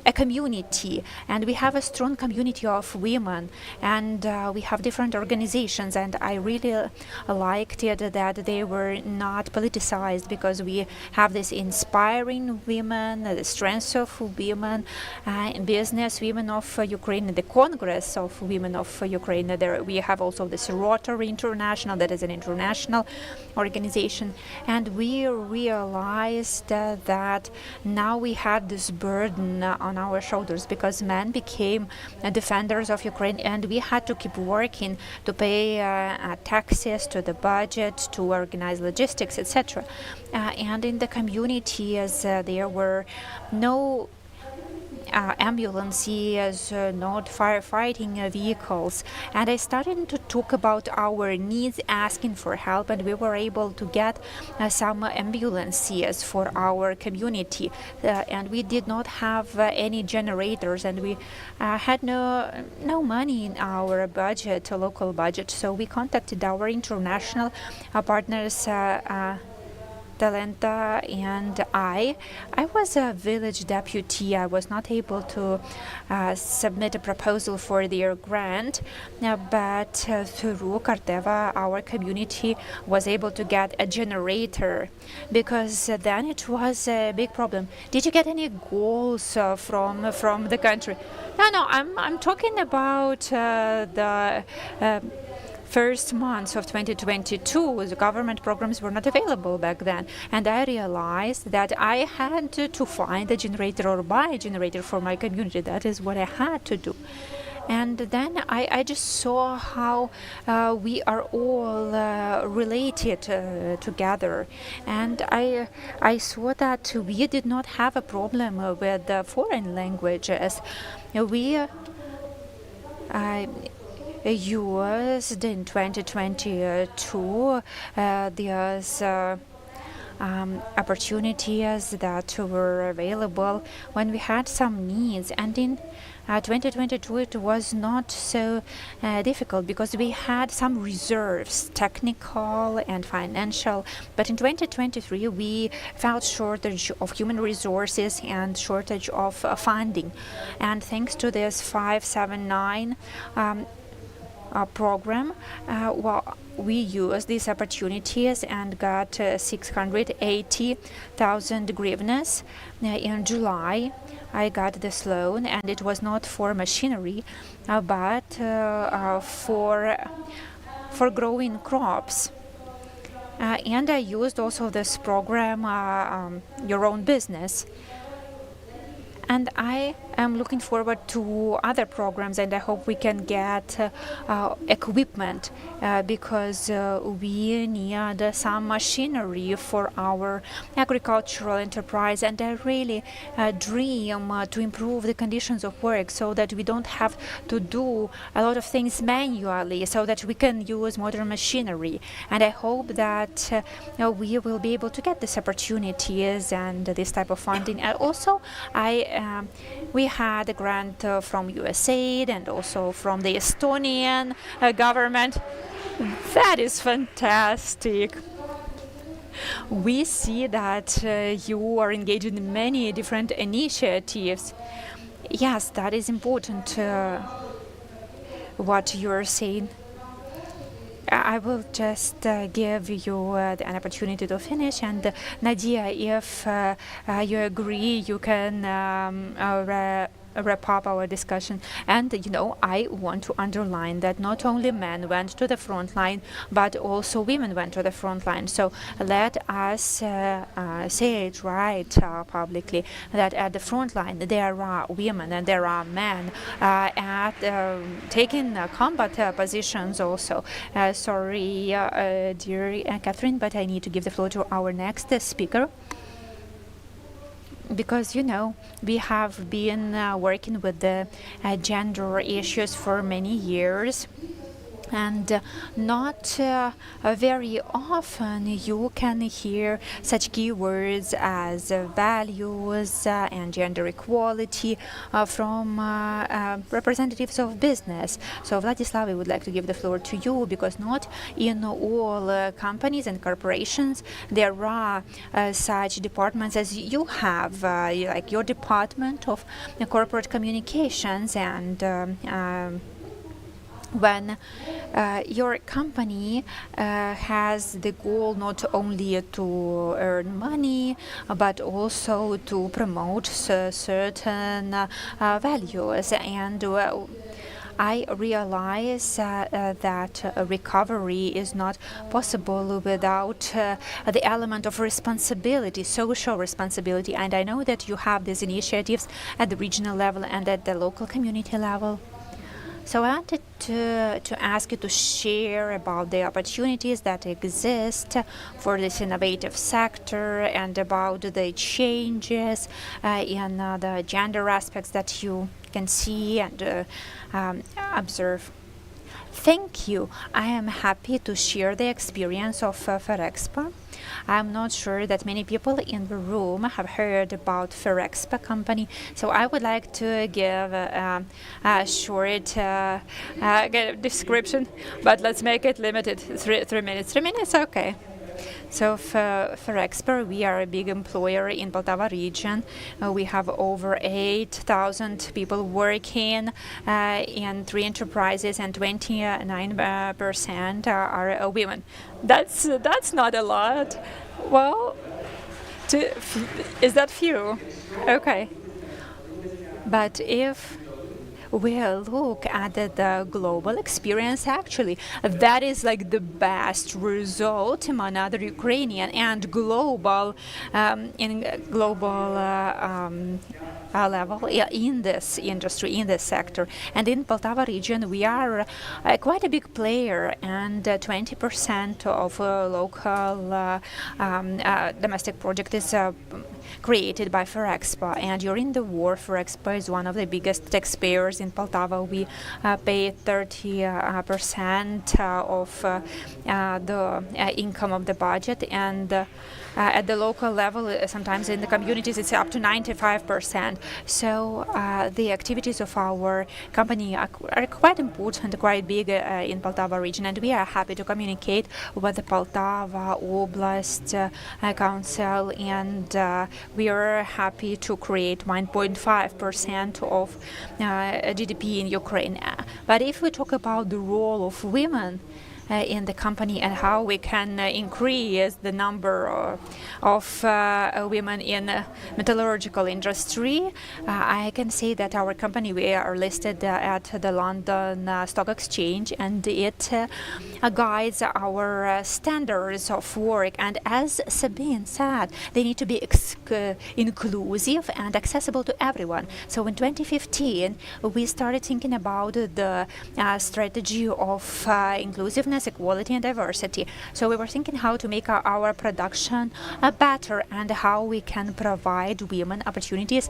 a community, and we have a strong community of women, and we have different organizations, and I really liked it that they were not politicized, because we have this inspiring women, the strength of women in business, women of Ukraine, the Congress of Women of Ukraine. There we have also this Rotary International, that is an international organization, and we realized that now we had this burden on our shoulders, because men became defenders of Ukraine, and we had to keep working to pay taxes to the budget, to organize logistics, etc. And in the communities, there were no ambulances, not firefighting vehicles, and I started to talk about our needs, asking for help, and we were able to get some ambulances for our community, and we did not have any generators, and we had no money in our budget, local budget, so we contacted our international partners, Talenta, and I was a village deputy. I was not able to submit a proposal for their grant, but through Poltava, our community was able to get a generator, because then it was a big problem. Did you get any goals from the country? No, I'm talking about the first months of 2022. The government programs were not available back then, and I realized that I had to find a generator or buy a generator for my community. That is what I had to do. And then I just saw how we are all related together, and I saw that we did not have a problem with foreign languages. We used in 2022 there's opportunities that were available when we had some needs, and in 2022 it was not so difficult, because we had some reserves, technical and financial, but in 2023 we felt shortage of human resources and shortage of funding, and thanks to this 579 program, we used these opportunities and got 680,000 hryvnias. In July, I got this loan, and it was not for machinery, but for growing crops. And I used also this program, Your Own Business, and I I'm looking forward to other programs, and I hope we can get equipment because we need some machinery for our agricultural enterprise. And I really dream to improve the conditions of work so that we don't have to do a lot of things manually, so that we can use modern machinery. And I hope that we will be able to get these opportunities and this type of funding. And also, we had a grant from USAID and also from the Estonian government. That is fantastic. We see that you are engaged in many different initiatives. Yes, that is important, what you are saying. I will just give you an opportunity to finish. And Nadia, if you agree, you can wrap up our discussion. And I want to underline that not only men went to the front line, but also women went to the front line. So let us say it right publicly, that at the front line there are women and there are men at taking combat positions also. Sorry, dear Catherine, but I need to give the floor to our next speaker. Because we have been working with the gender issues for many years, and not very often you can hear such keywords as values and gender equality from representatives of business. So Vladislav, I would like to give the floor to you, because not in all companies and corporations there are such departments as you have, like your department of corporate communications. And when your company has the goal not only to earn money, but also to promote certain values. And I realize that recovery is not possible without the element of responsibility, social responsibility. And I know that you have these initiatives at the regional level and at the local community level. So I wanted to ask you to share about the opportunities that exist for this innovative sector and about the changes in the gender aspects that you can see and observe. Thank you. I am happy to share the experience of Ferexpa. I'm not sure that many people in the room have heard about Ferexpa company, so I would like to give a short description, but let's make it limited. 3 minutes. 3 minutes, okay. So for Ferexpa, we are a big employer in Poltava region. We have over 8,000 people working in 3 enterprises, and 29% are women. That's not a lot. Well, is that few? Okay. But if we look at the global experience, actually, that is like the best result among other Ukrainian and global level in this industry, in this sector. And in Poltava region, we are quite a big player, and 20% of local domestic project is created by Ferexpa. And during the war, Ferexpa is one of the biggest taxpayers in Poltava. We pay 30% of the income of the budget, and at the local level, sometimes in the communities, it's up to 95%. So the activities of our company are quite important, quite big in Poltava region, and we are happy to communicate with the Poltava Oblast Council, and we are happy to create 1.5% of GDP in Ukraine. But if we talk about the role of women, in the company and how we can increase the number of women in metallurgical industry. I can say that our company, we are listed at the London Stock Exchange, and it guides our standards of work. And as Sabine said, they need to be inclusive and accessible to everyone. So in 2015, we started thinking about the strategy of inclusiveness, equality, and diversity. So we were thinking how to make our production better and how we can provide women opportunities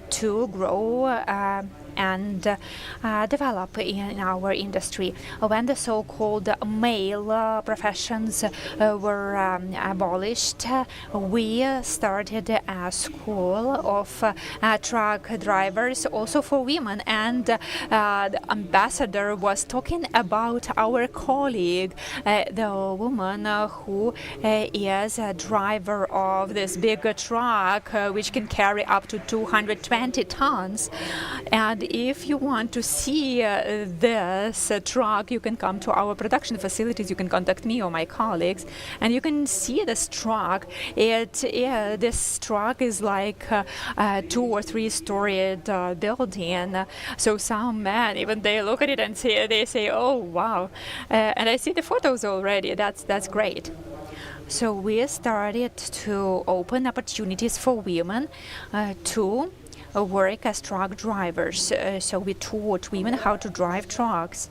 to grow and develop in our industry. When the so-called male professions were abolished, we started a school of truck drivers also for women, and the ambassador was talking about our colleague, the woman who is a driver of this big truck which can carry up to 220 tons. And if you want to see this truck, you can come to our production facilities. You can contact me or my colleagues, and you can see this truck. This truck is like a 2 or 3 storied building. So some men, even they look at it and they say, "Oh wow!" And I see the photos already. That's great. So we started to open opportunities for women to work as truck drivers. So we taught women how to drive trucks.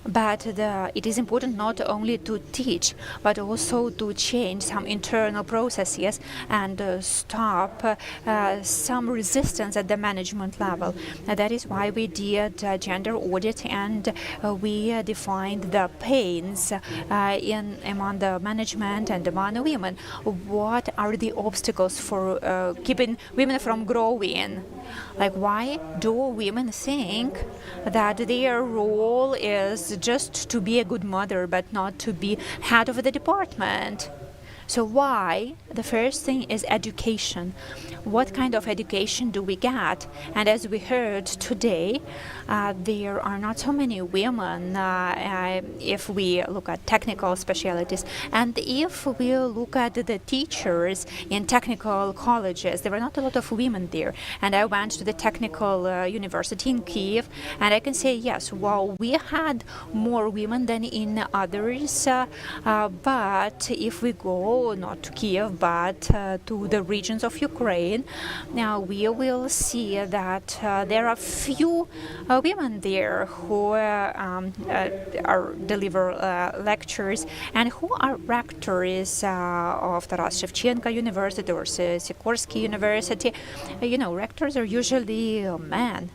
But it is important not only to teach, but also to change some internal processes and stop some resistance at the management level. That is why we did a gender audit, and we defined the pains among the management and among women. What are the obstacles for keeping women from growing? Like, why do women think that their role is just to be a good mother, but not to be head of the department? So why? The first thing is education. What kind of education do we get? And as we heard today, there are not so many women if we look at technical specialties. And if we look at the teachers in technical colleges, there are not a lot of women there. And I went to the technical university in Kiev, and I can say, yes, well, we had more women than in others. But if we go not to Kiev, but to the regions of Ukraine, now we will see that there are few women there who deliver lectures and who are rectors of Taras Shevchenko University or Sikorsky University. Rectors are usually men.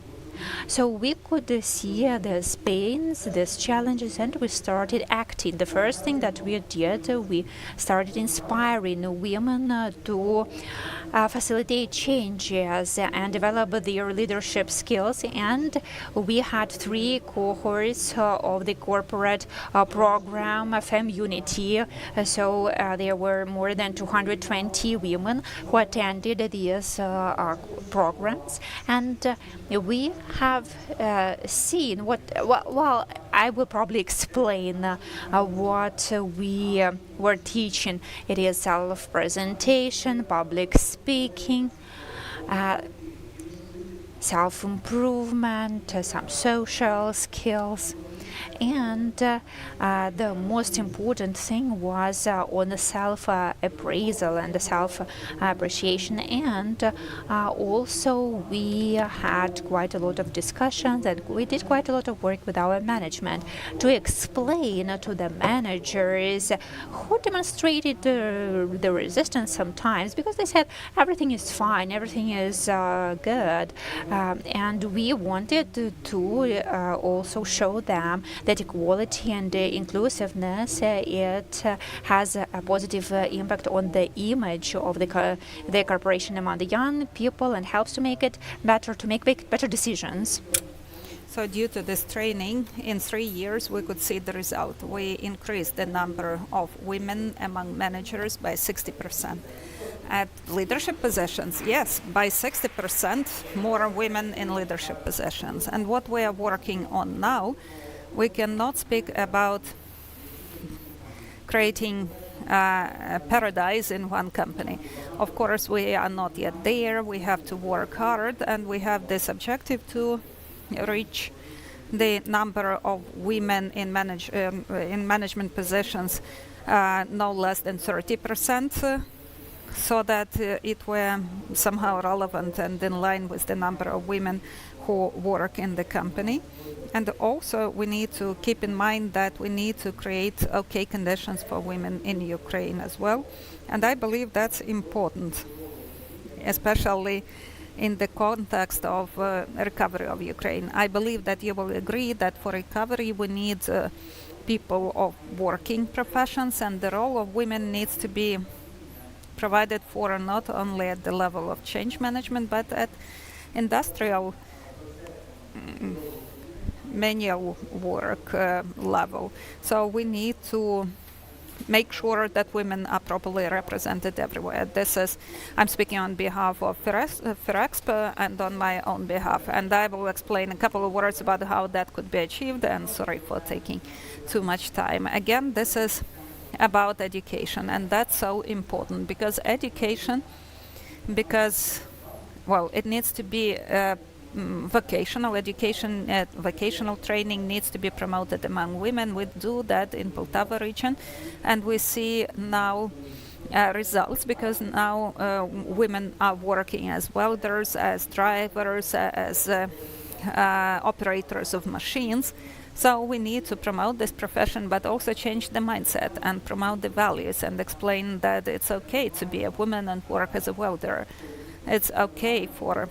So we could see these pains, these challenges, and we started acting. The first thing that we did, we started inspiring women to facilitate changes and develop their leadership skills. And we had 3 cohorts of the corporate program, FemUnity. So there were more than 220 women who attended these programs. And we have seen well, I will probably explain what we were teaching. It is self-presentation, public speaking, self-improvement, some social skills. And the most important thing was on the self-appraisal and the self-appreciation. And also we had quite a lot of discussions, and we did quite a lot of work with our management to explain to the managers who demonstrated the resistance sometimes, because they said everything is fine, everything is good. And we wanted to also show them that equality and inclusiveness, it has a positive impact on the image of the corporation among the young people and helps to make it better, to make better decisions. So due to this training, in 3 years, we could see the result. We increased the number of women among managers by 60%. At leadership positions, yes, by 60% more women in leadership positions. And what we are working on now, we cannot speak about creating a paradise in one company. Of course, we are not yet there. We have to work hard, and we have this objective to reach the number of women in management positions no less than 30%, so that it were somehow relevant and in line with the number of women who work in the company. And also we need to keep in mind that we need to create okay conditions for women in Ukraine as well. And I believe that's important, especially in the context of recovery of Ukraine. I believe that you will agree that for recovery we need people of working professions, and the role of women needs to be provided for not only at the level of change management but at industrial manual work level. So we need to make sure that women are properly represented everywhere. I'm speaking on behalf of Ferexpo and on my own behalf, and I will explain a couple of words about how that could be achieved, and sorry for taking too much time. Again, this is about education, and that's so important because education, it needs to be vocational education, vocational training needs to be promoted among women. We do that in Poltava region, and we see now results because now women are working as welders, as drivers, as operators of machines. So we need to promote this profession, but also change the mindset and promote the values and explain that it's okay to be a woman and work as a welder. It's okay for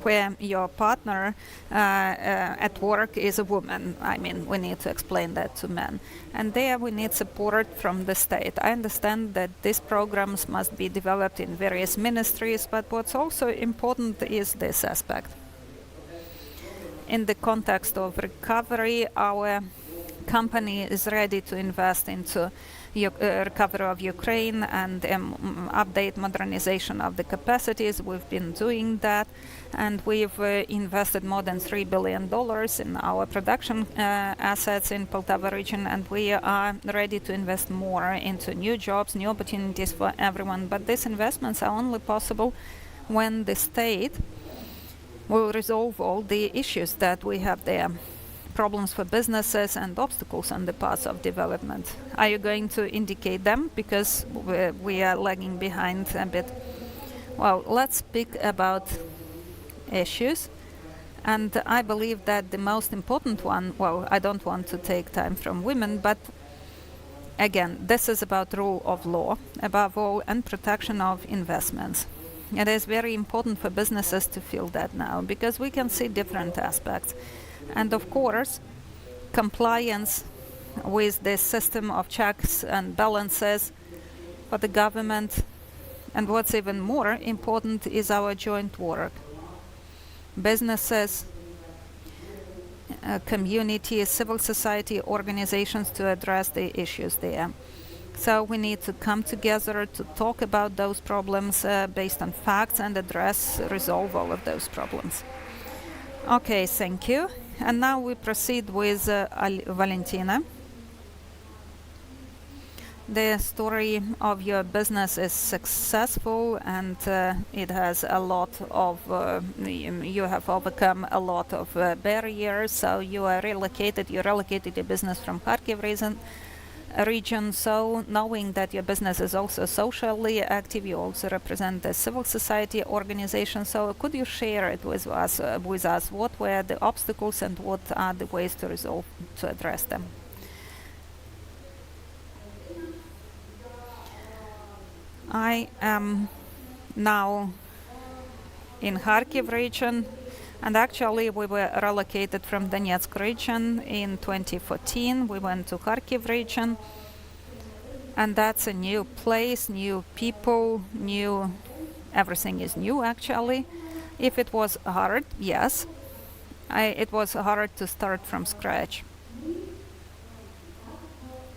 where your partner at work is a woman. I mean, we need to explain that to men. And there we need support from the state. I understand that these programs must be developed in various ministries, but what's also important is this aspect. In the context of recovery, our company is ready to invest into recovery of Ukraine and update modernization of the capacities. We've been doing that, and we've invested more than $3 billion in our production assets in Poltava region, and we are ready to invest more into new jobs, new opportunities for everyone. But these investments are only possible when the state will resolve all the issues that we have there. Problems for businesses and obstacles on the path of development. Are you going to indicate them? Because we are lagging behind a bit. Well, let's speak about issues. And I believe that the most important one, I don't want to take time from women, but again, this is about rule of law, above all, and protection of investments. It is very important for businesses to feel that now, because we can see different aspects. And of course, compliance with the system of checks and balances for the government. And what's even more important is our joint work. Businesses, communities, civil society organizations to address the issues there. So we need to come together to talk about those problems based on facts and resolve all of those problems. Okay, thank you. And now we proceed with Valentina. The story of your business is successful, and it has a lot of, you have overcome a lot of barriers. So you relocated your business from Kharkiv region. So knowing that your business is also socially active, you also represent the civil society organization. So could you share it with us? What were the obstacles and what are the ways to address them? I am now in Kharkiv region, and actually we were relocated from Donetsk region in 2014. We went to Kharkiv region, and that's a new place, new people, everything is new actually. If it was hard, yes, it was hard to start from scratch.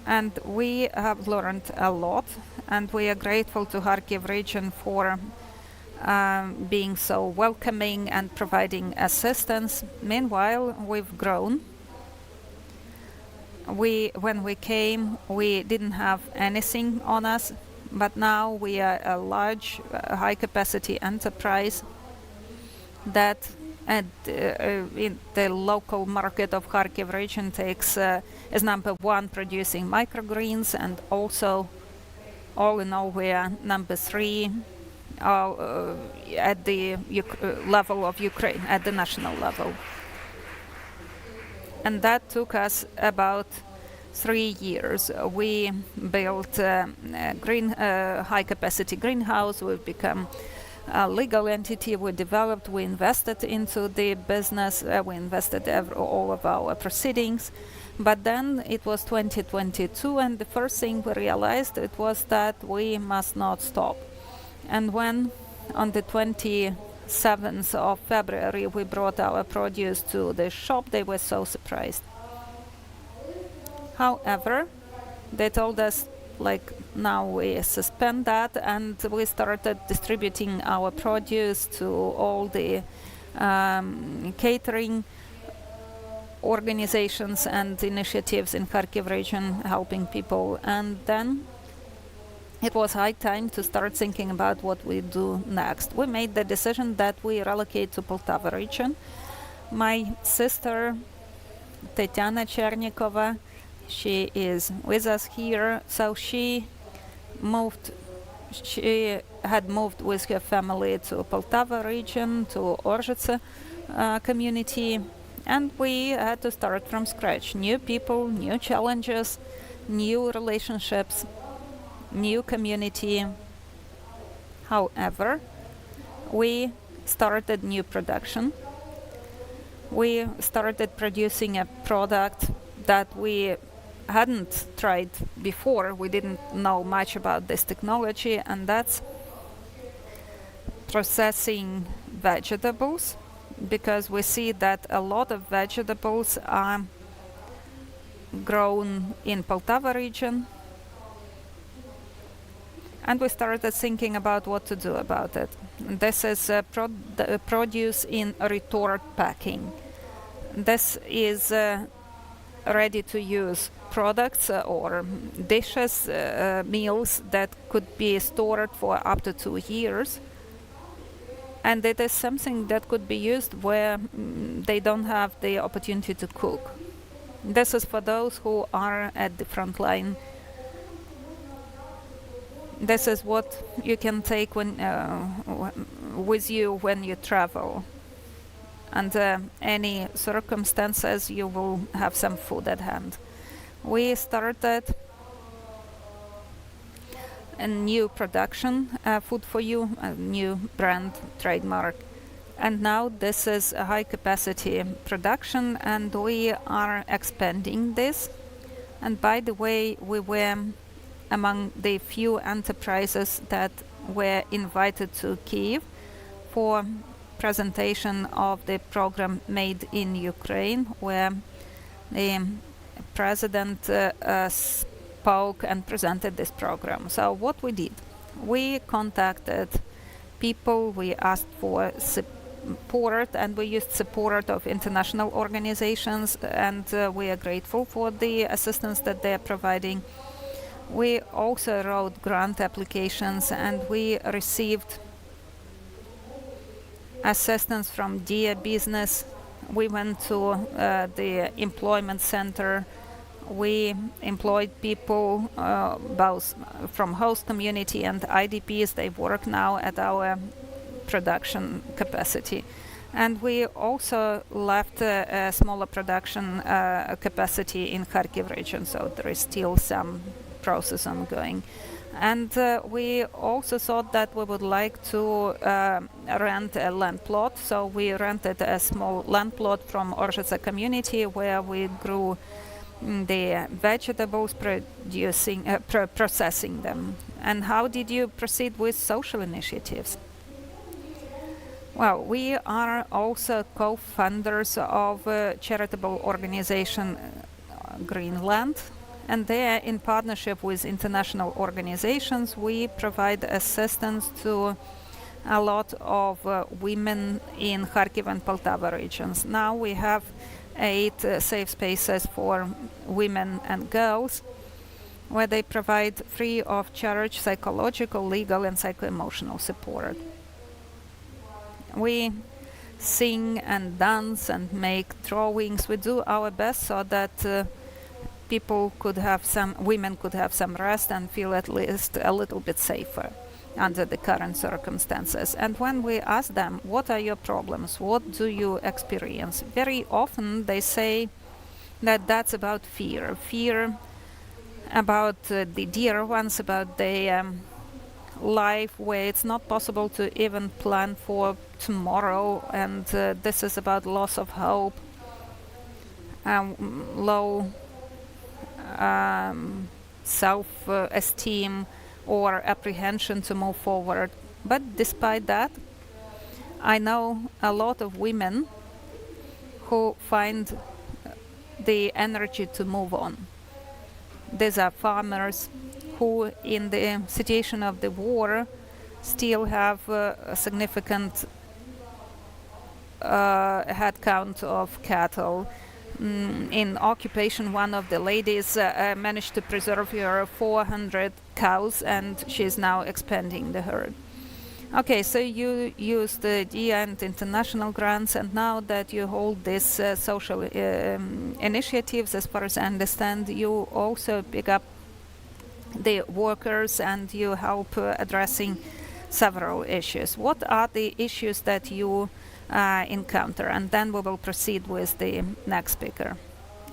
And we have learned a lot, and we are grateful to Kharkiv region for being so welcoming and providing assistance. Meanwhile, we've grown. when we came, we didn't have anything on us, but now we are a large, high-capacity enterprise that in the local market of Kharkiv region takes is number one producing microgreens, and also all in all we are number 3 at the level of Ukraine, at the national level. And that took us about 3 years. We built a high-capacity greenhouse. We've become a legal entity. We developed, we invested into the business. We invested all of our proceedings. But then it was 2022, and the first thing we realized it was that we must not stop. And when on the 27th of February we brought our produce to the shop, they were so surprised. However, they told us, like, now we suspend that, and we started distributing our produce to all the catering organizations and initiatives in Kharkiv region, helping people. And then it was high time to start thinking about what we do next. We made the decision that we relocate to Poltava region. My sister, Tetiana Chernikova, she is with us here. So she had moved with her family to Poltava region, to Orzhice community, and we had to start from scratch. New people, new challenges, new relationships, new community. However, we started new production. We started producing a product that we hadn't tried before. We didn't know much about this technology, and that's processing vegetables, because we see that a lot of vegetables are grown in Poltava region. And we started thinking about what to do about it. This is produce in retort packing. This is ready-to-use products or dishes, meals that could be stored for up to 2 years. And it is something that could be used where they don't have the opportunity to cook. This is for those who are at the front line. This is what you can take with you when you travel. Under any circumstances, you will have some food at hand. We started a new production, Food for You, a new brand trademark. And now this is a high-capacity production, and we are expanding this. And by the way, we were among the few enterprises that were invited to Kyiv for presentation of the program Made in Ukraine, where the president spoke and presented this program. So what we did, we contacted people, we asked for support, and we used support of international organizations, and we are grateful for the assistance that they are providing. We also wrote grant applications, and we received assistance from Dia Business. We went to the employment center. We employed people both from host community and IDPs. They work now at our production capacity. And we also left a smaller production capacity in Kharkiv region, so there is still some process ongoing. And we also thought that we would like to rent a land plot. So we rented a small land plot from Orzhice community where we grew the vegetables, processing them. And how did you proceed with social initiatives? Well, we are also co-founders of a charitable organization, Greenland. And there, in partnership with international organizations, we provide assistance to a lot of women in Kharkiv and Poltava regions. Now we have 8 safe spaces for women and girls, where they provide free of charge psychological, legal, and psycho-emotional support. We sing and dance and make drawings. We do our best so that women could have some rest and feel at least a little bit safer under the current circumstances. And when we ask them, what are your problems? What do you experience? Very often they say that that's about fear. Fear about the dear ones, about the life where it's not possible to even plan for tomorrow, and this is about loss of hope, low self-esteem or apprehension to move forward. But despite that, I know a lot of women who find the energy to move on. These are farmers who, in the situation of the war, still have a significant headcount of cattle. In occupation, one of the ladies managed to preserve her 400 cows, and she's now expanding the herd. Okay, so you use the DIA and international grants, and now that you hold these social initiatives, as far as I understand, you also pick up the workers and you help addressing several issues. What are the issues that you encounter? And then we will proceed with the next speaker.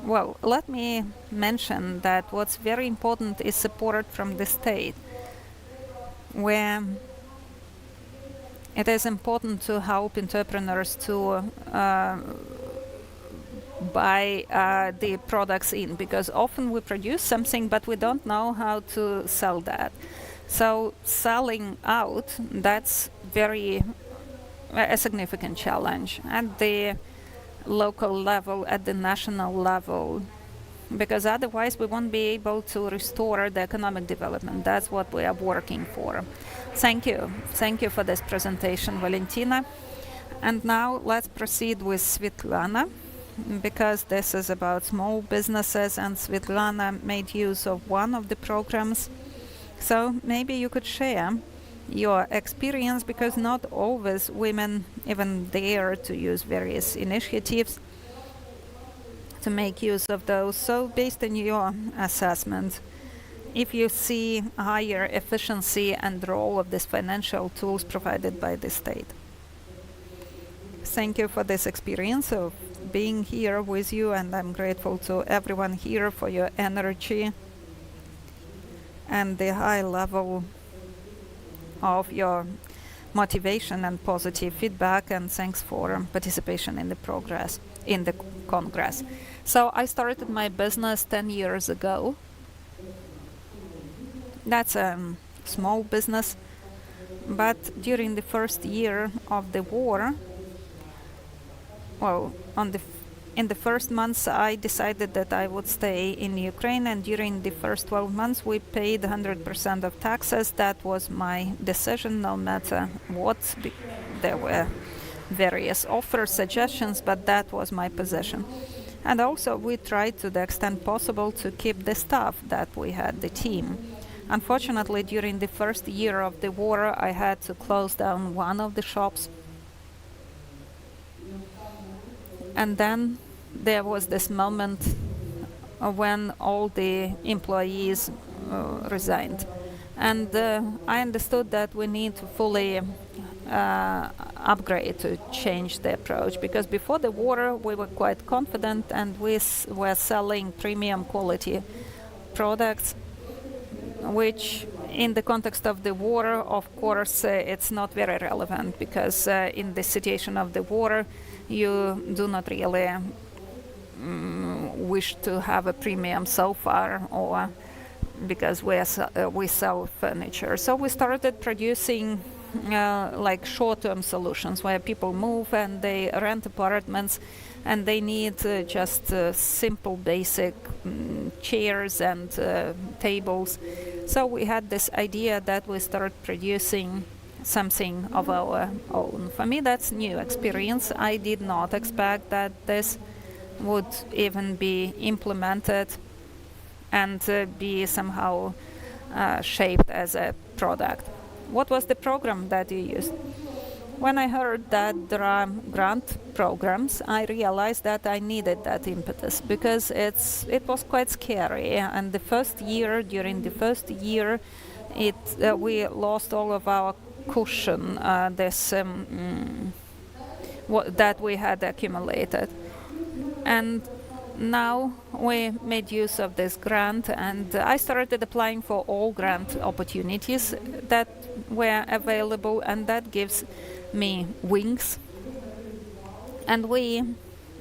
Well, let me mention that what's very important is support from the state, where it is important to help entrepreneurs to buy the products in, because often we produce something but we don't know how to sell that. So selling out, that's a significant challenge at the local level, at the national level, because otherwise we won't be able to restore the economic development. That's what we are working for. Thank you. Thank you for this presentation, Valentina. And now let's proceed with Svetlana, because this is about small businesses, and Svetlana made use of one of the programs. So maybe you could share your experience, because not always women even dare to use various initiatives to make use of those. So based on your assessment, if you see higher efficiency and role of these financial tools provided by the state. Thank you for this experience of being here with you, and I'm grateful to everyone here for your energy and the high level of your motivation and positive feedback, and thanks for participation in the Congress. So I started my business 10 years ago. That's a small business, but during the first year of the war, well, in the first months I decided that I would stay in Ukraine, and during the first 12 months we paid 100% of taxes. That was my decision, no matter what. There were various offers, suggestions, but that was my position. And also we tried to the extent possible to keep the staff that we had, the team. Unfortunately, during the first year of the war, I had to close down one of the shops. And then there was this moment when all the employees resigned. And I understood that we need to fully upgrade, to change the approach, because before the war we were quite confident and we were selling premium quality products, which in the context of the war, of course, it's not very relevant, because in the situation of the war you do not really wish to have a premium so far, or because we sell furniture. So we started producing like short-term solutions where people move and they rent apartments and they need just simple basic chairs and tables. So we had this idea that we start producing something of our own. For me, that's new experience. I did not expect that this would even be implemented and be somehow shaped as a product. What was the program that you used? When I heard that there are grant programs, I realized that I needed that impetus because it was quite scary. And during the first year, we lost all of our cushion, that we had accumulated. And now we made use of this grant, and I started applying for all grant opportunities that were available, and that gives me wings. And we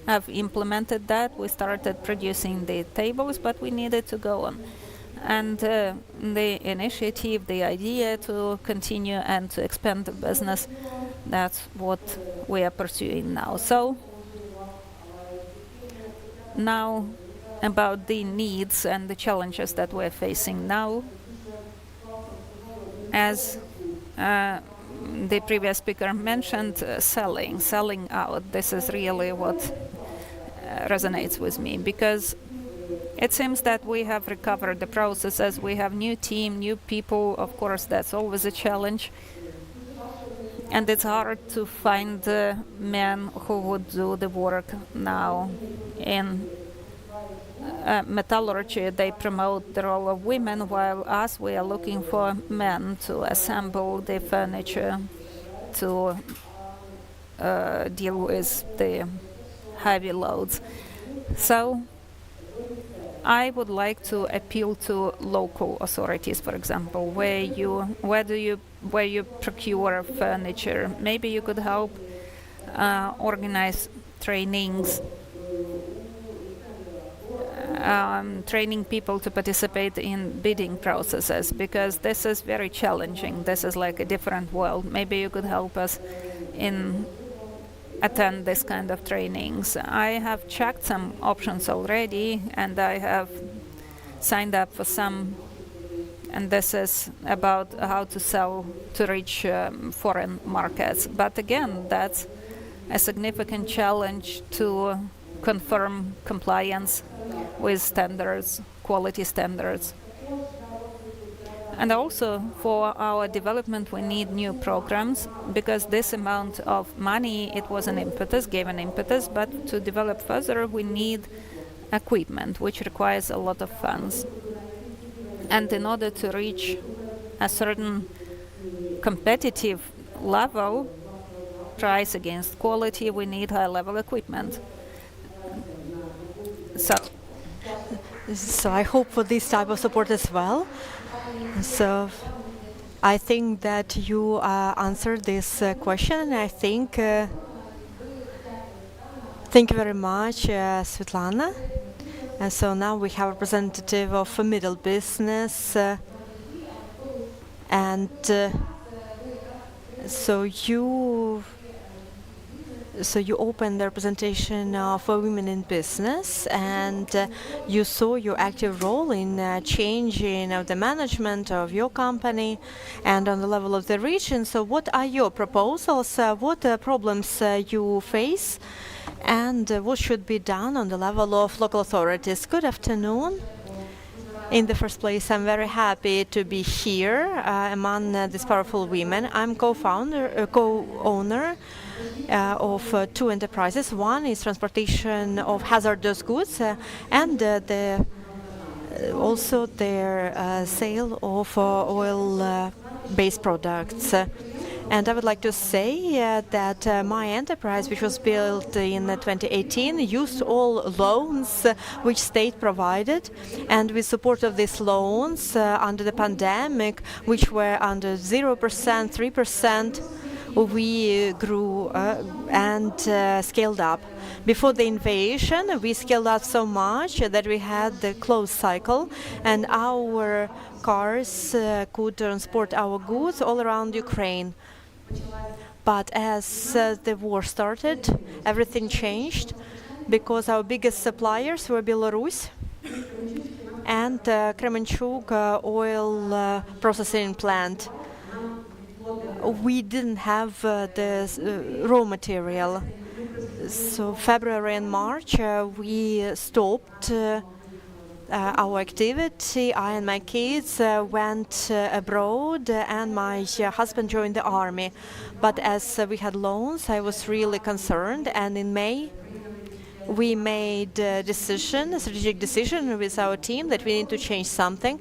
have implemented that. We started producing the tables, but we needed to go on. And the initiative, the idea to continue and to expand the business, that's what we are pursuing now. So now about the needs and the challenges that we're facing now. As the previous speaker mentioned, selling out. This is really what resonates with me, because it seems that we have recovered the processes. We have new team, new people. Of course, that's always a challenge. And it's hard to find men who would do the work now. In metallurgy, they promote the role of women, while us, we are looking for men to assemble the furniture, to deal with the heavy loads. So I would like to appeal to local authorities, for example, where you procure furniture. Maybe you could help organize trainings, training people to participate in bidding processes, because this is very challenging. This is like a different world. Maybe you could help us attend this kind of trainings. I have checked some options already, and I have signed up for some, and this is about how to reach foreign markets. But again, that's a significant challenge to confirm compliance with standards, quality standards. And also for our development, we need new programs, because this amount of money, it was gave an impetus, but to develop further, we need equipment, which requires a lot of funds. And in order to reach a certain competitive level, price against quality, we need high-level equipment. So I hope for this type of support as well. So I think that you answered this question. I think thank you very much, Svetlana. And so now we have a representative of middle business, and so you opened the representation of women in business, and you saw your active role in changing of the management of your company and on the level of the region. So what are your proposals? What problems you face? And what should be done on the level of local authorities? Good afternoon. In the first place, I'm very happy to be here among these powerful women. I'm co-owner of two enterprises. One is transportation of hazardous goods, and also their sale of oil-based products. And I would like to say that my enterprise, which was built in 2018, used all loans which state provided. And with support of these loans under the pandemic, which were under 0%, 3%, we grew and scaled up. Before the invasion, we scaled up so much that we had the closed cycle, and our cars could transport our goods all around Ukraine. But as the war started, everything changed, because our biggest suppliers were Belarus and Kremenchuk oil processing plant. We didn't have the raw material, So February and March, we stopped our activity. I and my kids went abroad, and my husband joined the army. But as we had loans, I was really concerned. And in May, we made a strategic decision with our team that we need to change something.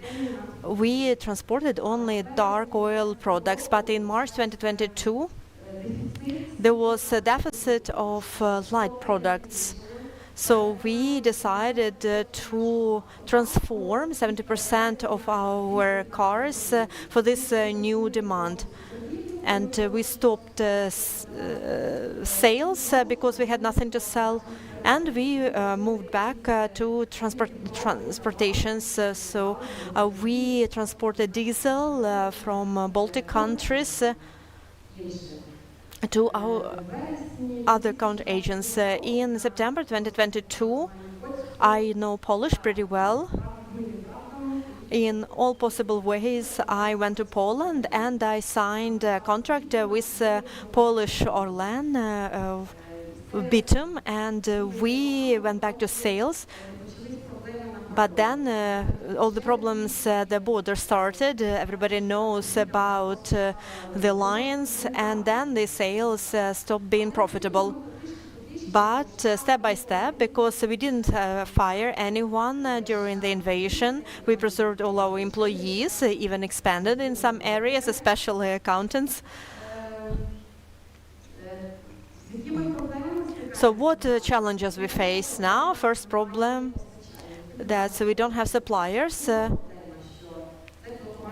We transported only dark oil products, but in March 2022, there was a deficit of light products. So we decided to transform 70% of our cars for this new demand. And we stopped sales because we had nothing to sell. And we moved back to transportations. So we transported diesel from Baltic countries to our other country agents. In September 2022, I know Polish pretty well. In all possible ways, I went to Poland and I signed a contract with Polish Orlen Bitum, and we went back to sales. But then all the problems at the border started. Everybody knows about the lines, and then the sales stopped being profitable. But step by step, because we didn't fire anyone during the invasion, we preserved all our employees, even expanded in some areas, especially accountants. So what challenges we face now? First problem, that we don't have suppliers,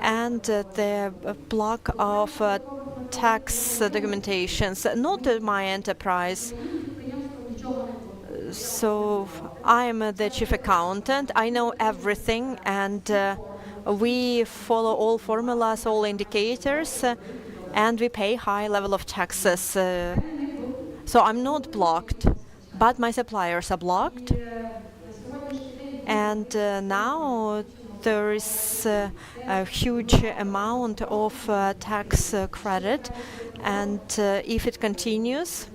and the block of tax documentations, not my enterprise. So I'm the chief accountant. I know everything, and we follow all formulas, all indicators, and we pay high level of taxes. So I'm not blocked, but my suppliers are blocked. And now there is a huge amount of tax credit, and if it continues,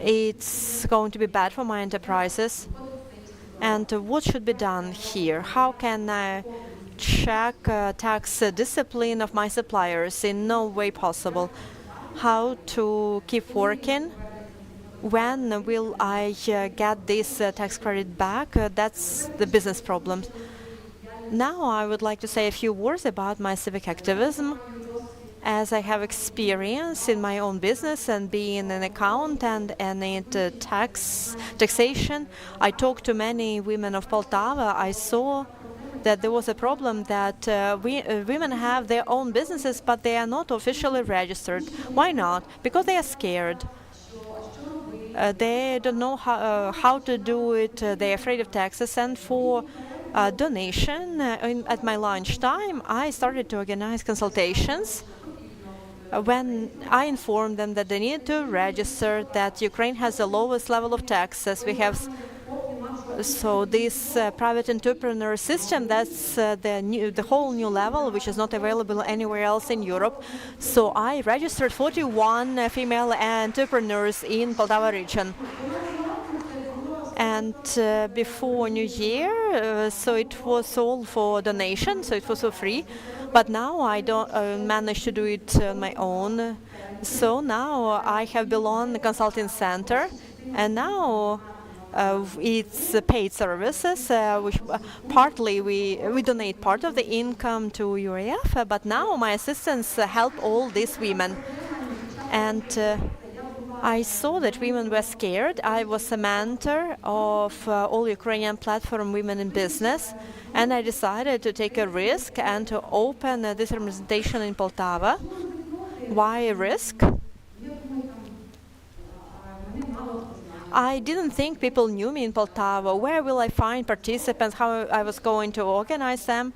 it's going to be bad for my enterprises. And what should be done here? How can I check tax discipline of my suppliers? In no way possible. How to keep working? When will I get this tax credit back? That's the business problem. Now I would like to say a few words about my civic activism. As I have experience in my own business and being an accountant and in taxation, I talked to many women of Poltava. I saw that there was a problem that women have their own businesses, but they are not officially registered. Why not? Because they are scared. They don't know how to do it. They're afraid of taxes. And for donation, at my lunchtime, I started to organize consultations. When I informed them that they need to register, that Ukraine has the lowest level of taxes, we have so this private entrepreneur system, that's the whole new level, which is not available anywhere else in Europe. So I registered 41 female entrepreneurs in Poltava region. And before New Year, so it was all for donation, so it was for free. But now I don't manage to do it on my own. So now I have belonged the consulting center, and now it's paid services, which partly we donate part of the income to UAF, but now my assistants help all these women. And I saw that women were scared. I was a mentor of all Ukrainian platform women in business, and I decided to take a risk and to open this representation in Poltava. Why a risk? I didn't think people knew me in Poltava. Where will I find participants? How I was going to organize them?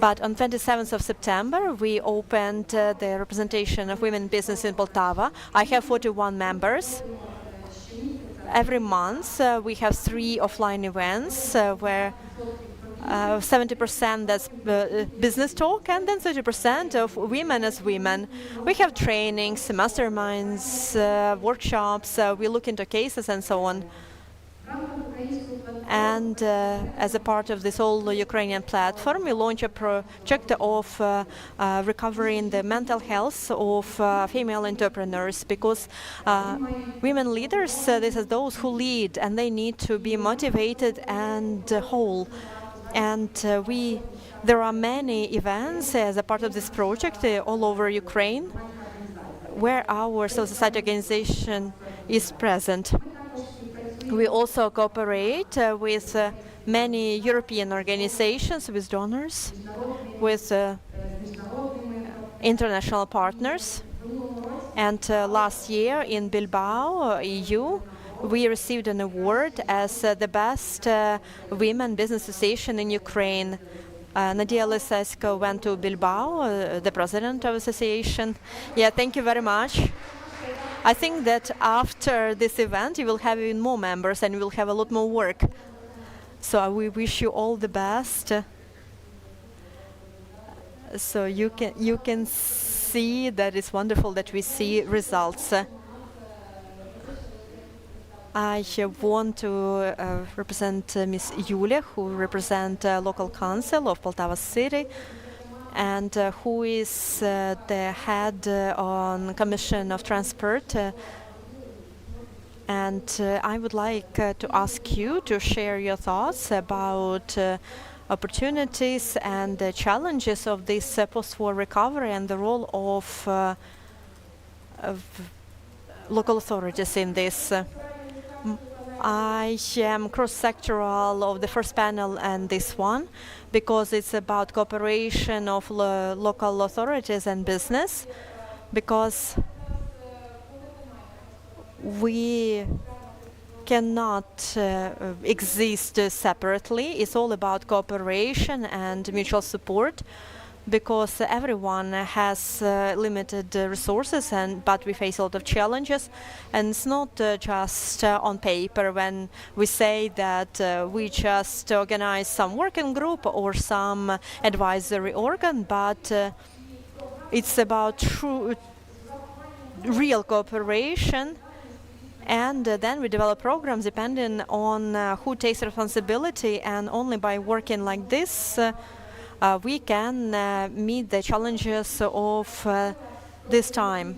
But on 27th of September, we opened the representation of women in business in Poltava. I have 41 members. Every month, we have 3 offline events where 70% that's business talk, and then 30% of women as women. We have trainings, masterminds, workshops, we look into cases and so on. And as a part of this whole Ukrainian platform, we launch a project of recovering the mental health of female entrepreneurs, because women leaders, these are those who lead, and they need to be motivated and whole. And there are many events as a part of this project all over Ukraine, where our civil society organization is present. We also cooperate with many European organizations, with donors, with international partners. And last year in Bilbao, EU, we received an award as the best women business association in Ukraine. Nadia Lisesko went to Bilbao, the president of the association. Yeah, thank you very much. I think that after this event, you will have even more members and you will have a lot more work. So we wish you all the best. So you can see that it's wonderful that we see results. I want to represent Ms. Yulia, who represents local council of Poltava city, and who is the head on Commission of Transport. And I would like to ask you to share your thoughts about opportunities and the challenges of this post-war recovery and the role of local authorities in this. I am cross-sectoral of the first panel and this one, because it's about cooperation of local authorities and business, because we cannot exist separately. It's all about cooperation and mutual support, because everyone has limited resources, but we face a lot of challenges. And it's not just on paper when we say that we just organize some working group or some advisory organ, but it's about real cooperation. And then we develop programs depending on who takes responsibility, and only by working like this we can meet the challenges of this time.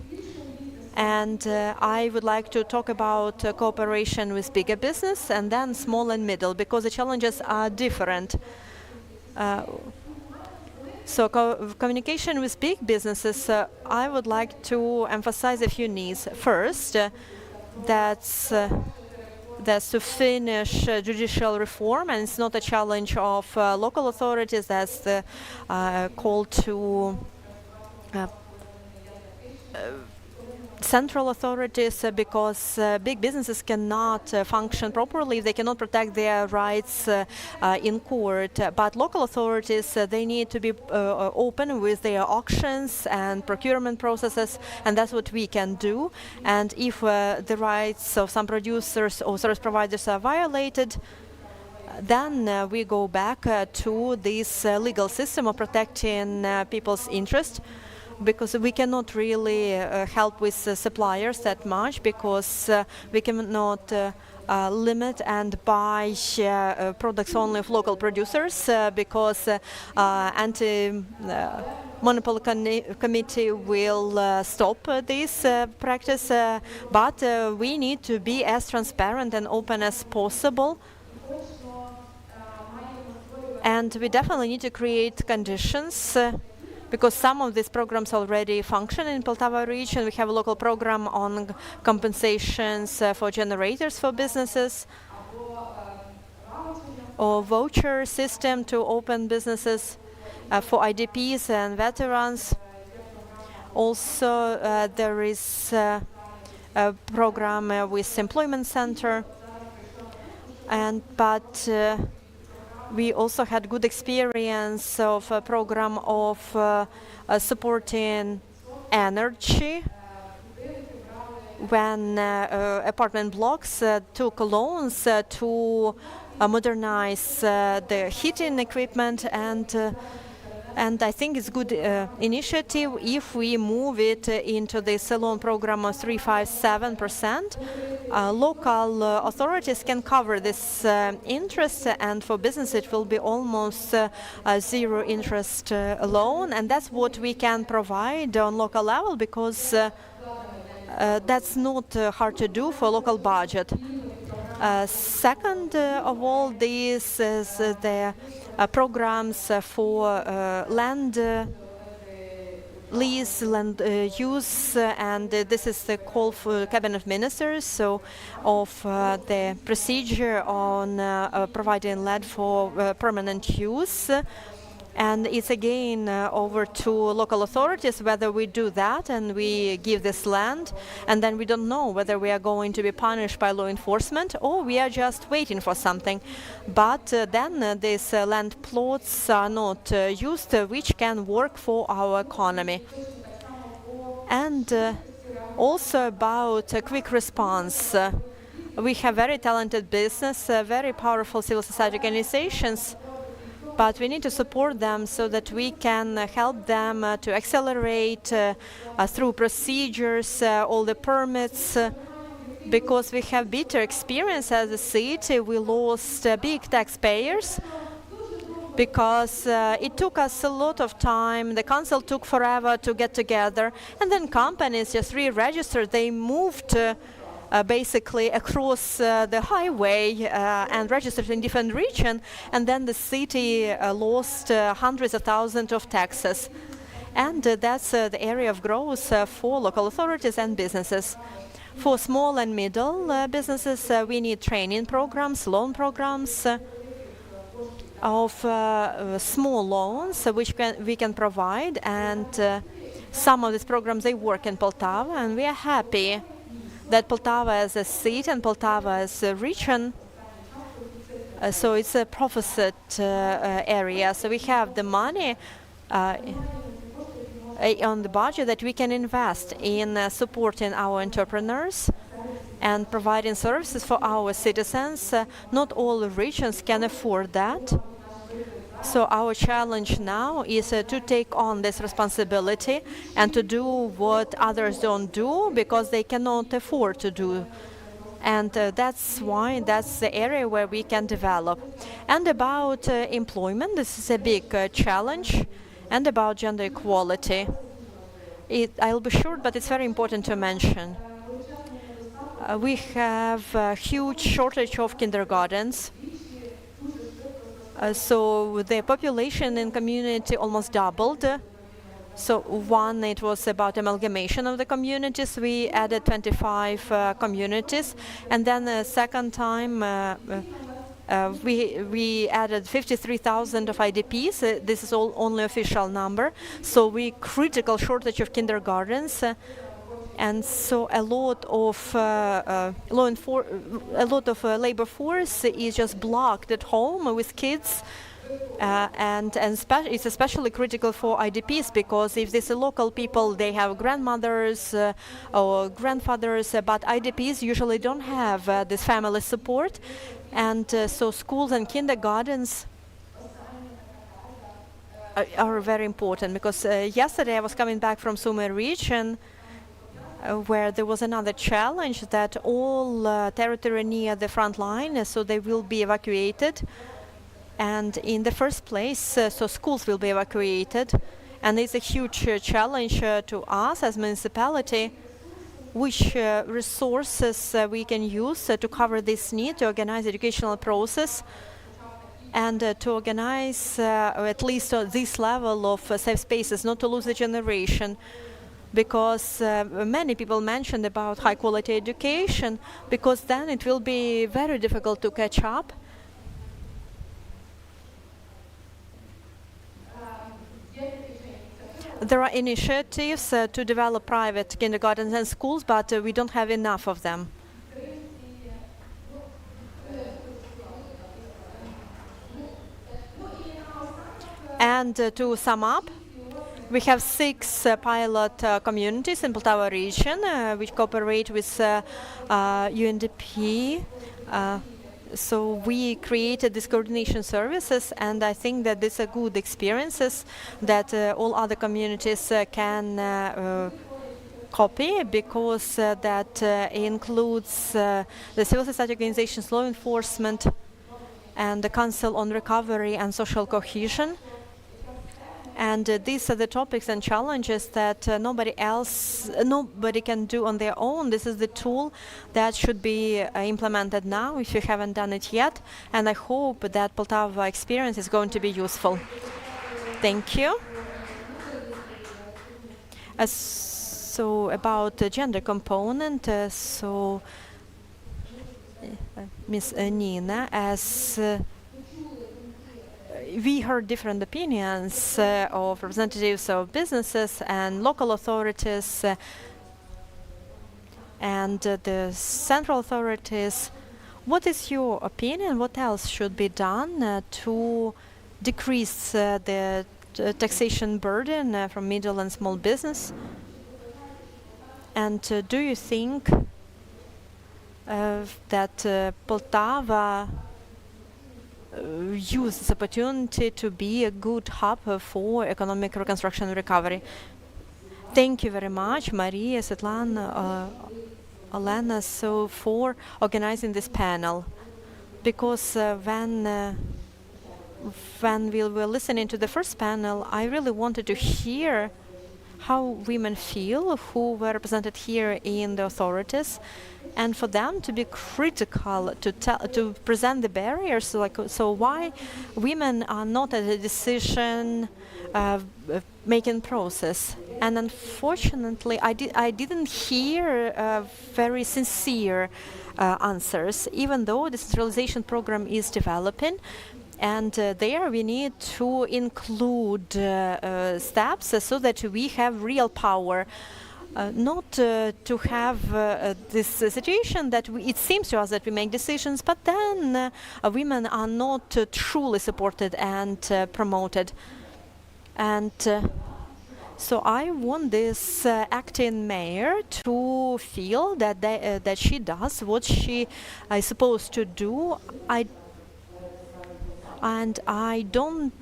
And I would like to talk about cooperation with bigger business and then small and middle, because the challenges are different. So communication with big businesses, I would like to emphasize a few needs. First, that's to finish judicial reform, and it's not a challenge of local authorities. That's the call to central authorities, because big businesses cannot function properly if they cannot protect their rights in court. But local authorities, they need to be open with their auctions and procurement processes, and that's what we can do. And if the rights of some producers or service providers are violated, then we go back to this legal system of protecting people's interest, because we cannot really help with suppliers that much, because we cannot limit and buy products only of local producers, because anti-monopoly committee will stop this practice. But we need to be as transparent and open as possible. And we definitely need to create conditions, because some of these programs already function in Poltava region. We have a local program on compensations for generators for businesses, or voucher system to open businesses for IDPs and veterans. Also, there is a program with employment center, but we also had good experience of a program of supporting energy, when apartment blocks took loans to modernize the heating equipment, and I think it's a good initiative if we move it into the loan program of 357%. Local authorities can cover this interest, and for business it will be almost zero interest loan, and that's what we can provide on local level, because that's not hard to do for local budget. Second of all, this is the programs for land lease, land use, and this is the call for cabinet ministers, so of the procedure on providing land for permanent use. And it's again over to local authorities whether we do that and we give this land, and then we don't know whether we are going to be punished by law enforcement or we are just waiting for something. But then these land plots are not used, which can work for our economy. And also about quick response. We have very talented business, very powerful civil society organizations, but we need to support them so that we can help them to accelerate through procedures, all the permits, because we have bitter experience as a city. We lost big taxpayers because it took us a lot of time. The council took forever to get together, and then companies just re-registered. They moved basically across the highway and registered in different region, and then the city lost hundreds of thousands of taxes. And that's the area of growth for local authorities and businesses. For small and middle businesses, we need training programs, loan programs of small loans which we can provide, and some of these programs, they work in Poltava, and we are happy that Poltava as a seat and Poltava as a region, so it's a profit area. So we have the money on the budget that we can invest in supporting our entrepreneurs and providing services for our citizens. Not all regions can afford that. So our challenge now is to take on this responsibility and to do what others don't do because they cannot afford to do. And that's why that's the area where we can develop. And about employment, this is a big challenge, and about gender equality. I'll be short, but it's very important to mention. We have a huge shortage of kindergartens. So the population in community almost doubled. So one, it was about amalgamation of the communities. We added 25 communities, and then the second time we added 53,000 of IDPs. This is all only official number. So we critical shortage of kindergartens. And so a lot of labor force is just blocked at home with kids, and it's especially critical for IDPs, because if these are local people, they have grandmothers or grandfathers, but IDPs usually don't have this family support, and so schools and kindergartens are very important. Because yesterday I was coming back from Sumy region, where there was another challenge that all territory near the front line, so they will be evacuated. And in the first place, so schools will be evacuated. And it's a huge challenge to us as municipality, which resources we can use to cover this need, to organize educational process, and to organize at least this level of safe spaces, not to lose a generation. Because many people mentioned about high quality education, because then it will be very difficult to catch up. There are initiatives to develop private kindergartens and schools, but we don't have enough of them. And to sum up, we have 6 pilot communities in Poltava region which cooperate with UNDP. So we created these coordination services, and I think that these are good experiences that all other communities can copy, because that includes the civil society organizations, law enforcement, and the Council on Recovery and Social Cohesion. And these are the topics and challenges that nobody can do on their own. This is the tool that should be implemented now, if you haven't done it yet. And I hope that Poltava experience is going to be useful. Thank you. So about the gender component, Ms. Nina, as we heard different opinions of representatives of businesses and local authorities and the central authorities. What is your opinion? What else should be done to decrease the taxation burden from middle and small business? And do you think that Poltava use this opportunity to be a good hub for economic reconstruction and recovery? Thank you very much, Maria, Svetlana, Olena, so for organizing this panel. Because when we were listening to the first panel, I really wanted to hear how women feel who were represented here in the authorities, and for them to be critical, to present the barriers, so why women are not at the decision making process. And unfortunately, I didn't hear very sincere answers, even though the centralization program is developing. And there we need to include steps so that we have real power. Not to have this situation that it seems to us that we make decisions, but then women are not truly supported and promoted. And so I want this acting mayor to feel that that she does what she is supposed to do. And I don't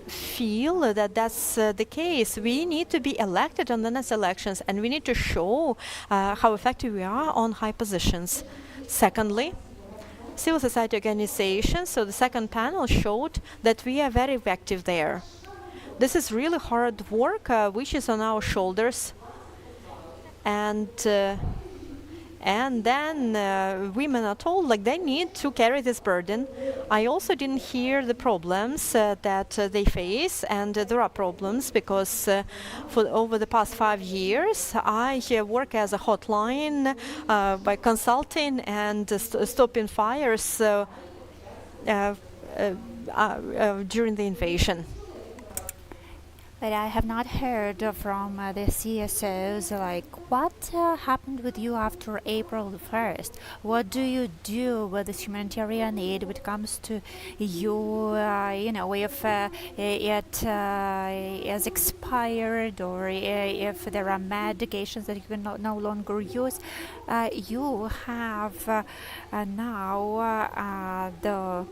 feel that that's the case. We need to be elected on the next elections, and we need to show how effective we are on high positions. Secondly, civil society organizations. So the second panel showed that we are very effective there. This is really hard work, which is on our shoulders. And then women are told they need to carry this burden. I also didn't hear the problems that they face, and there are problems because for over the past 5 years I work as a hotline by consulting and stopping fires during the invasion. But I have not heard from the CSOs, what happened with you after April 1st? What do you do with this humanitarian aid when it comes to you, if it is expired, or if there are medications that you can no longer use? You have now the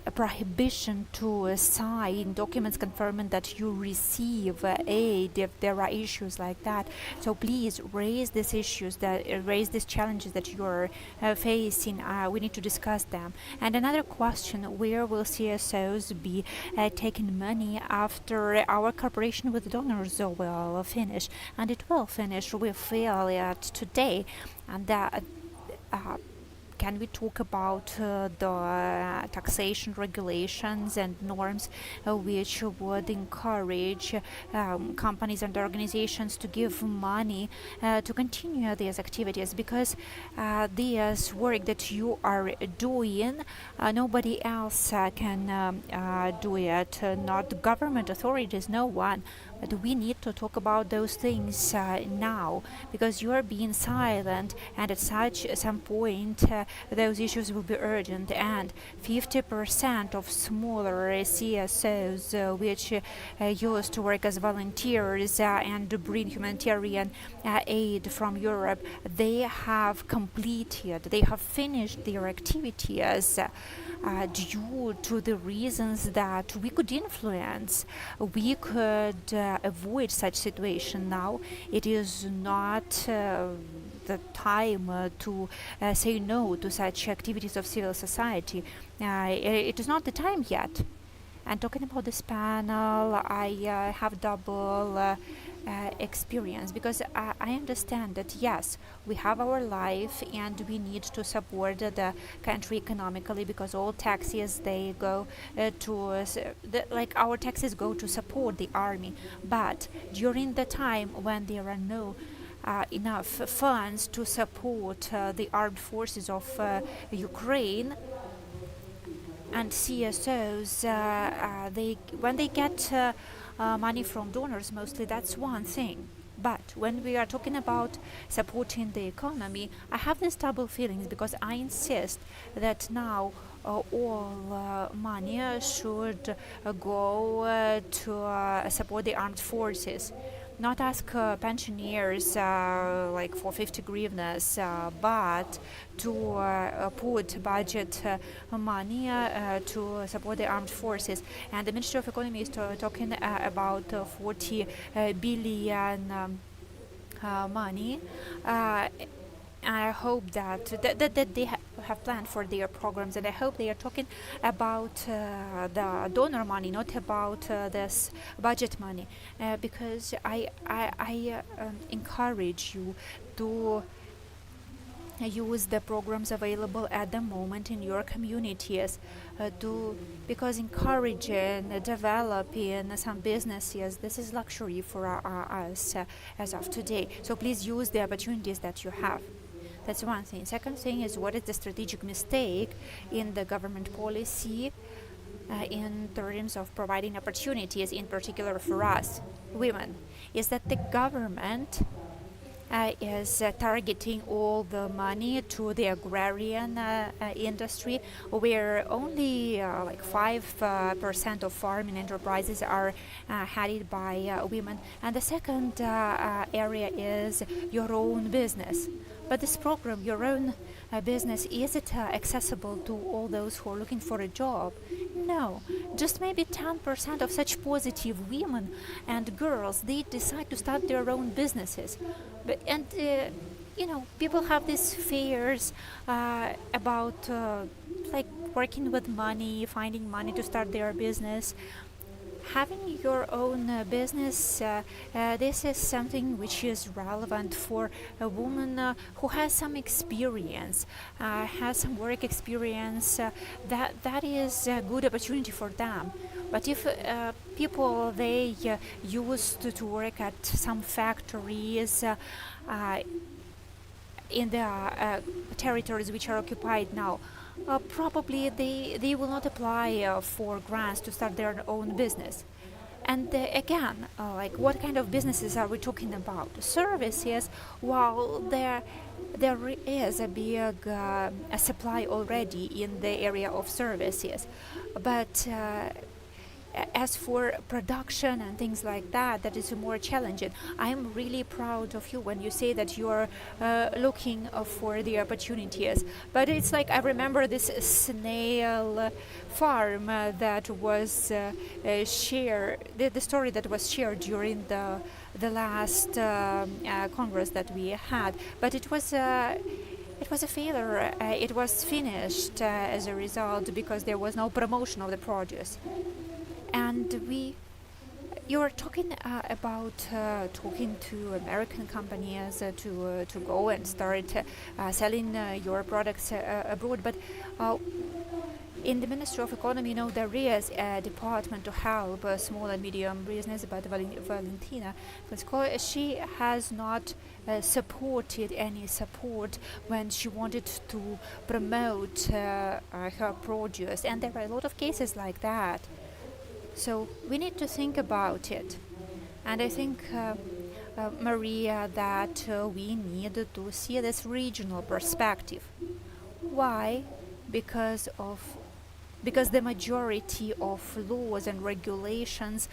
a prohibition to sign documents confirming that you receive aid if there are issues like that. So please raise these issues, raise these challenges that you're facing. We need to discuss them. And another question: where will CSOs be taking money after our cooperation with donors will finish? And it will finish. We feel it today. And can we talk about the taxation regulations and norms which would encourage companies and organizations to give money to continue these activities? Because this work that you are doing, nobody else can do it, not government authorities, no one. But we need to talk about those things now, because you are being silent, and at some point those issues will be urgent, and 50% of smaller CSOs which used to work as volunteers and bring humanitarian aid from Europe, they have finished their activities due to the reasons that we could influence. We could avoid such situation now. It is not the time to say no to such activities of civil society. It is not the time yet. And talking about this panel, I have double experience, because I understand that yes, we have our life and we need to support the country economically, because all taxes they go our taxes go to support the army. But during the time when there are no enough funds to support the armed forces of Ukraine, and CSOs, when they get money from donors, mostly, that's one thing. But when we are talking about supporting the economy, I have this double feelings, because I insist that now all money should go to support the armed forces. Not ask pensioners for 50 hryvnias, but to put budget money to support the armed forces. And the Ministry of Economy is talking about 40 billion money. I hope that they have planned for their programs, and I hope they are talking about the donor money, not about this budget money, because I encourage you to use the programs available at the moment in your communities, because encouraging, developing some businesses, this is luxury for us as of today. So please use the opportunities that you have. That's one thing. Second thing is, what is the strategic mistake in the government policy in terms of providing opportunities, in particular for us, women, is that the government is targeting all the money to the agrarian industry, where only 5% of farming enterprises are headed by women. And the second area is your own business. But this program, your own business, is it accessible to all those who are looking for a job? No, just maybe 10% of such positive women and girls, they decide to start their own businesses. People have these fears about working with money, finding money to start their business. Having your own business, this is something which is relevant for a woman who has some experience, has some work experience. That is a good opportunity for them. But if people, they used to work at some factories in the territories which are occupied now, probably they will not apply for grants to start their own business. And again, what kind of businesses are we talking about? Services, well, there is a big supply already in the area of services. But as for production and things like that, that is more challenging. I'm really proud of you when you say that you are looking for the opportunities. But it's like, I remember this snail farm that was shared, the story that was shared during the last Congress that we had. But it was a failure. It was finished as a result because there was no promotion of the produce. And you are talking about talking to American companies to go and start selling your products abroad. But in the Ministry of Economy, there is a department to help small and medium business. But Valentina, she has not supported any support when she wanted to promote her produce. And there are a lot of cases like that. So we need to think about it. And I think, Maria, that we need to see this regional perspective. Why? Because the majority of laws and regulations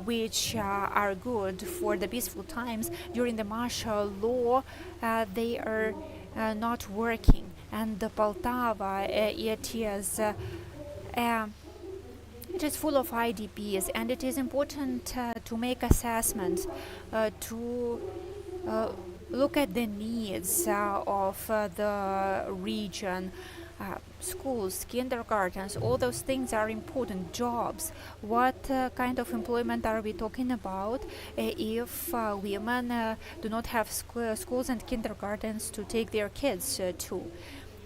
which are good for the peaceful times during the martial law, they are not working. And the Poltava, it is full of IDPs, and it is important to make assessments, to look at the needs of the region. Schools, kindergartens, all those things are important. Jobs, what kind of employment are we talking about if women do not have schools and kindergartens to take their kids to?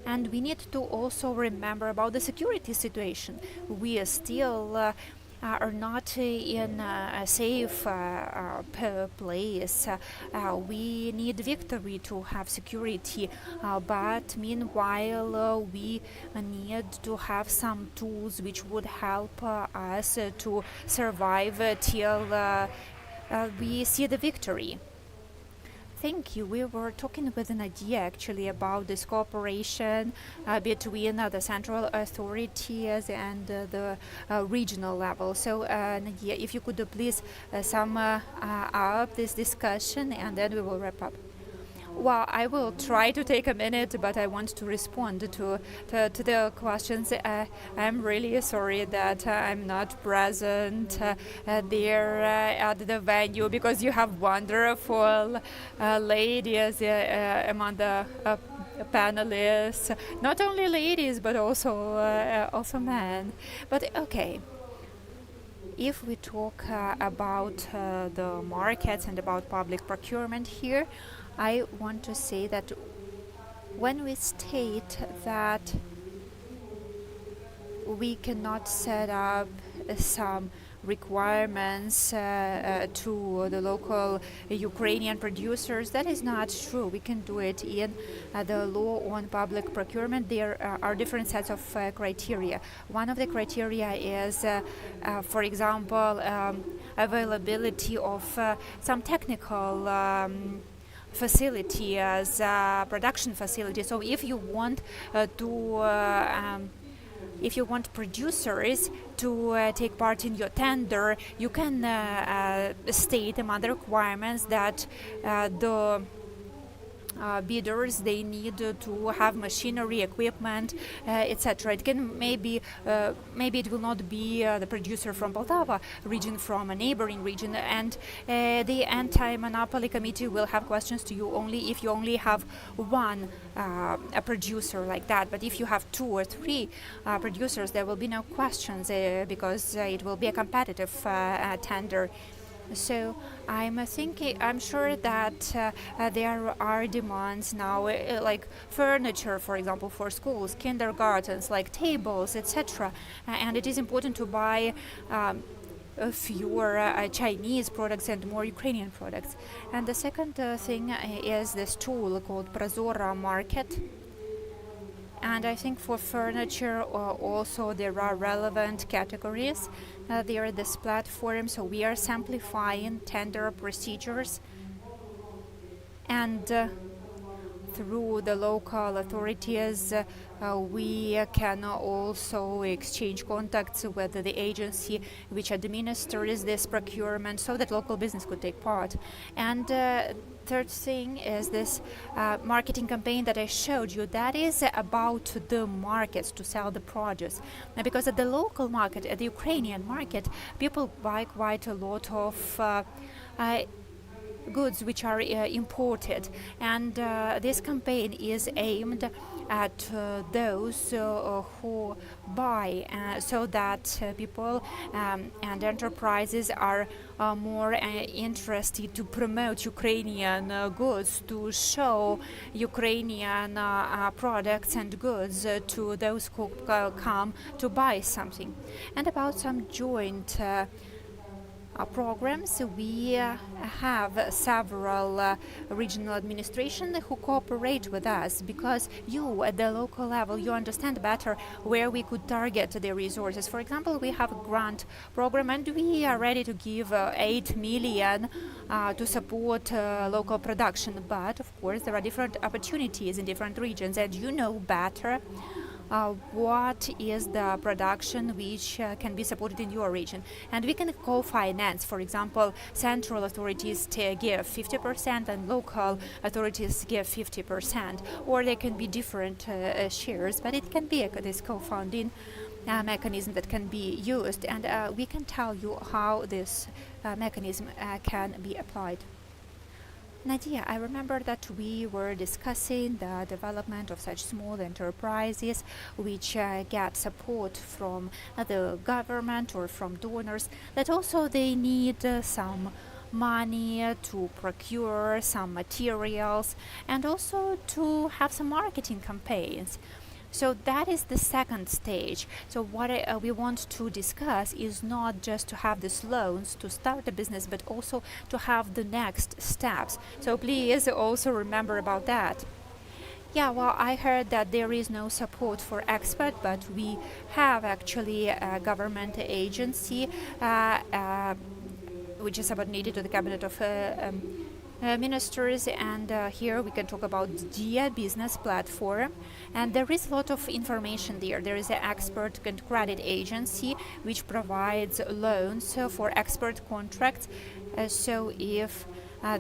And we need to also remember about the security situation. We still are not in a safe place. We need victory to have security, but meanwhile we need to have some tools which would help us to survive till we see the victory. Thank you. We were talking with Nadia actually about this cooperation between the central authorities and the regional level. So Nadia, if you could please sum up this discussion, and then we will wrap up. Well, I will try to take a minute, but I want to respond to the questions. I'm really sorry that I'm not present there at the venue, because you have wonderful ladies among the panelists. Not only ladies, but also men. But okay. If we talk about the markets and about public procurement here, I want to say that when we state that we cannot set up some requirements to the local Ukrainian producers, that is not true. We can do it in the law on public procurement. There are different sets of criteria. One of the criteria is, for example, availability of some technical facility as a production facility. So if you want if you want producers to take part in your tender, you can state among the requirements that the bidders, they need to have machinery, equipment, etc. It can maybe it will not be the producer from Poltava region, from a neighboring region, and the anti-monopoly committee will have questions to you only if you only have one a producer like that. But if you have 2 or 3 producers, there will be no questions because it will be a competitive tender. So I'm sure that there are demands now, like furniture, for example, for schools, kindergartens, like tables, etc. And it is important to buy fewer Chinese products and more Ukrainian products. And the second thing is this tool called Prozora Market. And I think for furniture also there are relevant categories. There are this platform, so we are simplifying tender procedures, and through the local authorities we can also exchange contacts with the agency which administers this procurement, so that local business could take part. And third thing is this marketing campaign that I showed you. That is about the markets, to sell the produce. Because at the local market, at the Ukrainian market, people buy quite a lot of goods which are imported, and this campaign is aimed at those who buy, so that people and enterprises are more interested to promote Ukrainian goods, to show Ukrainian products and goods to those who come to buy something. And about some joint programs. We have several regional administration who cooperate with us, because you at the local level, you understand better where we could target the resources. For example, we have a grant program and we are ready to give 8 million to support local production. But of course, there are different opportunities in different regions, and you know better what is the production which can be supported in your region. And we can co-finance. For example, central authorities give 50% and local authorities give 50%, or there can be different shares, but it can be this co-funding mechanism that can be used, and we can tell you how this mechanism can be applied. Nadia, I remember that we were discussing the development of such small enterprises which get support from the government or from donors, that also they need some money to procure some materials and also to have some marketing campaigns. So that is the second stage. So what we want to discuss is not just to have these loans to start a business, but also to have the next steps. So please also remember about that. Yeah, well, I heard that there is no support for expert, but we have actually a government agency which is subordinated to the cabinet of ministers, and here we can talk about DIA business platform, and there is a lot of information there. There is an expert and credit agency which provides loans for expert contracts. So if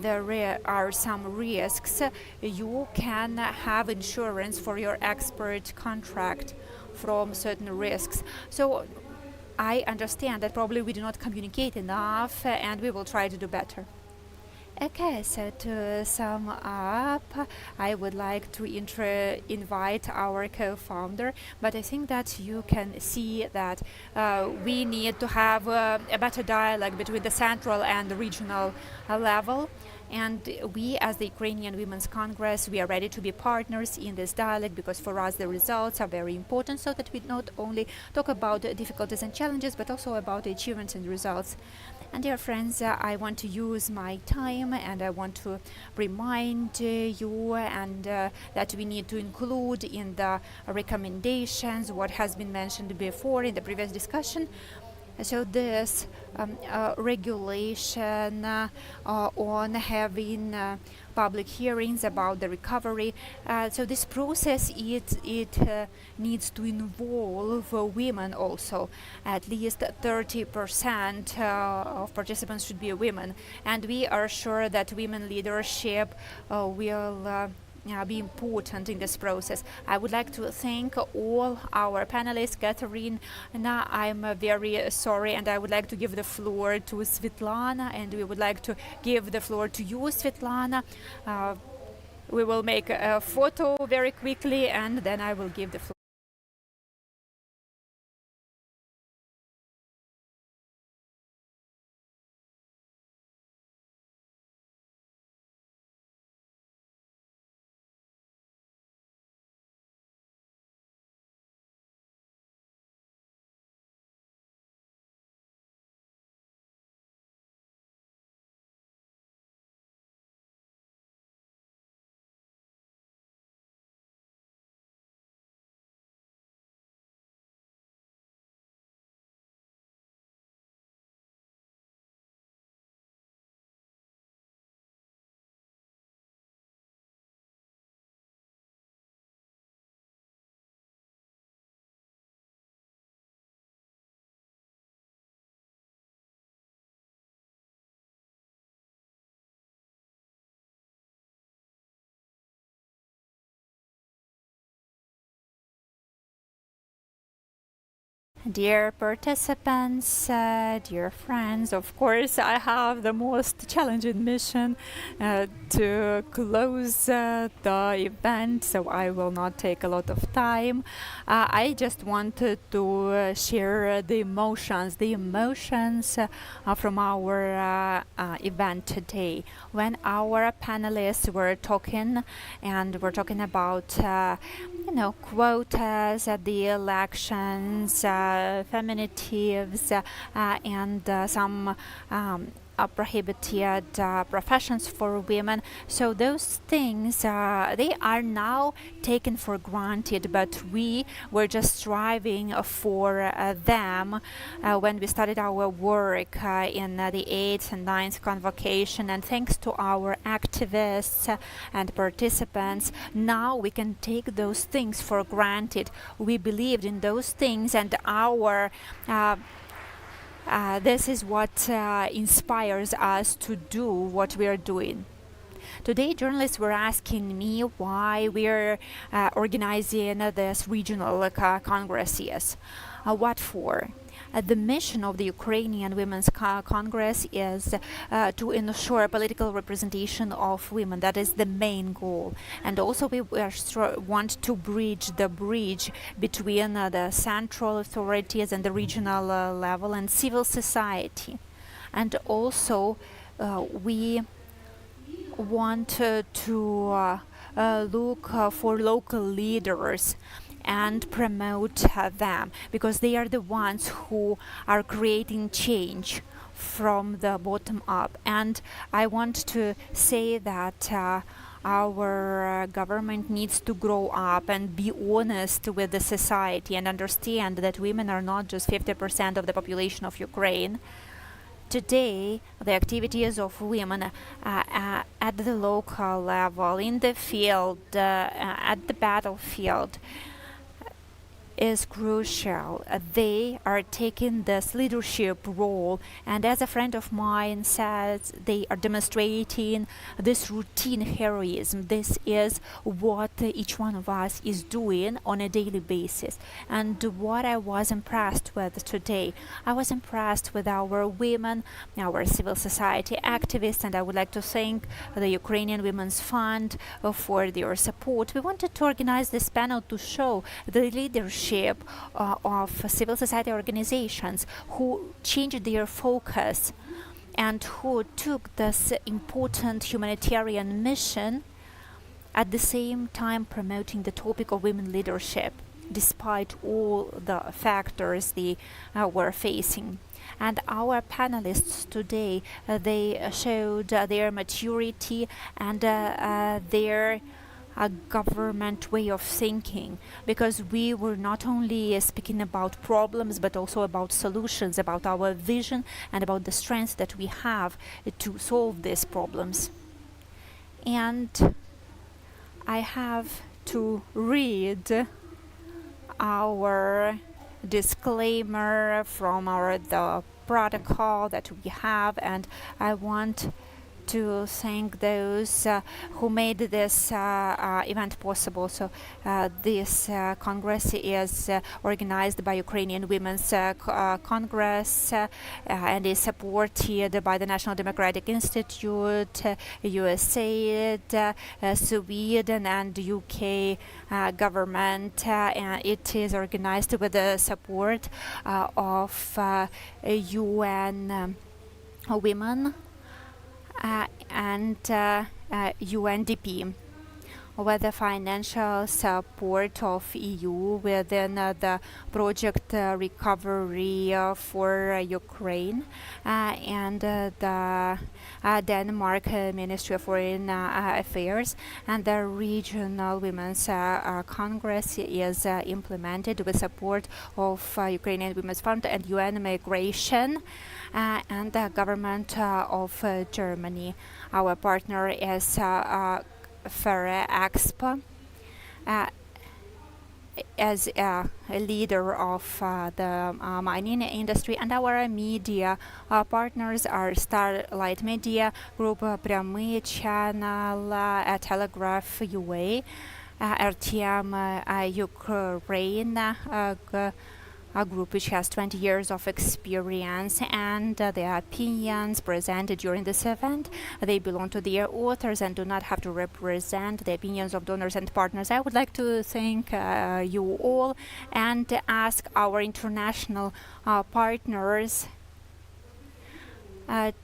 there are some risks, you can have insurance for your expert contract from certain risks. So I understand that probably we do not communicate enough, and we will try to do better. Okay, so to sum up, I would like to invite our co-founder, but I think that you can see that we need to have a better dialogue between the central and the regional level. And we, as the Ukrainian Women's Congress, we are ready to be partners in this dialogue, because for us the results are very important, so that we not only talk about difficulties and challenges, but also about the achievements and results. And dear friends, I want to use my time, and I want to remind you and that we need to include in the recommendations what has been mentioned before in the previous discussion. So this regulation on having public hearings about the recovery. So this process, it needs to involve women also. At least 30% of participants should be women. And we are sure that women leadership will be important in this process. I would like to thank all our panelists. Catherine, I'm very sorry, and I would like to give the floor to Svetlana, and we would like to give the floor to you, Svetlana. We will make a photo very quickly, and then I will give the floor. Dear participants, dear friends, of course I have the most challenging mission to close the event, so I will not take a lot of time. I just wanted to share the emotions from our event today. When our panelists were talking, and we're talking about quotas at the elections, feminitives, and some prohibited professions for women. So those things, they are now taken for granted, but we were just striving for them when we started our work in the 8th and 9th convocation. And thanks to our activists and participants, now we can take those things for granted. We believed in those things, and our this is what inspires us to do what we are doing. Today, journalists were asking me why we're organizing this regional congresses. What for? The mission of the Ukrainian Women's Congress is to ensure political representation of women. That is the main goal. And also we want to bridge the bridge between the central authorities and the regional level and civil society. And also we want to look for local leaders and promote them, because they are the ones who are creating change from the bottom up. And I want to say that our government needs to grow up and be honest with the society and understand that women are not just 50% of the population of Ukraine. Today, the activities of women at the local level, in the field, at the battlefield, is crucial. They are taking this leadership role, and as a friend of mine says, they are demonstrating this routine heroism. This is what each one of us is doing on a daily basis. And what I was impressed with today, I was impressed with our women, our civil society activists, and I would like to thank the Ukrainian Women's Fund for their support. We wanted to organize this panel to show the leadership of civil society organizations who changed their focus and who took this important humanitarian mission, at the same time promoting the topic of women leadership, despite all the factors they were facing. And our panelists today, they showed their maturity and their a government way of thinking, because we were not only speaking about problems but also about solutions, about our vision and about the strength that we have to solve these problems. And I have to read our disclaimer from the protocol that we have, and I want to thank those who made this event possible. So this Congress is organized by Ukrainian Women's Congress and is supported by the National Democratic Institute, USAID, Sweden and UK government. And it is organized with the support of UN Women and UNDP, with the financial support of EU within the project recovery for Ukraine and the Denmark Ministry of Foreign Affairs, and the Regional Women's Congress is implemented with support of Ukrainian Women's Fund and UN Migration and the government of Germany. Our partner is Ferre Expo as a leader of the mining industry, and our media partners are Starlight Media Group, Прямий Channel, Telegraph UA, RTM Ukraine a group which has 20 years of experience, and the opinions presented during this event, they belong to their authors and do not have to represent the opinions of donors and partners. I would like to thank you all and ask our international partners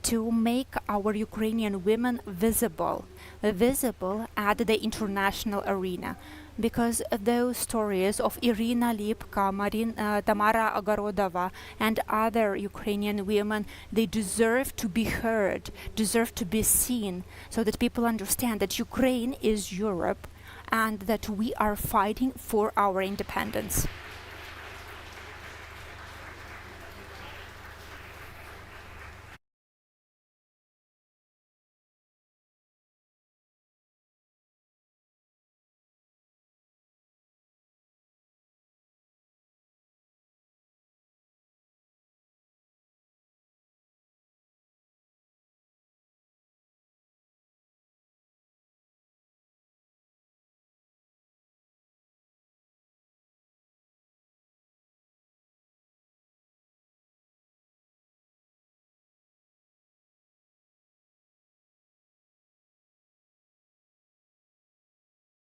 to make our Ukrainian women visible at the international arena. because those stories of Irina Lipka, Tamara Ogorodova, and other Ukrainian women, they deserve to be heard, deserve to be seen, so that people understand that Ukraine is Europe and that we are fighting for our independence.